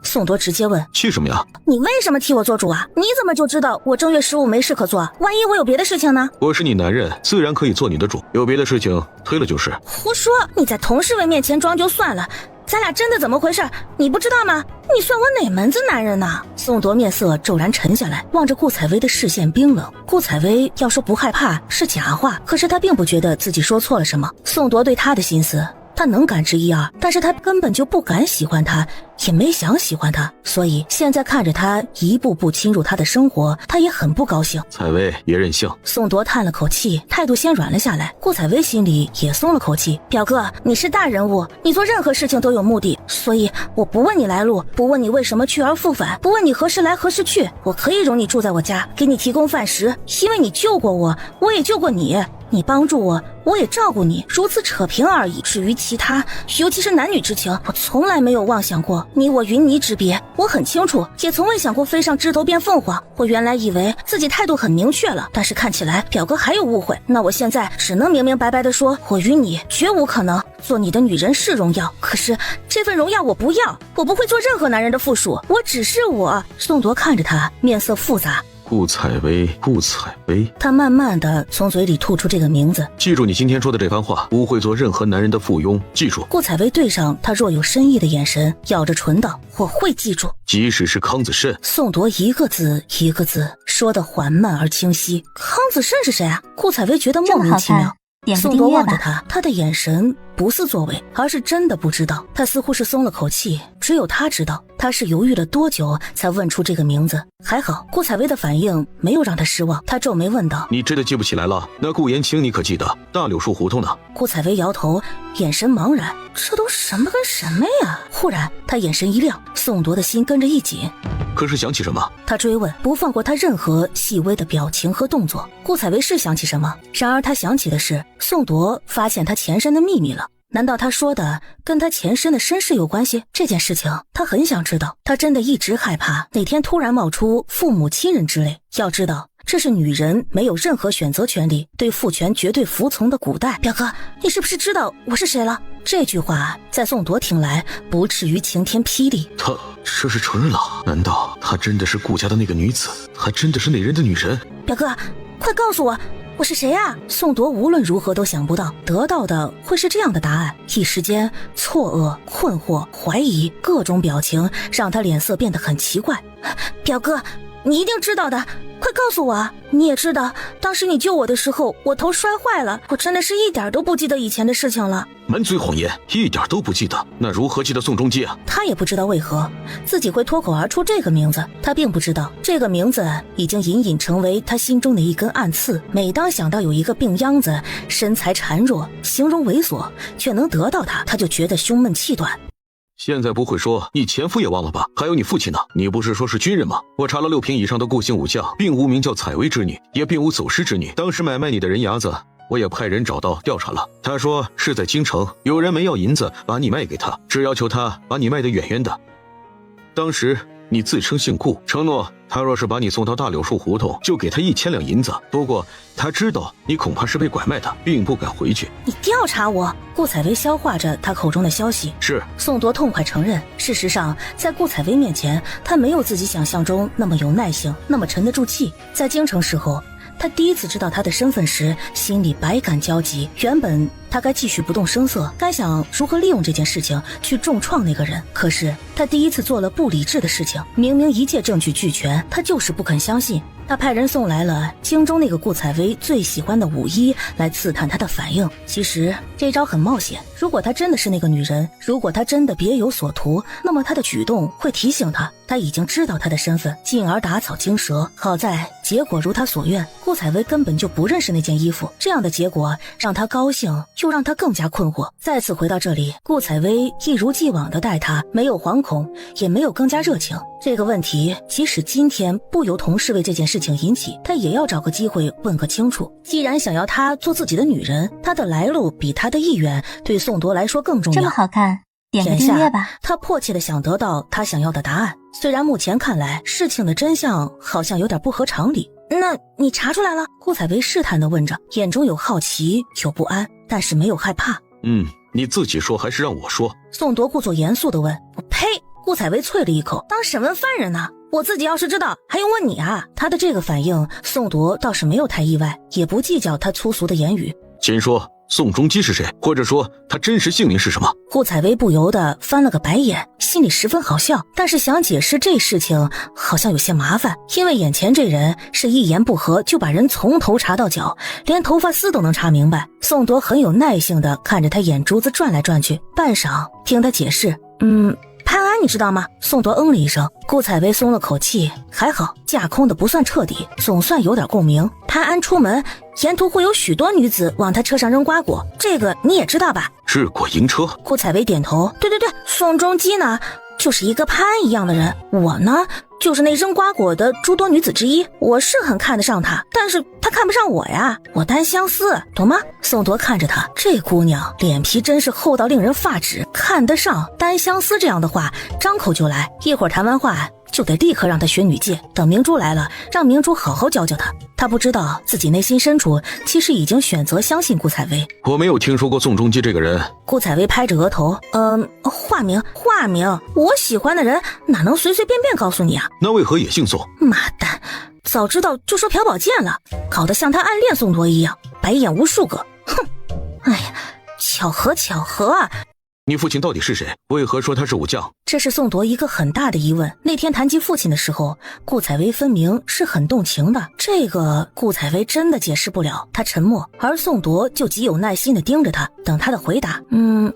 宋铎直接问，去什么呀？你为什么替我做主啊？你怎么就知道我正月15没事可做？万一我有别的事情呢？我是你男人，自然可以做你的主，有别的事情推了就是。胡说，你在童侍卫面前装就算了，咱俩真的怎么回事你不知道吗？你算我哪门子男人呢？宋铎面色骤然沉下来，望着顾采薇的视线冰冷。顾采薇要说不害怕是假话，可是他并不觉得自己说错了什么。宋铎对他的心思他能感知一二，但是他根本就不敢喜欢他，也没想喜欢他，所以现在看着他一步步侵入他的生活，他也很不高兴。采薇也任性。宋铎叹了口气，态度先软了下来。顾采薇心里也松了口气，表哥，你是大人物，你做任何事情都有目的，所以我不问你来路，不问你为什么去而复返，不问你何时来何时去，我可以容你住在我家，给你提供饭食，因为你救过我，我也救过你。你帮助我，我也照顾你，如此扯平而已。至于其他，尤其是男女之情，我从来没有妄想过你我云泥之别。我很清楚，也从未想过飞上枝头变凤凰。我原来以为自己态度很明确了，但是看起来表哥还有误会。那我现在只能明明白白地说，我与你绝无可能。做你的女人是荣耀，可是这份荣耀我不要，我不会做任何男人的附属，我只是我。宋铎看着他，面色复杂。顾采薇，顾采薇。他慢慢的从嘴里吐出这个名字。记住你今天说的这番话，不会做任何男人的附庸，记住。顾采薇对上他若有深意的眼神，咬着唇道：“我会记住。”即使是康子慎。宋铎一个字一个字说得缓慢而清晰。康子慎是谁啊？顾采薇觉得莫名其妙。宋铎望着他，他的眼神不似作伪，而是真的不知道。他似乎是松了口气，只有他知道他是犹豫了多久才问出这个名字。还好顾采薇的反应没有让他失望，他皱眉问道：“你真的记不起来了？那顾延清你可记得？大柳树胡同呢？”顾采薇摇头，眼神茫然。这都什么跟什么呀？忽然他眼神一亮，宋铎的心跟着一紧。可是想起什么？他追问，不放过他任何细微的表情和动作。顾采薇是想起什么，然而他想起的是宋铎发现他前身的秘密了。难道他说的跟他前身的身世有关系？这件事情他很想知道。他真的一直害怕哪天突然冒出父母亲人之类。要知道，这是女人没有任何选择权利，对父权绝对服从的古代。表哥，你是不是知道我是谁了？这句话在宋铎听来不至于晴天霹雳。他这是承认了？难道她真的是顾家的那个女子？还真的是那人的女人？表哥，快告诉我，我是谁啊？宋铎无论如何都想不到得到的会是这样的答案。一时间错愕、困惑、怀疑，各种表情让他脸色变得很奇怪。表哥，你一定知道的，快告诉我啊！你也知道，当时你救我的时候，我头摔坏了，我真的是一点都不记得以前的事情了。满嘴谎言，一点都不记得，那如何记得宋仲基啊？他也不知道为何自己会脱口而出这个名字，他并不知道这个名字已经隐隐成为他心中的一根暗刺。每当想到有一个病秧子，身材孱弱，形容猥琐，却能得到他，他就觉得胸闷气短。现在不会说你前夫也忘了吧？还有你父亲呢？你不是说是军人吗？我查了6品以上的顾姓武将，并无名叫采薇之女，也并无走失之女。当时买卖你的人牙子，我也派人找到调查了，他说是在京城，有人没要银子把你卖给他，只要求他把你卖得远远的。当时你自称姓顾，承诺他若是把你送到大柳树胡同，就给他1000两银子。不过他知道你恐怕是被拐卖的，并不敢回去。你调查我？顾采薇消化着他口中的消息。是。宋铎痛快承认，事实上在顾采薇面前，他没有自己想象中那么有耐性，那么沉得住气。在京城时候，他第一次知道他的身份时，心里百感交集。原本他该继续不动声色，该想如何利用这件事情去重创那个人。可是他第一次做了不理智的事情，明明一切证据俱全，他就是不肯相信。他派人送来了京中那个顾采薇最喜欢的武医来刺探他的反应。其实这招很冒险，如果他真的是那个女人，如果他真的别有所图，那么他的举动会提醒他已经知道他的身份，进而打草惊蛇。好在结果如他所愿，顾采薇根本就不认识那件衣服，这样的结果让他高兴，又让他更加困惑。再次回到这里，顾采薇一如既往地待他，没有惶恐，也没有更加热情。这个问题即使今天不由同事为这件事情引起，他也要找个机会问个清楚。既然想要她做自己的女人，她的来路比她的意愿对宋铎来说更重要。这么好看，点个订阅吧。他迫切地想得到他想要的答案，虽然目前看来事情的真相好像有点不合常理。那你查出来了？顾采薇试探地问着，眼中有好奇，有不安，但是没有害怕。你自己说还是让我说？宋铎故作严肃地问。我呸！顾采薇啐了一口，当审问犯人呢？我自己要是知道还用问你啊？他的这个反应宋铎倒是没有太意外，也不计较他粗俗的言语。请说宋仲基是谁，或者说他真实姓名是什么？顾采薇不由得翻了个白眼，心里十分好笑，但是想解释这事情好像有些麻烦，因为眼前这人是一言不合就把人从头查到脚，连头发丝都能查明白。宋铎很有耐性地看着他眼珠子转来转去，半晌听他解释。潘安你知道吗？宋铎嗯了一声。顾采薇松了口气，还好架空的不算彻底，总算有点共鸣。潘安出门沿途会有许多女子往他车上扔瓜果，这个你也知道吧？治国营车。顾采薇点头，对，宋仲基呢就是一个潘安一样的人，我呢就是那扔瓜果的诸多女子之一。我是很看得上她，但是她看不上我呀，我单相思，懂吗？宋铎看着她，这姑娘脸皮真是厚到令人发指，看得上单相思这样的话张口就来，一会儿谈完话就得立刻让她学女戒，等明珠来了，让明珠好好教教她。他不知道自己内心深处其实已经选择相信顾采薇。我没有听说过宋仲基这个人。顾采薇拍着额头，化名，我喜欢的人哪能随随便便告诉你啊？那为何也姓宋？妈蛋，早知道就说朴宝剑了，搞得像他暗恋宋铎一样，白眼无数个。哼，哎呀，巧合啊！你父亲到底是谁？为何说他是武将？这是宋铎一个很大的疑问。那天谈及父亲的时候，顾采薇分明是很动情的，这个顾采薇真的解释不了。他沉默，而宋铎就极有耐心地盯着他，等他的回答。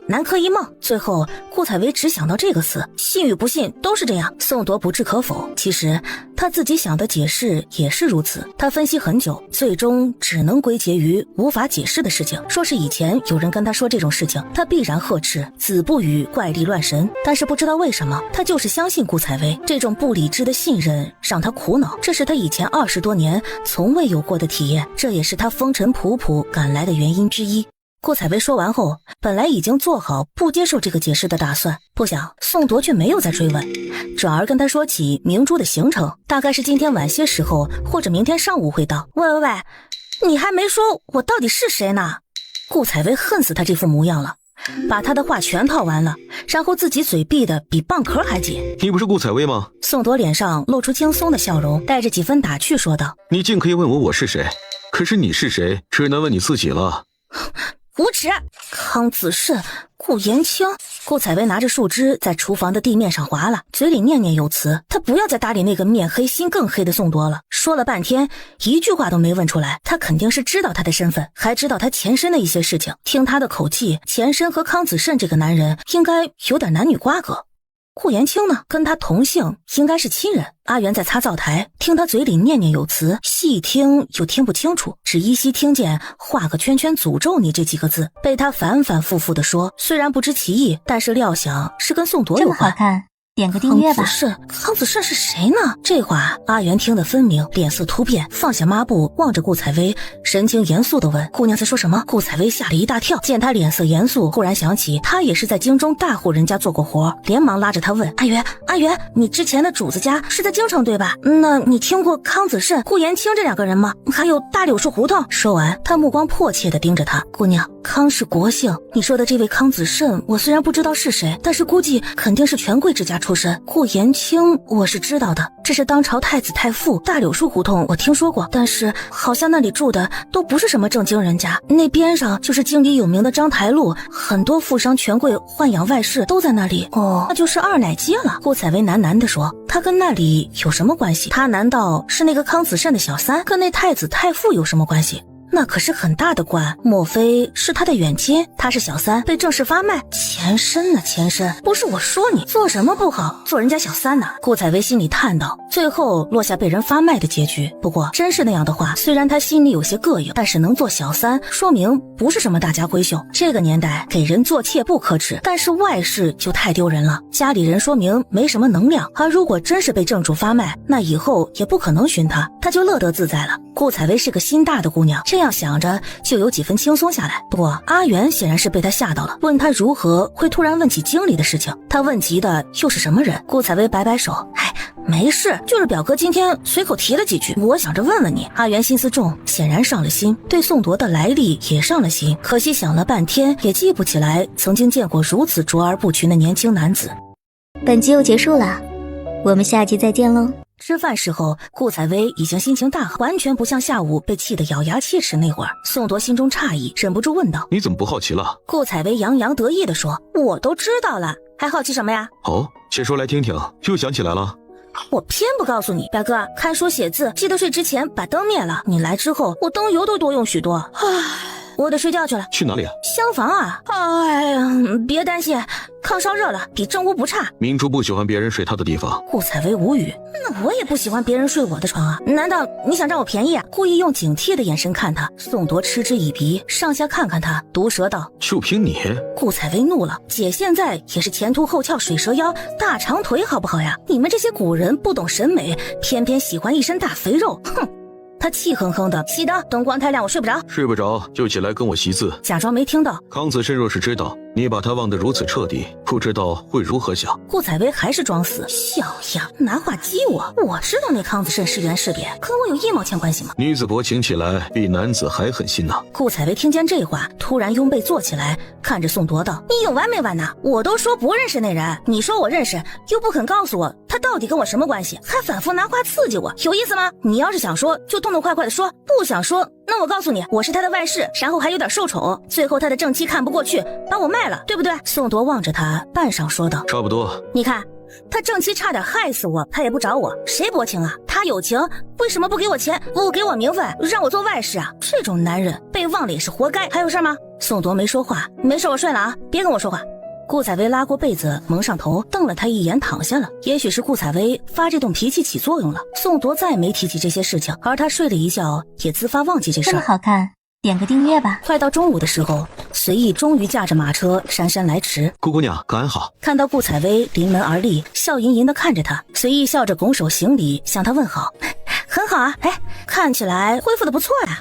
南柯一梦。最后顾采薇只想到这个词，信与不信都是这样。宋铎不置可否，其实他自己想的解释也是如此。他分析很久，最终只能归结于无法解释的事情，说是以前有人跟他说这种事情，他必然呵斥，子不语怪力乱神。但是不知道为什么，他就是相信顾采薇，这种不理智的信任让他苦恼，这是他以前20多年从未有过的体验，这也是他风尘仆仆赶来的原因之一。顾采薇说完后，本来已经做好不接受这个解释的打算，不想宋铎却没有再追问，转而跟他说起明珠的行程，大概是今天晚些时候或者明天上午会到。喂，你还没说我到底是谁呢？顾采薇恨死他这副模样了，把他的话全套完了，然后自己嘴闭的比蚌壳还紧。你不是顾采薇吗？宋铎脸上露出轻松的笑容，带着几分打趣说道：你尽可以问我是谁，可是你是谁只能问你自己了。无耻！康子慎、顾延清。顾采薇拿着树枝在厨房的地面上划了，嘴里念念有词。她不要再搭理那个面黑心更黑的宋铎了。说了半天，一句话都没问出来。他肯定是知道他的身份，还知道他前身的一些事情。听他的口气，前身和康子慎这个男人应该有点男女瓜葛。顾延清呢，跟他同姓，应该是亲人。阿元在擦灶台，听他嘴里念念有词，细听又听不清楚，只依稀听见画个圈圈诅咒你这几个字，被他反反复复地说。虽然不知其意，但是料想是跟宋铎有关。这么好看，点个订阅吧。康子慎是谁呢？这话阿元听得分明，脸色突变，放下抹布，望着顾采薇，神情严肃地问：姑娘在说什么？顾采薇吓了一大跳，见他脸色严肃，忽然想起他也是在京中大户人家做过活，连忙拉着他问：阿元，你之前的主子家是在京城对吧？那你听过康子慎、顾延清这两个人吗？还有大柳树胡同？说完，他目光迫切地盯着他。姑娘，康是国姓，你说的这位康子慎，我虽然不知道是谁，但是估计肯定是权贵之家出身。顾延清我是知道的，这是当朝太子太傅。大柳树胡同我听说过，但是好像那里住的都不是什么正经人家，那边上就是京里有名的章台路，很多富商权贵豢养外室都在那里。那就是二奶街了。顾采薇喃喃地说，他跟那里有什么关系？他难道是那个康子慎的小三？跟那太子太傅有什么关系？那可是很大的官，莫非是他的远亲？他是小三，被正式发卖，前身呢？前身不是我说你做什么不好，做人家小三呢？顾采薇心里叹道，最后落下被人发卖的结局。不过真是那样的话，虽然他心里有些膈应，但是能做小三，说明不是什么大家闺秀。这个年代给人做妾不可耻，但是外室就太丢人了。家里人说明没什么能量，而如果真是被正主发卖，那以后也不可能寻他，他就乐得自在了。顾采薇是个心大的姑娘，这样想着就有几分轻松下来。不过阿元显然是被他吓到了，问他如何会突然问起经理的事情，他问及的又是什么人？顾采薇摆摆手，没事，就是表哥今天随口提了几句，我想着问问你。阿元心思重，显然上了心，对宋铎的来历也上了心，可惜想了半天也记不起来曾经见过如此卓而不群的年轻男子。本集又结束了，我们下集再见喽。吃饭时候，顾采薇已经心情大好，完全不像下午被气得咬牙切齿那会儿。宋铎心中诧异，忍不住问道：“你怎么不好奇了？”顾采薇洋洋得意地说：“我都知道了，还好奇什么呀？”哦，且说来听听，又想起来了。我偏不告诉你，表哥，看书写字记得睡之前把灯灭了。你来之后，我灯油都多用许多。唉。我得睡觉去了。去哪里啊？厢房啊。哎呀，别担心，炕烧热了，比正屋不差。明珠不喜欢别人睡她的地方。顾采薇无语，那我也不喜欢别人睡我的床啊，难道你想占我便宜啊？故意用警惕的眼神看他，宋铎嗤之以鼻，上下看看他，毒舌道：就凭你？顾采薇怒了，姐现在也是前凸后翘水蛇腰大长腿好不好呀？你们这些古人不懂审美，偏偏喜欢一身大肥肉，哼！他气哼哼的，熄灯，灯光太亮，我睡不着。睡不着就起来跟我习字。假装没听到。康子申若是知道你把他忘得如此彻底，不知道会如何想。顾采薇还是装死，小样，拿话激我。我知道那康子申是圆是扁，跟我有1毛钱关系吗？女子薄情起来比男子还狠心呐。顾采薇听见这话，突然拥被坐起来，看着宋铎道：你有完没完呐？我都说不认识那人，你说我认识，又不肯告诉我他到底跟我什么关系，还反复拿话刺激我，有意思吗？你要是想说就痛痛快快的说，不想说那我告诉你，我是他的外室，然后还有点受宠，最后他的正妻看不过去把我卖了，对不对？宋铎望着他半晌说道：差不多。你看他正妻差点害死我，他也不找我，谁薄情啊？他有情，为什么不给我钱，不给我名分，让我做外室啊？这种男人被忘了也是活该。还有事吗？宋铎没说话。没事，我睡了啊，别跟我说话。顾采薇拉过被子蒙上头，瞪了他一眼，躺下了。也许是顾采薇发这动脾气起作用了，宋铎再没提起这些事情，而他睡了一觉也自发忘记这事儿。这么好看，点个订阅吧。快到中午的时候，随意终于驾着马车姗姗来迟。顾姑娘可安好？看到顾采薇临门而立，笑吟吟地看着他，随意笑着拱手行礼，向他问好。很好啊，哎，看起来恢复得不错呀。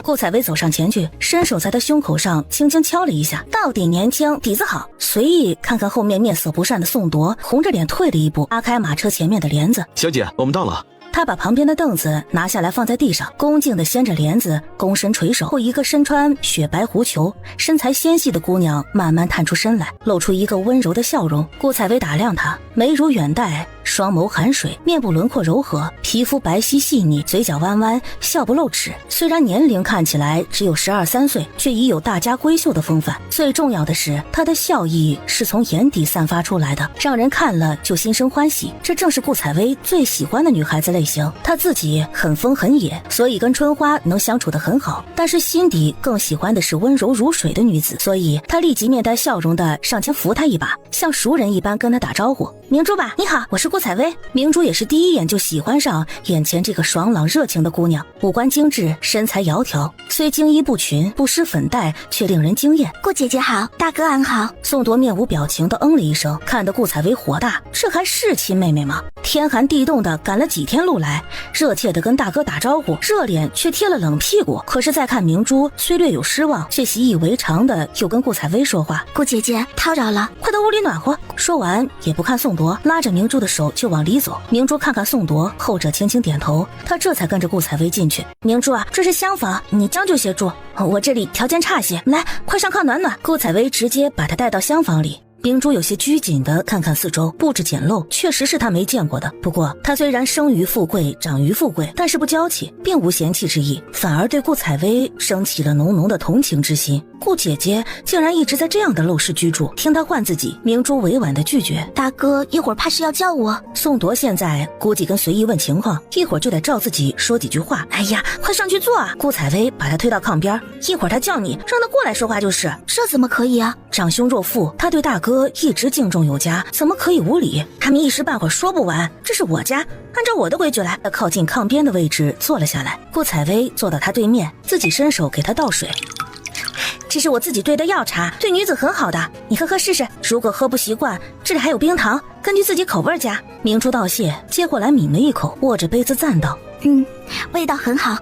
顾采薇走上前去，伸手在他胸口上轻轻敲了一下，到底年轻，底子好。随意看看后面面色不善的宋铎，红着脸退了一步，拉开马车前面的帘子。小姐，我们到了。他把旁边的凳子拿下来放在地上，恭敬地掀着帘子，躬身垂首。后一个身穿雪白狐裘、身材纤细的姑娘慢慢探出身来，露出一个温柔的笑容。顾采薇打量她，眉如远黛，双眸含水，面部轮廓柔和，皮肤白皙细腻，嘴角弯弯，笑不露齿。虽然年龄看起来只有12、13岁，却已有大家闺秀的风范。最重要的是，她的笑意是从眼底散发出来的，让人看了就心生欢喜。这正是顾采薇最喜欢的女孩子类型。她自己很疯很野，所以跟春花能相处得很好，但是心底更喜欢的是温柔如水的女子，所以她立即面带笑容的上前扶她一把，像熟人一般跟她打招呼：明珠吧，你好，我是顾采薇。明珠也是第一眼就喜欢上眼前这个爽朗热情的姑娘，五官精致，身材窈窕，虽精衣不群，不施粉黛，却令人惊艳。顾姐姐好，大哥安好。宋铎面无表情的嗯了一声，看得顾采薇火大，这还是亲妹妹吗？天寒地冻的赶了几天路来，热切的跟大哥打招呼，热脸却贴了冷屁股。可是再看明珠，虽略有失望，却习以为常的又跟顾采薇说话：顾姐姐叨扰了，快到屋里暖和。说完也不看宋铎，拉着明珠的手就往里走。明珠看看宋铎，后者轻轻点头，他这才跟着顾采薇进去。明珠啊，这是厢房，你将就些住，我这里条件差些，来，快上炕暖暖。顾采薇直接把他带到厢房里。明珠有些拘谨地看看四周，布置简陋，确实是他没见过的。不过他虽然生于富贵，长于富贵，但是不娇气，并无嫌弃之意，反而对顾采薇升起了浓浓的同情之心。顾姐姐竟然一直在这样的陋室居住，听他唤自己，明珠委婉地拒绝：大哥一会儿怕是要叫我。宋铎现在估计跟随意问情况，一会儿就得照自己说几句话。哎呀，快上去坐啊！顾采薇把他推到炕边，一会儿他叫你，让他过来说话就是。这怎么可以啊？长兄若父，他对大哥一直敬重有加，怎么可以无礼？他们一时半会儿说不完，这是我家，按照我的规矩来。他靠近炕边的位置坐了下来，顾采薇坐到他对面，自己伸手给他倒水。这是我自己兑的药茶，对女子很好的，你喝喝试试。如果喝不习惯，这里还有冰糖，根据自己口味加。明珠道谢，接过来抿了一口，握着杯子赞道：味道很好。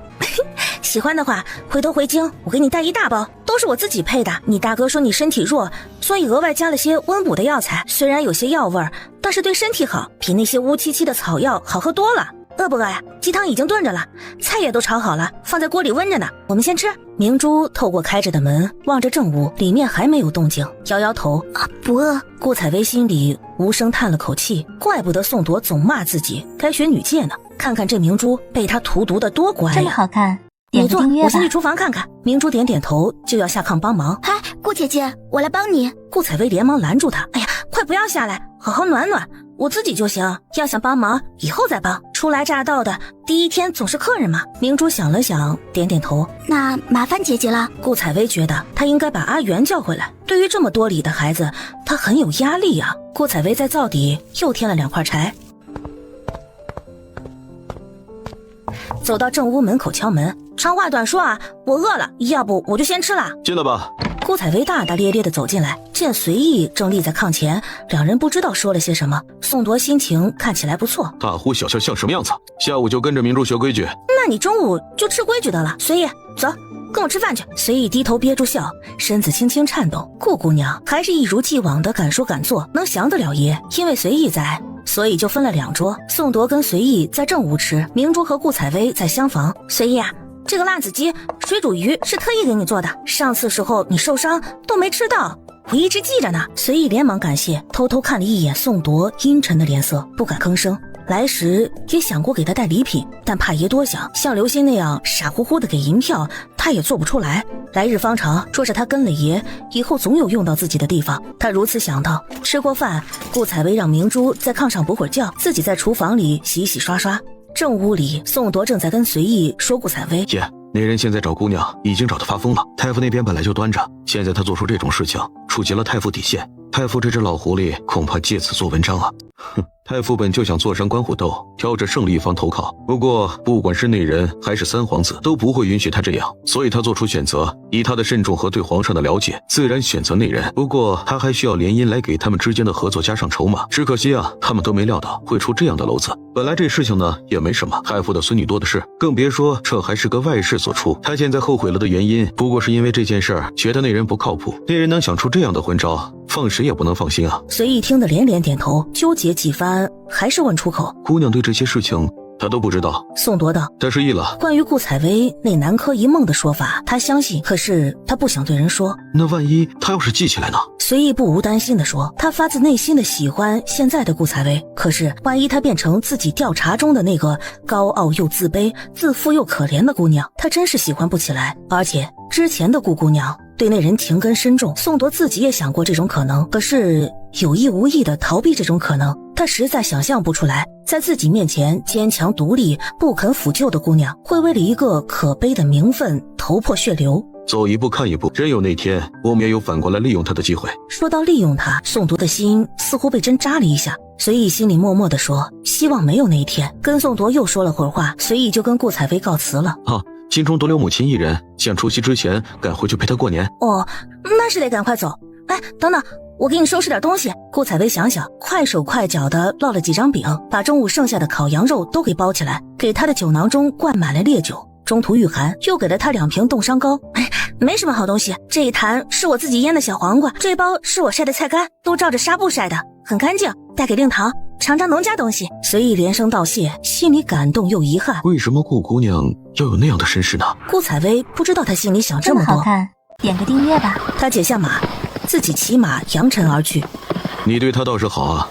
喜欢的话，回头回京我给你带一大包，都是我自己配的。你大哥说你身体弱，所以额外加了些温补的药材，虽然有些药味儿，但是对身体好，比那些乌漆漆的草药好喝多了。饿不饿呀？鸡汤已经炖着了，菜也都炒好了，放在锅里温着呢，我们先吃。明珠透过开着的门望着正屋，里面还没有动静，摇摇头：不饿。顾采薇心里无声叹了口气，怪不得宋铎总骂自己该学女戒呢。看看这明珠被他荼毒的多乖呀！这么好看，你坐，点个订阅吧。我先去厨房看看。明珠点点头，就要下炕帮忙。顾姐姐，我来帮你。顾采薇连忙拦住他：哎呀，快不要下来，好好暖暖，我自己就行，要想帮忙以后再帮，初来乍到的第一天总是客人嘛。明珠想了想，点点头。那麻烦姐姐了。顾采薇觉得她应该把阿元叫回来，对于这么多礼的孩子，她很有压力啊。顾采薇在灶底又添了2块柴，走到正屋门口敲门。长话短说啊，我饿了，要不我就先吃了。进来吧。顾采薇大大咧咧地走进来，见随意正立在炕前，两人不知道说了些什么。宋铎心情看起来不错，大呼小叫像什么样子？下午就跟着明珠学规矩。那你中午就吃规矩的了。随意，走，跟我吃饭去。随意低头憋住笑，身子轻轻颤动。顾姑娘还是一如既往的敢说敢做，能降得了爷。因为随意在，所以就分了2桌。宋铎跟随意在正屋吃，明珠和顾采薇在厢房。随意啊，这个辣子鸡、水煮鱼是特意给你做的，上次时候你受伤都没吃到，我一直记着呢。随意连忙感谢，偷偷看了一眼宋铎阴沉的脸色，不敢吭声。来时也想过给他带礼品，但怕爷多想，像刘鑫那样傻乎乎的给银票，他也做不出来。来日方长，说是他跟了爷，以后总有用到自己的地方。他如此想到。吃过饭，顾采薇让明珠在炕上补会儿觉，自己在厨房里洗洗刷刷。正屋里，宋铎正在跟随意说顾采薇。姐，那人现在找姑娘已经找得发疯了，太傅那边本来就端着，现在他做出这种事情，触及了太傅底线，太傅这只老狐狸恐怕借此做文章啊。哼，太傅本就想坐上关虎斗，挑着胜利一方投靠，不过不管是内人还是三皇子都不会允许他这样，所以他做出选择，以他的慎重和对皇上的了解，自然选择内人。不过他还需要联姻来给他们之间的合作加上筹码，只可惜啊，他们都没料到会出这样的篓子。本来这事情呢也没什么，太傅的孙女多的是，更别说这还是个外事所出。他现在后悔了的原因，不过是因为这件事儿觉得那人不靠谱，那人能想出这样的昏招，放谁也不能放心啊。随意听得连连点头，纠结几番，还是问出口：姑娘对这些事情他都不知道。宋铎道：他失忆了。关于顾采薇那南柯一梦的说法，他相信，可是他不想对人说。那万一他要是记起来呢？随意不无担心地说，他发自内心的喜欢现在的顾采薇，可是万一他变成自己调查中的那个高傲又自卑、自负又可怜的姑娘，他真是喜欢不起来。而且之前的顾姑娘对那人情根深重，宋铎自己也想过这种可能，可是有意无意地逃避这种可能。他实在想象不出来，在自己面前坚强独立、不肯抚救的姑娘，会为了一个可悲的名分头破血流。走一步看一步，真有那天，我们也有反过来利用他的机会。说到利用他，宋铎的心似乎被针扎了一下。随意心里默默地说，希望没有那一天。跟宋铎又说了会儿话，随意就跟顾采薇告辞了。心中独留母亲一人，想除夕之前赶回去陪她过年。哦，那是得赶快走。哎，等等，我给你收拾点东西。顾采薇想想，快手快脚的烙了几张饼，把中午剩下的烤羊肉都给包起来，给他的酒囊中灌满了烈酒。中途御寒，又给了他2瓶冻伤膏。哎，没什么好东西，这一坛是我自己腌的小黄瓜，这包是我晒的菜干，都照着纱布晒的，很干净，带给令堂尝尝农家东西。随意连声道谢，心里感动又遗憾。为什么顾姑娘要有那样的身世呢？顾采薇不知道她心里想这么多。好看，点个订阅吧。她解下马，自己骑马扬尘而去。你对她倒是好啊。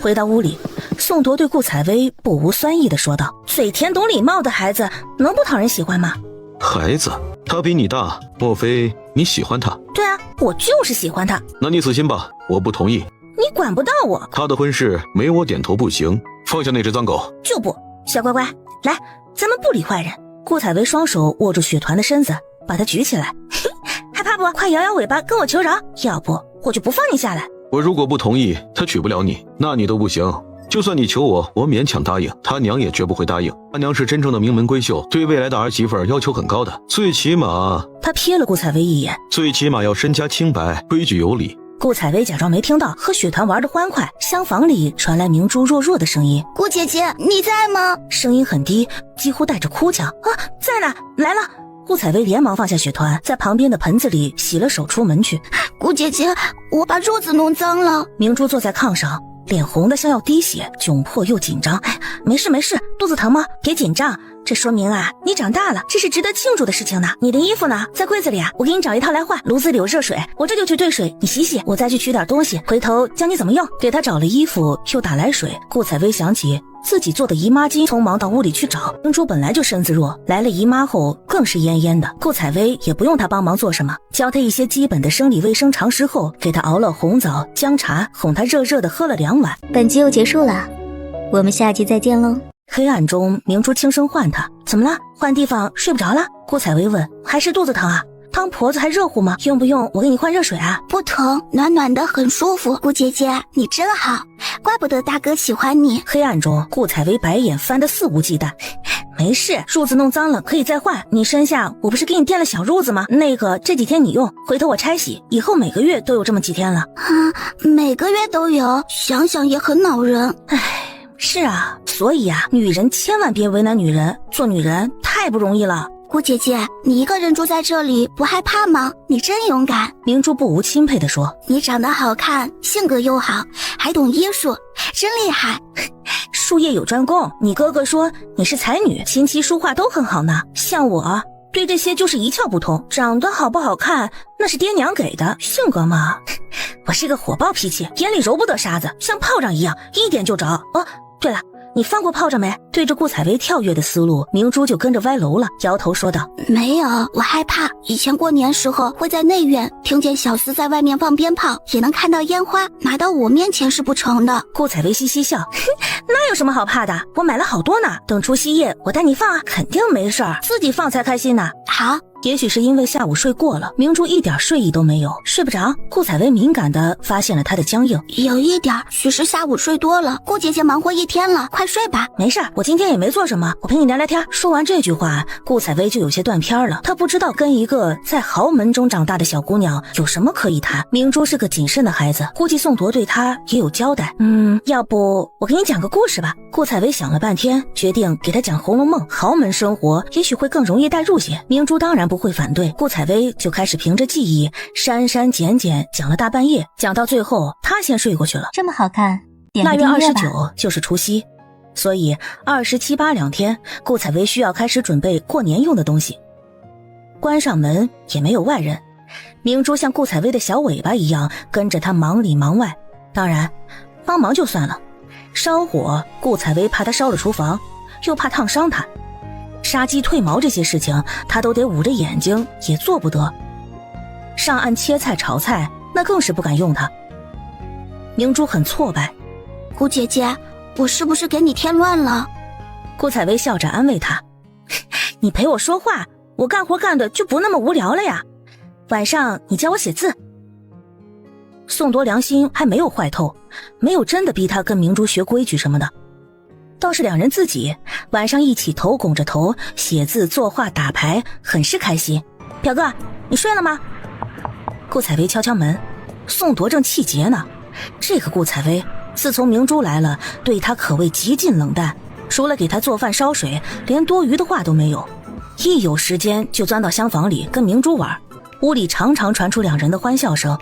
回到屋里，宋铎对顾采薇不无酸意地说道：嘴甜懂礼貌的孩子能不讨人喜欢吗？孩子，他比你大，莫非你喜欢他？对啊，我就是喜欢他。那你死心吧，我不同意。你管不到我。他的婚事没我点头不行，放下那只脏狗。就不。小乖乖，来，咱们不理坏人。顾采薇双手握住雪团的身子，把他举起来。害怕不？快摇摇尾巴跟我求饶，要不我就不放你下来。我如果不同意，他娶不了你，那你都不行。就算你求我，我勉强答应，他娘也绝不会答应。他娘是真正的名门闺秀，对未来的儿媳妇要求很高的，最起码……他瞥了顾采薇一眼，最起码要身家清白，规矩有礼。顾采薇假装没听到，和雪团玩得欢快。厢房里传来明珠弱弱的声音：顾姐姐，你在吗？声音很低，几乎带着哭腔。啊，在呢，来了。顾采薇连忙放下雪团，在旁边的盆子里洗了手出门去。顾姐姐，我把褥子弄脏了。明珠坐在炕上，脸红得像要滴血，窘迫又紧张。哎，没事没事，肚子疼吗？别紧张，这说明啊，你长大了，这是值得庆祝的事情呢。你的衣服呢？在柜子里啊，我给你找一套来换。炉子里有热水，我这就去兑水，你洗洗，我再去取点东西，回头教你怎么用。给他找了衣服，又打来水。顾采薇想起自己做的姨妈巾，匆忙到屋里去找。明珠本来就身子弱，来了姨妈后更是恹恹的。顾采薇也不用她帮忙做什么，教她一些基本的生理卫生常识后，给她熬了红枣、姜茶，哄她热热的喝了2碗。本集又结束了，我们下集再见喽。黑暗中，明珠轻声唤他：“怎么了？换地方睡不着了？”顾采薇问：“还是肚子疼啊？汤婆子还热乎吗？用不用我给你换热水啊？”“不疼，暖暖的，很舒服。顾姐姐，你真好，怪不得大哥喜欢你。”黑暗中，顾采薇白眼翻得肆无忌惮。“没事，褥子弄脏了可以再换。你身下我不是给你垫了小褥子吗？那个这几天你用，回头我拆洗，以后每个月都有这么几天了。”“每个月都有，想想也很恼人。”“唉。”“是啊，所以啊，女人千万别为难女人，做女人太不容易了。”“顾姐姐，你一个人住在这里不害怕吗？你真勇敢。”明珠不无钦佩地说：“你长得好看，性格又好，还懂医术，真厉害。”“术业有专攻，你哥哥说你是才女，琴棋书画都很好呢。像我对这些就是一窍不通，长得好不好看那是爹娘给的，性格嘛，我是个火爆脾气，眼里揉不得沙子，像炮仗一样，一点就着。哦，对了，你放过炮仗没？”对着顾采薇跳跃的思路，明珠就跟着歪楼了，摇头说道：“没有，我害怕。以前过年时候会在内院听见小厮在外面放鞭炮，也能看到烟花，拿到我面前是不成的。”顾采薇嘻嘻笑：“那有什么好怕的？我买了好多呢，等除夕夜我带你放啊，肯定没事儿，自己放才开心呢。”“好。”也许是因为下午睡过了，明珠一点睡意都没有，睡不着。顾采薇敏感地发现了她的僵硬，有一点，许是下午睡多了。顾姐姐忙活一天了，快睡吧。没事，我今天也没做什么，我陪你聊聊天。说完这句话，顾采薇就有些断片了。她不知道跟一个在豪门中长大的小姑娘有什么可以谈。明珠是个谨慎的孩子，估计宋铎对她也有交代。要不我给你讲个故事吧。顾采薇想了半天，决定给她讲《红楼梦》，豪门生活也许会更容易代入些。明珠当然不会反对，顾采薇就开始凭着记忆删删减减讲了大半夜，讲到最后她先睡过去了。这么好看，点个腊月订阅吧。29就是除夕，所以27、8两天，顾采薇需要开始准备过年用的东西。关上门也没有外人，明珠像顾采薇的小尾巴一样跟着她忙里忙外。当然帮忙就算了，烧火顾采薇怕她烧了厨房，又怕烫伤她，杀鸡褪毛这些事情她都得捂着眼睛也做不得。上岸切菜炒菜那更是不敢用她。明珠很挫败：“顾姐姐，我是不是给你添乱了？”顾采薇笑着安慰她：“你陪我说话，我干活干的就不那么无聊了呀。晚上你教我写字。”宋铎良心还没有坏透，没有真的逼他跟明珠学规矩什么的，倒是两人自己晚上一起头拱着头写字作画打牌，很是开心。“表哥，你睡了吗？”顾采薇敲敲门，宋铎正气结呢。这个顾采薇自从明珠来了，对他可谓极尽冷淡，除了给他做饭烧水，连多余的话都没有。一有时间就钻到厢房里跟明珠玩，屋里常常传出两人的欢笑声，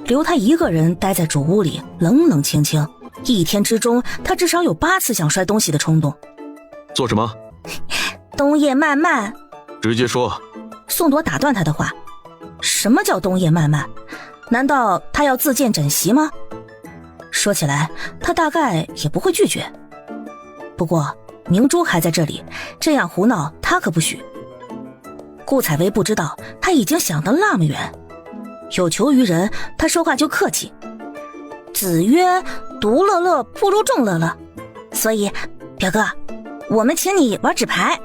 留他一个人待在主屋里冷冷清清。一天之中，他至少有8次想摔东西的冲动。“做什么？”“冬夜漫漫。”“直接说。”宋铎打断他的话。什么叫冬夜漫漫？难道他要自荐枕席吗？说起来他大概也不会拒绝，不过明珠还在这里，这样胡闹他可不许。顾采薇不知道他已经想得那么远，有求于人，他说话就客气。子曰独乐乐不如众乐乐，所以表哥，我们请你玩纸牌。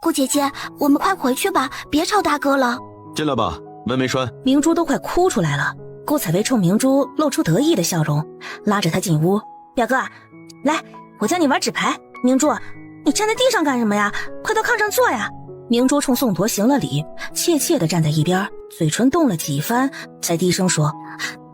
顾姐姐，我们快回去吧，别吵大哥了。进来吧，门没栓。明珠都快哭出来了。顾采薇冲明珠露出得意的笑容，拉着她进屋。表哥，来，我教你玩纸牌。明珠，你站在地上干什么呀？快到炕上坐呀。明珠冲宋铎行了礼，怯怯地站在一边，嘴唇动了几番，才低声说：“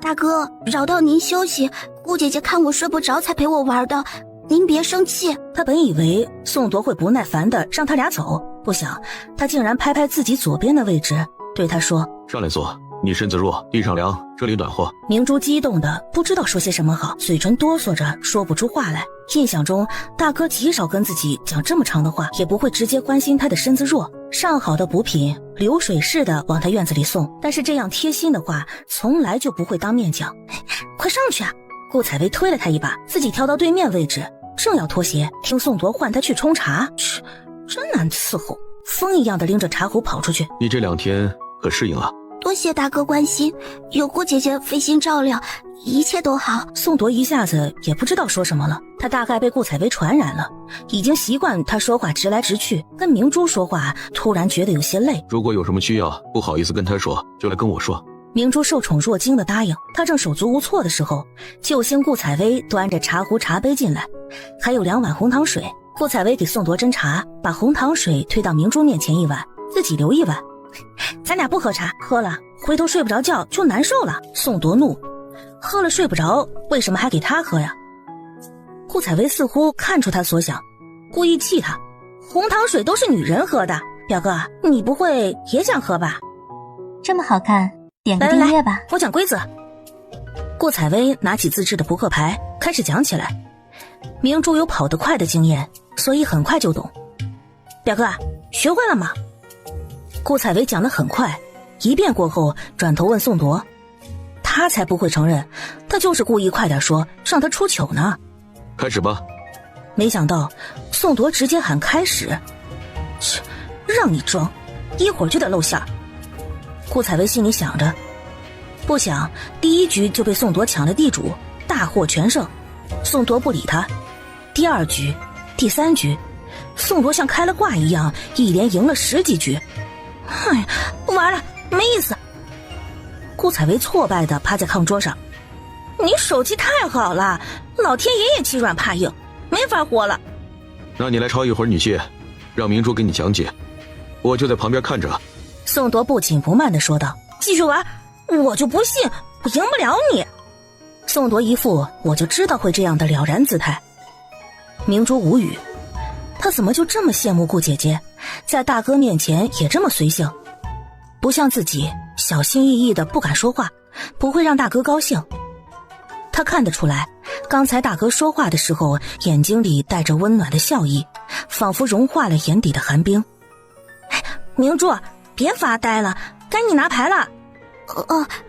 大哥，扰到您休息，顾姐姐看我睡不着才陪我玩的，您别生气。”他本以为宋铎会不耐烦地让他俩走，不想他竟然拍拍自己左边的位置，对他说：“上来坐，你身子弱，地上凉，这里暖和。”明珠激动的不知道说些什么好，嘴唇哆嗦着说不出话来。印象中大哥极少跟自己讲这么长的话，也不会直接关心他的身子弱。上好的补品流水似的往他院子里送，但是这样贴心的话从来就不会当面讲。快上去啊！顾采薇推了他一把，自己跳到对面位置，正要脱鞋，听宋铎唤他去冲茶，真难伺候，风一样的拎着茶壶跑出去。你这2天可适应了？多谢大哥关心，有顾姐姐费心照料，一切都好。宋铎一下子也不知道说什么了，他大概被顾采薇传染了，已经习惯他说话直来直去，跟明珠说话突然觉得有些累。如果有什么需要不好意思跟他说，就来跟我说。明珠受宠若惊的答应。他正手足无措的时候，救星顾采薇端着茶壶茶杯进来，还有2碗红糖水。顾采薇给宋铎斟茶，把红糖水推到明珠面前1碗，自己留1碗。咱俩不喝茶，喝了回头睡不着觉就难受了。宋铎怒，喝了睡不着，为什么还给他喝呀？顾采薇似乎看出他所想，故意气他，红糖水都是女人喝的，表哥你不会也想喝吧？这么好看，点个订阅吧。我讲规则。顾采薇拿起自制的扑克牌开始讲起来。明珠有跑得快的经验，所以很快就懂。表哥学会了吗？顾采薇讲得很快，一遍过后转头问宋铎，他才不会承认，他就是故意快点说，让他出糗呢。开始吧。没想到宋铎直接喊开始，切，让你装，一会儿就得露馅儿。顾采薇心里想着，不想第1局就被宋铎抢了地主，大获全胜。宋铎不理他，第2局、第3局，宋铎像开了挂一样，一连赢了10几局。哎，完了，没意思。顾采薇挫败地趴在炕桌上，你手气太好了，老天爷也欺软怕硬，没法活了。那你来抄一会儿女婿，让明珠给你讲解，我就在旁边看着。宋铎不紧不慢地说道，继续玩，我就不信我赢不了你。宋铎一副我就知道会这样的了然姿态。明珠无语，他怎么就这么羡慕顾姐姐，在大哥面前也这么随性，不像自己小心翼翼的不敢说话，不会让大哥高兴。他看得出来，刚才大哥说话的时候眼睛里带着温暖的笑意，仿佛融化了眼底的寒冰。明珠别发呆了，该你拿牌了。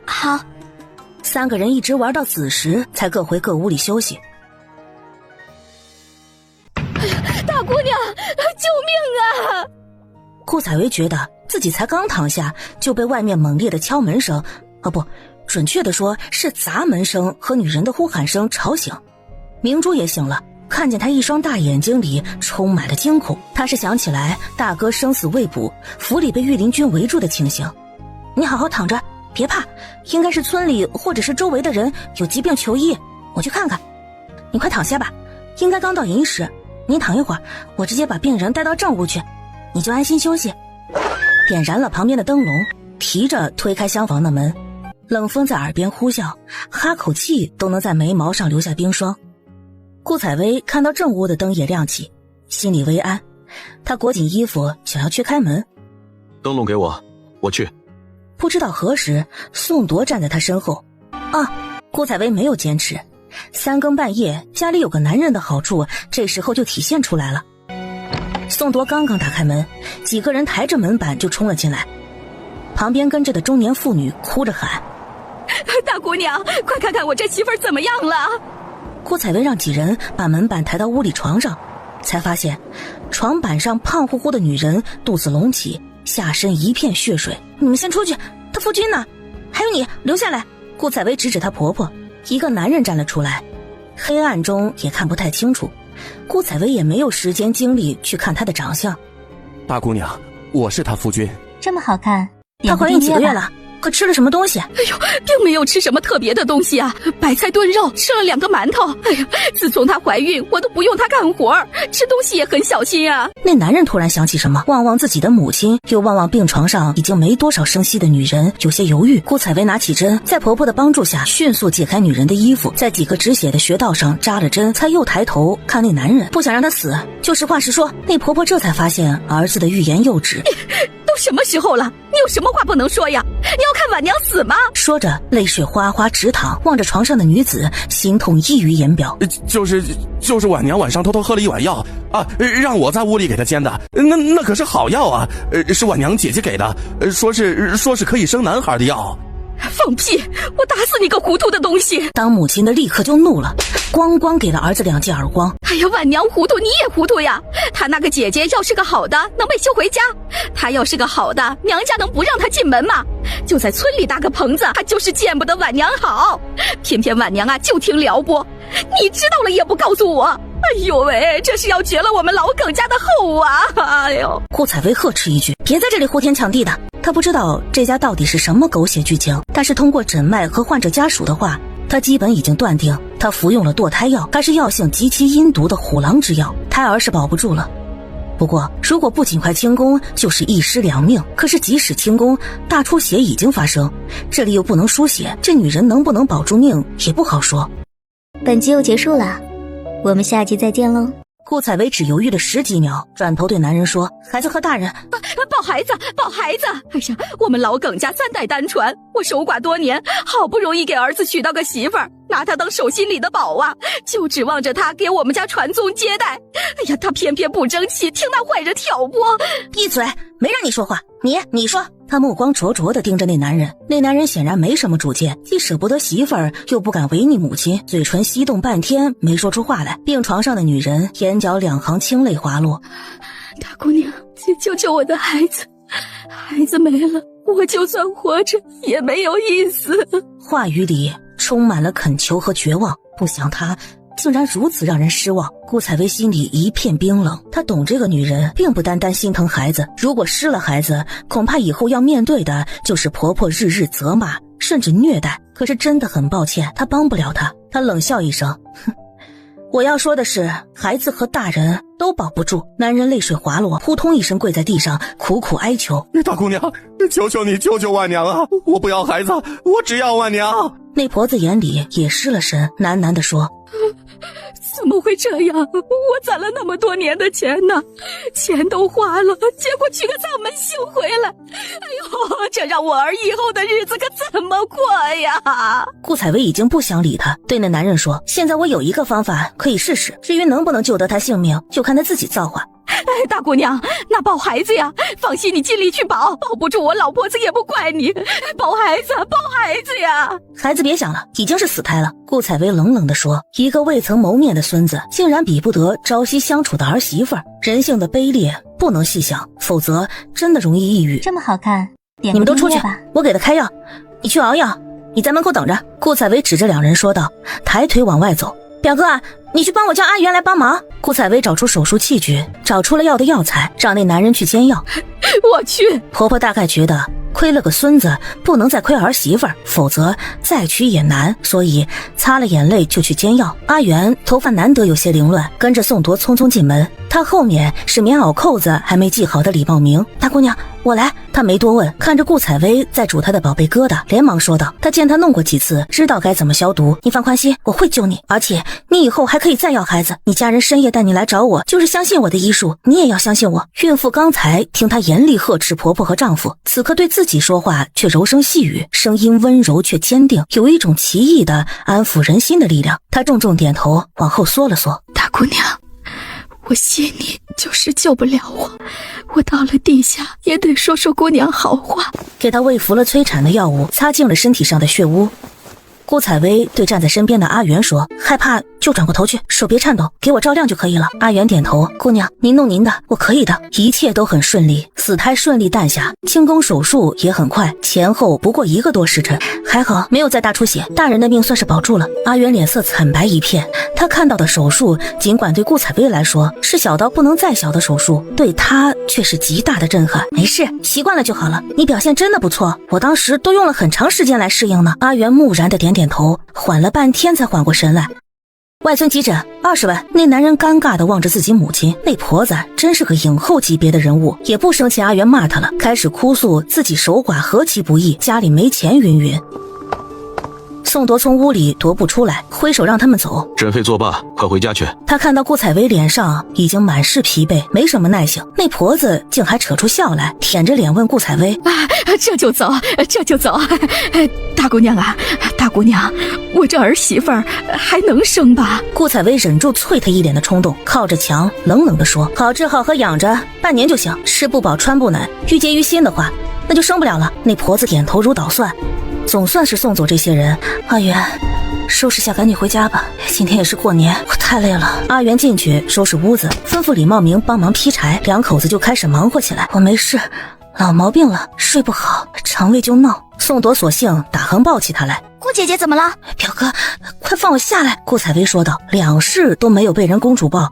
好。3个人一直玩到子时才各回各屋里休息。大姑娘，救命啊！顾采薇觉得自己才刚躺下，就被外面猛烈的敲门声，不，准确的说是砸门声和女人的呼喊声吵醒。明珠也醒了，看见他一双大眼睛里充满了惊恐，他是想起来大哥生死未卜，府里被御林军围住的情形。你好好躺着，别怕，应该是村里或者是周围的人有疾病求医，我去看看。你快躺下吧，应该刚到营室，你躺一会儿，我直接把病人带到正屋去，你就安心休息。点燃了旁边的灯笼，提着推开厢房的门，冷风在耳边呼啸，哈口气都能在眉毛上留下冰霜。顾采薇看到正屋的灯也亮起，心里微安，她裹紧衣服想要去开门。灯笼给我，我去。不知道何时，宋铎站在他身后。顾采薇没有坚持，3更半夜家里有个男人的好处这时候就体现出来了。宋铎刚刚打开门，几个人抬着门板就冲了进来，旁边跟着的中年妇女哭着喊，大姑娘，快看看我这媳妇儿怎么样了。顾采薇让几人把门板抬到屋里床上，才发现床板上胖乎乎的女人肚子隆起，下身一片血水。你们先出去，她夫君呢？还有你留下来。顾采薇指指她婆婆，一个男人站了出来，黑暗中也看不太清楚，顾采薇也没有时间精力去看她的长相。大姑娘，我是她夫君。这么好看，她怀孕几个月了？可吃了什么东西？哎呦，并没有吃什么特别的东西啊，白菜炖肉，吃了2个馒头。哎呀，自从她怀孕，我都不用她干活，吃东西也很小心啊。那男人突然想起什么，望望自己的母亲，又望望病床上已经没多少声息的女人，有些犹豫。顾采薇拿起针，在婆婆的帮助下迅速解开女人的衣服，在几个止血的穴道上扎了针，才又抬头看那男人，不想让他死，就实话实说。那婆婆这才发现儿子的欲言又止。都都什么时候了，你有什么话不能说呀？你要看婉娘死吗？说着，泪水哗哗直淌，望着床上的女子，心痛溢于言表。就是婉娘晚上偷偷喝了一碗药啊，让我在屋里给她煎的，那可是好药啊，是婉娘姐姐给的，说是可以生男孩的药。放屁！我打死你个糊涂的东西！当母亲的立刻就怒了，咣咣给了儿子2记耳光。哎呀，婉娘糊涂，你也糊涂呀！她那个姐姐要是个好的，能被休回家；她要是个好的，娘家能不让她进门吗？就在村里搭个棚子，她就是见不得婉娘好。偏偏婉娘啊，就听撩拨，你知道了也不告诉我。哎呦喂，这是要绝了我们老耿家的后啊！哎呦！顾采薇呵斥一句：“别在这里呼天抢地的！”他不知道这家到底是什么狗血剧情，但是通过诊脉和患者家属的话，他基本已经断定他服用了堕胎药，还是药性极其阴毒的虎狼之药，胎儿是保不住了。不过如果不尽快清宫，就是一尸两命。可是即使清宫，大出血已经发生，这里又不能输血，这女人能不能保住命也不好说。本集又结束了，我们下集再见喽。顾采薇只犹豫了10几秒，转头对男人说：“孩子和大人，抱孩子，抱孩子！哎呀，我们老耿家3代单传，我守寡多年，好不容易给儿子娶到个媳妇儿，拿他当手心里的宝啊，就指望着他给我们家传宗接代。哎呀，他偏偏不争气，听那坏人挑拨。闭嘴，没让你说话，你说。”他目光灼灼地盯着那男人，那男人显然没什么主见，既舍不得媳妇儿，又不敢违逆母亲，嘴唇翕动半天没说出话来。病床上的女人眼角2行清泪滑落。大姑娘，请救救我的孩子，孩子没了，我就算活着也没有意思。话语里充满了恳求和绝望，不想他竟然如此让人失望。顾采薇心里一片冰冷，她懂这个女人并不单单心疼孩子，如果失了孩子，恐怕以后要面对的就是婆婆日日责骂甚至虐待。可是真的很抱歉，她帮不了她。她冷笑一声，哼，我要说的是，孩子和大人都保不住。男人泪水滑落，扑通一声跪在地上，苦苦哀求：“大姑娘，求求你救救万娘啊！我不要孩子，我只要万娘。”那婆子眼里也失了神，喃喃地说：“怎么会这样？我攒了那么多年的钱呢，钱都花了，结果娶个藏门星回来。哎呦，这让我儿以后的日子可怎么过呀？”顾采薇已经不想理他，对那男人说：“现在我有一个方法可以试试，至于能不能救得他性命，就看他自己造化。”哎，大姑娘，那抱孩子呀，放心，你尽力去保，保不住我老婆子也不怪你。抱孩子，抱孩子呀！孩子别想了，已经是死胎了。顾采薇冷冷地说：“一个未曾谋面的孙子，竟然比不得朝夕相处的儿媳妇儿，人性的卑劣不能细想，否则真的容易抑郁。”这么好看，你们都出去吧，我给他开药，你去熬药，你在门口等着。顾采薇指着2人说道，抬腿往外走。表哥，你去帮我叫阿元来帮忙。顾采薇找出手术器具，找出了药的药材，让那男人去煎药。我去。婆婆大概觉得亏了个孙子，不能再亏儿媳妇儿，否则再娶也难，所以擦了眼泪就去煎药。阿元头发难得有些凌乱，跟着宋铎匆匆进门。他后面是棉袄扣子还没系好的李茂明。大姑娘，我来。他没多问，看着顾采薇在煮他的宝贝疙瘩，连忙说道：“他见他弄过几次，知道该怎么消毒。你放宽心，我会救你，而且你以后还可以再要孩子。你家人深夜带你来找我，就是相信我的医术，你也要相信我。”孕妇刚才听她严厉呵斥婆婆和丈夫，此刻对自己说话却柔声细语，声音温柔却坚定，有一种奇异的安抚人心的力量。她重重点头，往后缩了缩：“大姑娘，我信你，就是救不了我到了地下也得说说姑娘好话。”给她喂服了催产的药物，擦净了身体上的血污。顾采薇对站在身边的阿元说：“害怕就转过头去，手别颤抖，给我照亮就可以了。”阿元点头：“姑娘，您弄您的，我可以的。”一切都很顺利，死胎顺利诞下，清宫手术也很快，前后不过1个多时辰，还好没有再大出血，大人的命算是保住了。阿元脸色惨白一片，他看到的手术尽管对顾采薇来说是小到不能再小的手术，对他却是极大的震撼。没事，习惯了就好了。你表现真的不错，我当时都用了很长时间来适应呢。阿元木然的点点头，缓了半天才缓过神来。外孙急诊20万。那男人尴尬地望着自己母亲，那婆子真是个影后级别的人物，也不生气阿元骂他了，开始哭诉自己守寡何其不易，家里没钱云云。宋铎从屋里踱步出来，挥手让他们走。诊费作罢，快回家去。他看到顾采薇脸上已经满是疲惫，没什么耐性，那婆子竟还扯出笑来，舔着脸问顾采薇：这就走，这就走。大姑娘啊，大姑娘，我这儿媳妇儿还能生吧？顾采薇忍住啐他一脸的冲动，靠着墙冷冷地说：好治好喝养着，半年就行，吃不饱穿不暖，郁结于心的话，那就生不了了。那婆子点头如捣蒜，总算是送走这些人。阿元，收拾下赶紧回家吧，今天也是过年，我太累了。阿元进去收拾屋子，吩咐李茂明帮忙劈柴，两口子就开始忙活起来。我没事，老毛病了，睡不好，肠胃就闹。宋铎索性打横抱起他来。顾姐姐怎么了？表哥，快放我下来！顾采薇说道。两世都没有被人公主抱，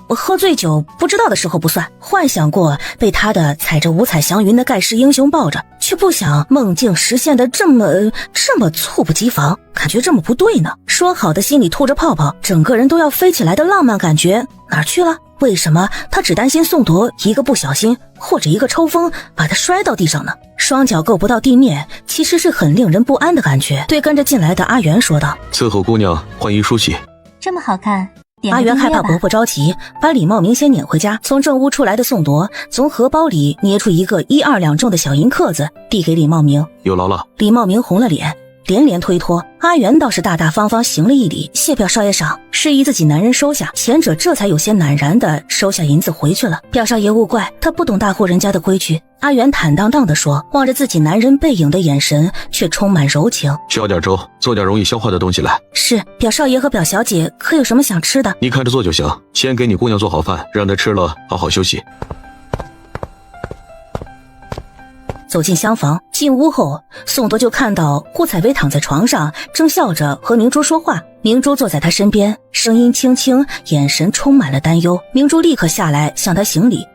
喝醉酒不知道的时候不算，幻想过被他的踩着五彩祥云的盖世英雄抱着，却不想梦境实现的这么猝不及防，感觉这么不对呢。说好的心里吐着泡泡，整个人都要飞起来的浪漫感觉哪儿去了？为什么他只担心宋铎一个不小心或者一个抽风把他摔到地上呢？双脚够不到地面，其实是很令人不安的感觉。对跟着进来的阿元说道：伺候姑娘换衣梳洗。这么好看，阿元害怕伯父着急，把李茂明先撵回家。从正屋出来的宋铎从荷包里捏出一个1、2两重的小银克子，递给李茂明。有劳了。李茂明红了脸，连连推脱。阿元倒是大大方方行了一礼，谢表少爷赏，示意自己男人收下。前者这才有些赧然地收下银子回去了。表少爷勿怪，他不懂大户人家的规矩。阿元坦荡荡地说，望着自己男人背影的眼神却充满柔情。烧点粥，做点容易消化的东西来。是，表少爷和表小姐可有什么想吃的？你看着做就行，先给你姑娘做好饭，让她吃了好好休息。走进厢房，进屋后，宋铎就看到顾采薇躺在床上，正笑着和明珠说话。明珠坐在他身边，声音轻轻，眼神充满了担忧。明珠立刻下来向他行礼。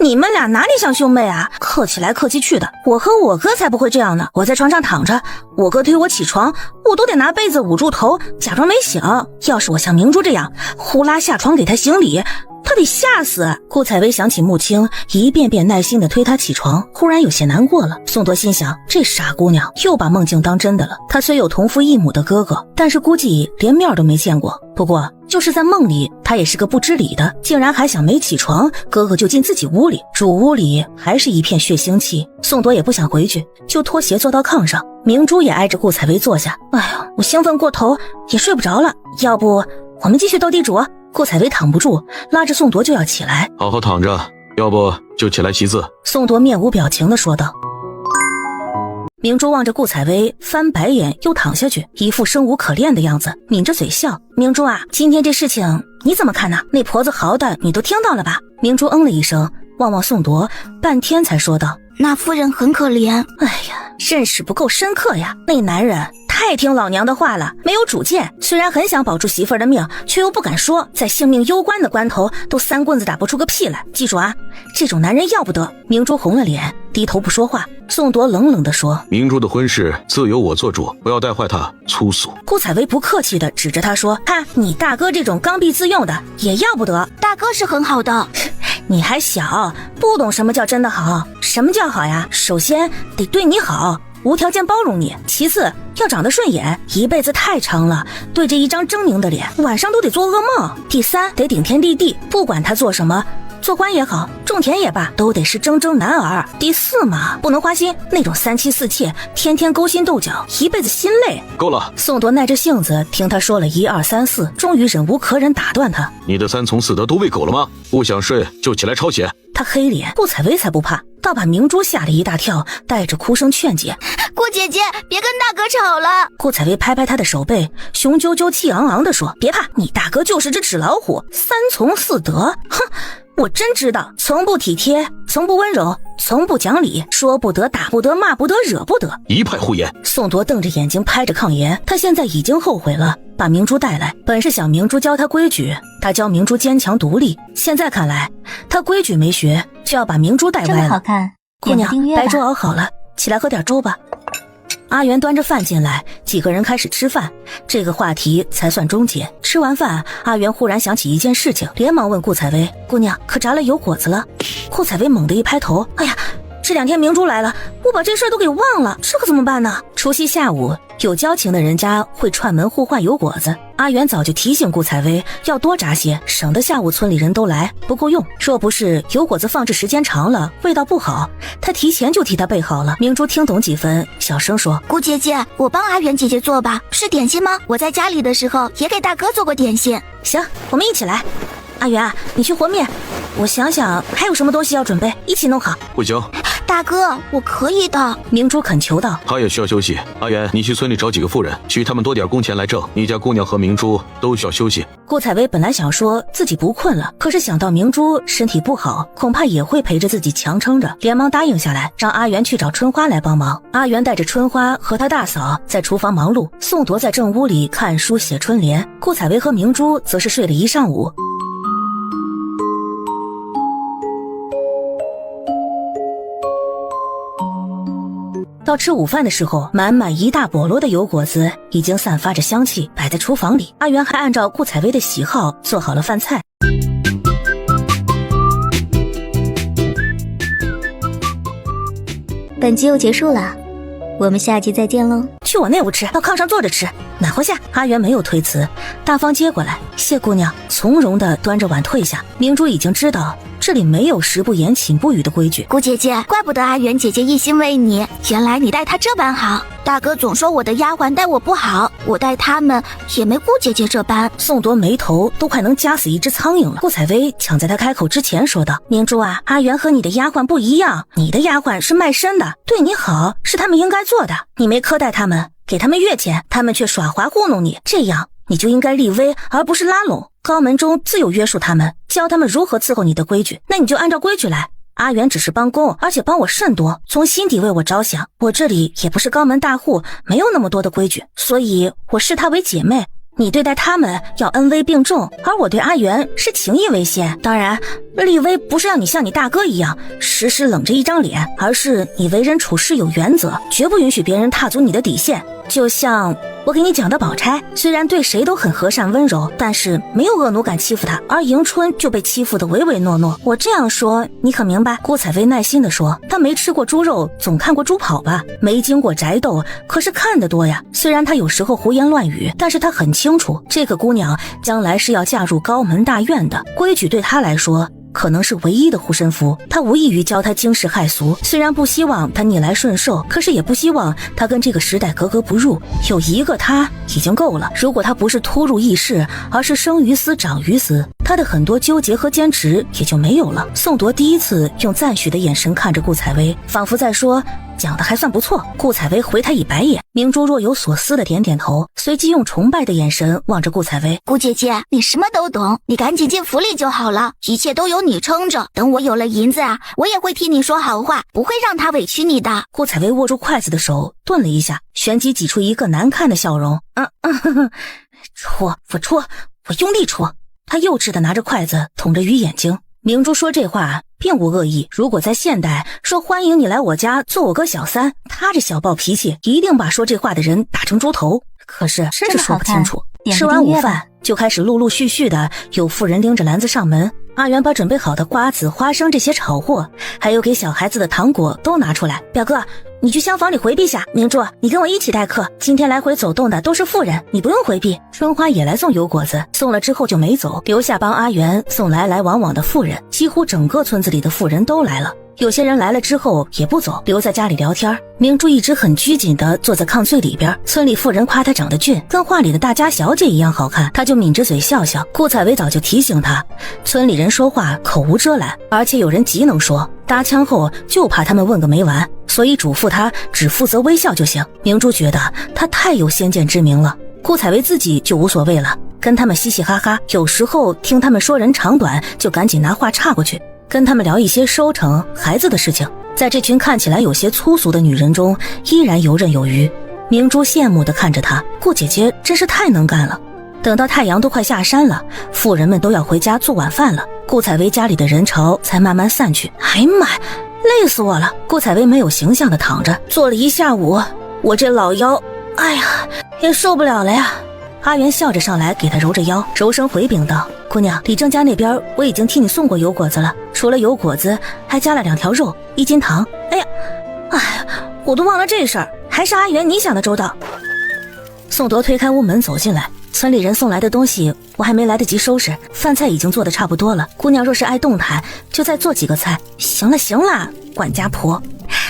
你们俩哪里像兄妹啊？客气来客气去的。我和我哥才不会这样呢。我在床上躺着，我哥推我起床，我都得拿被子捂住头，假装没醒。要是我像明珠这样呼啦下床给他行礼，他得吓死。顾采薇想起穆青一遍遍耐心地推他起床，忽然有些难过了。宋铎心想，这傻姑娘又把梦境当真的了。她虽有同父异母的哥哥，但是估计连面都没见过。不过就是在梦里，她也是个不知理的，竟然还想没起床哥哥就进自己屋里。主屋里还是一片血腥气，宋铎也不想回去，就脱鞋坐到炕上。明珠也挨着顾采薇坐下。哎呀，我兴奋过头也睡不着了，要不我们继续斗地主？顾采薇躺不住，拉着宋铎就要起来。好好躺着，要不就起来习字。宋铎面无表情地说道。明珠望着顾采薇，翻白眼又躺下去，一副生无可恋的样子，抿着嘴笑。明珠啊，今天这事情你怎么看呢？那婆子嚎的你都听到了吧？明珠嗯了一声，望望宋铎，半天才说道：那夫人很可怜。哎呀，认识不够深刻呀。那男人太听老娘的话了，没有主见，虽然很想保住媳妇儿的命，却又不敢说，在性命攸关的关头都三棍子打不出个屁来。记住啊，这种男人要不得。明珠红了脸，低头不说话。宋铎冷冷地说：明珠的婚事自由我做主，不要带坏她，粗俗。顾采薇不客气地指着他说：看你大哥这种刚愎自用的也要不得。大哥是很好的，你还小，不懂什么叫真的好。什么叫好呀？首先得对你好，无条件包容你，其次要长得顺眼，一辈子太长了，对着一张狰狞的脸晚上都得做噩梦。第三得顶天立地，不管他做什么，做官也好，种田也罢，都得是铮铮男儿。第四嘛，不能花心，那种三妻四妾，天天勾心斗角，一辈子心累。够了。宋铎耐着性子听他说了1、2、3、4，终于忍无可忍打断他：你的3从4德都喂狗了吗？不想睡就起来抄写。他黑脸，顾采薇才不怕，倒把明珠吓了一大跳，带着哭声劝解：顾姐姐别跟大哥吵了。顾采薇拍拍他的手背，雄赳赳气昂昂地说：别怕，你大哥就是只纸老虎，3从4德，哼，我真知道，从不体贴，从不温柔，从不讲理，说不得，打不得，骂不得，惹不得，一派胡言。宋铎瞪着眼睛拍着炕沿，他现在已经后悔了，把明珠带来，本是想明珠教他规矩，他教明珠坚强独立，现在看来，他规矩没学，就要把明珠带歪了。这么好看，姑娘，白粥熬好了，起来喝点粥吧。阿元端着饭进来，几个人开始吃饭，这个话题才算终结。吃完饭，阿元忽然想起一件事情，连忙问顾采薇：姑娘可炸了油果子了？顾采薇猛地一拍头：哎呀，这2天明珠来了，我把这事儿都给忘了，这可怎么办呢？除夕下午，有交情的人家会串门互换油果子。阿元早就提醒顾采薇要多炸些，省得下午村里人都来不够用。若不是油果子放置时间长了味道不好，他提前就替他备好了。明珠听懂几分，小声说：顾姐姐，我帮阿元姐姐做吧。是点心吗？我在家里的时候也给大哥做过点心。行，我们一起来。阿元，你去和面，我想想还有什么东西要准备，一起弄好。不行，大哥，我可以的。明珠恳求道。他也需要休息。阿元，你去村里找几个妇人，许他们多点工钱来挣。你家姑娘和明珠都需要休息。顾采薇本来想说自己不困了，可是想到明珠身体不好，恐怕也会陪着自己强撑着，连忙答应下来，让阿元去找春花来帮忙。阿元带着春花和他大嫂在厨房忙碌，宋铎在正屋里看书写春联，顾采薇和明珠则是睡了一上午。到吃午饭的时候，满满一大笸箩的油果子已经散发着香气，摆在厨房里。阿元还按照顾采薇的喜好做好了饭菜。本集又结束了，我们下集再见喽。去我那屋吃，到炕上坐着吃，暖和下。阿元没有推辞，大方接过来。谢姑娘，从容地端着碗退下。明珠已经知道这里没有食不言寝不语的规矩。顾姐姐，怪不得阿元姐姐一心为你，原来你待她这般好。大哥总说我的丫鬟待我不好，我待他们也没顾姐姐这般。宋铎眉头都快能夹死一只苍蝇了。顾采薇抢在他开口之前说道：明珠啊，阿元和你的丫鬟不一样，你的丫鬟是卖身的，对你好是他们应该做的，你没苛待他们，给他们月钱，他们却耍滑糊弄你，这样你就应该立威而不是拉拢。高门中自有约束他们，教他们如何伺候你的规矩，那你就按照规矩来。阿元只是帮工，而且帮我甚多，从心底为我着想。我这里也不是高门大户，没有那么多的规矩，所以我视她为姐妹。你对待他们要恩威并重，而我对阿元是情义为先。当然，立威不是让你像你大哥一样时时冷着一张脸，而是你为人处事有原则，绝不允许别人踏足你的底线。就像我给你讲的宝钗，虽然对谁都很和善温柔，但是没有恶奴敢欺负她，而迎春就被欺负得唯唯诺诺。我这样说你可明白？顾采薇耐心地说，她没吃过猪肉，总看过猪跑吧，没经过宅斗，可是看得多呀。虽然她有时候胡言乱语，但是她很清楚这个姑娘将来是要嫁入高门大院的，规矩对她来说可能是唯一的护身符。他无异于教他惊世骇俗，虽然不希望他逆来顺受，可是也不希望他跟这个时代格格不入。有一个他已经够了。如果他不是突入异世，而是生于斯长于斯，他的很多纠结和坚持也就没有了。宋铎第一次用赞许的眼神看着顾采薇，仿佛在说讲的还算不错。顾采薇回他一白眼，明珠若有所思的点点头，随即用崇拜的眼神望着顾采薇。顾姐姐，你什么都懂，你赶紧进府里就好了，一切都由你撑着。等我有了银子啊，我也会替你说好话，不会让他委屈你的。顾采薇握住筷子的手顿了一下，旋即挤出一个难看的笑容。戳，我用力戳。他幼稚的拿着筷子捅着鱼眼睛。明珠说这话并无恶意，如果在现代说欢迎你来我家做我个小三，他这小暴脾气一定把说这话的人打成猪头。可是真是说不清楚。吃完午饭就开始陆陆续续的有妇人拎着篮子上门。阿元把准备好的瓜子、花生这些炒货，还有给小孩子的糖果都拿出来。表哥，你去厢房里回避下。明珠，你跟我一起待客，今天来回走动的都是妇人，你不用回避。春花也来送油果子，送了之后就没走，留下帮阿元送来来往往的妇人。几乎整个村子里的妇人都来了，有些人来了之后也不走，留在家里聊天。明珠一直很拘谨地坐在炕最里边，村里妇人夸她长得俊，跟画里的大家小姐一样好看，她就抿着嘴笑笑。顾采薇早就提醒她，村里人说话口无遮拦，而且有人极能说，搭腔后就怕他们问个没完，所以嘱咐她只负责微笑就行。明珠觉得她太有先见之明了，顾采薇自己就无所谓了，跟他们嘻嘻哈哈，有时候听他们说人长短，就赶紧拿话岔过去，跟他们聊一些收成、孩子的事情。在这群看起来有些粗俗的女人中，依然游刃有余。明珠羡慕地看着她，顾姐姐真是太能干了。等到太阳都快下山了，妇人们都要回家做晚饭了，顾采薇家里的人潮才慢慢散去。哎呀妈呀，累死我了！顾采薇没有形象地躺着，坐了一下午，我这老腰，哎呀，也受不了了呀。阿元笑着上来给他揉着腰，柔声回禀道：“姑娘，李正家那边我已经替你送过油果子了，除了油果子，还加了2条肉，1斤糖。”哎呀，我都忘了这事儿，还是阿元你想的周到。宋铎推开屋门走进来，村里人送来的东西我还没来得及收拾，饭菜已经做得差不多了。姑娘若是爱动弹，就再做几个菜。行了，管家婆，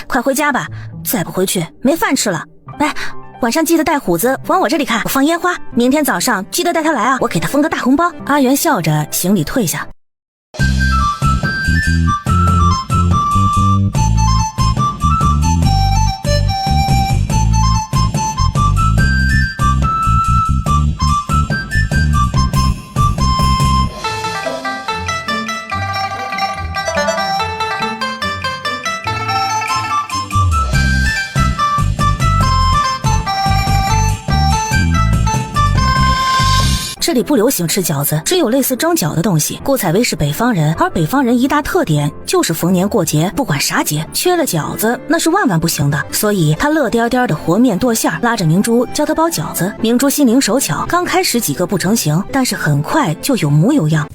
快回家吧，再不回去没饭吃了。来，晚上记得带虎子往我这里看，我放烟花，明天早上记得带他来啊，我给他封个大红包。阿元笑着行礼退下。这里不流行吃饺子，只有类似蒸饺的东西。顾采薇是北方人，而北方人一大特点就是逢年过节，不管啥节，缺了饺子那是万万不行的。所以他乐颠颠的和面剁馅，拉着明珠教他包饺子。明珠心灵手巧，刚开始几个不成形，但是很快就有模有样。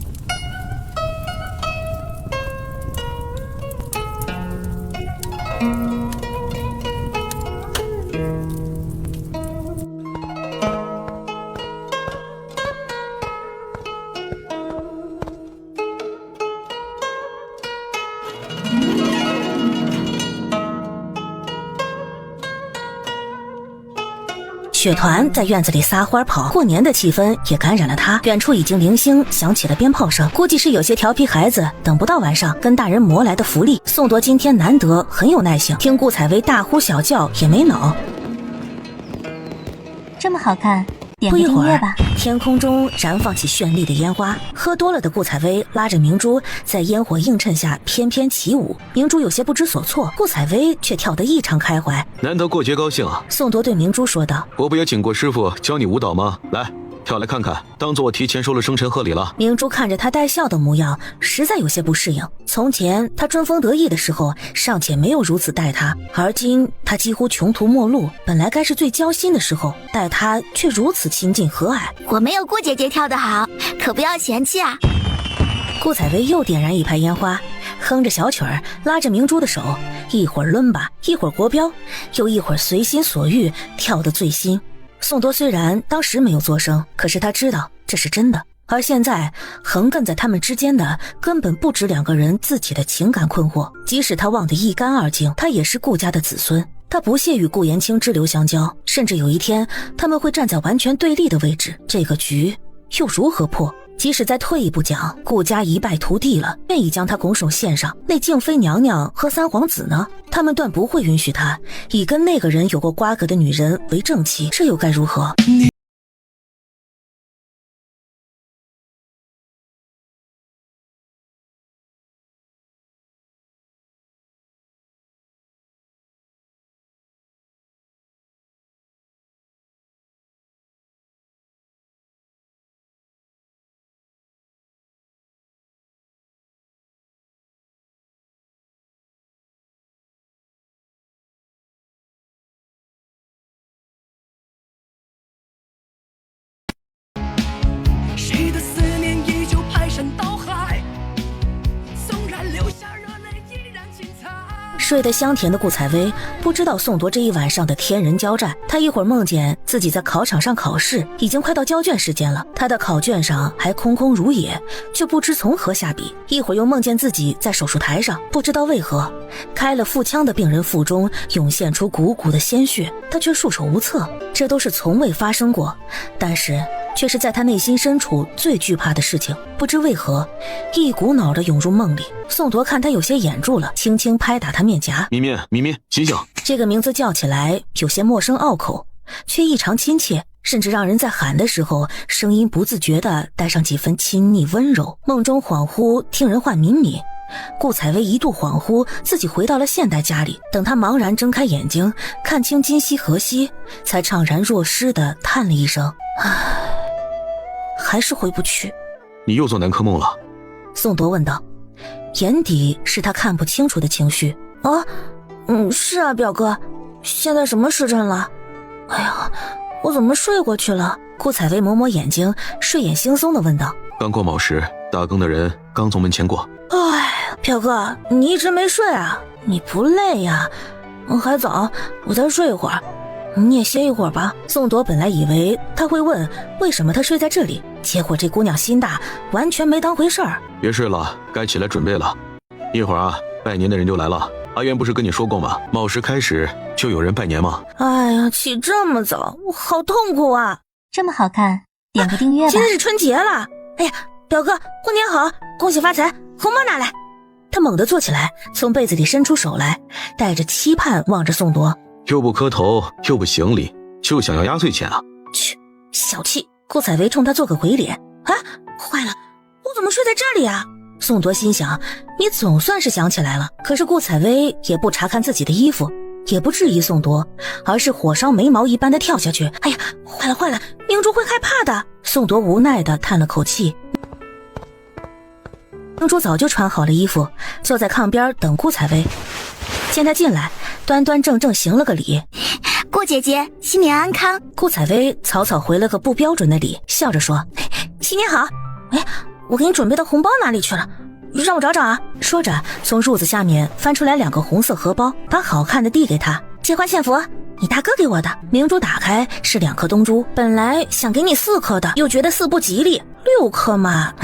雪团在院子里撒欢跑，过年的气氛也感染了他。远处已经零星响起了鞭炮声，估计是有些调皮孩子等不到晚上跟大人磨来的福利。宋铎今天难得很有耐性，听顾采薇大呼小叫也没恼。这么好看，点个订阅吧。天空中燃放起绚丽的烟花，喝多了的顾采薇拉着明珠在烟火映衬下翩翩起舞。明珠有些不知所措，顾采薇却跳得异常开怀。难得过节高兴啊！宋铎对明珠说道：“我不也请过师傅教你舞蹈吗？来，跳来看看，当做我提前收了生辰贺礼了。”明珠看着他带笑的模样，实在有些不适应。从前他春风得意的时候尚且没有如此待他，而今他几乎穷途末路，本来该是最交心的时候，待他却如此亲近和蔼。我没有顾姐姐跳得好，可不要嫌弃啊。顾采薇又点燃一排烟花，哼着小曲儿，拉着明珠的手，一会儿伦巴，一会儿国标，又一会儿随心所欲，跳得醉心。宋铎虽然当时没有作声，可是他知道这是真的。而现在横亘在他们之间的根本不止2个人自己的情感困惑，即使他忘得一干二净，他也是顾家的子孙，他不屑与顾延清支流相交，甚至有一天他们会站在完全对立的位置，这个局又如何破？即使再退一步讲，顾家一败涂地了，愿意将他拱手献上，那静妃娘娘和三皇子呢？他们断不会允许他以跟那个人有过瓜葛的女人为正妻，这又该如何？谁的思念依旧排山倒海，纵然流下热泪依然精彩。睡得香甜的顾采薇不知道宋铎这一晚上的天人交战，他一会儿梦见自己在考场上考试，已经快到交卷时间了，他的考卷上还空空如也，却不知从何下笔；一会儿又梦见自己在手术台上，不知道为何开了腹腔的病人腹中涌现出汩汩的鲜血，他却束手无策。这都是从未发生过，但是却是在他内心深处最惧怕的事情。不知为何一股脑地涌入梦里。宋铎看他有些眼住了，轻轻拍打他面颊：“咪咪，咪咪，醒醒！”这个名字叫起来有些陌生拗口，却异常亲切，甚至让人在喊的时候声音不自觉地带上几分亲昵温柔。梦中恍惚听人唤敏敏，顾采薇一度恍惚自己回到了现代家里。等他茫然睁开眼睛，看清今夕何夕，才怅然若失地叹了一声：“唉，还是回不去。”你又做南柯梦了？宋铎问道，眼底是他看不清楚的情绪。是啊，表哥，现在什么时辰了？哎呀，我怎么睡过去了？顾采薇抹抹眼睛，睡眼惺忪地问道：刚过卯时，打更的人刚从门前过。哎，表哥，你一直没睡啊？你不累呀？还早，我再睡一会儿。你也歇一会儿吧。宋铎本来以为他会问为什么他睡在这里，结果这姑娘心大，完全没当回事儿。别睡了，该起来准备了。一会儿啊，拜年的人就来了。阿元不是跟你说过吗？卯时开始就有人拜年吗？哎呀，起这么早，我好痛苦啊！这么好看，点个订阅吧。今天是春节了。哎呀，表哥，过年好，恭喜发财，红包拿来。他猛地坐起来，从被子里伸出手来，带着期盼望着宋铎。又不磕头，又不行礼，就想要压岁钱啊？去，小气！顾采薇冲他做个鬼脸。啊，坏了，我怎么睡在这里啊？宋铎心想，你总算是想起来了。可是顾采薇也不查看自己的衣服，也不质疑宋铎，而是火烧眉毛一般的跳下去。哎呀，坏了坏了，明珠会害怕的。宋铎无奈地叹了口气。明珠早就穿好了衣服，坐在炕边等顾采薇。见他进来，端端正正行了个礼。顾姐姐，新年安康。顾采薇草草回了个不标准的礼，笑着说：新年好。哎，我给你准备的红包哪里去了？让我找找啊。说着从褥子下面翻出来2个红色荷包，把好看的递给他。借花献佛，你大哥给我的。明珠打开是2颗东珠，本来想给你4颗的，又觉得4不吉利，6颗嘛，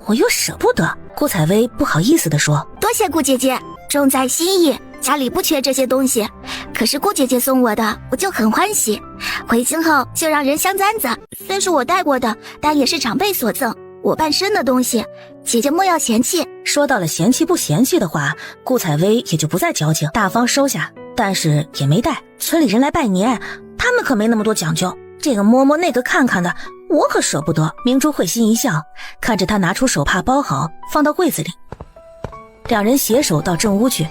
我又舍不得。顾采薇不好意思地说：多谢顾姐姐，重在心意，家里不缺这些东西，可是顾姐姐送我的，我就很欢喜。回京后就让人镶簪子，虽是我戴过的，但也是长辈所赠，我半身的东西，姐姐莫要嫌弃。说到了嫌弃不嫌弃的话，顾采薇也就不再矫情，大方收下，但是也没带。村里人来拜年，他们可没那么多讲究，这个摸摸那个看看的，我可舍不得。明珠会心一笑，看着他拿出手帕包好，放到柜子里。2人携手到正屋去。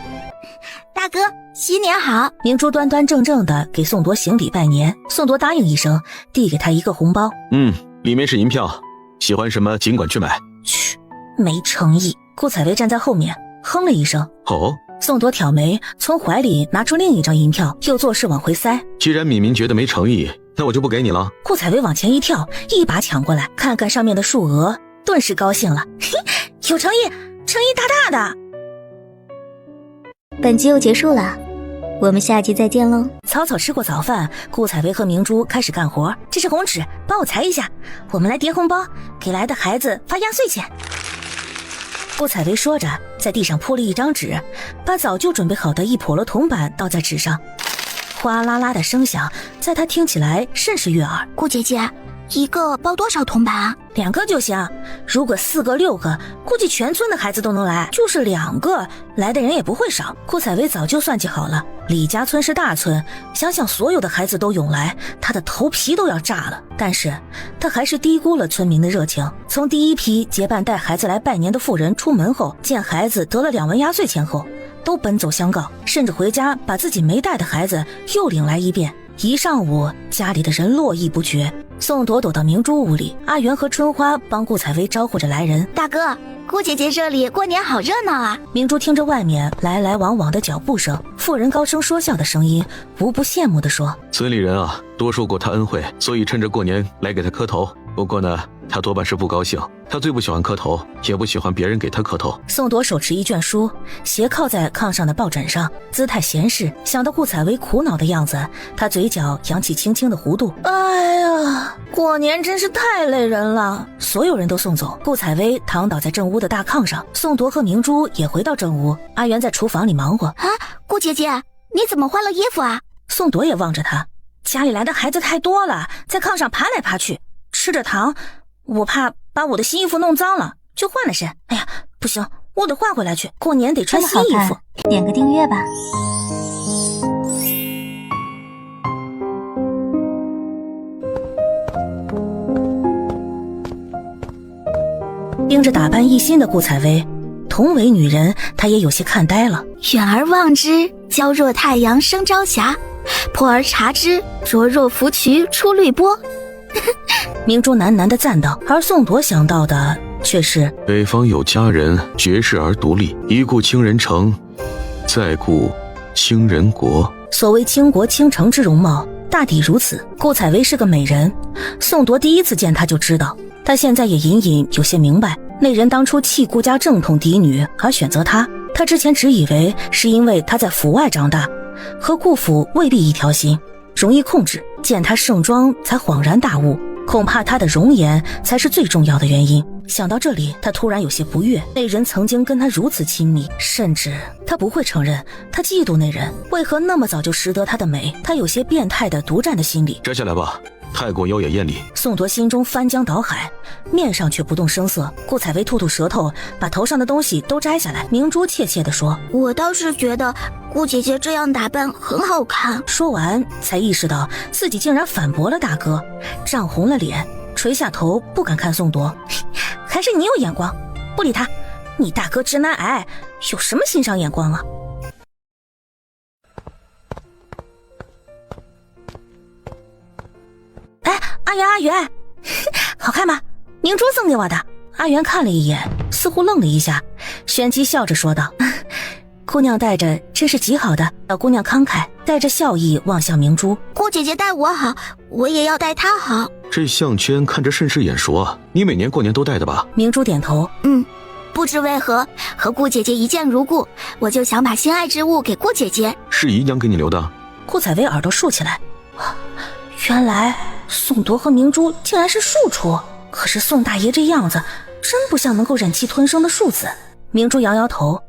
大哥，新年好。明珠端端正正的给宋铎行礼拜年，宋铎答应一声，递给他1个红包。里面是银票，喜欢什么尽管去买。嘘，没诚意。顾采薇站在后面哼了一声。哦。宋铎挑眉，从怀里拿出另1张银票，又做事往回塞。既然敏敏觉得没诚意，那我就不给你了。顾采薇往前一跳，一把抢过来，看看上面的数额，顿时高兴了。有诚意，诚意大大的。本集又结束了，我们下集再见喽。草草吃过早饭，顾采薇和明珠开始干活。这是红纸，帮我裁一下，我们来叠红包，给来的孩子发压岁钱。顾采薇说着，在地上铺了1张纸，把早就准备好的1笸箩铜板倒在纸上，哗啦啦的声响，在她听起来甚是悦耳。顾姐姐，一个包多少铜板啊？2个就行，如果4个6个，估计全村的孩子都能来，就是2个，来的人也不会少。顾采薇早就算计好了，李家村是大村，想想所有的孩子都涌来，她的头皮都要炸了。但是她还是低估了村民的热情。从第1批结伴带孩子来拜年的妇人出门后，见孩子得了2文压岁钱后，都奔走相告，甚至回家把自己没带的孩子又领来一遍。一上午，家里的人络绎不绝。宋朵躲到明珠屋里，阿元和春花帮顾采薇招呼着来人。大哥，顾姐姐这里过年好热闹啊！明珠听着外面来来往往的脚步声，妇人高声说笑的声音，无不羡慕地说：村里人啊，多受过他恩惠，所以趁着过年来给他磕头。不过呢，他多半是不高兴，他最不喜欢磕头，也不喜欢别人给他磕头。宋朵手持一卷书，斜靠在炕上的抱枕上，姿态闲适。想到顾采薇苦恼的样子，他嘴角扬起轻轻的弧度。哎呀，过年真是太累人了。所有人都送走，顾采薇躺倒在正屋的大炕上，宋铎和明珠也回到正屋。阿元在厨房里忙活。啊，顾姐姐，你怎么换了衣服啊？宋铎也望着他，家里来的孩子太多了，在炕上爬来爬去，吃着糖，我怕把我的新衣服弄脏了，就换了身。哎呀，不行，我得换回来去，过年得穿新衣服。点个订阅吧。盯着打扮一新的顾采薇，同为女人，她也有些看呆了。远而望之，娇若太阳升朝霞；颇而察之，灼若芙蕖出绿波。明珠喃喃地赞道，而宋铎想到的却是：北方有佳人，绝世而独立，一顾倾人城，再顾倾人国。所谓倾国倾城之容貌，大抵如此。顾采薇是个美人，宋铎第一次见她就知道，他现在也隐隐有些明白，那人当初弃顾家正统嫡女而选择她，他之前只以为是因为她在府外长大，和顾府未必一条心，容易控制，见她盛装才恍然大悟，恐怕她的容颜才是最重要的原因。想到这里，他突然有些不悦，那人曾经跟他如此亲密，甚至他不会承认他嫉妒那人，为何那么早就识得她的美？他有些变态的独占的心理。摘下来吧，太过妖冶艳丽。宋铎心中翻江倒海，面上却不动声色。顾采薇吐吐舌头，把头上的东西都摘下来。明珠怯怯地说：“我倒是觉得顾姐姐这样打扮很好看。”说完，才意识到自己竟然反驳了大哥，涨红了脸，垂下头不敢看宋铎。还是你有眼光，不理他。你大哥直男癌，有什么欣赏眼光啊？哎，阿元阿元，好看吗？明珠送给我的。阿元看了一眼，似乎愣了一下，旋即笑着说道：“姑娘戴着真是极好的。”小姑娘慷慨带着笑意望向明珠：“顾姐姐待我好，我也要待她好。”这项圈看着甚是眼熟啊，你每年过年都戴的吧？明珠点头：“不知为何和顾姐姐一见如故，我就想把心爱之物给顾姐姐。”是姨娘给你留的？顾采薇耳朵竖起来，原来宋铎和明珠竟然是庶出，可是宋大爷这样子真不像能够忍气吞声的庶子。明珠摇摇头：“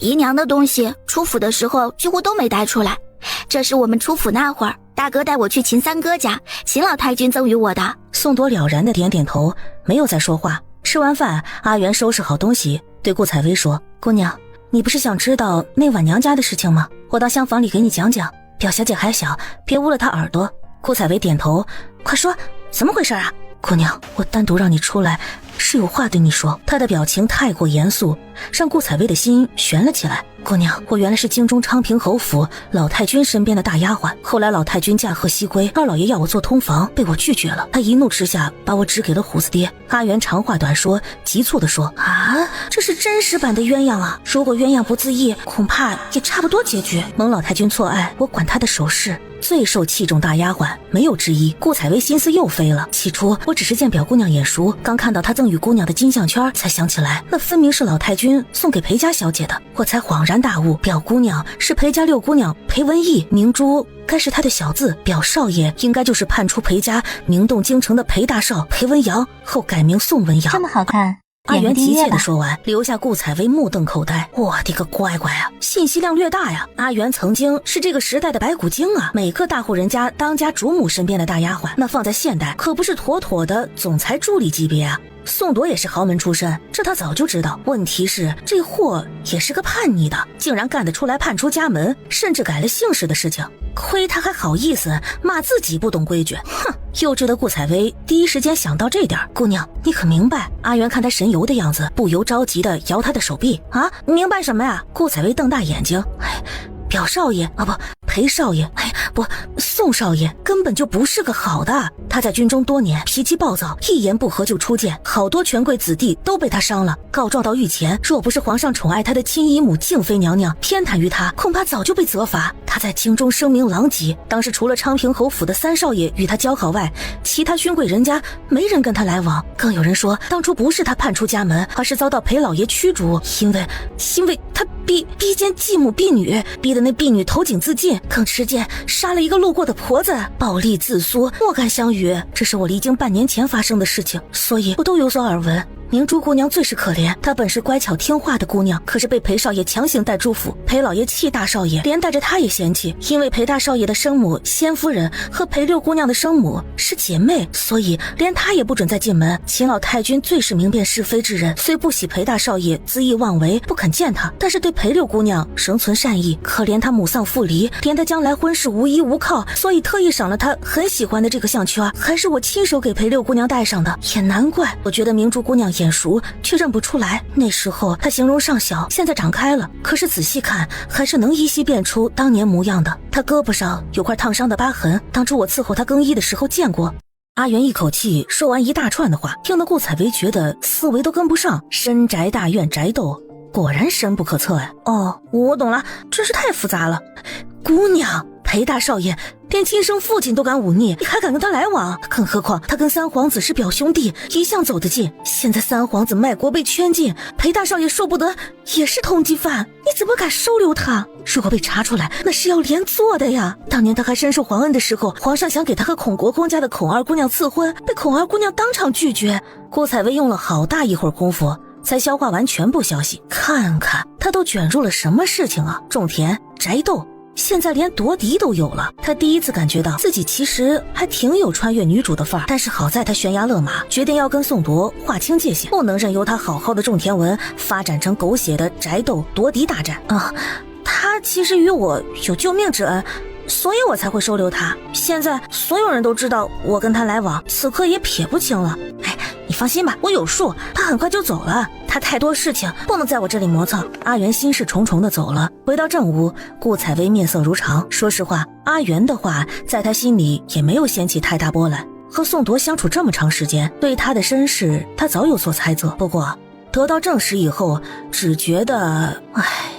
姨娘的东西出府的时候几乎都没带出来，这是我们出府那会儿大哥带我去秦三哥家，秦老太君赠予我的。”宋铎了然的点点头，没有再说话。吃完饭，阿元收拾好东西，对顾采薇说：“姑娘，你不是想知道那晚娘家的事情吗？我到厢房里给你讲讲。表小姐还小，别污了她耳朵。”顾采薇点头：“快说，怎么回事啊？”“姑娘，我单独让你出来，是有话对你说。”她的表情太过严肃，让顾采薇的心悬了起来。“姑娘，我原来是京中昌平侯府老太君身边的大丫鬟，后来老太君驾鹤西归，二老爷要我做通房，被我拒绝了。他一怒之下把我指给了虎子爹。”阿元长话短说，急促地说：“啊，这是真实版的鸳鸯啊！如果鸳鸯不自缢，恐怕也差不多结局。蒙老太君错爱，我管他的手势。”最受器重大丫鬟没有之一。顾采薇心思又飞了，起初我只是见表姑娘眼熟，刚看到她赠予姑娘的金项圈，才想起来那分明是老太君送给裴家小姐的，我才恍然大悟，表姑娘是裴家六姑娘裴文义，明珠该是她的小字，表少爷应该就是叛出裴家名动京城的裴大少裴文阳，后改名宋文阳。这么好看，阿元急切地说完，留下顾采薇目瞪口呆。我的个乖乖啊，信息量略大呀！阿元曾经是这个时代的白骨精啊，每个大户人家当家主母身边的大丫鬟，那放在现代可不是妥妥的总裁助理级别啊。宋铎也是豪门出身，这他早就知道。问题是这货也是个叛逆的，竟然干得出来叛出家门，甚至改了姓氏的事情。亏他还好意思骂自己不懂规矩，哼！幼稚的顾采薇第一时间想到这点。姑娘，你可明白？阿元看他神游的样子，不由着急地摇他的手臂。啊，明白什么呀？顾采薇瞪大眼睛，表少爷啊，不，裴少爷，不，宋少爷根本就不是个好的。他在军中多年，脾气暴躁，一言不合就出剑，好多权贵子弟都被他伤了，告状到御前。若不是皇上宠爱他的亲姨母静妃娘娘偏袒于他，恐怕早就被责罚。他在京中声名狼藉，当时除了昌平侯府的三少爷与他交好外，其他勋贵人家没人跟他来往。更有人说，当初不是他叛出家门，而是遭到裴老爷驱逐，因为他逼奸继母婢女，逼得那婢女投井自尽，更持剑杀了一个路过的婆子，暴力自苏，莫敢相与。这是我离京半年前发生的事情，所以我都有所耳闻。明珠姑娘最是可怜，她本是乖巧听话的姑娘，可是被裴少爷强行带出府，裴老爷气大少爷，连带着她也嫌弃。因为裴大少爷的生母先夫人和裴六姑娘的生母是姐妹，所以连她也不准再进门。秦老太君最是明辨是非之人，虽不喜裴大少爷恣意妄为，不肯见他，但是对裴六姑娘仍存善意。可怜她母丧父离，连她将来婚事无依无靠，所以特意赏了她很喜欢的这个项圈，还是我亲手给裴六姑娘戴上的。也难怪我觉得明珠姑娘眼熟却认不出来，那时候她形容尚小，现在长开了，可是仔细看还是能依稀辨出当年模样的。她胳膊上有块烫伤的疤痕，当初我伺候她更衣的时候见过。阿元一口气说完一大串的话，听得顾采薇觉得思维都跟不上。深宅大院宅斗果然深不可测呀！哦，我懂了，真是太复杂了。姑娘，裴大少爷连亲生父亲都敢忤逆，你还敢跟他来往？更何况他跟三皇子是表兄弟，一向走得近。现在三皇子卖国被圈禁，裴大少爷说不得也是通缉犯，你怎么敢收留他？如果被查出来，那是要连坐的呀！当年他还深受皇恩的时候，皇上想给他和孔国公家的孔二姑娘赐婚，被孔二姑娘当场拒绝。顾采薇用了好大一会儿功夫才消化完全部消息，看看他都卷入了什么事情啊！种田、宅斗，现在连夺嫡都有了。他第一次感觉到自己其实还挺有穿越女主的范儿，但是好在他悬崖勒马，决定要跟宋铎划清界限，不能任由他好好的种田文发展成狗血的宅斗夺嫡大战啊！他其实与我有救命之恩，所以我才会收留他。现在所有人都知道我跟他来往，此刻也撇不清了。哎，你放心吧，我有数，他很快就走了。他太多事情不能在我这里磨蹭。阿元心事重重的走了，回到正屋，顾采薇面色如常。说实话，阿元的话在他心里也没有掀起太大波澜。和宋铎相处这么长时间，对他的身世他早有所猜测，不过得到证实以后，只觉得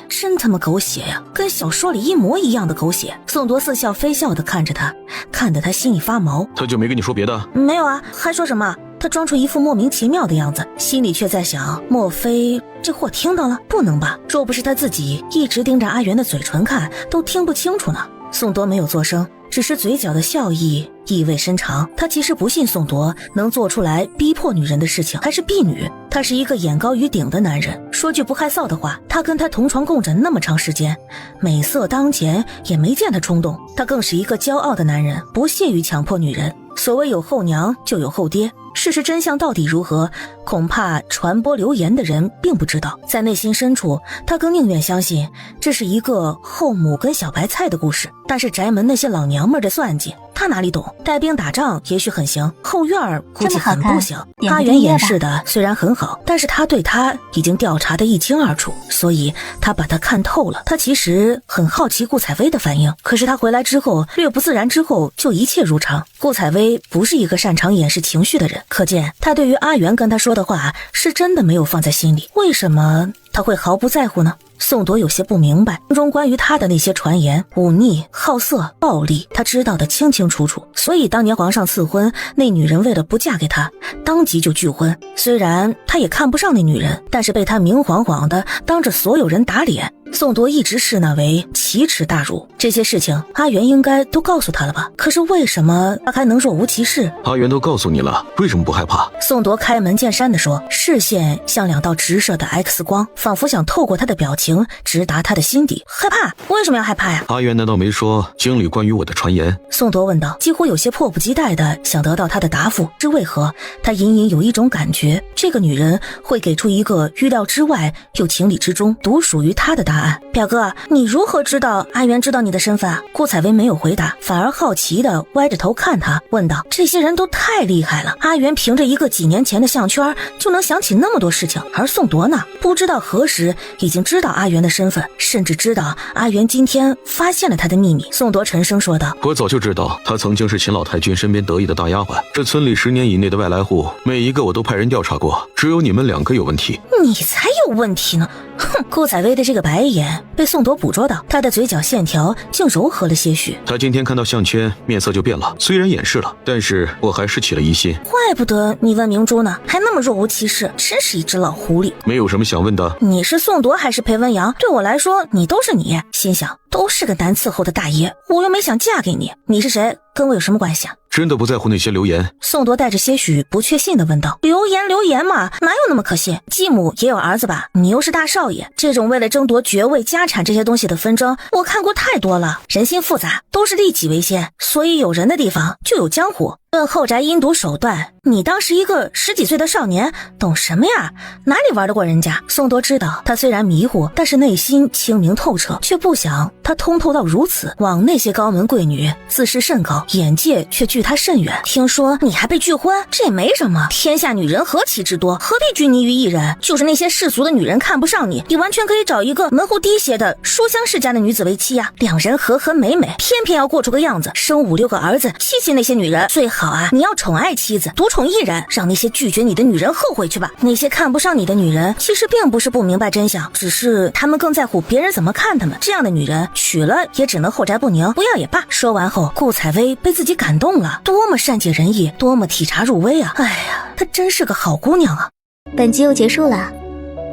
真他妈狗血呀，跟小说里一模一样的狗血。宋铎似笑非笑的看着他，看得他心里发毛。他就没跟你说别的？没有啊，还说什么？他装出一副莫名其妙的样子，心里却在想，莫非这货听到了？不能吧，若不是他自己一直盯着阿元的嘴唇看，都听不清楚呢。宋铎没有作声，只是嘴角的笑意意味深长。他其实不信宋铎能做出来逼迫女人的事情，还是婢女。他是一个眼高于顶的男人，说句不害臊的话，他跟他同床共枕那么长时间，美色当前也没见他冲动。他更是一个骄傲的男人，不屑于强迫女人。所谓有后娘就有后爹，事实真相到底如何，恐怕传播流言的人并不知道。在内心深处，他更宁愿相信这是一个后母跟小白菜的故事。但是宅门那些老娘们的算计他哪里懂？带兵打仗也许很行，后院估计很不行。阿元掩饰的虽然很好，但是他对他已经调查得一清二楚，所以他把他看透了。他其实很好奇顾采薇的反应，可是他回来之后略不自然，之后就一切如常。顾采薇不是一个擅长掩饰情绪的人，可见他对于阿元跟他说的话是真的没有放在心里。为什么他会毫不在乎呢？宋铎有些不明白，中关于他的那些传言，忤逆、好色、暴力，他知道的清清楚楚。所以当年皇上赐婚，那女人为了不嫁给他，当即就拒婚。虽然他也看不上那女人，但是被他明晃晃的当着所有人打脸，宋铎一直视那为奇耻大辱。这些事情阿元应该都告诉他了吧？可是为什么他还能若无其事？阿元都告诉你了，为什么不害怕？宋铎开门见山地说，视线像两道直射的 X 光，仿佛想透过他的表情直达他的心底。害怕？为什么要害怕呀？阿元难道没说经理关于我的传言？宋铎问道，几乎有些迫不及待的想得到他的答复。是为何？他隐隐有一种感觉，这个女人会给出一个预料之外又情理之中独属于他的答案。表哥，你如何知道阿元知道你的身份啊？顾采薇没有回答，反而好奇的歪着头看他，问道，这些人都太厉害了，阿元凭着一个几年前的项圈就能想起那么多事情，而宋铎呢，不知道何时已经知道阿元的身份，甚至知道阿元今天发现了他的秘密。宋铎沉声说道，我早就知道他曾经是秦老太君身边得意的大丫鬟，这村里10年以内的外来户每一个我都派人调查过，只有你们2个有问题。你才有问题呢！哼！顾采薇的这个白眼被宋铎捕捉到，他的嘴角线条竟柔和了些许。他今天看到项圈面色就变了，虽然掩饰了，但是我还是起了疑心。怪不得你问明珠呢，还那么若无其事，真是一只老狐狸。没有什么想问的。你是宋铎还是裴文阳？对我来说你都是你。心想，都是个难伺候的大爷，我又没想嫁给你，你是谁？跟我有什么关系啊？真的不在乎那些流言？宋铎带着些许不确信地问道。流言嘛，哪有那么可信？继母也有儿子吧？你又是大少爷，这种为了争夺爵位、家产这些东西的纷争，我看过太多了。人心复杂，都是利己为先，所以有人的地方就有江湖。论后宅阴毒手段，你当时一个10几岁的少年，懂什么呀？哪里玩得过人家？宋铎知道他虽然迷糊，但是内心清明透彻，却不想他通透到如此。往那些高门贵女自视甚高，眼界却距他甚远。听说你还被拒婚，这也没什么，天下女人何其之多，何必拘泥于一人？就是那些世俗的女人看不上你，你完全可以找一个门户低些的书香世家的女子为妻呀。2人和和美美，偏偏要过出个样子，生5、6个儿子，气气那些女人，最好好啊，你要宠爱妻子，独宠一人，让那些拒绝你的女人后悔去吧。那些看不上你的女人，其实并不是不明白真相，只是她们更在乎别人怎么看她们。这样的女人娶了也只能后宅不宁，不要也罢。说完后，顾采薇被自己感动了，多么善解人意，多么体察入微啊！哎呀，她真是个好姑娘啊。本集又结束了，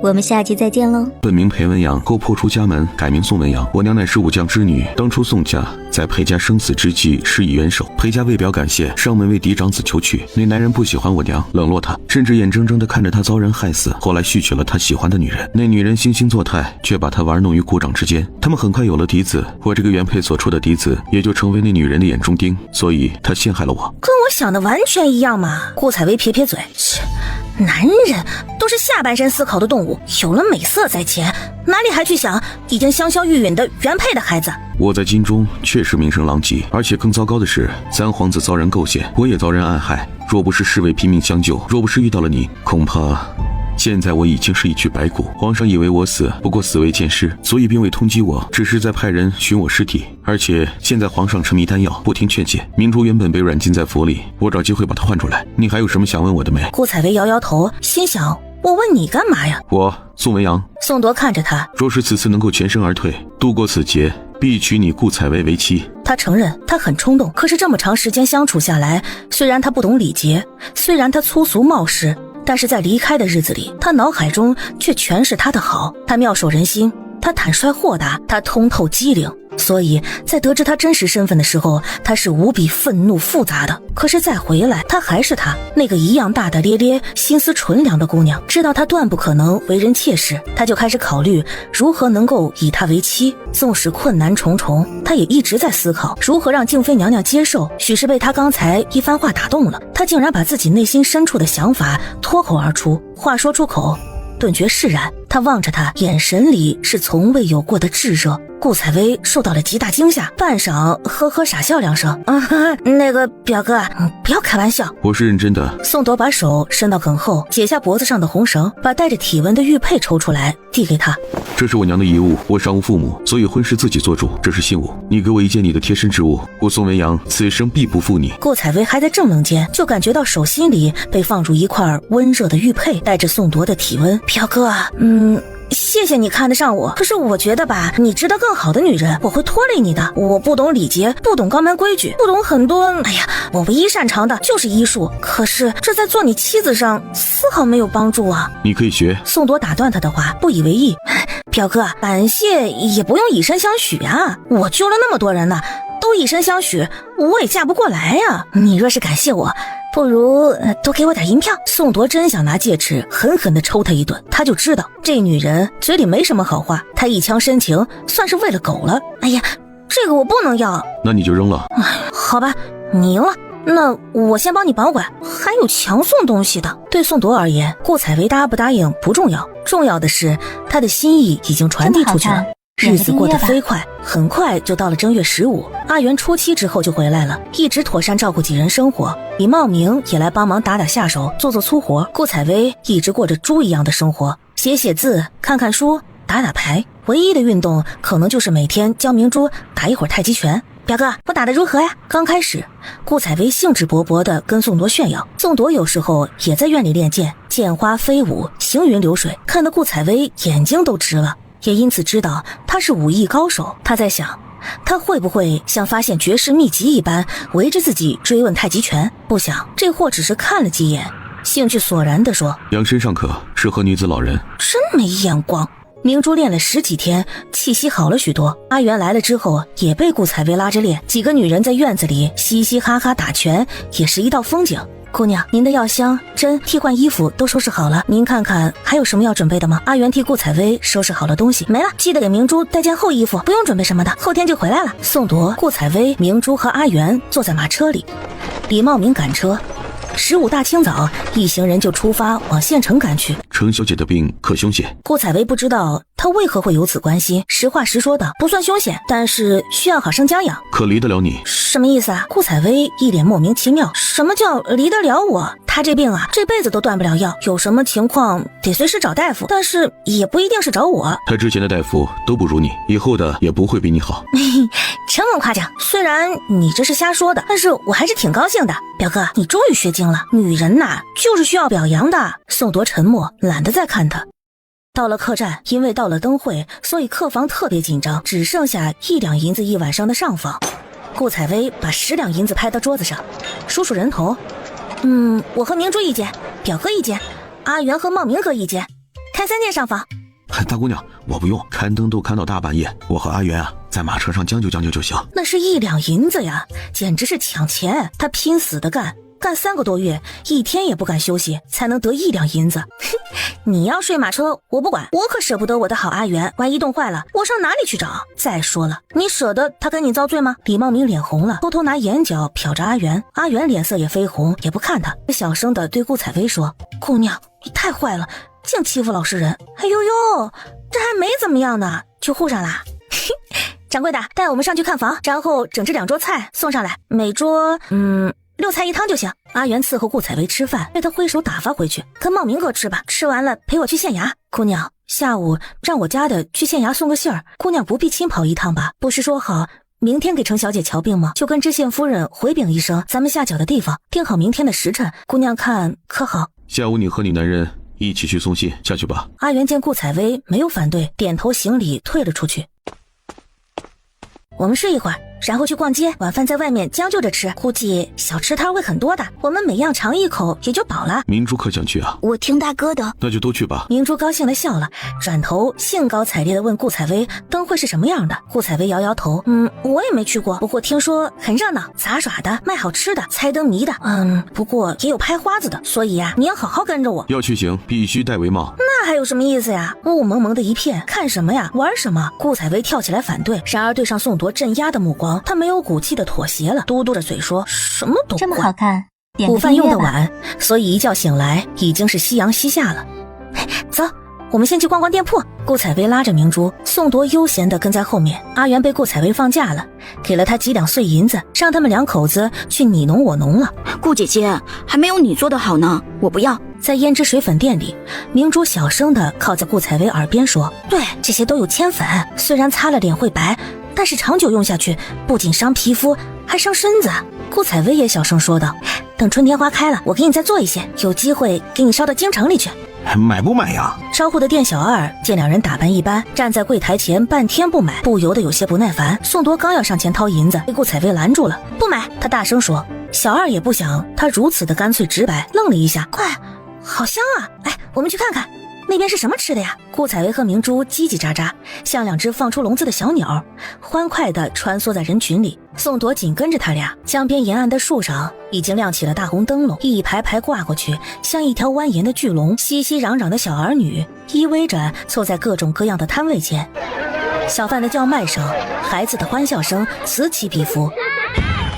我们下集再见喽。本名裴文阳，后破出家门，改名宋文阳。我娘乃是武将之女，当初宋家在裴家生死之际施以援手，裴家为表感谢，上门为嫡长子求娶。那男人不喜欢我娘，冷落她，甚至眼睁睁地看着她遭人害死。后来续娶了他喜欢的女人，那女人惺惺作态，却把他玩弄于股掌之间。他们很快有了嫡子，我这个原配所出的嫡子也就成为那女人的眼中钉，所以她陷害了我。跟我想的完全一样嘛。顾采薇撇撇嘴，切，男人都是下半身思考的动物，有了美色在前，哪里还去想已经香消玉殒的原配的孩子。我在京中确实名声狼藉，而且更糟糕的是，三皇子遭人构陷，我也遭人暗害。若不是侍卫拼命相救，若不是遇到了你，恐怕现在我已经是一具白骨。皇上以为我死，不过死未见尸，所以并未通缉我，只是在派人寻我尸体。而且现在皇上沉迷丹药，不听劝诫，明珠原本被软禁在府里，我找机会把她换出来。你还有什么想问我的没？顾采薇摇摇头，心想，我问你干嘛呀？我宋文阳。宋铎看着他，若是此次能够全身而退，度过此劫，必娶你顾采薇为妻。他承认他很冲动，可是这么长时间相处下来，虽然他不懂礼节，虽然他粗俗冒失，但是在离开的日子里，他脑海中却全是他的好。他妙手仁心，他坦率豁达，他通透机灵。所以在得知他真实身份的时候，他是无比愤怒复杂的。可是再回来，他还是他那个一样大大咧咧、心思纯良的姑娘。知道他断不可能为人妾室，他就开始考虑如何能够以她为妻。纵使困难重重，他也一直在思考如何让静妃娘娘接受。许是被他刚才一番话打动了，他竟然把自己内心深处的想法脱口而出。话说出口，顿觉释然。他望着他，眼神里是从未有过的炙热。顾采薇受到了极大惊吓，半晌呵呵傻笑两声。那个表哥，不要开玩笑，我是认真的。宋铎把手伸到梗后，解下脖子上的红绳，把带着体纹的玉佩抽出来递给他。这是我娘的遗物，我尚无父母，所以婚事自己做主，这是信物。你给我一件你的贴身之物，我宋文阳此生必不负你。顾采薇还在正愣间，就感觉到手心里被放入一块温热的玉佩，带着宋铎的体温。表哥，谢谢你看得上我，可是我觉得吧，你值得更好的女人，我会拖累你的。我不懂礼节，不懂高门规矩，不懂很多，哎呀，我唯一擅长的就是医术，可是这在做你妻子上丝毫没有帮助啊。你可以学。宋铎打断他的话，不以为意。表哥，感谢也不用以身相许啊，我救了那么多人呢，都以身相许，我也嫁不过来呀。你若是感谢我，不如多给我点银票。宋铎真想拿戒尺狠狠地抽他一顿，他就知道这女人嘴里没什么好话，他一腔深情算是喂了狗了。哎呀，这个我不能要。那你就扔了。好吧，你赢了，那我先帮你保管。还有强送东西的。对宋铎而言，顾采薇答不答应不重要，重要的是他的心意已经传递出去了。日子过得飞快，很快就到了正月15。阿元初7之后就回来了，一直妥善照顾几人生活。李茂明也来帮忙打打下手，做做粗活。顾采薇一直过着猪一样的生活，写写字，看看书，打打牌。唯一的运动可能就是每天教明珠打一会儿太极拳。表哥，我打得如何呀？刚开始，顾采薇兴致勃勃地跟宋铎炫耀。宋铎有时候也在院里练剑，剑花飞舞，行云流水，看得顾采薇眼睛都直了，也因此知道他是武艺高手。他在想，他会不会像发现绝世秘籍一般围着自己追问太极拳？不想这货只是看了几眼，兴趣索然地说：养生尚可，适合女子老人。真没眼光。明珠练了10几天，气息好了许多。阿元来了之后，也被顾采薇拉着练。几个女人在院子里嘻嘻哈哈打拳，也是一道风景。姑娘，您的药箱、针、替换衣服都收拾好了，您看看还有什么要准备的吗？阿元替顾采薇收拾好了东西，没了，记得给明珠带件厚衣服，不用准备什么的，后天就回来了。宋铎、顾采薇、明珠和阿元坐在马车里，李茂明赶车。15大清早，一行人就出发往县城赶去。程小姐的病可凶些。顾采薇不知道他他为何会有此关心？实话实说道，不算凶险，但是需要好生将养。可离得了你？什么意思啊？顾采薇一脸莫名其妙，什么叫离得了我？他这病啊，这辈子都断不了药，有什么情况得随时找大夫，但是也不一定是找我。他之前的大夫都不如你，以后的也不会比你好。成文夸奖，虽然你这是瞎说的，但是我还是挺高兴的。表哥，你终于学精了，女人呐，就是需要表扬的。宋铎沉默，懒得再看他。到了客栈，因为到了灯会，所以客房特别紧张，只剩下1两银子一晚上的上房。顾采薇把10两银子拍到桌子上，数数人头。我和明珠一间，表哥一间，阿元和茂明哥一间，开3间上房。大姑娘，我不用，看灯都看到大半夜，我和阿元啊，在马车上将就将就就行。那是1两银子呀，简直是抢钱！他拼死的干3个多月，一天也不敢休息，才能得1两银子。你要睡马车，我不管，我可舍不得我的好阿元，万一冻坏了，我上哪里去找？再说了，你舍得他跟你遭罪吗？李茂明脸红了，偷偷拿眼角瞟着阿元，阿元脸色也绯红，也不看他，小声的对顾采薇说：“姑娘，你太坏了，净欺负老实人。哎呦呦，这还没怎么样呢，就护上啦。”掌柜的，带我们上去看房，然后整这2桌菜送上来，每桌6菜1汤就行。阿元伺候顾采薇吃饭，被他挥手打发回去，跟茂明哥吃吧，吃完了陪我去县衙。姑娘，下午让我家的去县衙送个信儿，姑娘不必亲跑一趟吧？不是说好明天给程小姐瞧病吗？就跟知县夫人回禀一声，咱们下脚的地方，定好明天的时辰，姑娘看可好？下午你和你男人一起去送信，下去吧。阿元见顾采薇没有反对，点头行礼退了出去。我们睡一会儿，然后去逛街，晚饭在外面将就着吃，估计小吃摊会很多的，我们每样尝一口也就饱了。明珠可想去啊？我听大哥的。那就都去吧。明珠高兴地笑了，转头兴高采烈地问顾采薇灯会是什么样的。顾采薇摇摇头，我也没去过，不过听说很热闹，杂耍的，卖好吃的，猜灯谜的，不过也有拍花子的，所以你要好好跟着我。要去行必须戴围帽。那还有什么意思呀？雾蒙蒙的一片，看什么呀？玩什么？顾采薇跳起来反对，然而对上宋铎镇压的目光，他没有骨气的妥协了，嘟嘟着嘴说：“什么都这么好看，点午饭用的晚，晚，所以一觉醒来已经是夕阳西下了。走，我们先去逛逛店铺。”顾采薇拉着明珠，宋铎悠闲地跟在后面。阿元被顾采薇放假了，给了他几两碎银子，让他们2口子去你侬我侬了。顾姐姐，还没有你做的好呢，我不要。在胭脂水粉店里，明珠小声地靠在顾采薇耳边说：“对，这些都有铅粉，虽然擦了脸会白，但是长久用下去，不仅伤皮肤，还伤身子。”顾采薇也小声说道：“等春天花开了，我给你再做一些，有机会给你捎到京城里去。”买不买呀？招呼的店小二见2人打扮一般，站在柜台前半天不买，不由得有些不耐烦。宋铎刚要上前掏银子，被顾采薇拦住了：“不买！”他大声说。小二也不想他如此的干脆直白，愣了一下：“快，好香啊！来，我们去看看。”那边是什么吃的呀？顾采薇和明珠叽叽喳喳，像2只放出笼子的小鸟，欢快地穿梭在人群里。宋铎紧跟着他俩，江边沿岸的树上已经亮起了大红灯笼，一排排挂过去，像一条蜿蜒的巨龙。熙熙攘攘的小儿女依偎着凑在各种各样的摊位前，小贩的叫卖声，孩子的欢笑声此起彼伏。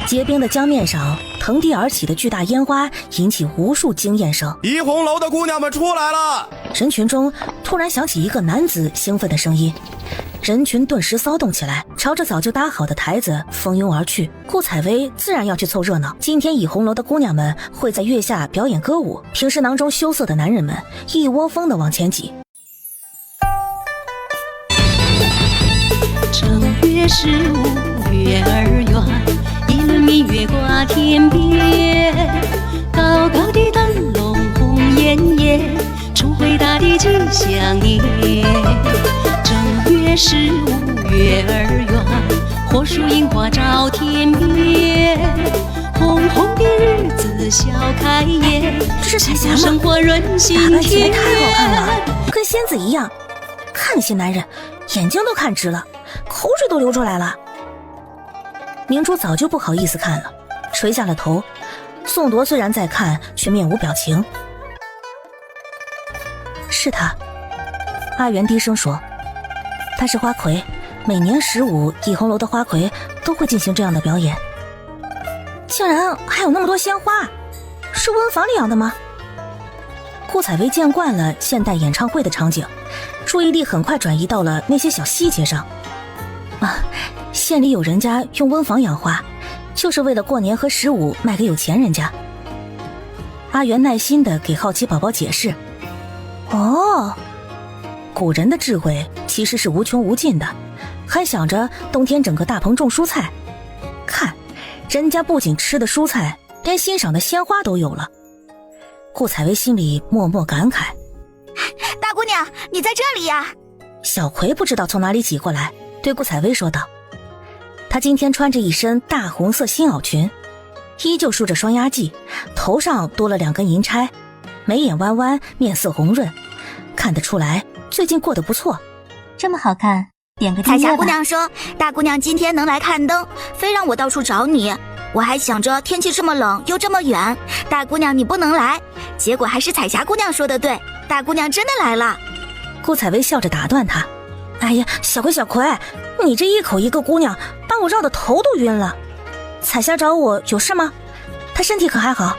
结冰的江面上腾地而起的巨大烟花引起无数惊艳声。怡红楼的姑娘们出来了！人群中突然响起一个男子兴奋的声音，人群顿时骚动起来，朝着早就搭好的台子蜂拥而去。顾采薇自然要去凑热闹，今天怡红楼的姑娘们会在月下表演歌舞，平时囊中羞涩的男人们一窝蜂地往前挤。正月15月儿圆，一轮明月挂天边，高高的灯笼红艳艳，初回大地吉祥年。正月15月儿圆，火树银花照天边，红红的日子笑开颜，这是彩霞吗？生活润心田，打扮起来太好看了，跟仙子一样。看那些男人，眼睛都看直了，口水都流出来了。明珠早就不好意思看了，垂下了头。宋铎虽然在看，却面无表情。是他，阿元低声说，他是花魁，每年15怡红楼的花魁都会进行这样的表演。竟然还有那么多鲜花，是温房里养的吗？顾采薇见惯了现代演唱会的场景，注意力很快转移到了那些小细节上。县里有人家用温房养花，就是为了过年和15卖给有钱人家。阿元耐心地给好奇宝宝解释。古人的智慧其实是无穷无尽的，还想着冬天整个大棚种蔬菜。看，人家不仅吃的蔬菜，连欣赏的鲜花都有了。顾采薇心里默默感慨。大姑娘，你在这里呀！小葵不知道从哪里挤过来，对顾采薇说道。她今天穿着一身大红色新袄裙，依旧梳着双压髻，头上多了2根银钗，眉眼弯弯，面色红润，看得出来最近过得不错。这么好看，点个订彩阅吧。霞姑娘说，大姑娘今天能来看灯，非让我到处找你。我还想着天气这么冷又这么远，大姑娘你不能来，结果还是彩霞姑娘说的对，大姑娘真的来了。顾采薇笑着打断她。哎呀，小葵，你这一口一个姑娘，把我绕的头都晕了。彩霞找我有事吗？她身体可还好？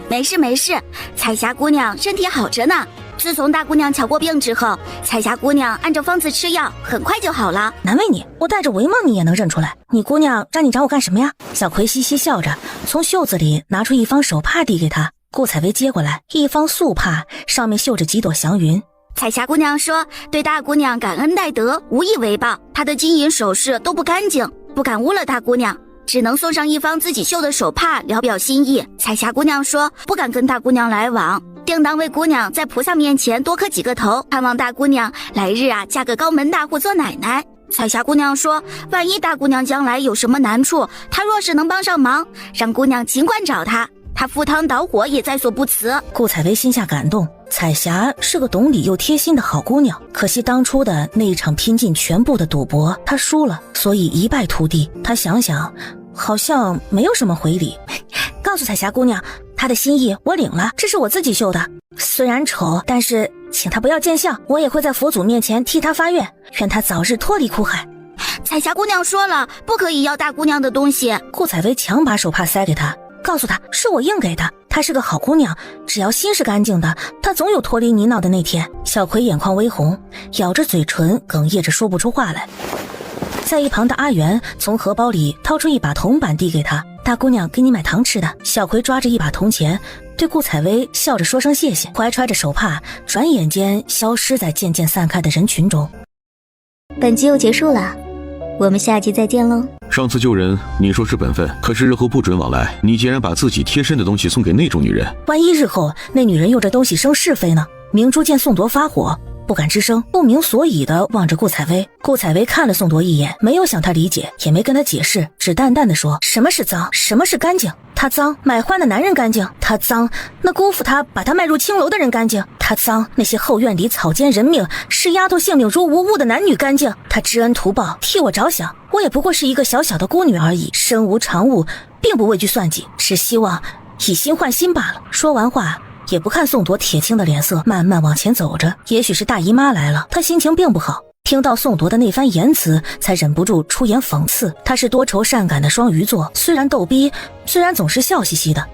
没事，彩霞姑娘身体好着呢。自从大姑娘瞧过病之后，彩霞姑娘按照方子吃药，很快就好了。难为你，我戴着帷帽你也能认出来。你姑娘让你找我干什么呀？小葵嘻嘻笑着，从袖子里拿出一方手帕递给她。顾采薇接过来，一方素帕，上面绣着几朵祥云。彩霞姑娘说，对大姑娘感恩戴德，无以为报。她的金银首饰都不干净，不敢污了大姑娘，只能送上一方自己绣的手帕聊表心意。彩霞姑娘说，不敢跟大姑娘来往，定当为姑娘在菩萨面前多磕几个头，盼望大姑娘来日嫁个高门大户做奶奶。彩霞姑娘说，万一大姑娘将来有什么难处，她若是能帮上忙，让姑娘尽管找她，她赴汤蹈火也在所不辞。顾采薇心下感动，彩霞是个懂礼又贴心的好姑娘，可惜当初的那一场拼尽全部的赌博她输了，所以一败涂地。她想想好像没有什么回礼，告诉彩霞姑娘，她的心意我领了，这是我自己绣的，虽然丑，但是请她不要见笑，我也会在佛祖面前替她发愿，愿她早日脱离苦海。彩霞姑娘说了，不可以要大姑娘的东西。顾采薇强把手帕塞给她，告诉她是我硬给的，她是个好姑娘，只要心是干净的，她总有脱离泥淖的那天。小葵眼眶微红，咬着嘴唇，哽咽着说不出话来。在一旁的阿元从荷包里掏出一把铜板递给她，大姑娘给你买糖吃的。小葵抓着一把铜钱，对顾采薇笑着说声谢谢，怀揣着手帕，转眼间消失在渐渐散开的人群中。本集又结束了，我们下集再见喽。上次救人你说是本分，可是日后不准往来，你竟然把自己贴身的东西送给那种女人，万一日后那女人用这东西生是非呢？明珠见宋铎发火，不敢吱声，不明所以地望着顾采薇。顾采薇看了宋铎一眼，没有想他理解，也没跟他解释，只淡淡地说，什么是脏，什么是干净。他脏，买欢的男人干净；他脏，那辜负他把他卖入青楼的人干净；他脏，那些后院里草菅人命视丫头性命如无物的男女干净。他知恩图报，替我着想，我也不过是一个小小的孤女而已，身无长物，并不畏惧算计，只希望以心换心罢了。说完话，也不看宋铎铁青的脸色，慢慢往前走着。也许是大姨妈来了，她心情并不好，听到宋铎的那番言辞，才忍不住出言讽刺。他是多愁善感的双鱼座，虽然逗逼，虽然总是笑嘻嘻的，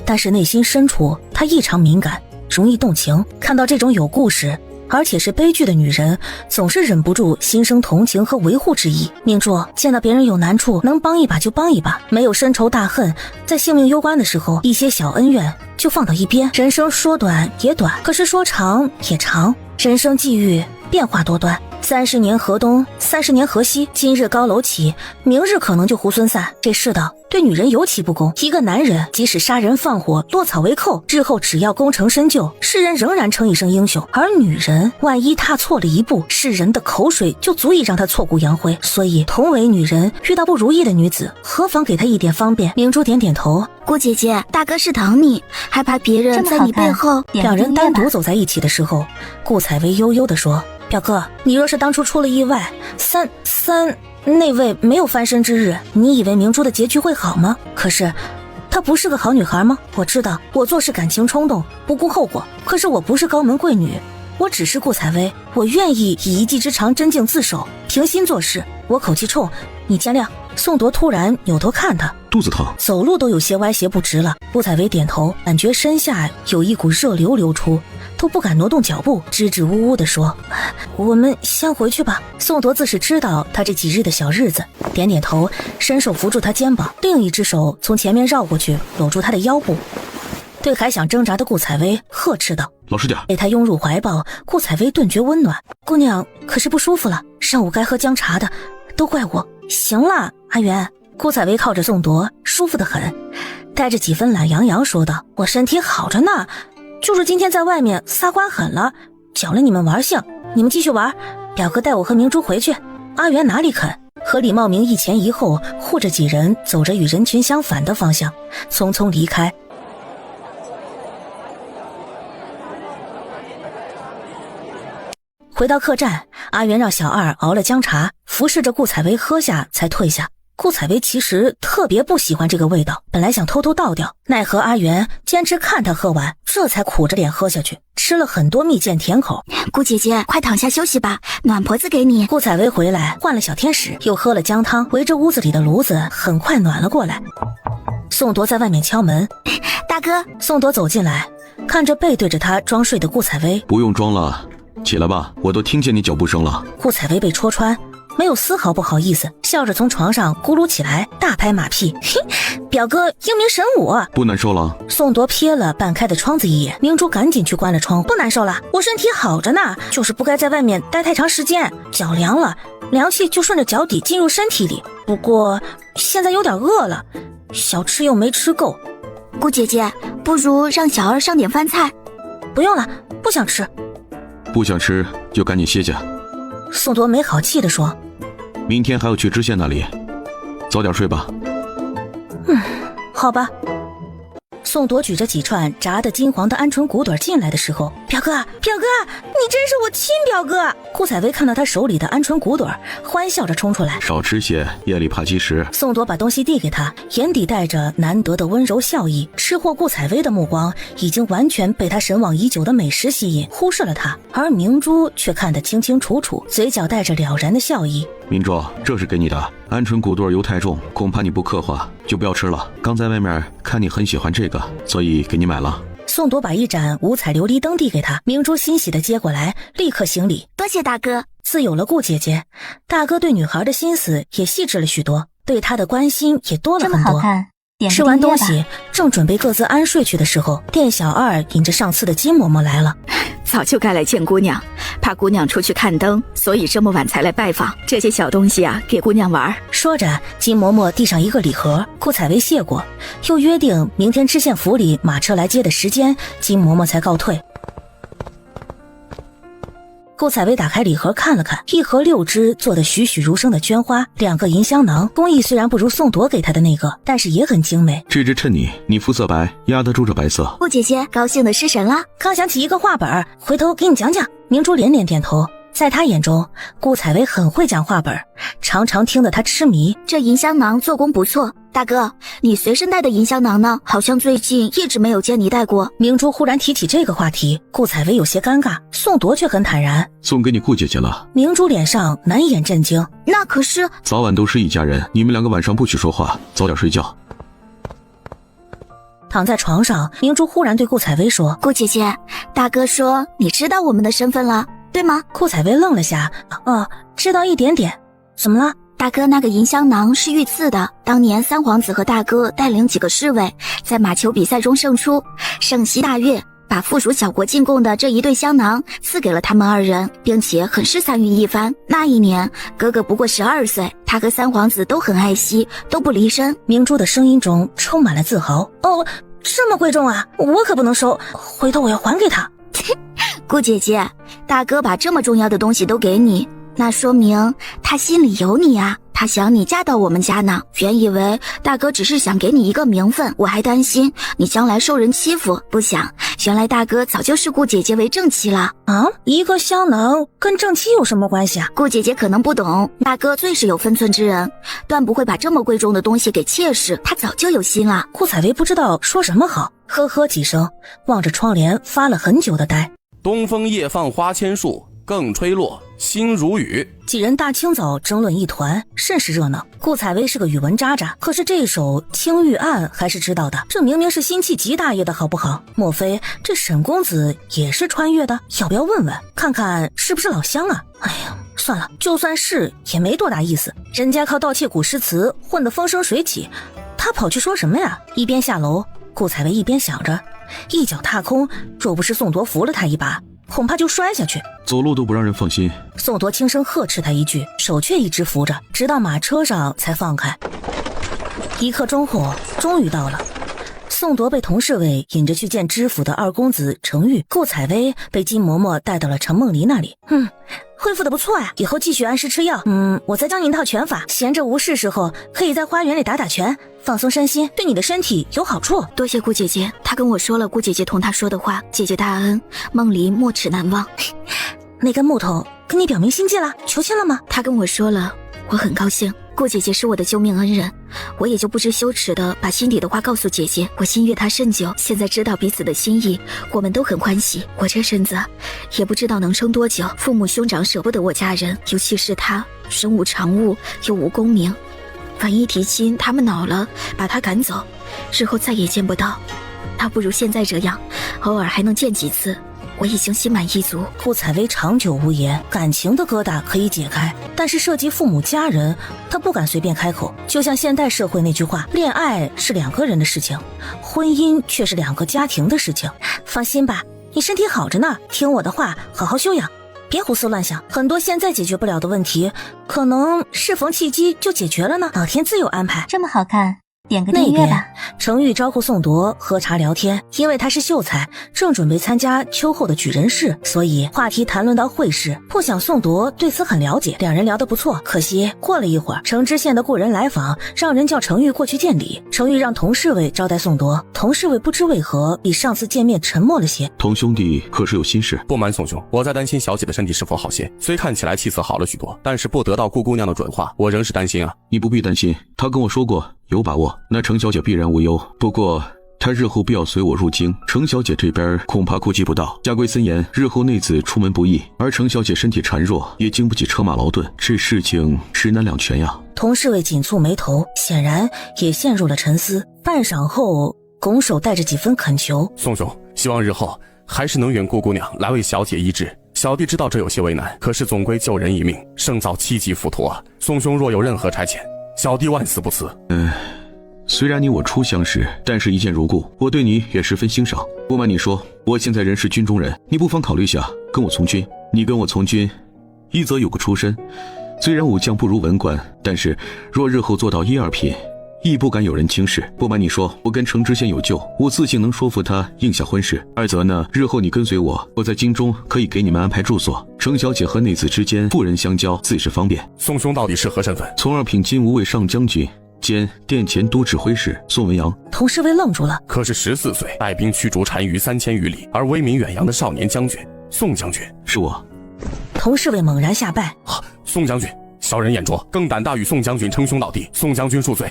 但是内心深处他异常敏感，容易动情。看到这种有故事而且是悲剧的女人，总是忍不住心生同情和维护之意。明珠见到别人有难处，能帮一把就帮一把，没有深仇大恨，在性命攸关的时候，一些小恩怨就放到一边。人生说短也短，可是说长也长。人生际遇变化多端，30年河东，30年河西，今日高楼起，明日可能就猢狲散。这世道对女人尤其不公，一个男人即使杀人放火，落草为寇，日后只要功成身就，世人仍然称一声英雄。而女人万一踏错了一步，世人的口水就足以让她挫骨扬灰。所以同为女人，遇到不如意的女子，何妨给她一点方便。明珠点点头，顾姐姐，大哥是疼你，还怕别人在你背后。两人单独走在一起的时候，顾采薇悠悠地说，表哥，你若是当初出了意外，那位没有翻身之日，你以为明珠的结局会好吗？可是她不是个好女孩吗？我知道我做事感情冲动，不顾后果，可是我不是高门贵女，我只是顾采薇，我愿意以一技之长，真境自守，平心做事。我口气冲，你见谅。宋铎突然扭头看他，肚子疼，走路都有些歪斜不直了。顾采薇点头，感觉身下有一股热流流出，都不敢挪动脚步，支支吾吾地说：“我们先回去吧。”宋铎自是知道他这几日的小日子，点点头，伸手扶住他肩膀，另一只手从前面绕过去，搂住他的腰部，对还想挣扎的顾采薇呵斥道：“老实点。”被他拥入怀抱，顾采薇顿觉温暖。姑娘可是不舒服了，上午该喝姜茶的，都怪我。行了，阿元。顾采薇靠着宋铎，舒服得很，带着几分懒洋洋说道：“我身体好着呢，就是今天在外面撒欢狠了，搅了你们玩性。你们继续玩，表哥带我和明珠回去。”阿元哪里肯，和李茂明一前一后护着几人，走着与人群相反的方向，匆匆离开。回到客栈，阿元让小二熬了姜茶，服侍着顾采薇喝下才退下。顾采薇其实特别不喜欢这个味道，本来想偷偷倒掉，奈何阿元坚持看他喝完，这才苦着脸喝下去，吃了很多蜜饯甜口。顾姐姐，快躺下休息吧，暖婆子给你。顾采薇回来换了小天使，又喝了姜汤，围着屋子里的炉子很快暖了过来。宋铎在外面敲门：“大哥。”宋铎走进来，看着背对着他装睡的顾采薇：“不用装了，起来吧，我都听见你脚步声了。”顾采薇被戳穿，没有丝毫不好意思，笑着从床上咕噜起来，大拍马屁：“嘿，表哥英明神武。”不难受了？宋铎瞥了半开的窗子一眼，明珠赶紧去关了窗。不难受了，我身体好着呢，就是不该在外面待太长时间，脚凉了，凉气就顺着脚底进入身体里。不过现在有点饿了，小吃又没吃够。顾姐姐，不如让小二上点饭菜。不用了，不想吃。不想吃就赶紧歇下。宋铎没好气地说：“明天还要去知县那里，早点睡吧。”好吧。宋铎举着几串炸得金黄的鹌鹑骨朵进来的时候：“表哥，表哥，你真是我亲表哥！”顾采薇看到他手里的鹌鹑骨朵，欢笑着冲出来：“少吃些，夜里怕积食。”宋铎把东西递给他，眼底带着难得的温柔笑意。吃货顾采薇的目光已经完全被他神往已久的美食吸引，忽视了他，而明珠却看得清清楚楚，嘴角带着了然的笑意：“明珠，这是给你的，鹌鹑骨朵油太重，恐怕你不刻画就不要吃了。刚在外面看你很喜欢这个，所以给你买了。”宋铎把一盏五彩琉璃灯递给他，明珠欣喜地接过来，立刻行礼：“多谢大哥。”自有了顾姐姐，大哥对女孩的心思也细致了许多，对她的关心也多了很多。这么好看，吃完东西，正准备各自安睡去的时候，店小二引着上次的金嬷嬷来了。早就该来见姑娘，怕姑娘出去看灯，所以这么晚才来拜访。这些小东西啊，给姑娘玩。说着，金嬷嬷递上一个礼盒，顾采薇谢过，又约定明天知县府里马车来接的时间，金嬷嬷才告退。顾采薇打开礼盒看了看，一盒6只做得栩栩如生的绢花，2个银香囊，工艺虽然不如宋铎给她的那个，但是也很精美。这只衬你，你肤色白，压得住这白色。顾姐姐高兴的失神了，刚想起一个画本，回头给你讲讲。明珠连连点头。在她眼中，顾采薇很会讲话本，常常听得她痴迷。这银香囊做工不错，大哥，你随身带的银香囊呢？好像最近一直没有见你带过。明珠忽然提起这个话题，顾采薇有些尴尬，宋铎却很坦然：“送给你顾姐姐了。”明珠脸上难掩震惊：“那可是……早晚都是一家人，你们2个晚上不许说话，早点睡觉。”躺在床上，明珠忽然对顾采薇说：“顾姐姐，大哥说你知道我们的身份了，对吗？”顾采薇愣了下：“哦，知道一点点。怎么了？”大哥那个银香囊是御赐的，当年三皇子和大哥带领几个侍卫在马球比赛中胜出，盛熙大悦，把附属小国进贡的这一对香囊赐给了他们2人，并且很是赞誉一番。那一年哥哥不过12岁，他和三皇子都很爱惜，都不离身。明珠的声音中充满了自豪：“哦，这么贵重啊，我可不能收，回头我要还给他。”顾姐姐，大哥把这么重要的东西都给你，那说明他心里有你啊，他想你嫁到我们家呢。原以为大哥只是想给你一个名分，我还担心你将来受人欺负，不想原来大哥早就视顾姐姐为正妻了啊！一个香囊跟正妻有什么关系啊？顾姐姐可能不懂，大哥最是有分寸之人，断不会把这么贵重的东西给妾室，他早就有心了。顾采薇不知道说什么好，呵呵几声，望着窗帘发了很久的呆。东风夜放花千树，更吹落，心如雨。几人大清早争论一团，甚是热闹。顾采薇是个语文渣渣，可是这首《青玉案》还是知道的。这明明是辛弃疾大爷的好不好？莫非这沈公子也是穿越的？要不要问问，看看是不是老乡啊？哎呀，算了，就算是也没多大意思。人家靠盗窃古诗词混得风生水起，他跑去说什么呀？一边下楼，顾采薇一边想着，一脚踏空，若不是宋铎扶了他一把，恐怕就摔下去，走路都不让人放心。宋铎轻声呵斥他一句，手却一直扶着，直到马车上才放开。1刻钟后，终于到了。宋铎被佟侍卫引着去见知府的二公子程昱，顾采薇被金嬷嬷带到了程梦离那里。恢复的不错呀，以后继续按时吃药。我再教你一套拳法，闲着无事时候可以在花园里打打拳，放松身心，对你的身体有好处。多谢顾姐姐，她跟我说了顾姐姐同她说的话，姐姐大恩，梦离没齿难忘。那根木头跟你表明心迹了，求签了吗？她跟我说了，我很高兴。顾姐姐是我的救命恩人，我也就不知羞耻的把心底的话告诉姐姐。我心悦她甚久，现在知道彼此的心意，我们都很欢喜。我这身子也不知道能撑多久，父母兄长舍不得我家人，尤其是他身无长物，又无功名，万一提亲他们恼了，把他赶走，日后再也见不到。倒不如现在这样，偶尔还能见几次，我已经心满意足。顾采薇长久无言，感情的疙瘩可以解开，但是涉及父母家人，她不敢随便开口。就像现代社会那句话，恋爱是2个人的事情，婚姻却是2个家庭的事情。放心吧，你身体好着呢，听我的话，好好休养，别胡思乱想。很多现在解决不了的问题，可能适逢契机就解决了呢，老天自有安排。这么好看，点个订阅吧。程昱招呼宋铎喝茶聊天，因为他是秀才，正准备参加秋后的举人试，所以话题谈论到会试。不想宋铎对此很了解，两人聊得不错。可惜过了一会儿，程知县的故人来访，让人叫程昱过去见礼。程昱让佟侍卫招待宋铎，佟侍卫不知为何比上次见面沉默了些。佟兄弟可是有心事？不瞒宋兄，我在担心小姐的身体是否好些。虽看起来气色好了许多，但是不得到顾姑娘的准话，我仍是担心啊。你不必担心，她跟我说过，有把握，那程小姐必然无忧。不过她日后必要随我入京，程小姐这边恐怕顾及不到。家规森严，日后内子出门不易，而程小姐身体孱弱，也经不起车马劳顿，这事情实难两全呀。佟侍卫紧蹙眉头，显然也陷入了沉思。半晌后，拱手带着几分恳求：宋兄，希望日后还是能援顾姑娘来为小姐医治。小弟知道这有些为难，可是总归救人一命，胜造7级浮屠啊。宋兄若有任何差遣，小弟万死不辞。虽然你我初相识，但是一见如故，我对你也十分欣赏。不瞒你说，我现在人是军中人，你不妨考虑下跟我从军。你跟我从军，一则有个出身，虽然武将不如文官，但是若日后做到1、2品，亦不敢有人轻视。不瞒你说，我跟程知县有救，我自信能说服他应下婚事。二则呢，日后你跟随我，我在京中可以给你们安排住所，程小姐和内子之间妇人相交，自是方便。宋兄到底是何身份？从2品金吾卫上将军兼殿前都指挥使宋文阳。佟侍卫愣住了，可是14岁带兵驱逐单于3000余里，而威名远扬的少年将军宋将军是我。佟侍卫猛然下拜，宋将军，小人眼拙，更胆大与宋将军称兄道弟，宋将军恕罪。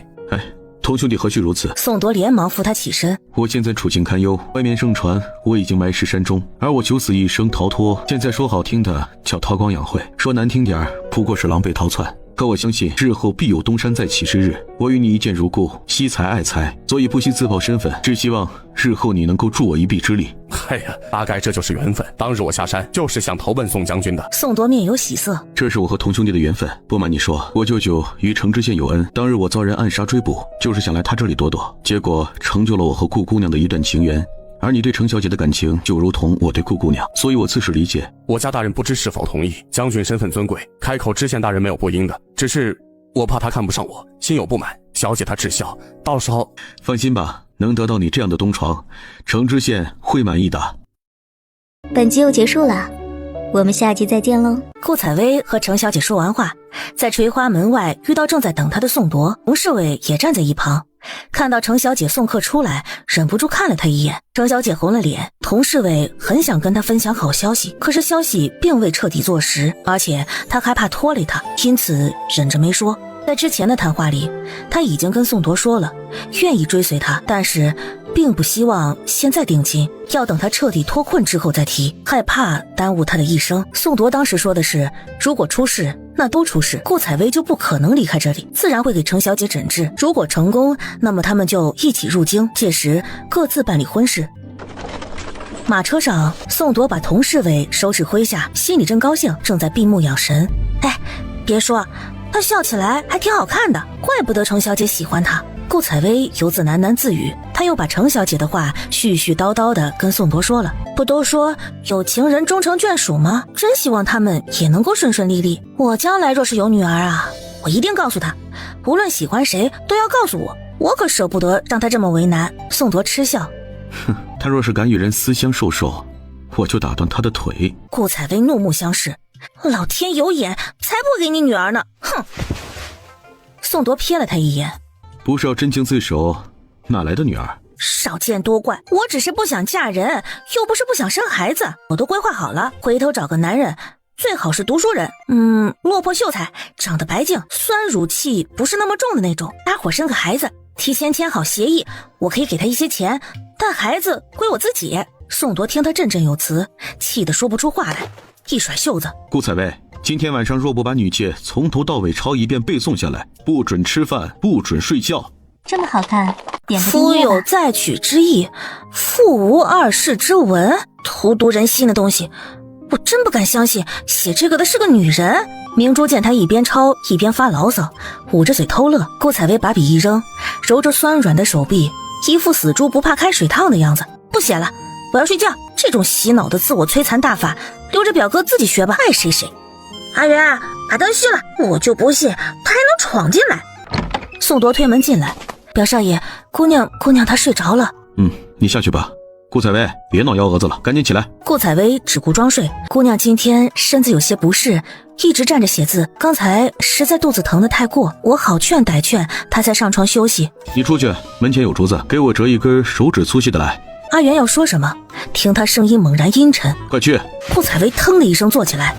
佟兄弟何须如此？宋铎连忙扶他起身。我现在处境堪忧，外面盛传我已经埋尸山中，而我九死一生逃脱，现在说好听的叫韬光养晦，说难听点不过是狼狈逃窜。可我相信日后必有东山再起之日。我与你一见如故，惜才爱才，所以不惜自曝身份，只希望日后你能够助我一臂之力。哎呀，大概这就是缘分。当日我下山就是想投奔宋将军的。宋铎面有喜色，这是我和佟兄弟的缘分。不瞒你说，我舅舅与程知县有恩，当日我遭人暗杀追捕，就是想来他这里躲躲，结果成就了我和顾姑娘的一段情缘。而你对程小姐的感情就如同我对顾姑娘，所以我自是理解。我家大人不知是否同意，将军身份尊贵，开口知县大人没有不应的，只是我怕他看不上我，心有不满。小姐她至孝，到时候放心吧，能得到你这样的东床，程知县会满意的。本集又结束了，我们下集再见喽。顾采薇和程小姐说完话，在垂花门外遇到正在等她的宋铎，佟侍卫也站在一旁。看到程小姐送客出来，忍不住看了她一眼。程小姐红了脸，佟侍卫很想跟她分享好消息，可是消息并未彻底坐实，而且他还怕拖累她，因此忍着没说。在之前的谈话里，他已经跟宋铎说了，愿意追随他，但是并不希望现在定亲，要等他彻底脱困之后再提，害怕耽误他的一生。宋铎当时说的是，如果出事，那都出事，顾采薇就不可能离开这里，自然会给程小姐诊治。如果成功，那么他们就一起入京，届时各自办理婚事。马车上，宋铎把童侍卫手指麾下，心里真高兴，正在闭目养神。哎，别说，他笑起来还挺好看的，怪不得程小姐喜欢他。顾采薇由自喃喃自语，他又把程小姐的话絮絮叨叨地跟宋铎说了。不都说有情人终成眷属吗？真希望他们也能够顺顺利利。我将来若是有女儿啊，我一定告诉她，无论喜欢谁都要告诉我，我可舍不得让她这么为难。宋铎嗤笑，哼，他若是敢与人私相授受，我就打断他的腿。顾采薇怒目相视，老天有眼，才不给你女儿呢！哼！宋铎瞥了他一眼，不是要真情自首，哪来的女儿？少见多怪，我只是不想嫁人，又不是不想生孩子，我都规划好了，回头找个男人，最好是读书人，落魄秀才，长得白净，酸乳气不是那么重的那种，搭伙生个孩子，提前签好协议，我可以给他一些钱，但孩子归我自己。宋铎听他振振有词，气得说不出话来，一甩袖子，顾采薇，今天晚上若不把女妾从头到尾抄一遍背诵下来，不准吃饭，不准睡觉。这么好看，点个夫有再娶之意，妇无二世之文，荼毒人心的东西，我真不敢相信写这个的是个女人。明珠见他一边抄一边发牢骚，捂着嘴偷乐。顾采薇把笔一扔，揉着酸软的手臂，一副死猪不怕开水烫的样子。不写了，我要睡觉。这种洗脑的自我摧残大法，留着表哥自己学吧，爱谁谁。阿元，把灯熄了，我就不信他还能闯进来。宋铎推门进来，表少爷，姑娘她睡着了。你下去吧。顾采薇，别闹幺蛾子了，赶紧起来。顾采薇只顾装睡，姑娘今天身子有些不适，一直站着写字，刚才实在肚子疼得太过，我好劝歹劝，她才上床休息。你出去，门前有竹子，给我折一根手指粗细的来。阿元要说什么，听他声音猛然阴沉，快去。顾采薇腾的一声坐起来，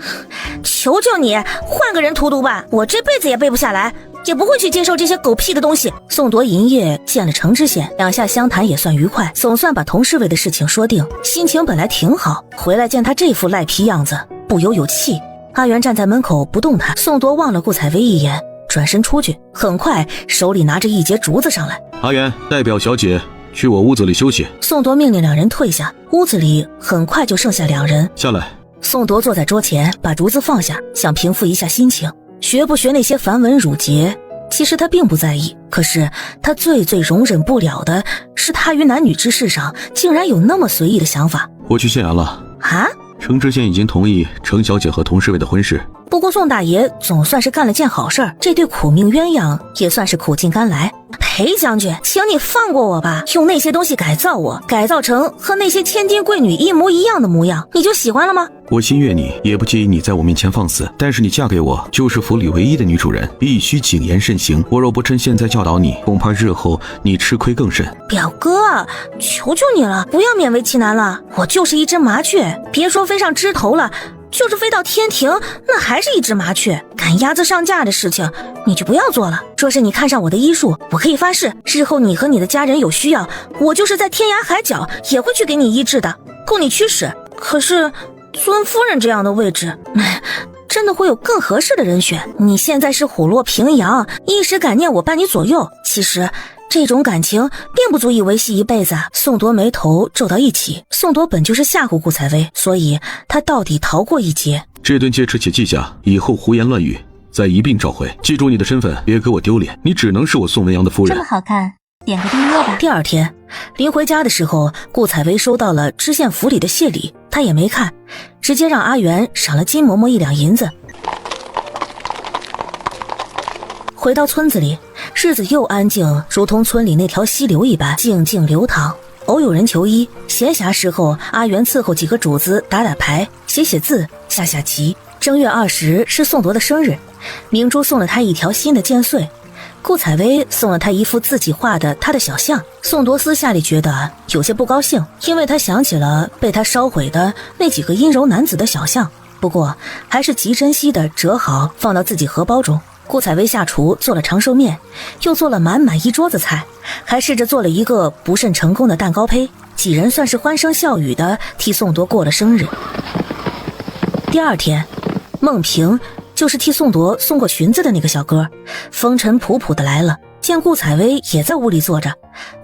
求求你换个人荼毒吧，我这辈子也背不下来，也不会去接受这些狗屁的东西。宋铎银夜见了程知县，两下相谈也算愉快，总算把童侍卫的事情说定，心情本来挺好，回来见他这副赖皮样子，不由有气。阿元站在门口不动弹，宋铎望了顾采薇一眼，转身出去，很快手里拿着一截竹子上来。阿元，代表小姐去我屋子里休息。宋铎命令两人退下，屋子里很快就剩下两人。下来。宋铎坐在桌前，把竹子放下，想平复一下心情。学不学那些繁文缛节，其实他并不在意，可是他最容忍不了的是他于男女之事上竟然有那么随意的想法。我去县衙了。啊？程知县已经同意程小姐和童侍卫的婚事。不过宋大爷总算是干了件好事，这对苦命鸳鸯也算是苦尽甘来。裴将军，请你放过我吧，用那些东西改造我，改造成和那些千金贵女一模一样的模样，你就喜欢了吗？我心悦你，也不介意你在我面前放肆，但是你嫁给我就是府里唯一的女主人，必须谨言慎行。我若不趁现在教导你，恐怕日后你吃亏更甚。表哥，求求你了，不要勉为其难了，我就是一只麻雀，别说飞上枝头了，就是飞到天庭，那还是一只麻雀。赶鸭子上架的事情你就不要做了。若是你看上我的医术，我可以发誓，日后你和你的家人有需要，我就是在天涯海角也会去给你医治的，供你驱使。可是尊夫人这样的位置，真的会有更合适的人选。你现在是虎落平阳，一时感念我伴你左右，其实这种感情并不足以维系一辈子。宋铎眉头皱到一起，宋铎本就是吓唬顾采薇，所以他到底逃过一劫。这顿戒尺且记下，以后胡言乱语再一并召回。记住你的身份，别给我丢脸，你只能是我宋文阳的夫人。这么好看，点个订阅吧。第二天临回家的时候，顾采薇收到了知县府里的谢礼，她也没看，直接让阿元赏了金嬷嬷1两银子。回到村子里，日子又安静，如同村里那条溪流一般静静流淌。偶有人求医，闲暇时候阿元伺候几个主子打打牌，写写字，下下棋。正月20是宋铎的生日，明珠送了他一条新的剑穗，顾采薇送了他一幅自己画的他的小像。宋铎私下里觉得有些不高兴，因为他想起了被他烧毁的那几个阴柔男子的小像，不过还是极珍惜的折好放到自己荷包中。顾采薇下厨做了长寿面，又做了满满一桌子菜，还试着做了一个不甚成功的蛋糕胚。几人算是欢声笑语的替宋铎过了生日。第二天，孟平就是替宋铎送过裙子的那个小哥，风尘仆仆的来了，见顾采薇也在屋里坐着，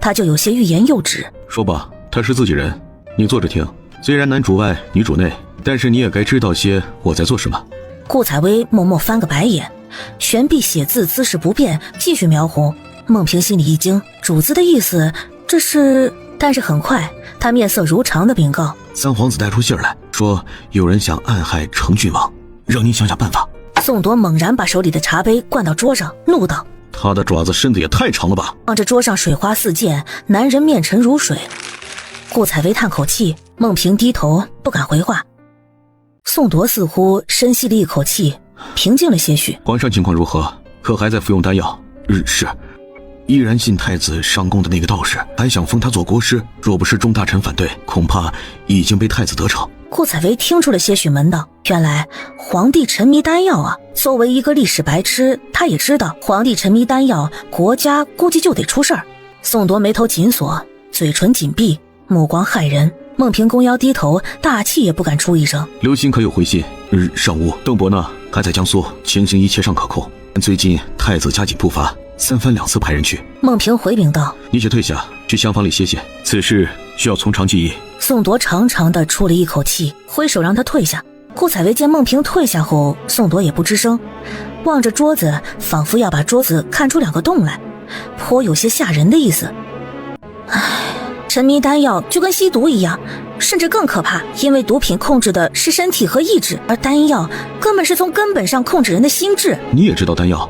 他就有些欲言又止。说吧，他是自己人，你坐着听。虽然男主外女主内，但是你也该知道些我在做什么。顾采薇默默翻个白眼，悬臂写字姿势不变，继续描红。孟平心里一惊，主子的意思这是……但是很快他面色如常的禀告，三皇子带出信来，说有人想暗害成郡王，让您想想办法。宋铎猛然把手里的茶杯灌到桌上，怒道：他的爪子伸得也太长了吧！望着桌上水花四溅，男人面沉如水。顾采薇叹口气，孟平低头不敢回话。宋铎似乎深吸了一口气，平静了些许。皇上情况如何？可还在服用丹药？是。依然信太子上宫的那个道士，还想封他做国师，若不是众大臣反对，恐怕已经被太子得逞。顾采薇听出了些许门道，原来皇帝沉迷丹药啊！作为一个历史白痴，他也知道皇帝沉迷丹药，国家估计就得出事儿。宋铎眉头紧锁，嘴唇紧闭，目光骇人。孟平弓腰低头，大气也不敢出一声。刘歆可有回信？尚无。邓伯呢？还在江苏，情形一切尚可控。最近太子加紧步伐，三番两次派人去。孟平回禀道：你且退下，去厢房里歇歇，此事需要从长计议。宋铎长长的出了一口气，挥手让他退下。顾采薇见孟平退下后，宋铎也不吱声，望着桌子，仿佛要把桌子看出两个洞来，颇有些吓人的意思。沉迷丹药就跟吸毒一样，甚至更可怕，因为毒品控制的是身体和意志，而丹药根本是从根本上控制人的心智。你也知道丹药？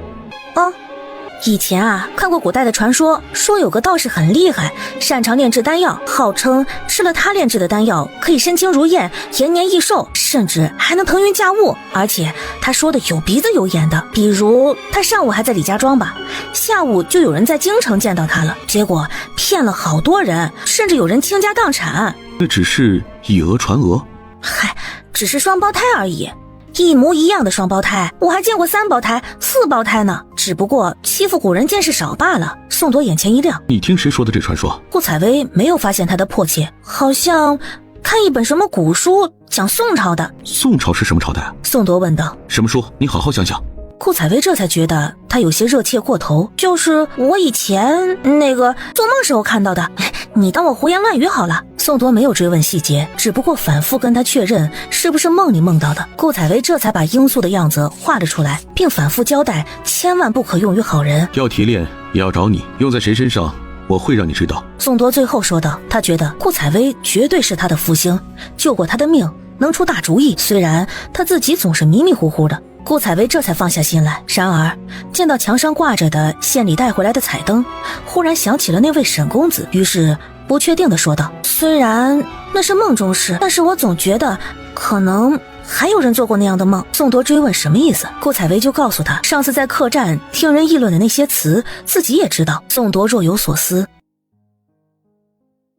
以前啊，看过古代的传说，说有个道士很厉害，擅长炼制丹药，号称吃了他炼制的丹药可以身轻如燕，延年益寿，甚至还能腾云驾雾。而且他说的有鼻子有眼的，比如他上午还在李家庄吧，下午就有人在京城见到他了，结果骗了好多人，甚至有人倾家荡产。那只是以讹传讹？嗨，只是双胞胎而已。一模一样的双胞胎，我还见过3胞胎、4胞胎呢，只不过欺负古人见识少罢了。宋铎眼前一亮，你听谁说的这传说？顾采薇没有发现他的迫切，好像看一本什么古书讲宋朝的。宋朝是什么朝代？宋铎问道。什么书？你好好想想。顾采薇这才觉得他有些热切过头，就是我以前那个做梦时候看到的，你当我胡言乱语好了。宋铎没有追问细节，只不过反复跟他确认是不是梦里梦到的。顾采薇这才把罂粟的样子画了出来，并反复交代千万不可用于好人，要提炼也要找你，用在谁身上我会让你知道。宋铎最后说道，他觉得顾采薇绝对是他的福星，救过他的命，能出大主意，虽然他自己总是迷迷糊糊的。顾采薇这才放下心来，然而见到墙上挂着的县里带回来的彩灯，忽然想起了那位沈公子，于是不确定地说道，虽然那是梦中事，但是我总觉得可能还有人做过那样的梦。宋铎追问什么意思，顾采薇就告诉他上次在客栈听人议论的那些词自己也知道。宋铎若有所思。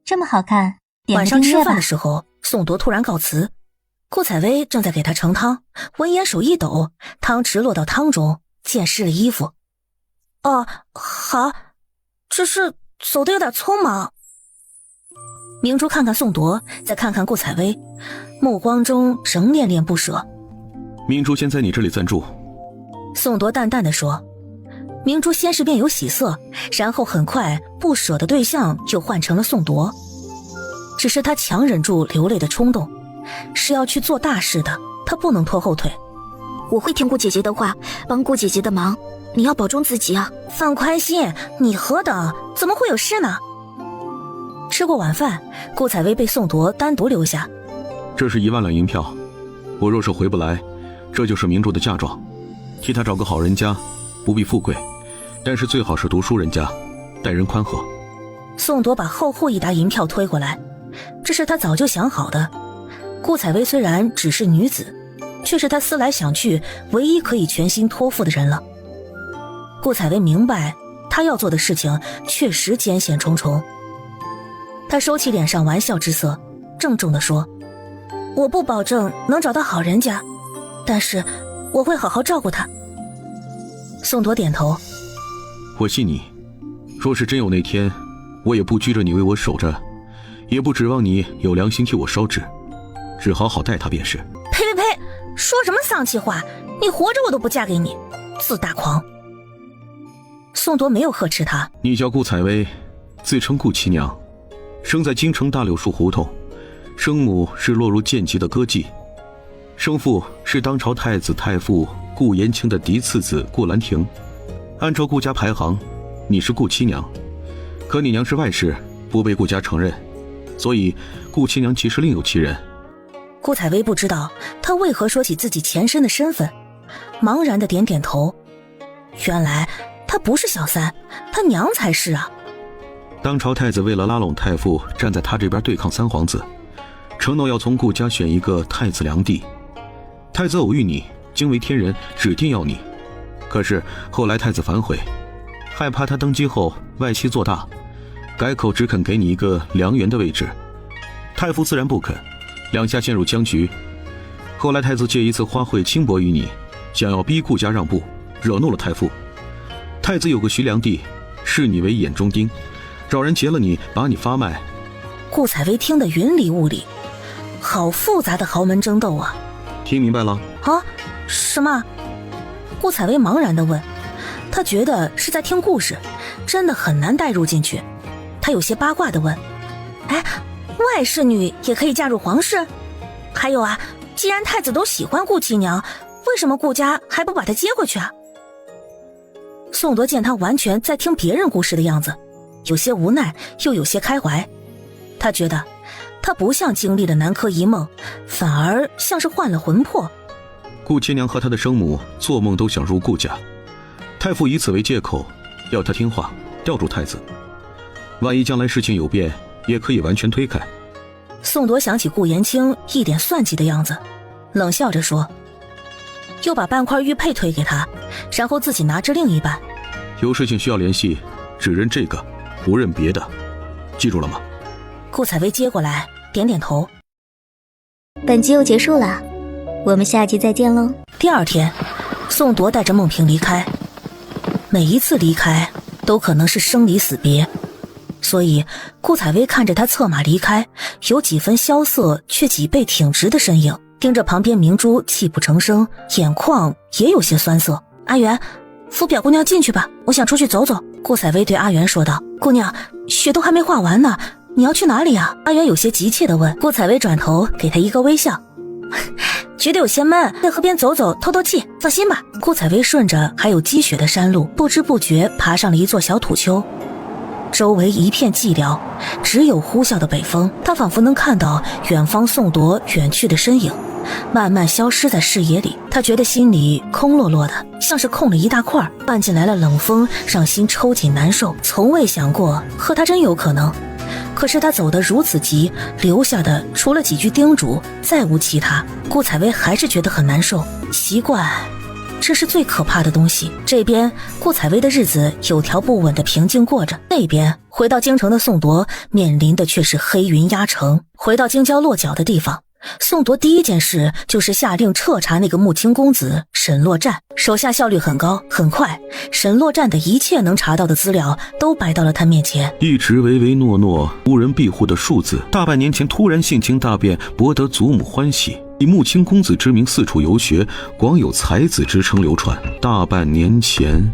这么好看，晚上吃饭的时候，宋铎突然告辞，顾采薇正在给他盛汤，闻言手一抖，汤匙落到汤中，溅湿了衣服。好，只是走得有点匆忙。明珠看看宋铎，再看看顾采薇，目光中仍恋恋不舍。明珠先在你这里暂住。宋铎淡淡地说。明珠先是便有喜色，然后很快不舍的对象就换成了宋铎，只是他强忍住流泪的冲动，是要去做大事的，他不能拖后腿。我会听顾姐姐的话，帮顾姐姐的忙，你要保重自己啊。放宽心，你何等，怎么会有事呢？吃过晚饭，顾采薇被宋铎单独留下。这是1万两银票，我若是回不来，这就是明珠的嫁妆，替她找个好人家，不必富贵，但是最好是读书人家，待人宽和。宋铎把厚厚一沓银票推过来，这是他早就想好的。顾采薇虽然只是女子，却是他思来想去唯一可以全心托付的人了。顾采薇明白他要做的事情确实艰险重重，他收起脸上玩笑之色，郑重地说，我不保证能找到好人家，但是我会好好照顾他。宋铎点头，我信你。若是真有那天，我也不拘着你为我守着，也不指望你有良心替我烧纸，只好好待他便是。呸呸呸，说什么丧气话，你活着我都不嫁给你，自大狂。宋铎没有呵斥他。你叫顾采薇，自称顾七娘，生在京城大柳树胡同，生母是落入贱籍的歌妓，生父是当朝太子太傅顾延清的嫡次子顾兰亭。按照顾家排行，你是顾七娘，可你娘是外室，不被顾家承认，所以顾七娘其实另有其人。顾采薇不知道他为何说起自己前身的身份，茫然的点点头。原来他不是小三，他娘才是啊。当朝太子为了拉拢太傅，站在他这边对抗三皇子，承诺要从顾家选一个太子良弟。太子偶遇你，惊为天人，指定要你。可是后来太子反悔，害怕他登基后外戚做大，改口只肯给你一个良缘的位置。太傅自然不肯，两下陷入僵局。后来太子借一次花卉轻薄于你，想要逼顾家让步，惹怒了太傅。太子有个徐良弟，视你为眼中钉，找人劫了你，把你发卖。顾采薇听得云里雾里，好复杂的豪门争斗啊。听明白了？啊？什么？顾采薇茫然地问。他觉得是在听故事，真的很难带入进去。他有些八卦地问，哎，外室女也可以嫁入皇室？还有啊，既然太子都喜欢顾七娘，为什么顾家还不把她接回去啊？宋铎见他完全在听别人故事的样子，有些无奈又有些开怀。他觉得他不像经历了南柯一梦，反而像是换了魂魄。顾七娘和她的生母做梦都想入顾家，太傅以此为借口要她听话，吊住太子。万一将来事情有变，也可以完全推开。宋铎想起顾延清一脸算计的样子，冷笑着说，又把半块玉佩推给他，然后自己拿着另一半。有事情需要联系，只认这个，不认别的，记住了吗？顾采薇接过来，点点头。本集又结束了，我们下集再见喽。第二天，宋铎带着孟平离开。每一次离开都可能是生离死别，所以顾采薇看着他策马离开，有几分萧瑟却脊背挺直的身影，盯着旁边明珠泣不成声，眼眶也有些酸涩。阿元，扶表姑娘进去吧，我想出去走走。顾采薇对阿元说道。姑娘，雪都还没化完呢，你要去哪里啊？阿元有些急切地问。顾采薇转头给他一个微笑，觉得有些闷，在河边走走透透气，放心吧。顾采薇顺着还有积雪的山路，不知不觉爬上了一座小土丘。周围一片寂寥，只有呼啸的北风。他仿佛能看到远方宋铎远去的身影，慢慢消失在视野里。他觉得心里空落落的，像是空了一大块，灌进来了冷风，让心抽紧难受。从未想过和他真有可能，可是他走得如此急，留下的除了几句叮嘱，再无其他。顾采薇还是觉得很难受。习惯，这是最可怕的东西。这边顾采薇的日子有条不紊的平静过着，那边回到京城的宋铎面临的却是黑云压城。回到京郊落脚的地方，宋铎第一件事就是下令彻查那个穆青公子沈洛战，手下效率很高，很快沈洛战的一切能查到的资料都摆到了他面前。一直唯唯诺诺无人庇护的庶子，大半年前突然性情大变，博得祖母欢喜，以穆青公子之名四处游学，广有才子之称流传。大半年前，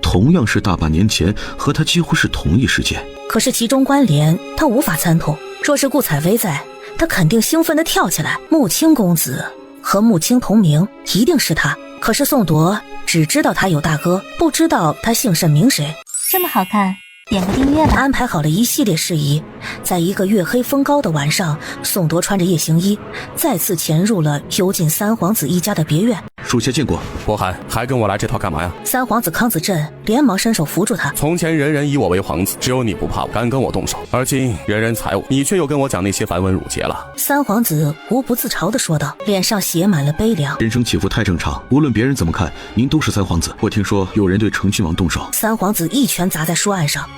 同样是大半年前，和他几乎是同一时间。可是其中关联他无法参透，若是顾采薇在，他肯定兴奋地跳起来。穆青公子和穆青同名，一定是他。可是宋铎只知道他有大哥，不知道他姓甚名谁。这么好看，点个订阅吧。安排好了一系列事宜，在一个月黑风高的晚上，宋铎穿着夜行衣，再次潜入了幽禁三皇子一家的别院。属下见过。博涵，还跟我来这套干嘛呀？三皇子康子振连忙伸手扶住他。从前人人以我为皇子，只有你不怕我，敢跟我动手，而今人人踩我，你却又跟我讲那些繁文缛节了。三皇子无不自嘲地说道，脸上写满了悲凉。人生起伏太正常，无论别人怎么看，您都是三皇子。我听说有人对成亲王动手。三皇子一拳砸在书案上，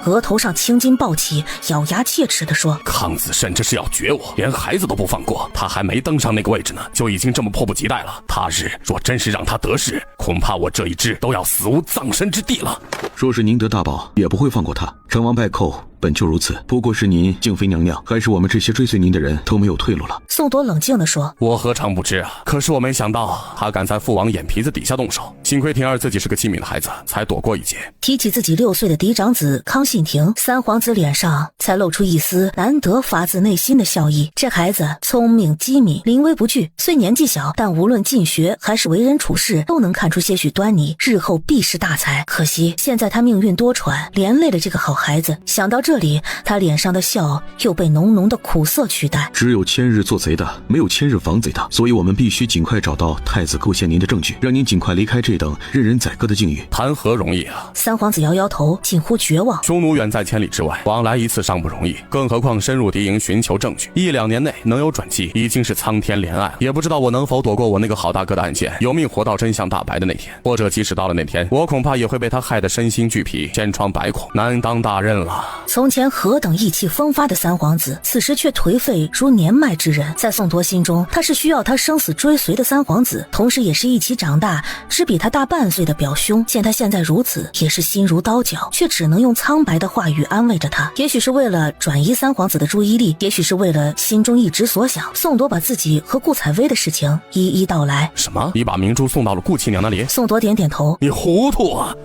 额头上青筋暴起，咬牙切齿地说，康子甚至是要绝我，连孩子都不放过。他还没登上那个位置呢，就已经这么迫不及待了。他日若真是让他得势，恐怕我这一支都要死无葬身之地了。若是宁得大宝，也不会放过他。成王败寇本就如此，不过是您敬妃娘娘，还是我们这些追随您的人都没有退路了。宋铎冷静地说：我何尝不知啊，可是我没想到他敢在父王眼皮子底下动手，幸亏婷儿自己是个机敏的孩子，才躲过一劫。提起自己6岁的嫡长子康信庭，三皇子脸上才露出一丝难得发自内心的笑意。这孩子聪明机敏，临危不惧，虽年纪小，但无论进学还是为人处事，都能看出些许端倪，日后必是大才。可惜现在他命运多舛，连累了这个好孩子。想到这里，他脸上的笑又被浓浓的苦涩取代。只有千日做贼的，没有千日防贼的，所以我们必须尽快找到太子构陷您的证据，让您尽快离开这等任人宰割的境遇。谈何容易啊！三皇子摇摇头，近乎绝望。匈奴远在千里之外，往来一次尚不容易，更何况深入敌营寻求证据，1-2年内能有转机，已经是苍天怜爱。也不知道我能否躲过我那个好大哥的暗线，有命活到真相大白的那天，或者即使到了那天，我恐怕也会被他害得身心俱疲，千疮百孔，难当大任了。从前何等意气风发的三皇子，此时却颓废如年迈之人。在宋铎心中，他是需要他生死追随的三皇子，同时也是一起长大，只比他大半岁的表兄。见他现在如此，也是心如刀绞，却只能用苍白的话语安慰着他。也许是为了转移三皇子的注意力，也许是为了心中一直所想，宋铎把自己和顾采薇的事情一一道来。什么？你把明珠送到了顾七娘那里？宋铎点点头。你糊涂啊！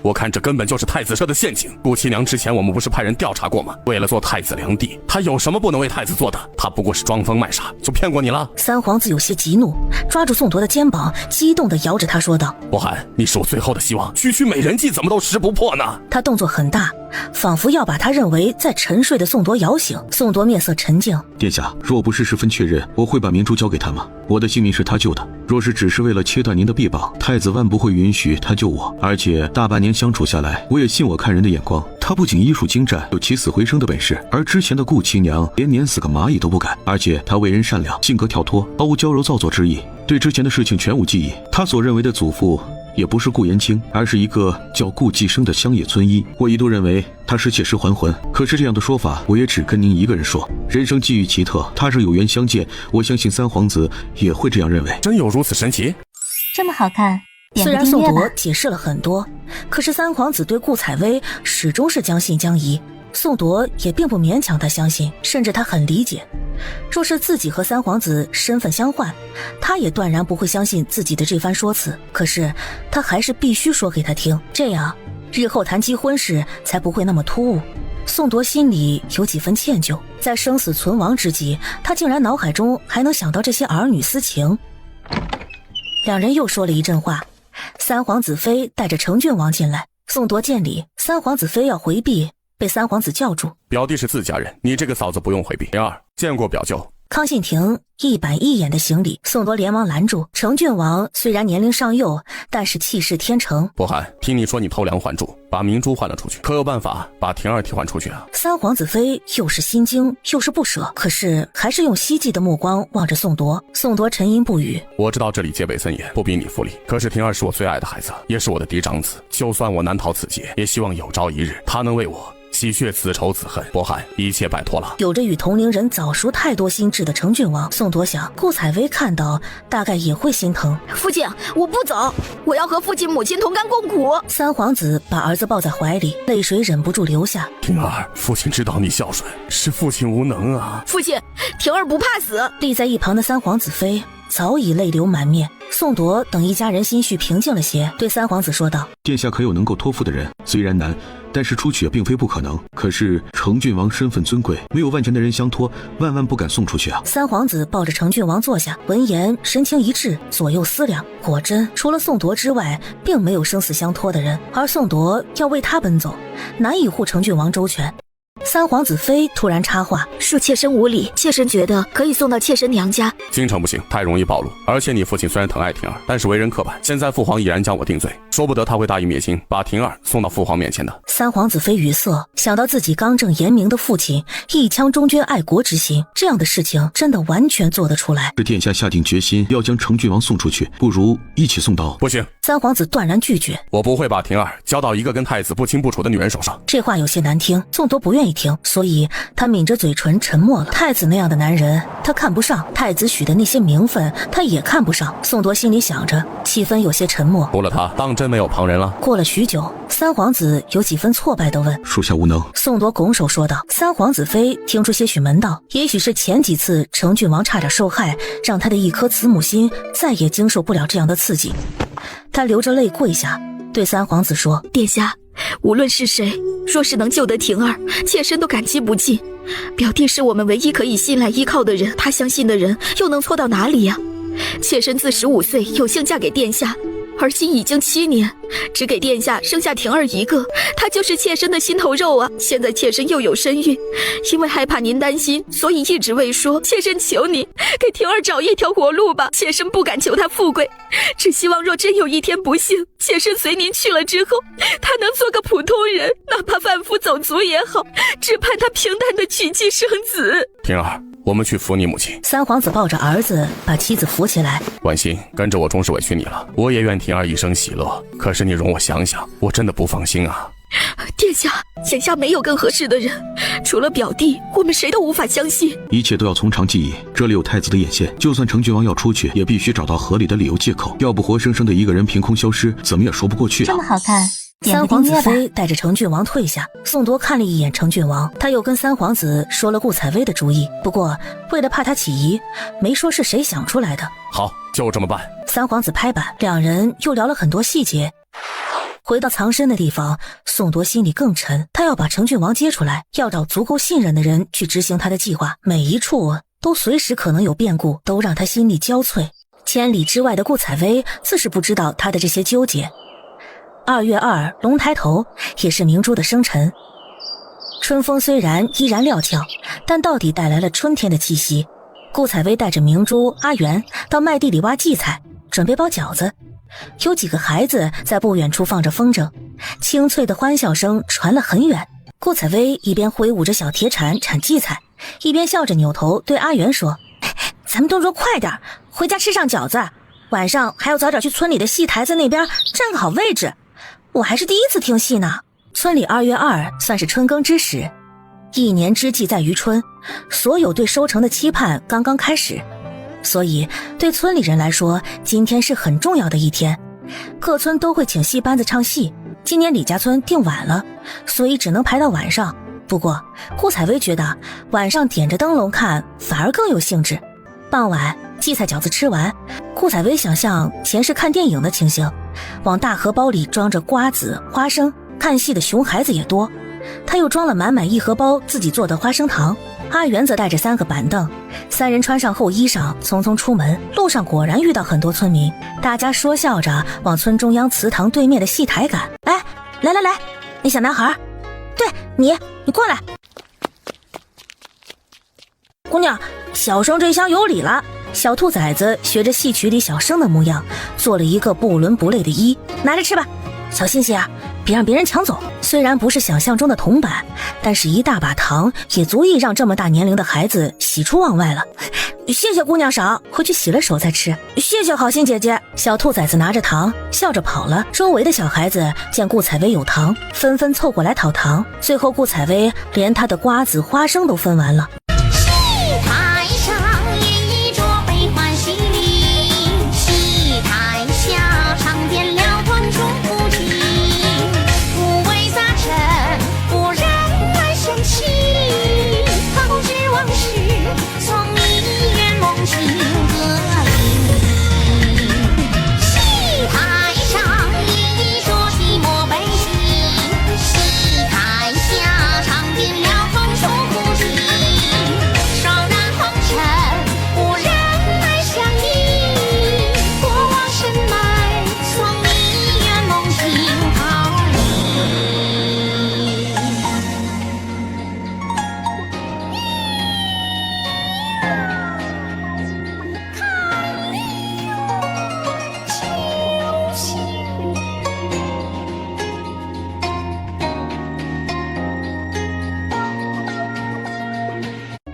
我看这根本就是太子设的陷阱。顾七娘之前我们不是派人调查过吗？为了做太子良娣，她有什么不能为太子做的？她不过是装疯卖傻，就骗过你了。三皇子有些急怒，抓住宋铎的肩膀，激动地摇着他说道：博涵，你是我最后的希望，区区美人计怎么都识不破呢？他动作很大，仿佛要把他认为在沉睡的宋铎摇醒。宋铎面色沉静。殿下，若不是十分确认，我会把明珠交给他吗？我的性命是他救的，若是只是为了切断您的臂膀，太子万不会允许他救我。而且大半年相处下来，我也信我看人的眼光，他不仅医术精湛，有起死回生的本事，而之前的顾七娘连碾死个蚂蚁都不敢。而且他为人善良，性格跳脱，毫无娇柔造作之意，对之前的事情全无记忆。他所认为的祖父也不是顾延清，而是一个叫顾继生的乡野村医。我一度认为他是借尸还魂，可是这样的说法我也只跟您一个人说。人生际遇奇特，他日有缘相见，我相信三皇子也会这样认为。真有如此神奇？这么好看，虽然宋铎解释了很多，可是三皇子对顾采薇始终是将信将疑。宋铎也并不勉强他相信，甚至他很理解，若是自己和三皇子身份相换，他也断然不会相信自己的这番说辞。可是他还是必须说给他听，这样日后谈及婚事才不会那么突兀。宋铎心里有几分歉疚，在生死存亡之际，他竟然脑海中还能想到这些儿女私情。两人又说了一阵话，三皇子妃带着成郡王进来，宋铎见礼，三皇子妃要回避，被三皇子叫住。表弟是自家人，你这个嫂子不用回避。婷儿，见过表舅。康信庭一板一眼的行礼，宋铎连忙拦住。成郡王虽然年龄尚幼，但是气势天成。博涵，听你说你偷梁换柱，把明珠换了出去，可有办法把婷儿替换出去啊？三皇子妃又是心惊又是不舍，可是还是用希冀的目光望着宋铎。宋铎沉吟不语。我知道这里戒备森严，不逼你复礼，可是婷儿是我最爱的孩子，也是我的嫡长子，就算我难逃此劫，也希望有朝一日他能为我洗血此仇此恨。博涵，一切摆脱了。有着与同龄人早熟太多心智的成郡王，宋铎想顾采薇看到大概也会心疼。父亲，我不走，我要和父亲母亲同甘共苦。三皇子把儿子抱在怀里，泪水忍不住流下。婷儿，父亲知道你孝顺，是父亲无能啊。父亲，婷儿不怕死。立在一旁的三皇子妃早已泪流满面。宋铎等一家人心绪平静了些，对三皇子说道：殿下可有能够托付的人？虽然难，但是出去也并非不可能。可是成郡王身份尊贵，没有万全的人相托，万万不敢送出去啊。三皇子抱着成郡王坐下，闻言神情一滞，左右思量，果真除了宋铎之外，并没有生死相托的人，而宋铎要为他奔走，难以护成郡王周全。三皇子妃突然插话：恕妾身无礼，妾身觉得可以送到妾身娘家。京城不行，太容易暴露，而且你父亲虽然疼爱婷儿，但是为人刻板，现在父皇已然将我定罪，说不得他会大义灭亲，把婷儿送到父皇面前的。三皇子妃语塞，想到自己刚正严明的父亲一腔忠君爱国之心，这样的事情真的完全做得出来。是殿下下定决心要将成郡王送出去，不如一起送到。不行，三皇子断然拒绝。我不会把婷儿交到一个跟太子不清不楚的女人手上。这话有些难听，宋铎不愿意听。听，所以他抿着嘴唇沉默了。太子那样的男人他看不上，太子许的那些名分他也看不上。宋铎心里想着，气氛有些沉默。除了他，当真没有旁人了？过了许久，三皇子有几分挫败地问：属下无能。宋铎拱手说道。三皇子妃听出些许门道，也许是前几次成郡王差点受害，让他的一颗慈母心再也经受不了这样的刺激。他流着泪跪下，对三皇子说：殿下，无论是谁，若是能救得婷儿，妾身都感激不尽。表弟是我们唯一可以信赖依靠的人，他相信的人又能错到哪里呀？妾身自15岁有幸嫁给殿下，而今已经7年，只给殿下生下婷儿一个，她就是妾身的心头肉啊！现在妾身又有身孕，因为害怕您担心，所以一直未说。妾身求你给婷儿找一条活路吧，妾身不敢求她富贵，只希望若真有一天不幸，妾身随您去了之后，她能做个普通人，哪怕贩夫走卒也好，只盼她平淡的娶妻生子。婷儿，我们去扶你母亲。三皇子抱着儿子把妻子扶起来。婉心，跟着我终是委屈你了，我也愿婷儿一生喜乐，可是你容我想想，我真的不放心啊。殿下，眼下没有更合适的人，除了表弟，我们谁都无法相信。一切都要从长计议，这里有太子的眼线，就算成郡王要出去，也必须找到合理的理由借口，要不活生生的一个人凭空消失，怎么也说不过去啊。这么好看，三皇子妃带着成郡王退下，宋铎看了一眼成郡王，他又跟三皇子说了顾采薇的主意，不过为了怕他起疑，没说是谁想出来的。好，就这么办。三皇子拍板，两人又聊了很多细节。回到藏身的地方，宋铎心里更沉，他要把成郡王接出来，要找足够信任的人去执行他的计划，每一处都随时可能有变故，都让他心力交瘁。千里之外的顾采薇自是不知道他的这些纠结。2月2，龙抬头，也是明珠的生辰。春风虽然依然料峭，但到底带来了春天的气息。顾采薇带着明珠、阿元到麦地里挖荠菜，准备包饺子。有几个孩子在不远处放着风筝，清脆的欢笑声传了很远。顾采薇一边挥舞着小铁铲铲荠菜，一边笑着扭头对阿元说：咱们动作快点，回家吃上饺子，晚上还要早点去村里的戏台子那边站个好位置。我还是第一次听戏呢。村里2月2算是春耕之始，一年之计在于春，所有对收成的期盼刚刚开始，所以对村里人来说，今天是很重要的一天。各村都会请戏班子唱戏，今年李家村定晚了，所以只能排到晚上。不过顾采薇觉得晚上点着灯笼看反而更有兴致。傍晚荠菜饺子吃完，顾采薇想象前世看电影的情形，往大荷包里装着瓜子、花生，看戏的熊孩子也多，他又装了满满一荷包自己做的花生糖。阿元则带着3个板凳，三人穿上厚衣裳匆匆出门，路上果然遇到很多村民，大家说笑着往村中央祠堂对面的戏台赶。来，那小男孩，对，你过来。姑娘，小生这厢有礼了。小兔崽子学着戏曲里小生的模样，做了一个不伦不类的揖，拿着吃吧，小心些啊，别让别人抢走。虽然不是想象中的铜板，但是一大把糖也足以让这么大年龄的孩子喜出望外了。谢谢姑娘赏，回去洗了手再吃。谢谢好心姐姐。小兔崽子拿着糖笑着跑了。周围的小孩子见顾采薇有糖，纷纷凑过来讨糖，最后顾采薇连她的瓜子花生都分完了。台上演一桌悲欢喜临，戏台下唱点了团中夫妻，五味杂陈不让来生气，好知往事从一眼梦境歌里。戏台上演一桌寂寞悲喜，戏台下唱点了团中夫妻，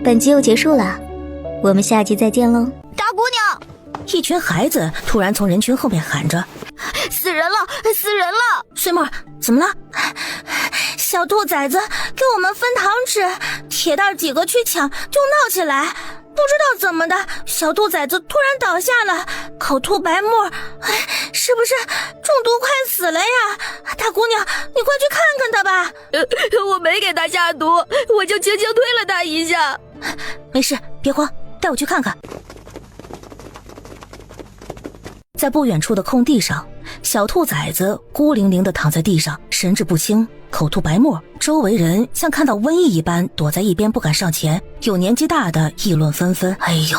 本集又结束了，我们下集再见喽。大姑娘，一群孩子突然从人群后面喊着：死人了，死人了！水妹，怎么了？小兔崽子给我们分糖吃，铁蛋几个去抢就闹起来，不知道怎么的，小兔崽子突然倒下了，口吐白沫，是不是中毒快死了呀？大姑娘，你快去看看他吧。我没给他下毒，我就轻轻推了他一下。没事，别慌，带我去看看。在不远处的空地上，小兔崽子孤零零地躺在地上，神志不清，口吐白沫，周围人像看到瘟疫一般躲在一边不敢上前，有年纪大的议论纷纷。哎呦，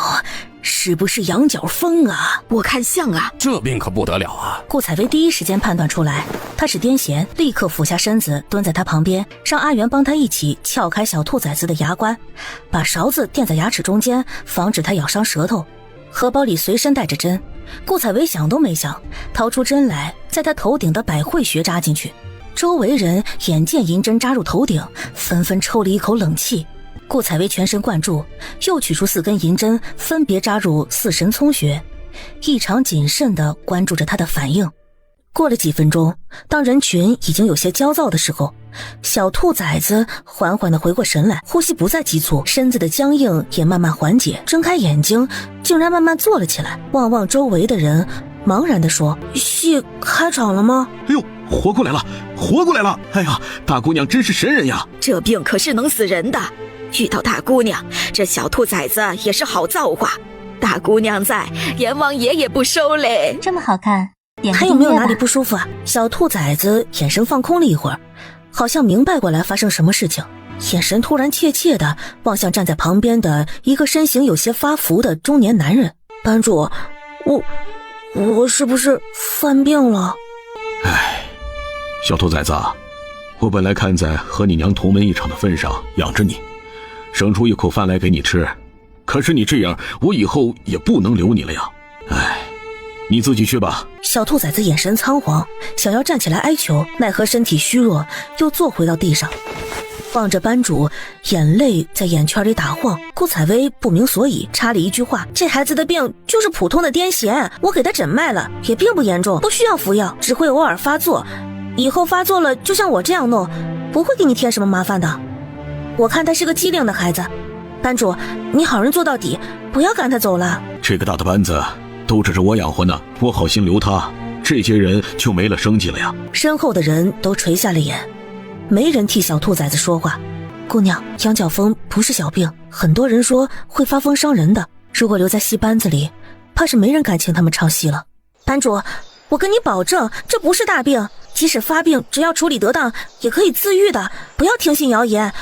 是不是羊角风啊？我看像啊。这病可不得了啊！顾采薇第一时间判断出来他是癫痫，立刻俯下身子蹲在他旁边，让阿元帮他一起撬开小兔崽子的牙关，把勺子垫在牙齿中间，防止他咬伤舌头。荷包里随身带着针，顾采薇想都没想，掏出针来，在他头顶的百会穴扎进去。周围人眼见银针扎入头顶，纷纷抽了一口冷气。顾采薇全神贯注，又取出4根银针，分别扎入4神聪穴，异常谨慎地关注着他的反应。过了几分钟，当人群已经有些焦躁的时候，小兔崽子缓缓地回过神来，呼吸不再急促，身子的僵硬也慢慢缓解，睁开眼睛竟然慢慢坐了起来，望望周围的人，茫然地说：戏开场了吗？哎呦，活过来了，活过来了！哎呀，大姑娘真是神人呀！这病可是能死人的，遇到大姑娘，这小兔崽子也是好造化。大姑娘在，阎王爷也不收嘞。这么好看，还有没有哪里不舒服啊？小兔崽子眼神放空了一会儿，好像明白过来发生什么事情，眼神突然怯怯地望向站在旁边的一个身形有些发福的中年男人。班主，我是不是犯病了？唉，小兔崽子，我本来看在和你娘同门一场的份上养着你，生出一口饭来给你吃，可是你这样，我以后也不能留你了呀。唉，你自己去吧。小兔崽子眼神仓皇，想要站起来哀求，奈何身体虚弱，又坐回到地上，望着班主，眼泪在眼圈里打晃。顾采薇不明所以，插了一句话：这孩子的病就是普通的癫痫，我给他诊脉了，也并不严重，不需要服药，只会偶尔发作，以后发作了就像我这样弄，不会给你添什么麻烦的。我看他是个机灵的孩子，班主，你好人做到底，不要赶他走了。这个大的班子都指着我养活呢，我好心留他，这些人就没了生机了呀。身后的人都垂下了眼，没人替小兔崽子说话。姑娘，羊角风不是小病，很多人说会发疯伤人的，如果留在戏班子里，怕是没人敢请他们唱戏了。班主，我跟你保证，这不是大病，即使发病，只要处理得当，也可以自愈的，不要听信谣言。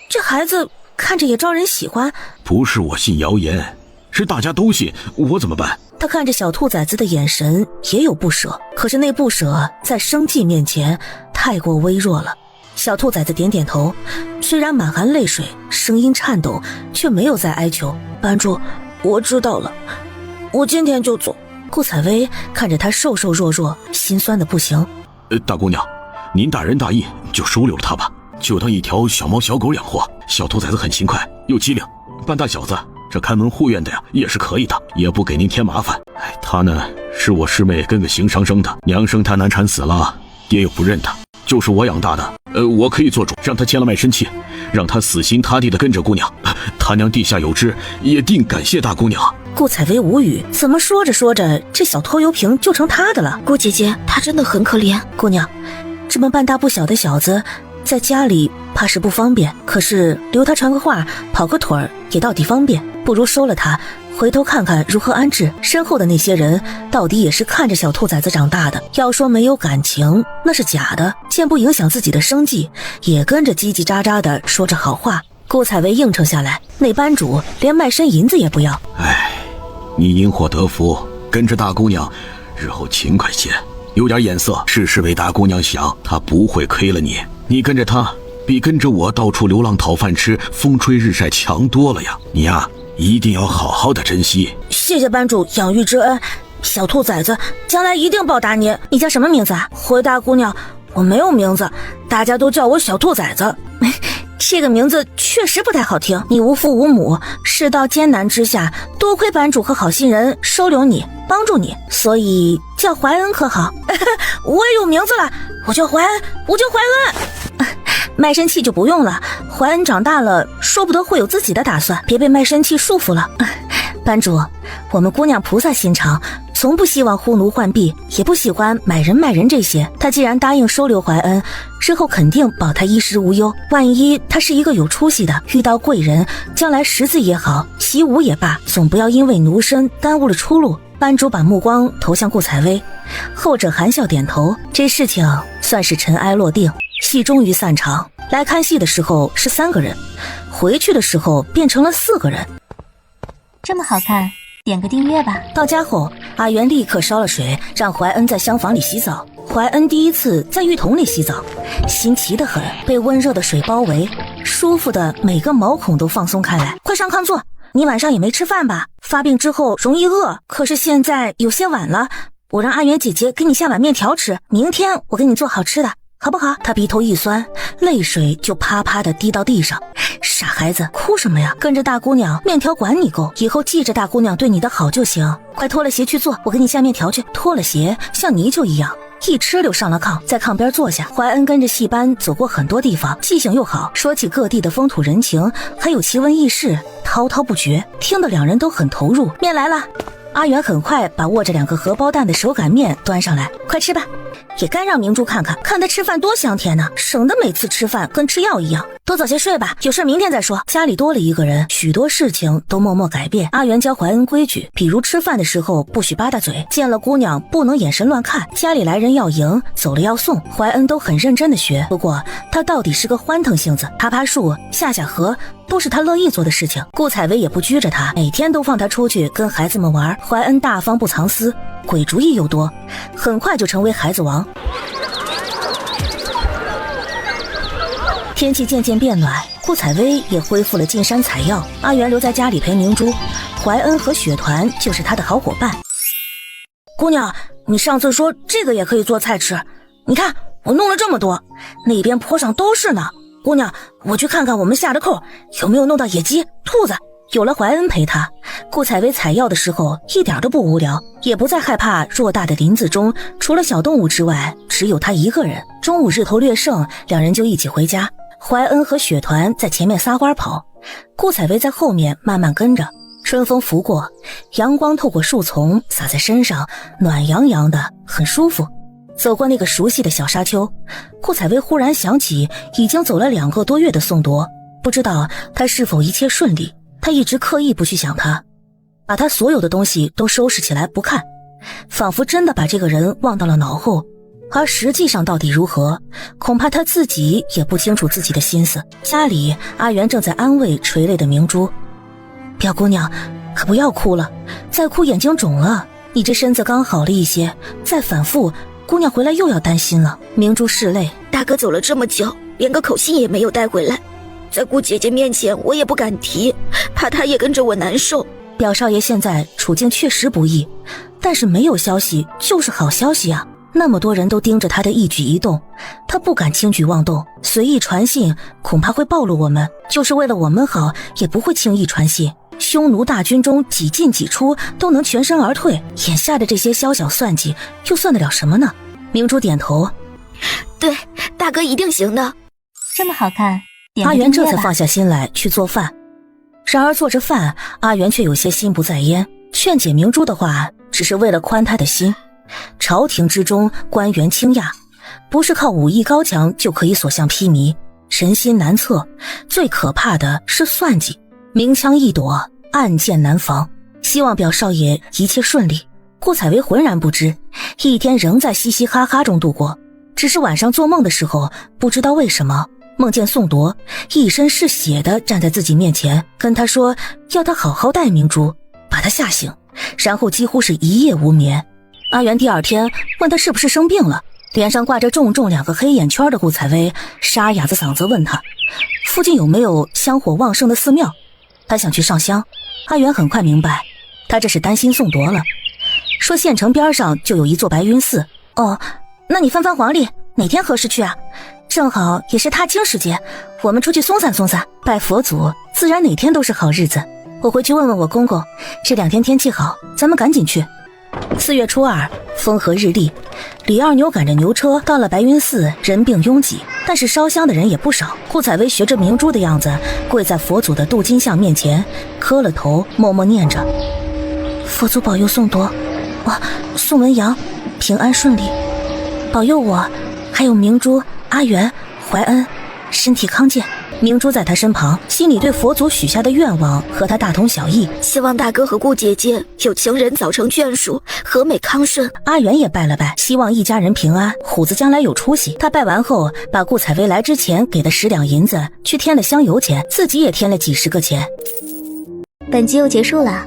这孩子看着也招人喜欢。不是我信谣言，是大家都信，我怎么办？他看着小兔崽子的眼神也有不舍，可是那不舍在生计面前太过微弱了。小兔崽子点点头，虽然满含泪水，声音颤抖，却没有再哀求。班主，我知道了，我今天就走。顾采薇看着他瘦瘦弱弱，心酸的不行。大姑娘，您大仁大义，就收留了他吧，就当一条小猫小狗养活。小兔崽子很勤快又机灵，半大小子这看门护院的呀也是可以的，也不给您添麻烦。他呢是我师妹跟个行商生的，娘生他难产死了，爹又不认他，就是我养大的。我可以做主，让他签了卖身契，让他死心塌地的跟着姑娘。他娘地下有知，也定感谢大姑娘。顾采薇无语，怎么说着说着，这小拖油瓶就成他的了。顾姐姐，他真的很可怜。姑娘，这么半大不小的小子，在家里怕是不方便，可是留他传个话，跑个腿儿也到底方便，不如收了他，回头看看如何安置。身后的那些人到底也是看着小兔崽子长大的，要说没有感情那是假的，见不影响自己的生计，也跟着叽叽喳喳的说着好话。顾采薇应承下来，那班主连卖身银子也不要。唉，你因祸得福，跟着大姑娘日后勤快些，有点眼色，事事为大姑娘想，她不会亏了你。你跟着她比跟着我到处流浪讨饭吃，风吹日晒强多了呀。你呀一定要好好的珍惜。谢谢班主养育之恩，小兔崽子将来一定报答您。你叫什么名字啊？回大姑娘，我没有名字，大家都叫我小兔崽子。这个名字确实不太好听。你无父无母，世道艰难之下，多亏班主和好心人收留你，帮助你，所以叫怀恩可好？我也有名字了，我叫怀恩，我叫怀恩。卖身契就不用了，怀恩长大了，说不得会有自己的打算，别被卖身契束缚了。班主，我们姑娘菩萨心肠，从不希望呼奴唤婢，也不喜欢买人卖人这些。她既然答应收留怀恩，之后肯定保她衣食无忧。万一她是一个有出息的，遇到贵人，将来识字也好，习武也罢，总不要因为奴身耽误了出路。班主把目光投向顾采薇，后者含笑点头。这事情算是尘埃落定，戏终于散场。来看戏的时候是3个人，回去的时候变成了4个人。这么好看，点个订阅吧。到家后，阿元立刻烧了水，让怀恩在厢房里洗澡。怀恩第一次在浴桶里洗澡，新奇得很，被温热的水包围，舒服的每个毛孔都放松开来。快上炕坐，你晚上也没吃饭吧？发病之后容易饿，可是现在有些晚了，我让阿元姐姐给你下碗面条吃，明天我给你做好吃的，好不好？他鼻头一酸，泪水就啪啪的滴到地上。傻孩子，哭什么呀？跟着大姑娘，面条管你够，以后记着大姑娘对你的好就行。快脱了鞋去做，我给你下面条去。脱了鞋像泥鳅一样，一吃就上了炕，在炕边坐下。怀恩跟着戏班走过很多地方，记性又好，说起各地的风土人情，还有奇闻异事，滔滔不绝，听得两人都很投入。面来了，阿元很快把握着2个荷包蛋的手擀面端上来，快吃吧。也该让明珠看看，看她吃饭多香甜呢，省得每次吃饭跟吃药一样。多早些睡吧，有事明天再说。家里多了一个人，许多事情都默默改变。阿元教怀恩规矩，比如吃饭的时候不许吧嗒嘴，见了姑娘不能眼神乱看，家里来人要迎，走了要送，怀恩都很认真的学。不过他到底是个欢腾性子，爬爬树、下下河都是他乐意做的事情。顾采薇也不拘着他，每天都放他出去跟孩子们玩。怀恩大方不藏私，鬼主意又多，很快就成为孩子王。天气渐渐变暖，顾采薇也恢复了进山采药。阿元留在家里陪明珠，怀恩和雪团就是他的好伙伴。姑娘，你上次说这个也可以做菜吃，你看我弄了这么多，那边坡上都是呢。姑娘，我去看看我们下的扣有没有弄到野鸡、兔子。有了怀恩陪他，顾采薇采药的时候一点都不无聊，也不再害怕偌大的林子中除了小动物之外只有他一个人。中午日头略盛，两人就一起回家。怀恩和雪团在前面撒欢跑，顾采薇在后面慢慢跟着。春风拂过，阳光透过树丛洒在身上，暖洋洋的，很舒服。走过那个熟悉的小沙丘，顾采薇忽然想起已经走了2个多月的宋铎，不知道他是否一切顺利。他一直刻意不去想他，把他所有的东西都收拾起来不看，仿佛真的把这个人忘到了脑后。而实际上到底如何，恐怕他自己也不清楚自己的心思。家里，阿元正在安慰垂泪的明珠。表姑娘，可不要哭了，再哭眼睛肿了，你这身子刚好了一些，再反复，姑娘回来又要担心了。明珠拭泪，大哥走了这么久，连个口信也没有带回来，在顾姐姐面前我也不敢提，怕她也跟着我难受。表少爷现在处境确实不易，但是没有消息就是好消息啊。那么多人都盯着他的一举一动，他不敢轻举妄动，随意传信恐怕会暴露我们，就是为了我们好也不会轻易传信。匈奴大军中几进几出都能全身而退，眼下的这些宵小算计又算得了什么呢？明珠点头，对，大哥一定行的。这么好看，阿元这才放下心来去做饭。然而做着饭，阿元却有些心不在焉，劝解明珠的话只是为了宽他的心。朝廷之中官员倾轧，不是靠武艺高强就可以所向披靡，人心难测，最可怕的是算计，明枪易躲，暗箭难防。希望表少爷一切顺利。顾采薇浑然不知，一天仍在嘻嘻哈哈中度过，只是晚上做梦的时候，不知道为什么梦见宋铎一身是血的站在自己面前，跟他说要他好好待明珠，把他吓醒，然后几乎是一夜无眠。阿元第二天问他是不是生病了，脸上挂着重重2个黑眼圈的顾采薇沙哑着嗓子问他附近有没有香火旺盛的寺庙，他想去上香。阿元很快明白他这是担心宋铎了，说县城边上就有一座白云寺。哦，那你翻翻黄历，哪天合适去啊？正好也是踏青时节，我们出去松散松散，拜佛祖，自然哪天都是好日子。我回去问问我公公，这2天天气好，咱们赶紧去。4月初2，风和日丽，李二牛赶着牛车到了白云寺，人并拥挤，但是烧香的人也不少。顾采薇学着明珠的样子，跪在佛祖的镀金像面前，磕了头，默默念着：佛祖保佑宋铎，宋文阳平安顺利，保佑我还有明珠、阿元、怀恩身体康健。明珠在他身旁，心里对佛祖许下的愿望和他大同小异，希望大哥和顾姐姐有情人早成眷属，和美康顺。阿元也拜了拜，希望一家人平安，虎子将来有出息。他拜完后，把顾采薇来之前给的10两银子去添了香油钱，自己也添了几10个钱。本集又结束了，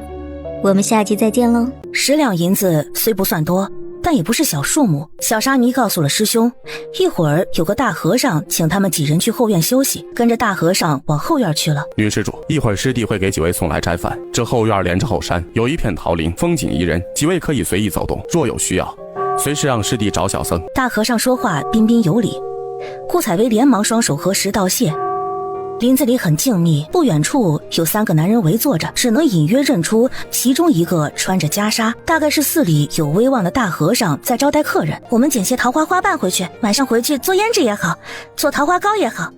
我们下集再见喽。10两银子虽不算多，但也不是小数目。小沙弥告诉了师兄，一会儿有个大和尚请他们几人去后院休息，跟着大和尚往后院去了。女施主，一会儿师弟会给几位送来斋饭。这后院连着后山，有一片桃林，风景宜人，几位可以随意走动，若有需要，随时让师弟找小僧。大和尚说话彬彬有礼，顾采薇连忙双手合十道谢。林子里很静谧，不远处有3个男人围坐着，只能隐约认出其中一个穿着袈裟，大概是寺里有威望的大和尚在招待客人。我们捡些桃花花瓣回去，晚上回去做胭脂也好，做桃花糕也好，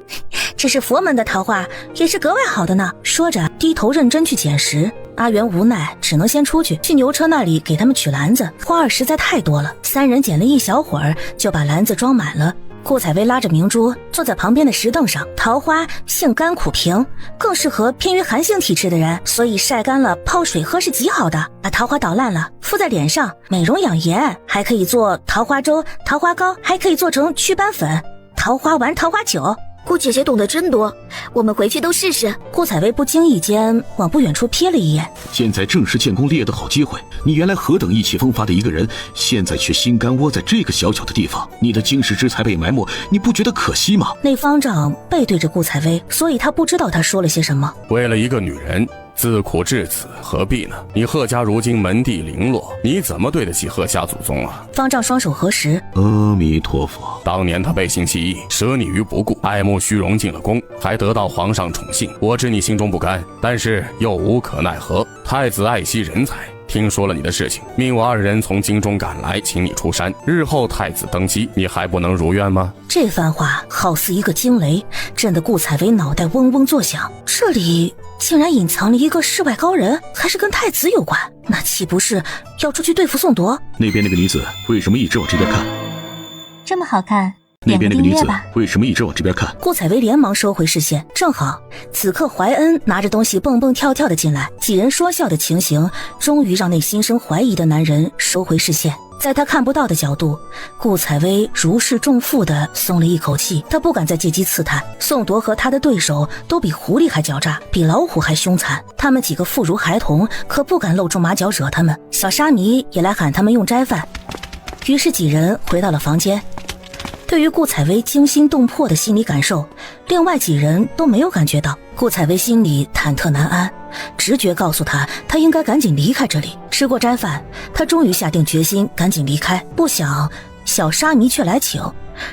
这是佛门的桃花，也是格外好的呢。说着低头认真去捡拾。阿元无奈，只能先出去牛车那里给他们取篮子，花儿实在太多了，3人捡了一小会儿就把篮子装满了。顾采薇拉着明珠坐在旁边的石凳上，桃花性甘苦平，更适合偏于寒性体质的人，所以晒干了泡水喝是极好的。把桃花捣烂了敷在脸上，美容养颜，还可以做桃花粥、桃花糕，还可以做成祛斑粉、桃花丸、桃花酒。顾姐姐懂得真多，我们回去都试试。顾采薇不经意间往不远处瞥了一眼，现在正是建功立业的好机会，你原来何等意气风发的一个人，现在却心肝窝在这个小小的地方，你的经世之才被埋没，你不觉得可惜吗？那方丈背对着顾采薇，所以他不知道他说了些什么。为了一个女人自苦至此，何必呢？你贺家如今门第零落，你怎么对得起贺家祖宗啊？方丈双手合十，阿弥陀佛。当年他背信弃义，舍你于不顾，爱慕虚荣，进了宫，还得到皇上宠幸。我知你心中不甘，但是又无可奈何。太子爱惜人才，听说了你的事情，命我2人从京中赶来，请你出山。日后太子登基，你还不能如愿吗？这番话好似一个惊雷，震得顾采薇脑袋嗡嗡作响。这里竟然隐藏了一个世外高人，还是跟太子有关，那岂不是要出去对付宋铎？那边那个女子为什么一直往这边看？这么好看，那边那个女子吧为什么一直往这边看？顾采薇连忙收回视线，正好此刻怀恩拿着东西蹦蹦跳跳的进来，几人说笑的情形终于让那心生怀疑的男人收回视线。在他看不到的角度，顾采薇如释重负地松了一口气，他不敢再借机刺探。宋铎和他的对手都比狐狸还狡诈，比老虎还凶残，他们几个妇孺孩童可不敢露出马脚惹他们。小沙弥也来喊他们用斋饭，于是几人回到了房间。对于顾采薇惊心动魄的心理感受，另外几人都没有感觉到。顾采薇心里忐忑难安，直觉告诉她应该赶紧离开这里。吃过斋饭，她终于下定决心赶紧离开。不想小沙弥却来请，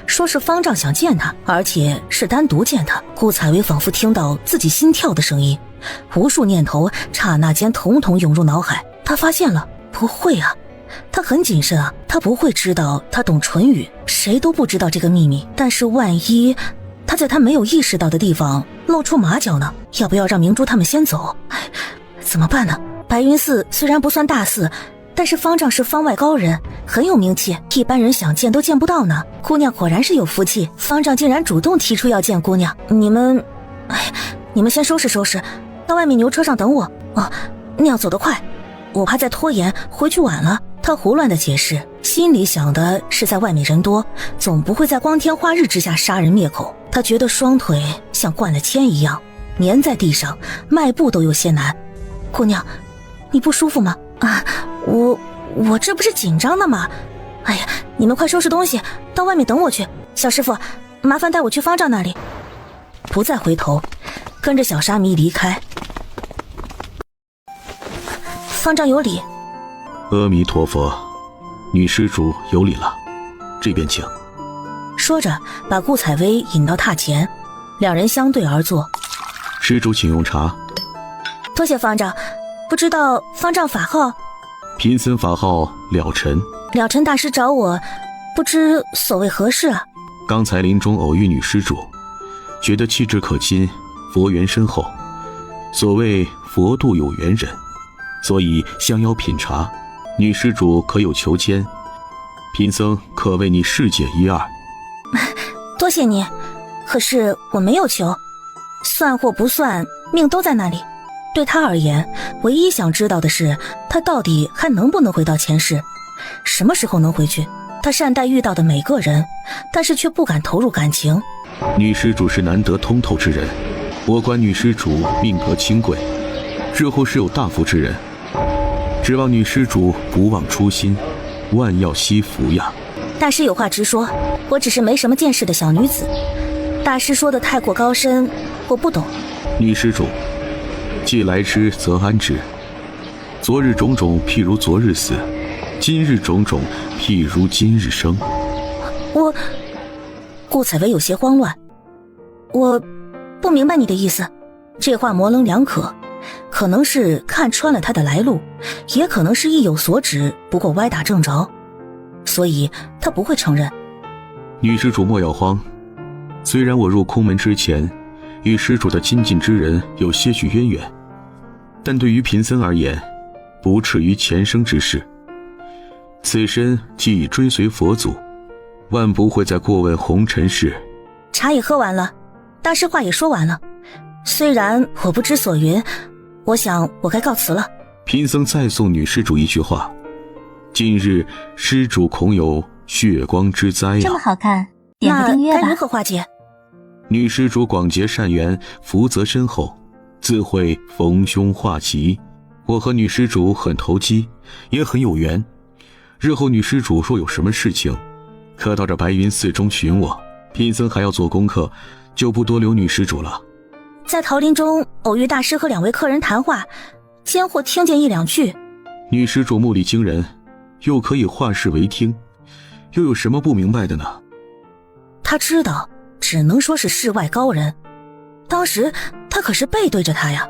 说是方丈想见她，而且是单独见她。顾采薇仿佛听到自己心跳的声音，无数念头刹那间统统涌入脑海。她发现了，不会啊，他很谨慎啊，他不会知道他懂唇语，谁都不知道这个秘密。但是万一他在他没有意识到的地方露出马脚呢？要不要让明珠他们先走？怎么办呢？白云寺虽然不算大寺，但是方丈是方外高人，很有名气，一般人想见都见不到呢。姑娘果然是有福气，方丈竟然主动提出要见姑娘。你们先收拾收拾，到外面牛车上等我哦，那样走得快，我怕再拖延回去晚了。他胡乱的解释，心里想的是在外面人多，总不会在光天化日之下杀人灭口。他觉得双腿像灌了铅一样粘在地上，迈步都有些难。姑娘，你不舒服吗？啊，我这不是紧张的吗？哎呀，你们快收拾东西，到外面等我去。小师傅，麻烦带我去方丈那里。不再回头，跟着小沙弥离开。方丈有礼。阿弥陀佛，女施主有礼了，这边请。说着把顾采薇引到榻前，两人相对而坐。施主请用茶。多谢方丈，不知道方丈法号？贫僧法号了尘。了尘大师找我，不知所谓何事啊？刚才林中偶遇女施主，觉得气质可亲，佛缘深厚。所谓佛度有缘人，所以相邀品茶。女施主可有求签？贫僧可为你释解一二。多谢你，可是我没有求，算或不算，命都在那里。对他而言，唯一想知道的是，他到底还能不能回到前世，什么时候能回去？他善待遇到的每个人，但是却不敢投入感情。女施主是难得通透之人，我观女施主命格清贵，日后是有大福之人，指望女施主不忘初心，万要惜福呀。大师有话直说，我只是没什么见识的小女子，大师说的太过高深，我不懂。女施主，既来之则安之。昨日种种譬如昨日死，今日种种譬如今日生。顾采薇有些慌乱，我不明白你的意思。这话模棱两可，可能是看穿了他的来路，也可能是意有所指，不过歪打正着，所以他不会承认。女施主莫要慌，虽然我入空门之前与施主的亲近之人有些许渊源，但对于贫僧而言，不至于前生之事。此身既已追随佛祖，万不会再过问红尘事。茶也喝完了，大师话也说完了，虽然我不知所云，我想我该告辞了。贫僧再送女施主一句话，今日施主恐有血光之灾这么好看，点个订阅吧。那该如何化解？女施主广结善缘，福泽深厚，自会逢凶化吉。我和女施主很投机，也很有缘。日后女施主若有什么事情，可到这白云寺中寻我。贫僧还要做功课，就不多留女施主了。在桃林中偶遇大师和2位客人谈话，间或听见1、2句。女施主目力惊人，又可以化事为听，又有什么不明白的呢？他知道，只能说是世外高人。当时他可是背对着他呀。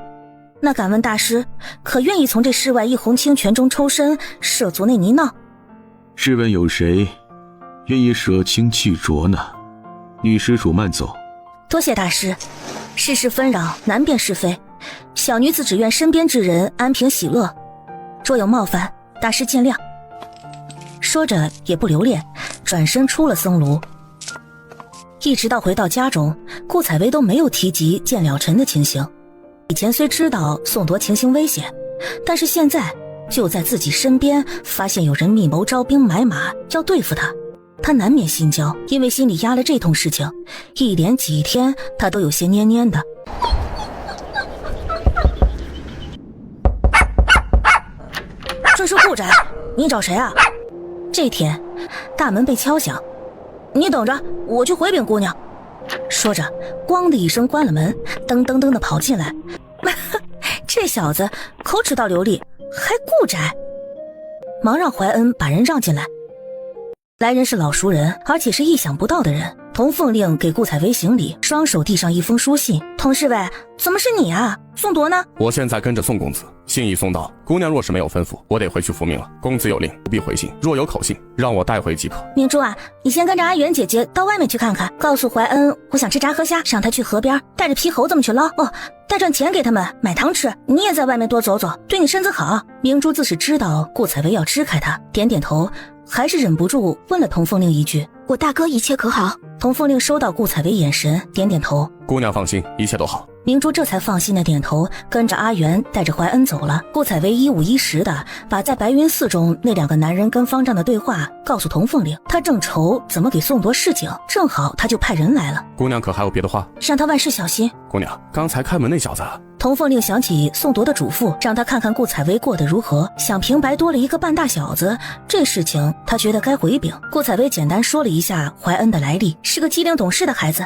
那敢问大师，可愿意从这世外一泓清泉中抽身，涉足那泥淖？试问有谁愿意舍清气浊呢？女施主慢走。多谢大师。世事纷扰，难辨是非，小女子只愿身边之人安平喜乐，若有冒犯，大师见谅。说着也不留恋，转身出了僧庐。一直到回到家中，顾采薇都没有提及见了尘的情形。以前虽知道宋铎情形危险，但是现在就在自己身边，发现有人密谋招兵买马要对付他，他难免心焦，因为心里压了这通事情，一连几天他都有些蔫蔫的。这是顾宅，你找谁啊？这天大门被敲响，你等着，我去回禀姑娘。说着咣的一声关了门，噔噔噔的跑进来。这小子口齿倒流利，还顾宅，忙让怀恩把人让进来。来人是老熟人，而且是意想不到的人。童凤令给顾采薇行礼，双手递上一封书信。童侍卫，怎么是你啊？宋铎呢？我现在跟着宋公子，信已送到。姑娘若是没有吩咐，我得回去复命了。公子有令，不必回信，若有口信，让我带回即可。明珠啊，你先跟着阿元姐姐到外面去看看，告诉怀恩我想吃炸河虾，让他去河边带着皮猴子们去捞哦，带赚钱给他们买糖吃。你也在外面多走走，对你身子好。明珠自是知道顾采薇要支开他，点点头，还是忍不住问了童凤令一句：我大哥一切可好？童凤令收到顾采薇眼神，点点头。姑娘放心，一切都好。明珠这才放心的点头，跟着阿元带着怀恩走了。顾采薇一五一十的把在白云寺中那2个男人跟方丈的对话告诉童凤令，他正愁怎么给宋铎示警，正好他就派人来了。姑娘可还有别的话？让他万事小心。姑娘，刚才开门那小子。童凤令想起宋铎的嘱咐，让他看看顾采薇过得如何，想平白多了一个半大小子，这事情他觉得该回禀。顾采薇简单说了一下怀恩的来历，是个机灵懂事的孩子。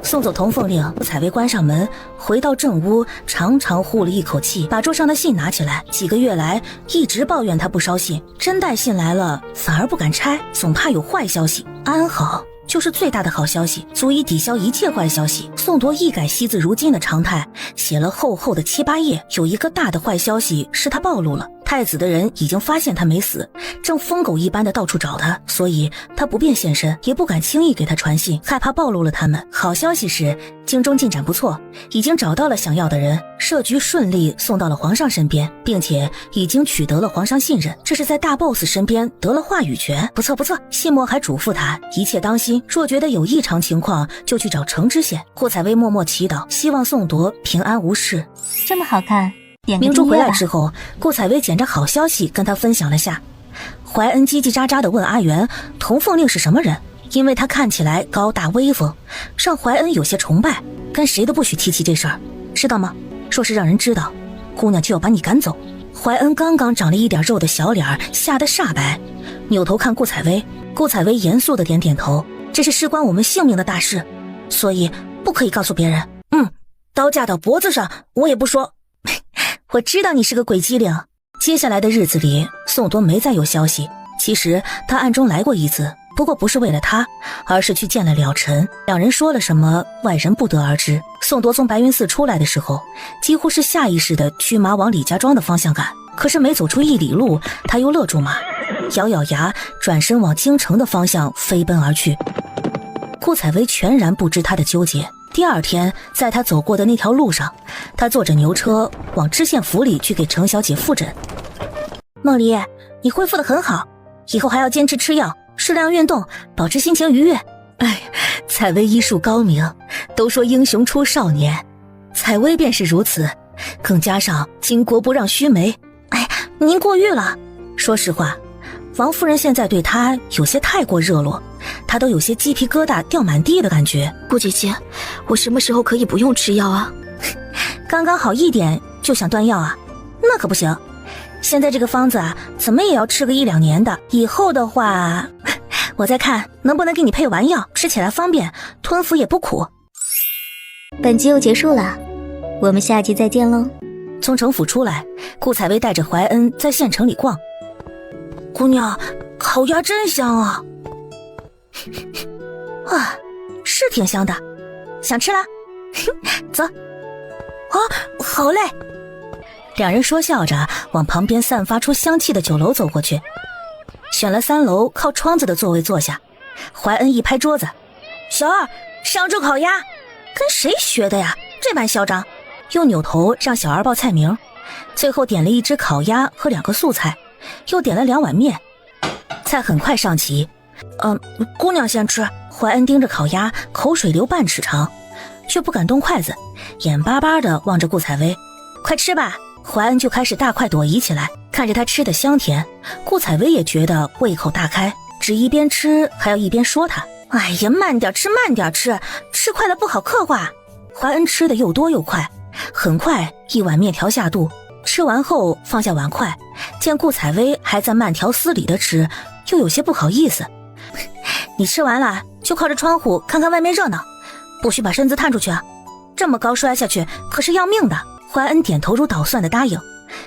送走童凤令，顾采薇关上门，回到正屋，长长呼了一口气，把桌上的信拿起来。几个月来一直抱怨他不捎信，真带信来了反而不敢拆，总怕有坏消息。安好就是最大的好消息，足以抵消一切坏消息。宋铎一改惜字如金的常态，写了厚厚的7、8页，有一个大的坏消息是他暴露了。太子的人已经发现他没死，正疯狗一般的到处找他，所以他不便现身，也不敢轻易给他传信，害怕暴露了他们。好消息是，京中进展不错，已经找到了想要的人，设局顺利送到了皇上身边，并且已经取得了皇上信任，这是在大 boss 身边得了话语权。不错不错，谢幕还嘱咐他一切当心，若觉得有异常情况就去找程知县。顾采薇默默祈祷，希望宋铎平安无事。这么好看，点个明珠回来订阅吧。之后，顾采薇捡着好消息跟他分享了下。怀恩叽叽喳喳地问阿元，童凤令是什么人？因为他看起来高大威风，让怀恩有些崇拜，跟谁都不许提起这事儿，知道吗？若是让人知道，姑娘就要把你赶走。怀恩刚刚长了一点肉的小脸吓得煞白，扭头看顾采薇，顾采薇严肃地点点头，这是事关我们性命的大事，所以不可以告诉别人。刀架到脖子上我也不说。我知道你是个鬼机灵。接下来的日子里，宋铎没再有消息。其实他暗中来过一次，不过不是为了他，而是去见了了尘。两人说了什么，外人不得而知。宋铎从白云寺出来的时候，几乎是下意识地驱马往李家庄的方向赶。可是没走出1里路，他又勒住马，咬咬牙，转身往京城的方向飞奔而去。顾采薇全然不知他的纠结。第二天，在他走过的那条路上，他坐着牛车往知县府里去给程小姐复诊。梦离，你恢复得很好，以后还要坚持吃药，适量运动，保持心情愉悦。哎，采薇医术高明，都说英雄出少年，采薇便是如此，更加上巾帼不让须眉。哎，您过誉了。说实话，王夫人现在对她有些太过热络，她都有些鸡皮疙瘩掉满地的感觉。顾姐姐，我什么时候可以不用吃药啊？刚刚好一点就想断药啊？那可不行，现在这个方子啊，怎么也要吃个1、2年的。以后的话，我再看能不能给你配丸药，吃起来方便，吞服也不苦。本集又结束了，我们下集再见喽。从城府出来，顾采薇带着怀恩在县城里逛。姑娘，烤鸭真香啊！啊，是挺香的，想吃了？走。啊，好嘞！两人说笑着往旁边散发出香气的酒楼走过去，选了3楼靠窗子的座位坐下。怀恩一拍桌子：“小二，上桌烤鸭！”跟谁学的呀？这般嚣张！又扭头让小二报菜名，最后点了1只烤鸭和2个素菜，又点了2碗面。菜很快上齐。姑娘先吃。怀恩盯着烤鸭，口水流半尺长，却不敢动筷子，眼巴巴地望着顾采薇。快吃吧！怀恩就开始大快朵颐起来，看着他吃的香甜，顾采薇也觉得胃口大开，只一边吃还要一边说他：“哎呀，慢点吃，慢点吃，吃快了不好刻画。”怀恩吃的又多又快，很快1碗面条下肚。吃完后放下碗筷，见顾采薇还在慢条斯理地吃，又有些不好意思。你吃完了就靠着窗户看看外面热闹，不许把身子探出去啊！这么高摔下去可是要命的。怀恩点头如捣蒜的答应，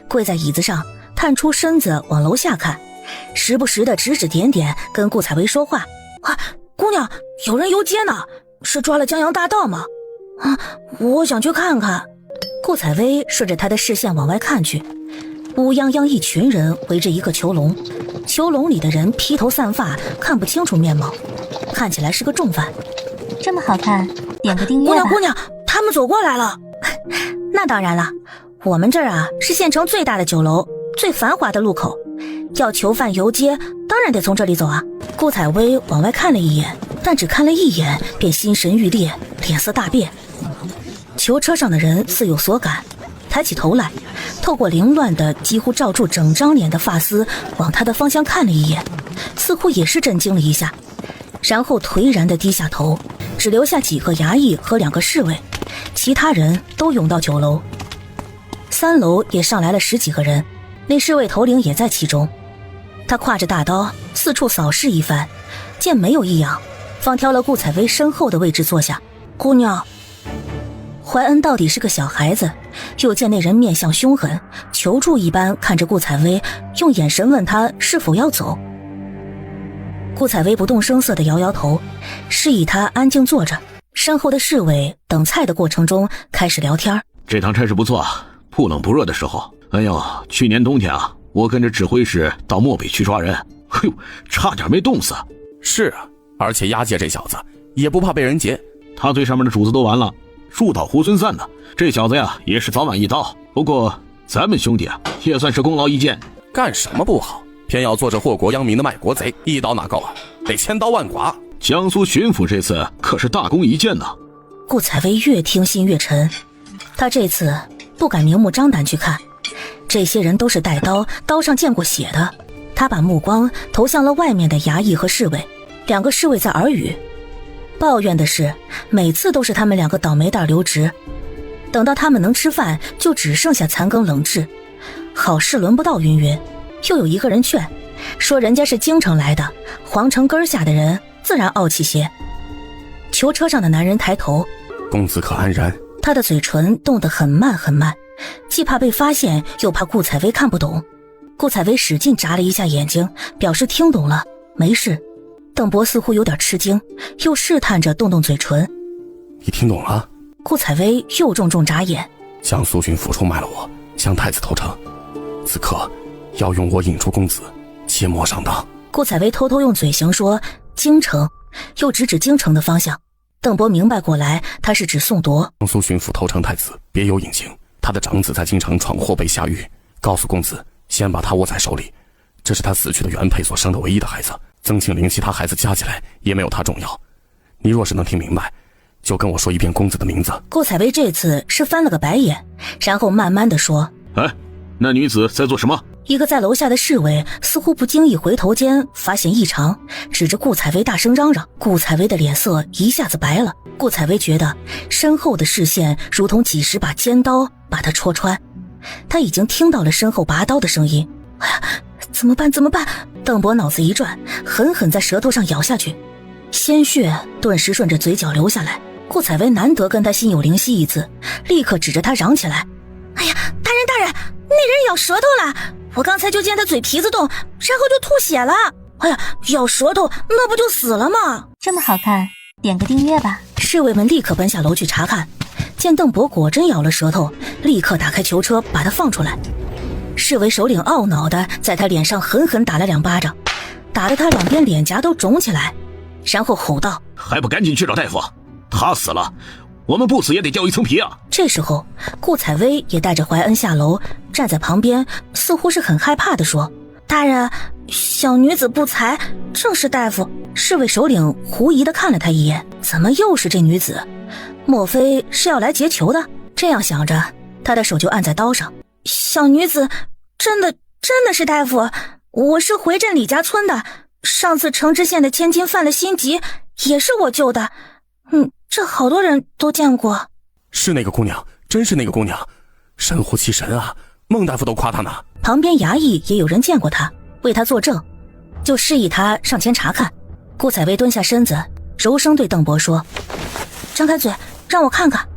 跪在椅子上探出身子往楼下看，时不时的指指点点跟顾采薇说话。啊，姑娘，有人游街呢，是抓了江洋大盗吗？啊，我想去看看。顾采薇顺着他的视线往外看去，乌泱泱一群人围着一个囚笼，囚笼里的人披头散发，看不清楚面貌，看起来是个重犯。这么好看，点个订阅吧。姑娘，他们走过来了。那当然了，我们这儿啊是县城最大的酒楼，最繁华的路口，要囚犯游街，当然得从这里走啊。顾采薇往外看了一眼，但只看了一眼便心神欲裂，脸色大变。囚车上的人似有所感，抬起头来，透过凌乱的几乎罩住整张脸的发丝往他的方向看了一眼，似乎也是震惊了一下，然后颓然地低下头，只留下几个衙役和2个侍卫，其他人都涌到酒楼。3楼也上来了10几个人，那侍卫头领也在其中。他挎着大刀四处扫视一番，见没有异样，方挑了顾采薇身后的位置坐下。姑娘，怀恩到底是个小孩子，又见那人面相凶狠，求助一般看着顾采薇，用眼神问他是否要走。顾采薇不动声色地摇摇头，示意他安静坐着。身后的侍卫等菜的过程中开始聊天。这趟差事不错，不冷不热的时候。哎呦，去年冬天啊，我跟着指挥使到漠北去抓人，哎呦，差点没冻死。是啊，而且押解这小子也不怕被人劫，他最上面的主子都完了，树倒猢狲散呢。这小子呀，也是早晚一刀。不过咱们兄弟啊，也算是功劳一件。干什么不好，偏要做这祸国殃民的卖国贼，一刀哪够啊？得千刀万剐。江苏巡抚这次可是大功一件呐。顾采薇越听心越沉，他这次不敢明目张胆去看，这些人都是带刀，刀上见过血的。他把目光投向了外面的衙役和侍卫，2个侍卫在耳语，抱怨的是每次都是他们2个倒霉蛋留职，等到他们能吃饭，就只剩下残羹冷炙，好事轮不到云云。又有一个人劝说人家是京城来的，皇城根下的人自然傲气些。囚车上的男人抬头，公子可安然？他的嘴唇动得很慢很慢，既怕被发现，又怕顾采薇看不懂。顾采薇使劲眨了一下眼睛，表示听懂了，没事。邓博似乎有点吃惊，又试探着动动嘴唇。你听懂了？顾采薇又重重眨眼。江苏巡抚出卖了我，向太子投诚，此刻要用我引出公子，切莫上当。顾采薇偷偷用嘴型说京城，又指京城的方向。邓博明白过来，他是指宋铎。江苏巡抚投诚太子别有隐情，他的长子在京城闯祸被下狱，告诉公子先把他握在手里，这是他死去的原配所生的唯一的孩子，曾庆龄其他孩子加起来也没有他重要。你若是能听明白，就跟我说一遍公子的名字。顾采薇这次是翻了个白眼，然后慢慢地说：哎，那女子在做什么？一个在楼下的侍卫似乎不经意回头间发现异常，指着顾采薇大声嚷嚷。顾采薇的脸色一下子白了，顾采薇觉得身后的视线如同几10把尖刀把她戳穿。她已经听到了身后拔刀的声音。哎呀，怎么办怎么办？邓博脑子一转，狠狠在舌头上咬下去，鲜血顿时顺着嘴角流下来。顾采薇难得跟他心有灵犀一次，立刻指着他嚷起来：哎呀，大人大人，那人咬舌头了，我刚才就见他嘴皮子动，然后就吐血了。哎呀，咬舌头那不就死了吗？这么好看，点个订阅吧。侍卫们立刻奔下楼去查看，见邓博果真咬了舌头，立刻打开囚车把他放出来。侍卫首领懊恼地在他脸上狠狠打了2巴掌，打得他两边脸颊都肿起来，然后吼道：还不赶紧去找大夫，他死了我们不死也得掉一层皮啊！这时候顾采薇也带着怀恩下楼，站在旁边似乎是很害怕地说：大人，小女子不才，正是大夫。侍卫首领狐疑地看了他一眼，怎么又是这女子？莫非是要来劫囚的？这样想着，他的手就按在刀上。小女子真的是大夫，我是回镇李家村的，上次承知县的千金犯了心疾，也是我救的。这好多人都见过。是那个姑娘，真是那个姑娘，神乎其神啊，孟大夫都夸她呢。旁边衙役也有人见过她，为她作证，就示意她上前查看。顾采薇蹲下身子，柔声对邓博说：张开嘴，让我看看。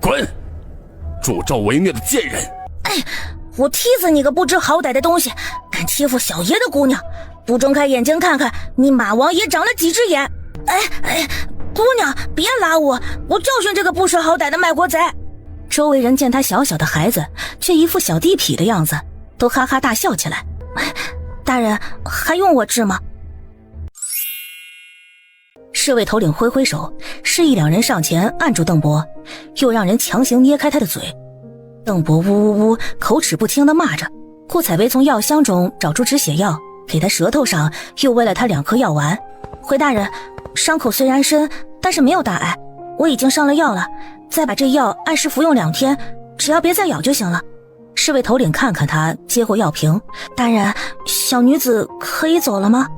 滚，助纣为虐的贱人！哎，我踢死你个不知好歹的东西，敢欺负小爷的姑娘，不睁开眼睛看看，你马王爷长了几只眼。哎，姑娘别拉我教训这个不识好歹的卖国贼。周围人见他小小的孩子却一副小地痞的样子，都哈哈大笑起来。大人还用我治吗？侍卫头领挥挥手，示意2人上前按住邓博，又让人强行捏开他的嘴。邓博呜呜口齿不清地骂着。顾采薇从药箱中找出止血药，给他舌头上又喂了他2颗药丸。回大人，伤口虽然深，但是没有大碍，我已经上了药了，再把这药按时服用2天，只要别再咬就行了。侍卫头领看看他，接过药瓶。大人，小女子可以走了吗？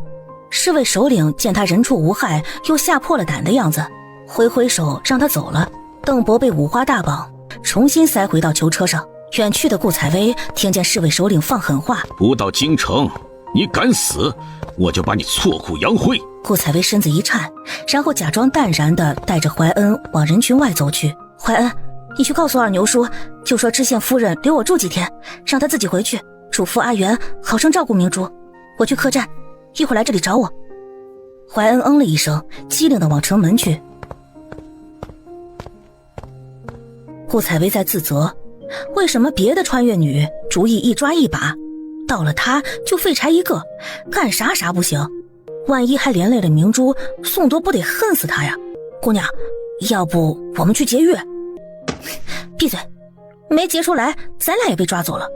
侍卫首领见他人畜无害，又吓破了胆的样子，挥挥手让他走了。邓博被五花大绑，重新塞回到囚车上。远去的顾采薇听见侍卫首领放狠话：不到京城，你敢死，我就把你挫骨扬灰。顾采薇身子一颤，然后假装淡然地带着怀恩往人群外走去。怀恩，你去告诉二牛叔，就说知县夫人留我住几天，让他自己回去，嘱咐阿元好生照顾明珠。我去客栈，一会儿来这里找我。怀恩嗯了一声，机灵地往城门去。顾采薇在自责，为什么别的穿越女主意一抓一把，到了他就废柴一个，干啥啥不行，万一还连累了明珠，宋铎不得恨死他呀。姑娘，要不我们去劫狱？闭嘴，没劫出来咱俩也被抓走了。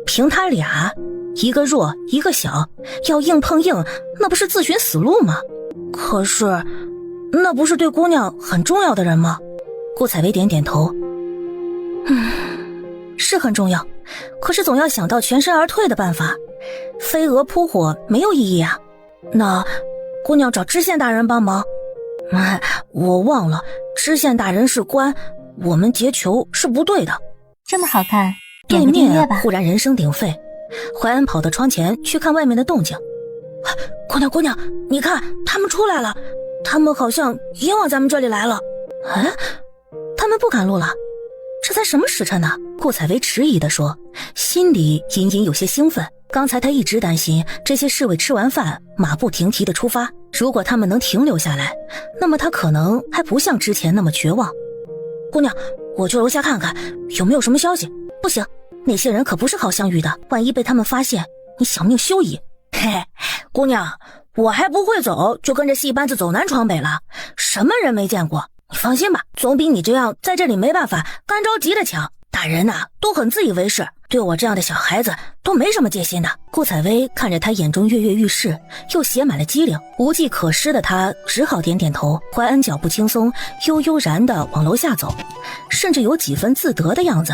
凭他俩一个弱一个小，要硬碰硬，那不是自寻死路吗？可是那不是对姑娘很重要的人吗？顾采薇点点头，是很重要，可是总要想到全身而退的办法，飞蛾扑火没有意义啊。那姑娘找知县大人帮忙。我忘了，知县大人是官，我们劫囚是不对的。这么好看，对点个订阅面吧。忽然人声鼎沸，怀恩跑到窗前去看外面的动静。姑娘，你看他们出来了，他们好像也往咱们这里来了。他们不赶路了？这才什么时辰呢？顾采薇迟疑地说，心里隐隐有些兴奋。刚才他一直担心这些侍卫吃完饭马不停蹄地出发，如果他们能停留下来，那么他可能还不像之前那么绝望。姑娘，我去楼下看看有没有什么消息。不行，那些人可不是好相遇的，万一被他们发现，你小命休矣。嘿，姑娘，我还不会走，就跟着戏班子走南闯北了，什么人没见过？你放心吧，总比你这样在这里没办法干着急的强。大人呐，都很自以为是，对我这样的小孩子都没什么戒心的。顾采薇看着他眼中跃跃欲试，又写满了机灵，无计可施的他只好点点头。怀恩脚步轻松，悠悠然地往楼下走，甚至有几分自得的样子，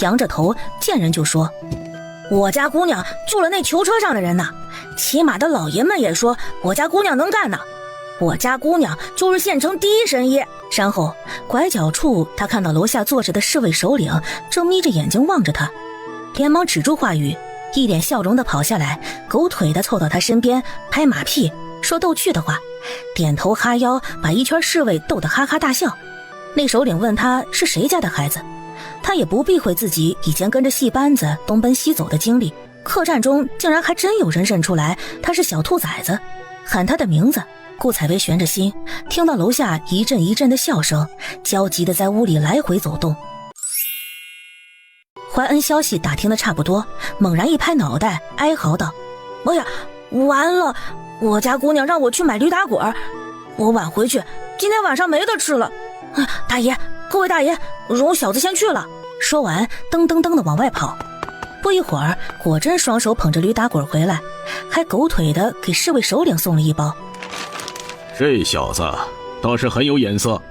扬着头见人就说：我家姑娘救了那囚车上的人呢，骑马的老爷们也说我家姑娘能干呢，我家姑娘就是县城第一神医。然后拐角处，他看到楼下坐着的侍卫首领正眯着眼睛望着他，连忙止住话语，一脸笑容地跑下来，狗腿地凑到他身边，拍马屁，说逗趣的话，点头哈腰，把一圈侍卫逗得哈哈大笑。那首领问他是谁家的孩子，他也不避讳自己以前跟着戏班子东奔西走的经历。客栈中竟然还真有人认出来他是小兔崽子，喊他的名字。顾采薇悬着心，听到楼下一阵一阵的笑声，焦急地在屋里来回走动。怀恩消息打听得差不多，猛然一拍脑袋，哀嚎道：哎呀，完了，我家姑娘让我去买驴打滚，我晚回去，今天晚上没得吃了。大爷，各位大爷，容小子先去了。说完噔噔噔地往外跑，不一会儿果真双手捧着驴打滚回来，还狗腿地给侍卫首领送了一包。这小子倒是很有眼色，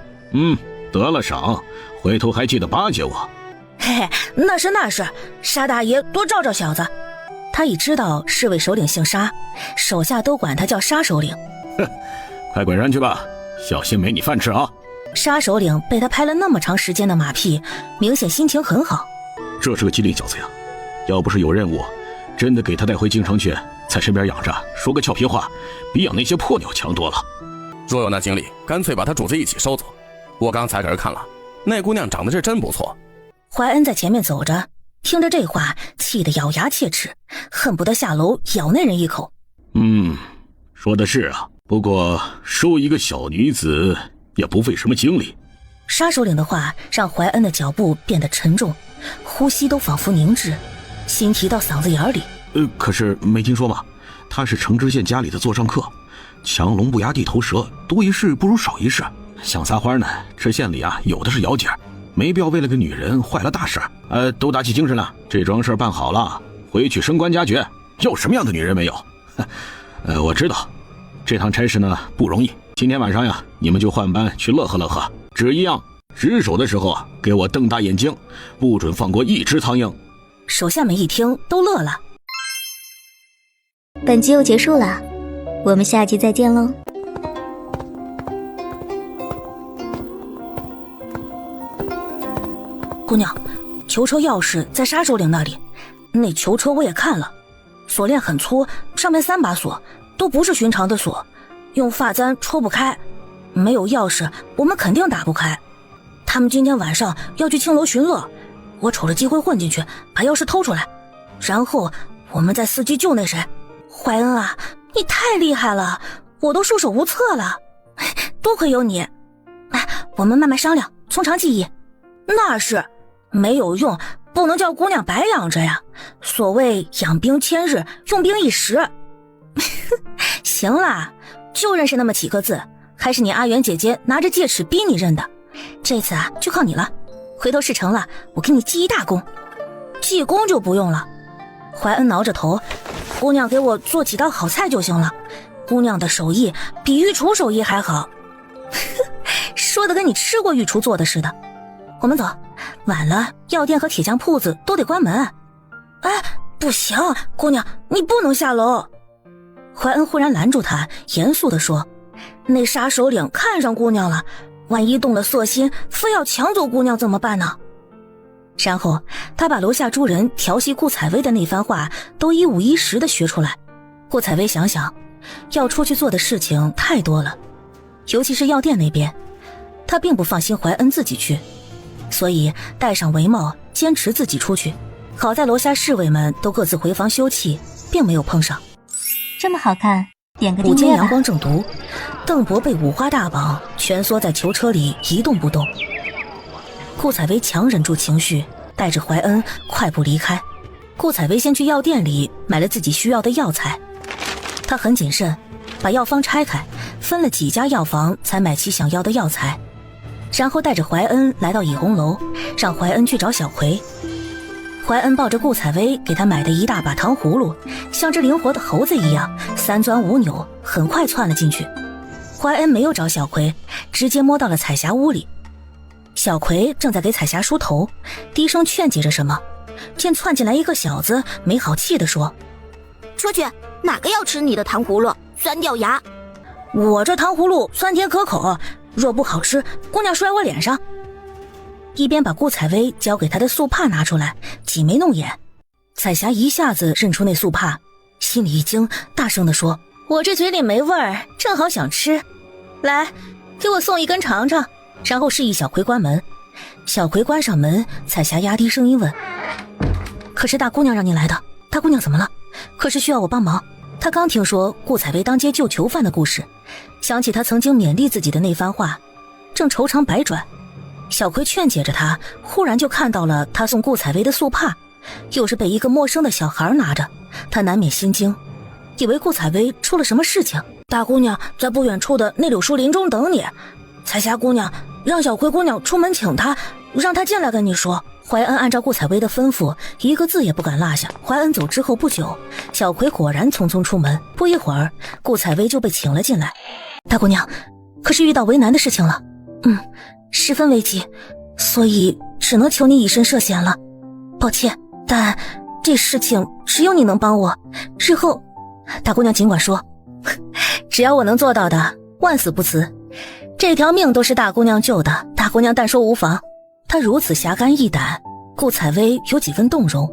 得了赏，回头还记得巴结我。嘿嘿，那是，沙大爷多照照小子。他已知道侍卫首领姓沙，手下都管他叫沙首领。快滚上去吧，小心没你饭吃啊！沙首领被他拍了那么长时间的马屁，明显心情很好。这是个机灵小子呀，要不是有任务，真的给他带回京城去，在身边养着，说个俏皮话，比养那些破鸟强多了。若有那精力，干脆把他主子一起收走。我刚才给人看了，那姑娘长得是真不错。怀恩在前面走着，听着这话，气得咬牙切齿，恨不得下楼咬那人一口。说的是啊，不过收一个小女子也不费什么精力。沙首领的话让怀恩的脚步变得沉重，呼吸都仿佛凝滞，心提到嗓子眼里。可是没听说吗？他是程知县家里的座上客，强龙不压地头蛇，多一事不如少一事。想撒欢呢，这县里啊有的是姚姐，没必要为了个女人坏了大事。都打起精神了，这桩事办好了，回去升官加爵，有什么样的女人没有？我知道，这趟差事呢不容易。今天晚上呀，你们就换班去乐呵乐呵，只一样，值守的时候啊，给我瞪大眼睛，不准放过一只苍蝇。手下们一听都乐了。本集又结束了，我们下集再见喽。姑娘，囚车钥匙在沙首领那里，那囚车我也看了，锁链很粗，上面3把锁，都不是寻常的锁，用发簪戳不开，没有钥匙我们肯定打不开。他们今天晚上要去青楼巡乐，我瞅着机会混进去，把钥匙偷出来，然后我们再伺机救那谁。怀恩啊，你太厉害了，我都束手无策了，多亏有你。我们慢慢商量，从长计议。那是没有用，不能叫姑娘白养着呀。所谓养兵千日，用兵一时。行啦，就认识那么几个字，还是你阿元姐姐拿着戒尺逼你认的。这次啊，就靠你了。回头事成了，我给你记一大功。记功就不用了。怀恩挠着头，姑娘给我做几道好菜就行了。姑娘的手艺比御厨手艺还好。说的跟你吃过御厨做的似的。我们走，晚了药店和铁匠铺子都得关门。哎，不行，姑娘你不能下楼。怀恩忽然拦住她，严肃地说，那杀首领看上姑娘了，万一动了色心，非要抢走姑娘怎么办呢？然后他把楼下诸人调戏顾采薇的那番话都一五一十地学出来。顾采薇想想，要出去做的事情太多了，尤其是药店那边，他并不放心怀恩自己去，所以戴上帷帽，坚持自己出去。好在楼下侍卫们都各自回房休憩，并没有碰上。这么好看，点个订午间阅吧。阳光正毒，邓博被五花大绑，蜷缩在囚车里一动不动。顾采薇强忍住情绪，带着怀恩快步离开。顾采薇先去药店里买了自己需要的药材，她很谨慎，把药方拆开，分了几家药房才买齐想要的药材，然后带着怀恩来到倚红楼，让怀恩去找小葵。怀恩抱着顾采薇给他买的一大把糖葫芦，像只灵活的猴子一样三钻五扭，很快窜了进去。怀恩没有找小葵，直接摸到了彩霞屋里。小葵正在给彩霞梳头，低声劝解着什么，见窜进来一个小子，没好气地说，出去，哪个要吃你的糖葫芦，酸掉牙。我这糖葫芦酸甜可口，若不好吃，姑娘摔我脸上。一边把顾采薇交给她的素帕拿出来，挤眉弄眼。彩霞一下子认出那素帕，心里一惊，大声地说，我这嘴里没味儿，正好想吃，来，给我送一根尝尝。然后示意小葵关门。小葵关上门，彩霞压低声音问，可是大姑娘让你来的，大姑娘怎么了？可是需要我帮忙。她刚听说顾采薇当街救囚犯的故事，想起她曾经勉励自己的那番话，正愁肠百转。小葵劝解着她，忽然就看到了她送顾采薇的素帕，又是被一个陌生的小孩拿着，她难免心惊，以为顾采薇出了什么事情。大姑娘在不远处的那柳树林中等你，彩霞姑娘让小葵姑娘出门请她，让她进来跟你说。怀恩按照顾采薇的吩咐，一个字也不敢落下。怀恩走之后不久，小葵果然匆匆出门，不一会儿顾采薇就被请了进来。大姑娘，可是遇到为难的事情了？十分危急，所以只能求你以身涉险了。抱歉，但这事情只有你能帮我，日后……大姑娘尽管说，只要我能做到的，万死不辞。这条命都是大姑娘救的，大姑娘但说无妨。她如此侠肝义胆，顾采薇有几分动容，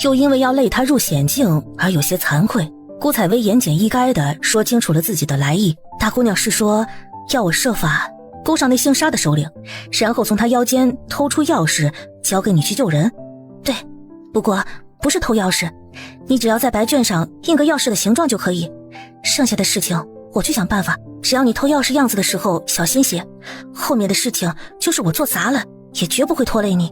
又因为要累她入险境而有些惭愧。顾采薇言简意赅地说清楚了自己的来意。大姑娘是说要我设法勾上那姓沙的首领，然后从他腰间偷出钥匙交给你去救人。对，不过不是偷钥匙，你只要在白卷上印个钥匙的形状就可以，剩下的事情我去想办法。只要你偷钥匙样子的时候小心些，后面的事情就是我做砸了也绝不会拖累你。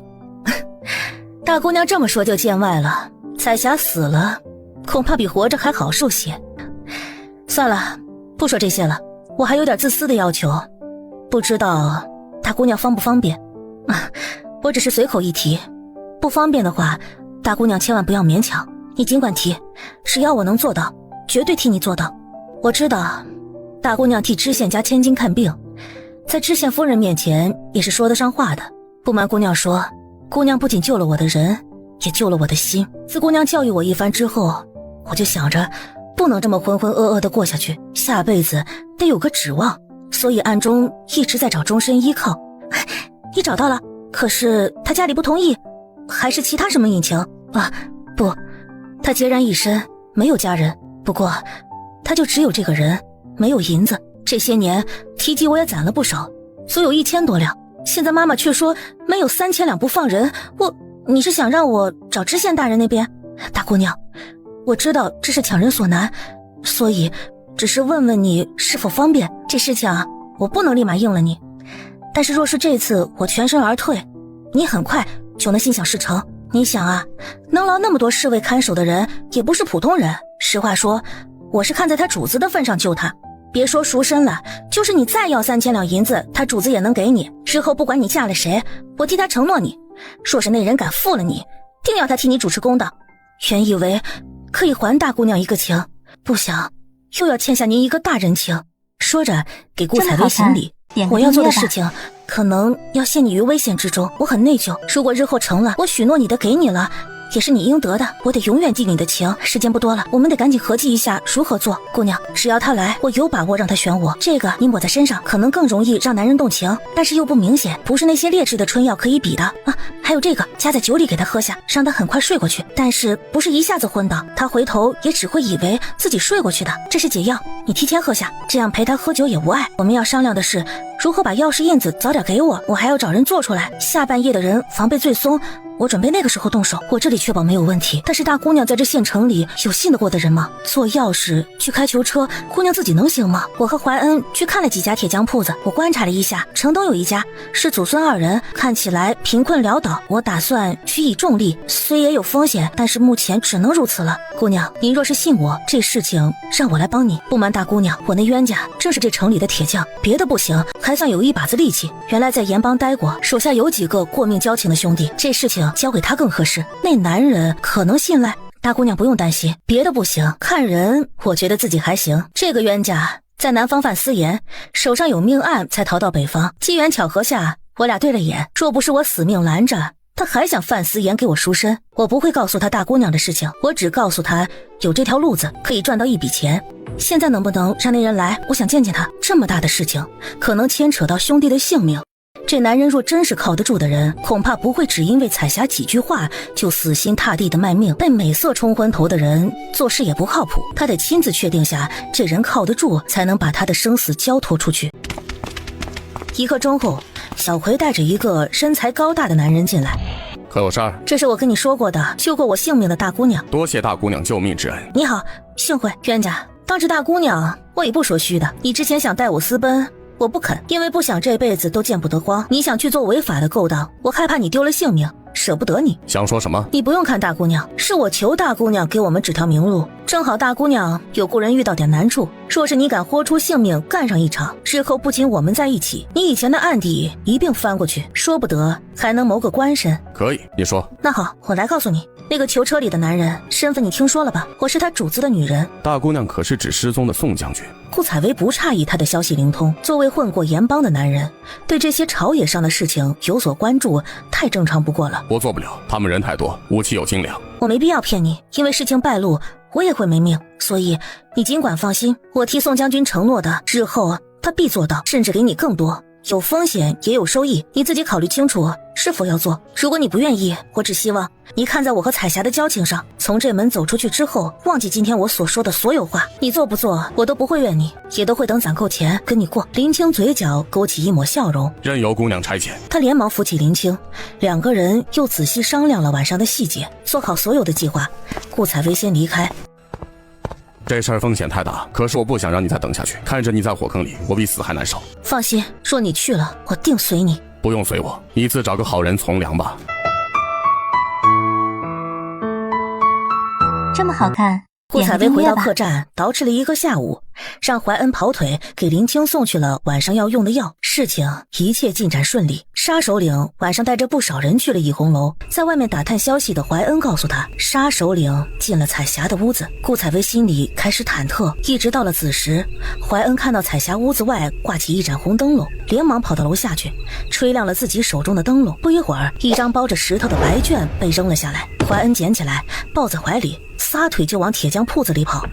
大姑娘这么说就见外了，彩霞死了恐怕比活着还好受些。算了，不说这些了，我还有点自私的要求，不知道大姑娘方不方便？我只是随口一提，不方便的话，大姑娘千万不要勉强，你尽管提，只要我能做到，绝对替你做到。我知道大姑娘替知县家千金看病，在知县夫人面前也是说得上话的。不瞒姑娘说，姑娘不仅救了我的人，也救了我的心。自姑娘教育我一番之后，我就想着不能这么浑浑噩噩地过下去，下辈子得有个指望，所以暗中一直在找终身依靠。你找到了？可是他家里不同意，还是其他什么隐情？不，他孑然一身，没有家人，不过他就只有这个人，没有银子。这些年提及我也攒了不少，足有1000多两，现在妈妈却说没有3000两不放人。你是想让我找知县大人那边？大姑娘，我知道这是强人所难，所以只是问问你是否方便。这事情我不能立马应了你，但是若是这次我全身而退，你很快就能心想事成。你想啊，能牢那么多侍卫看守的人也不是普通人。实话说，我是看在他主子的份上救他。别说赎身了，就是你再要3000两银子，他主子也能给你。之后不管你嫁了谁，我替他承诺你，若是那人敢负了你，定要他替你主持公道。原以为可以还大姑娘一个情，不想又要欠下您一个大人情。说着给顾采薇行礼，我要做的事情可能要陷你于危险之中，我很内疚。如果日后成了，我许诺你的给你了，也是你应得的，我得永远记你的情。时间不多了，我们得赶紧合计一下如何做。姑娘，只要他来，我有把握让他选我。这个你抹在身上，可能更容易让男人动情，但是又不明显，不是那些劣质的春药可以比的啊。还有这个，加在酒里给他喝下，让他很快睡过去，但是不是一下子昏倒，他回头也只会以为自己睡过去的。这是解药，你提前喝下，这样陪他喝酒也无碍。我们要商量的是如何把钥匙印子早点给我，我还要找人做出来。下半夜的人防备最松，我准备那个时候动手。我这里确保没有问题，但是大姑娘在这县城里有信得过的人吗？做钥匙去开囚车，姑娘自己能行吗？我和怀恩去看了几家铁匠铺子，我观察了一下，城东有一家，是祖孙2人，看起来贫困潦倒。我打算取以重利，虽也有风险，但是目前只能如此了。姑娘，您若是信我，这事情让我来帮你。不瞒大姑娘，我那冤家正是这城里的铁匠，别的不行，还算有一把子力气。原来在盐帮待过，手下有几个过命交情的兄弟，这事情交给他更合适。那男人可能信赖，大姑娘不用担心。别的不行，看人我觉得自己还行。这个冤家在南方犯私盐，手上有命案才逃到北方，机缘巧合下我俩对了眼，若不是我死命拦着，他还想犯私盐给我赎身。我不会告诉他大姑娘的事情，我只告诉他有这条路子可以赚到一笔钱。现在能不能让那人来，我想见见他。这么大的事情可能牵扯到兄弟的性命，这男人若真是靠得住的人，恐怕不会只因为彩霞几句话就死心塌地的卖命。被美色冲昏头的人做事也不靠谱，他得亲自确定下这人靠得住，才能把他的生死交托出去。1刻钟后，小葵带着一个身材高大的男人进来。可有事儿？这是我跟你说过的，救过我性命的大姑娘。多谢大姑娘救命之恩。你好，幸会。冤家，当着大姑娘，我也不说虚的。你之前想带我私奔，我不肯，因为不想这辈子都见不得光。你想去做违法的勾当，我害怕你丢了性命，舍不得你。想说什么？你不用看大姑娘，是我求大姑娘给我们指条明路。正好大姑娘有故人遇到点难处，若是你敢豁出性命干上一场，日后不仅我们在一起，你以前的案底一并翻过去，说不得还能谋个官身。可以，你说。那好，我来告诉你，那个囚车里的男人身份你听说了吧？我是他主子的女人。大姑娘可是指失踪的宋将军？顾采薇不诧异他的消息灵通，作为混过盐帮的男人，对这些朝野上的事情有所关注，太正常不过了。我做不了，他们人太多，武器有精良。我没必要骗你，因为事情败露，我也会没命，所以你尽管放心，我替宋将军承诺的，日后他必做到，甚至给你更多。有风险也有收益，你自己考虑清楚是否要做。如果你不愿意，我只希望你看在我和彩霞的交情上，从这门走出去之后，忘记今天我所说的所有话。你做不做，我都不会怨你，也都会等攒够钱跟你过。林青嘴角勾起一抹笑容，任由姑娘差遣。他连忙扶起林青，2个人又仔细商量了晚上的细节，做好所有的计划。顾采薇先离开。这事儿风险太大，可是我不想让你再等下去。看着你在火坑里，我比死还难受。放心，若你去了，我定随你。不用随我，你自找个好人从良吧。这么好看。顾采薇回到客栈，捯饬了一个下午，让怀恩跑腿给林青送去了晚上要用的药。事情一切进展顺利。沙首领晚上带着不少人去了逸红楼，在外面打探消息的怀恩告诉他，沙首领进了彩霞的屋子。顾采薇心里开始忐忑，一直到了子时，怀恩看到彩霞屋子外挂起一盏红灯笼，连忙跑到楼下去，吹亮了自己手中的灯笼。不一会儿，一张包着石头的白卷被扔了下来，怀恩捡起来抱在怀里，撒腿就往铁匠铺子里跑。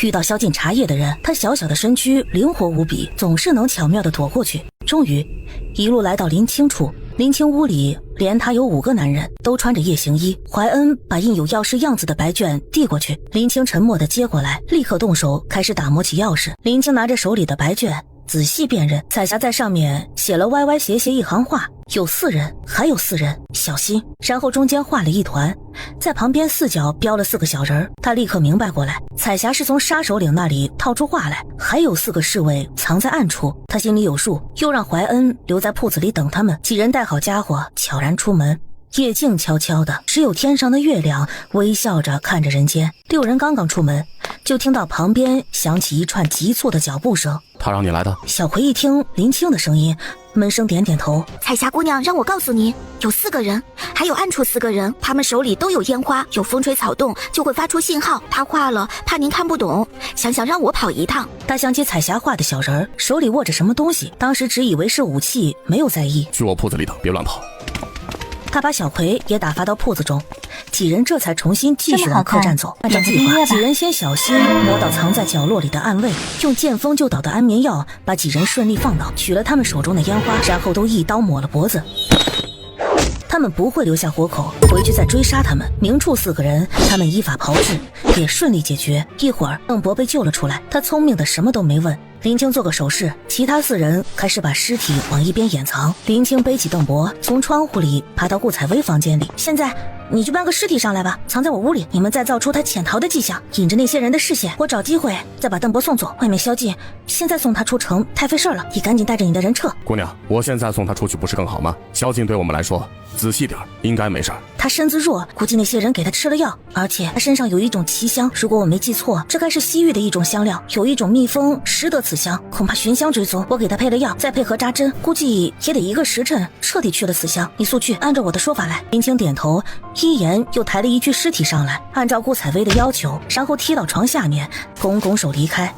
遇到宵禁茶叶的人，他小小的身躯灵活无比，总是能巧妙地躲过去。终于一路来到林青处，林青屋里连他有5个男人，都穿着夜行衣。怀恩把印有钥匙样子的白卷递过去，林青沉默地接过来，立刻动手开始打磨起钥匙。林青拿着手里的白卷仔细辨认，彩霞在上面写了歪歪斜斜一行话，有4人，还有4人，小心。然后中间画了一团，在旁边4角标了4个小人。他立刻明白过来，彩霞是从杀手领那里套出话来，还有4个侍卫藏在暗处。他心里有数，又让怀恩留在铺子里等他们。几人带好家伙，悄然出门。夜静悄悄的，只有天上的月亮微笑着看着人间。6人刚刚出门，就听到旁边响起一串急促的脚步声。他让你来的？小葵一听林青的声音，闷声点点头。彩霞姑娘让我告诉你，有4个人，还有暗处4个人，他们手里都有烟花，有风吹草动就会发出信号。他画了，怕您看不懂，想让我跑一趟。他想起彩霞画的小人，手里握着什么东西，当时只以为是武器，没有在意。去我铺子里等，别乱跑。他把小葵也打发到铺子中，几人这才重新继续往客栈走。按照计划，几人先小心摸到藏在角落里的暗卫，用见风就倒的安眠药把几人顺利放倒，取了他们手中的烟花，然后都一刀抹了脖子。他们不会留下活口，回去再追杀他们。明处4个人，他们依法炮制，也顺利解决。一会儿，邓博被救了出来，他聪明的什么都没问。林青做个手势，其他4人开始把尸体往一边掩藏。林青背起邓博，从窗户里爬到顾采薇房间里。现在你就搬个尸体上来吧，藏在我屋里。你们再造出他潜逃的迹象，引着那些人的视线，我找机会再把邓博送走。外面宵禁，现在送他出城太费事了，你赶紧带着你的人撤。姑娘，我现在送他出去不是更好吗？宵禁对我们来说，仔细点，应该没事。他身子弱，估计那些人给他吃了药，而且他身上有一种奇香，如果我没记错，这该是西域的一种香料，有一种蜜蜂识得此香，恐怕寻香追踪。我给他配了药，再配合扎针，估计也得1个时辰，彻底去了此香。你速去，按照我的说法来。林青点头，一言又抬了一具尸体上来，按照顾采薇的要求，然后踢到床下面，拱拱手离开。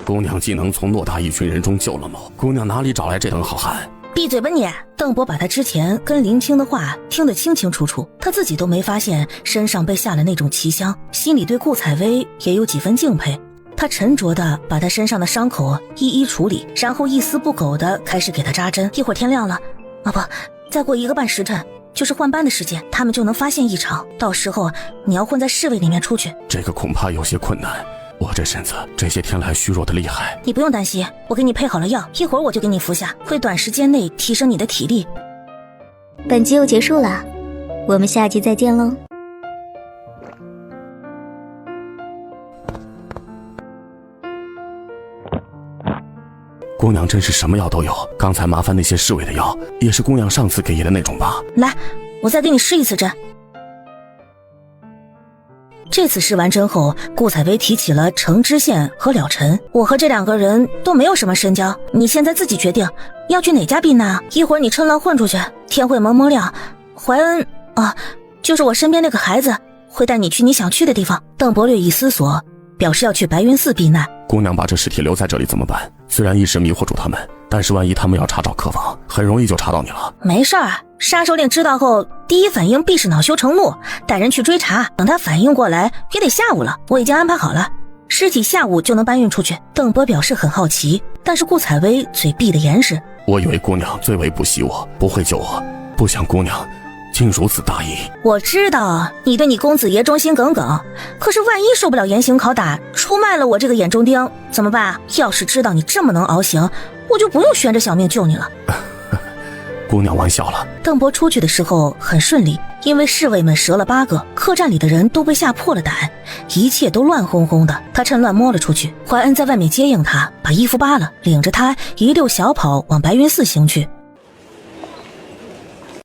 姑娘既能从偌大一群人中救了某，姑娘哪里找来这等好汉？闭嘴吧你！邓博把他之前跟林青的话听得清清楚楚，他自己都没发现身上被下了那种奇香，心里对顾采薇也有几分敬佩。他沉着地把他身上的伤口一一处理，然后一丝不苟地开始给他扎针。一会儿天亮了，不，再过1个半时辰就是换班的时间，他们就能发现异常，到时候你要混在侍卫里面出去。这个恐怕有些困难，我这身子这些天来虚弱的厉害。你不用担心，我给你配好了药，一会儿我就给你服下，会短时间内提升你的体力。本集又结束了，我们下集再见喽。姑娘真是什么药都有，刚才麻烦那些侍卫的药也是姑娘上次给爷的那种吧？来，我再给你试一次针。这次试完针后，顾采薇提起了程知县和了尘。我和这2个人都没有什么深交，你现在自己决定要去哪家避难啊？一会儿你趁乱混出去，天会蒙蒙亮，怀恩就是我身边那个孩子会带你去你想去的地方。邓博略一思索，表示要去白云寺避难。姑娘把这尸体留在这里怎么办？虽然一时迷惑住他们，但是万一他们要查找客房，很容易就查到你了。没事儿，杀手令知道后第一反应必是恼羞成怒，带人去追查，等他反应过来也得下午了。我已经安排好了，尸体下午就能搬运出去。邓博表示很好奇，但是顾采薇嘴闭得严实。我以为姑娘最为不惜我，不会救我，不想姑娘竟如此大意。我知道你对你公子爷忠心耿耿，可是万一受不了严刑拷打，出卖了我这个眼中钉怎么办？要是知道你这么能熬刑，我就不用悬着小命救你了。姑娘玩笑了。邓博出去的时候很顺利，因为侍卫们折了8个，客栈里的人都被吓破了胆，一切都乱哄哄的。他趁乱摸了出去，怀恩在外面接应他，把衣服扒了，领着他一溜小跑往白云寺行去。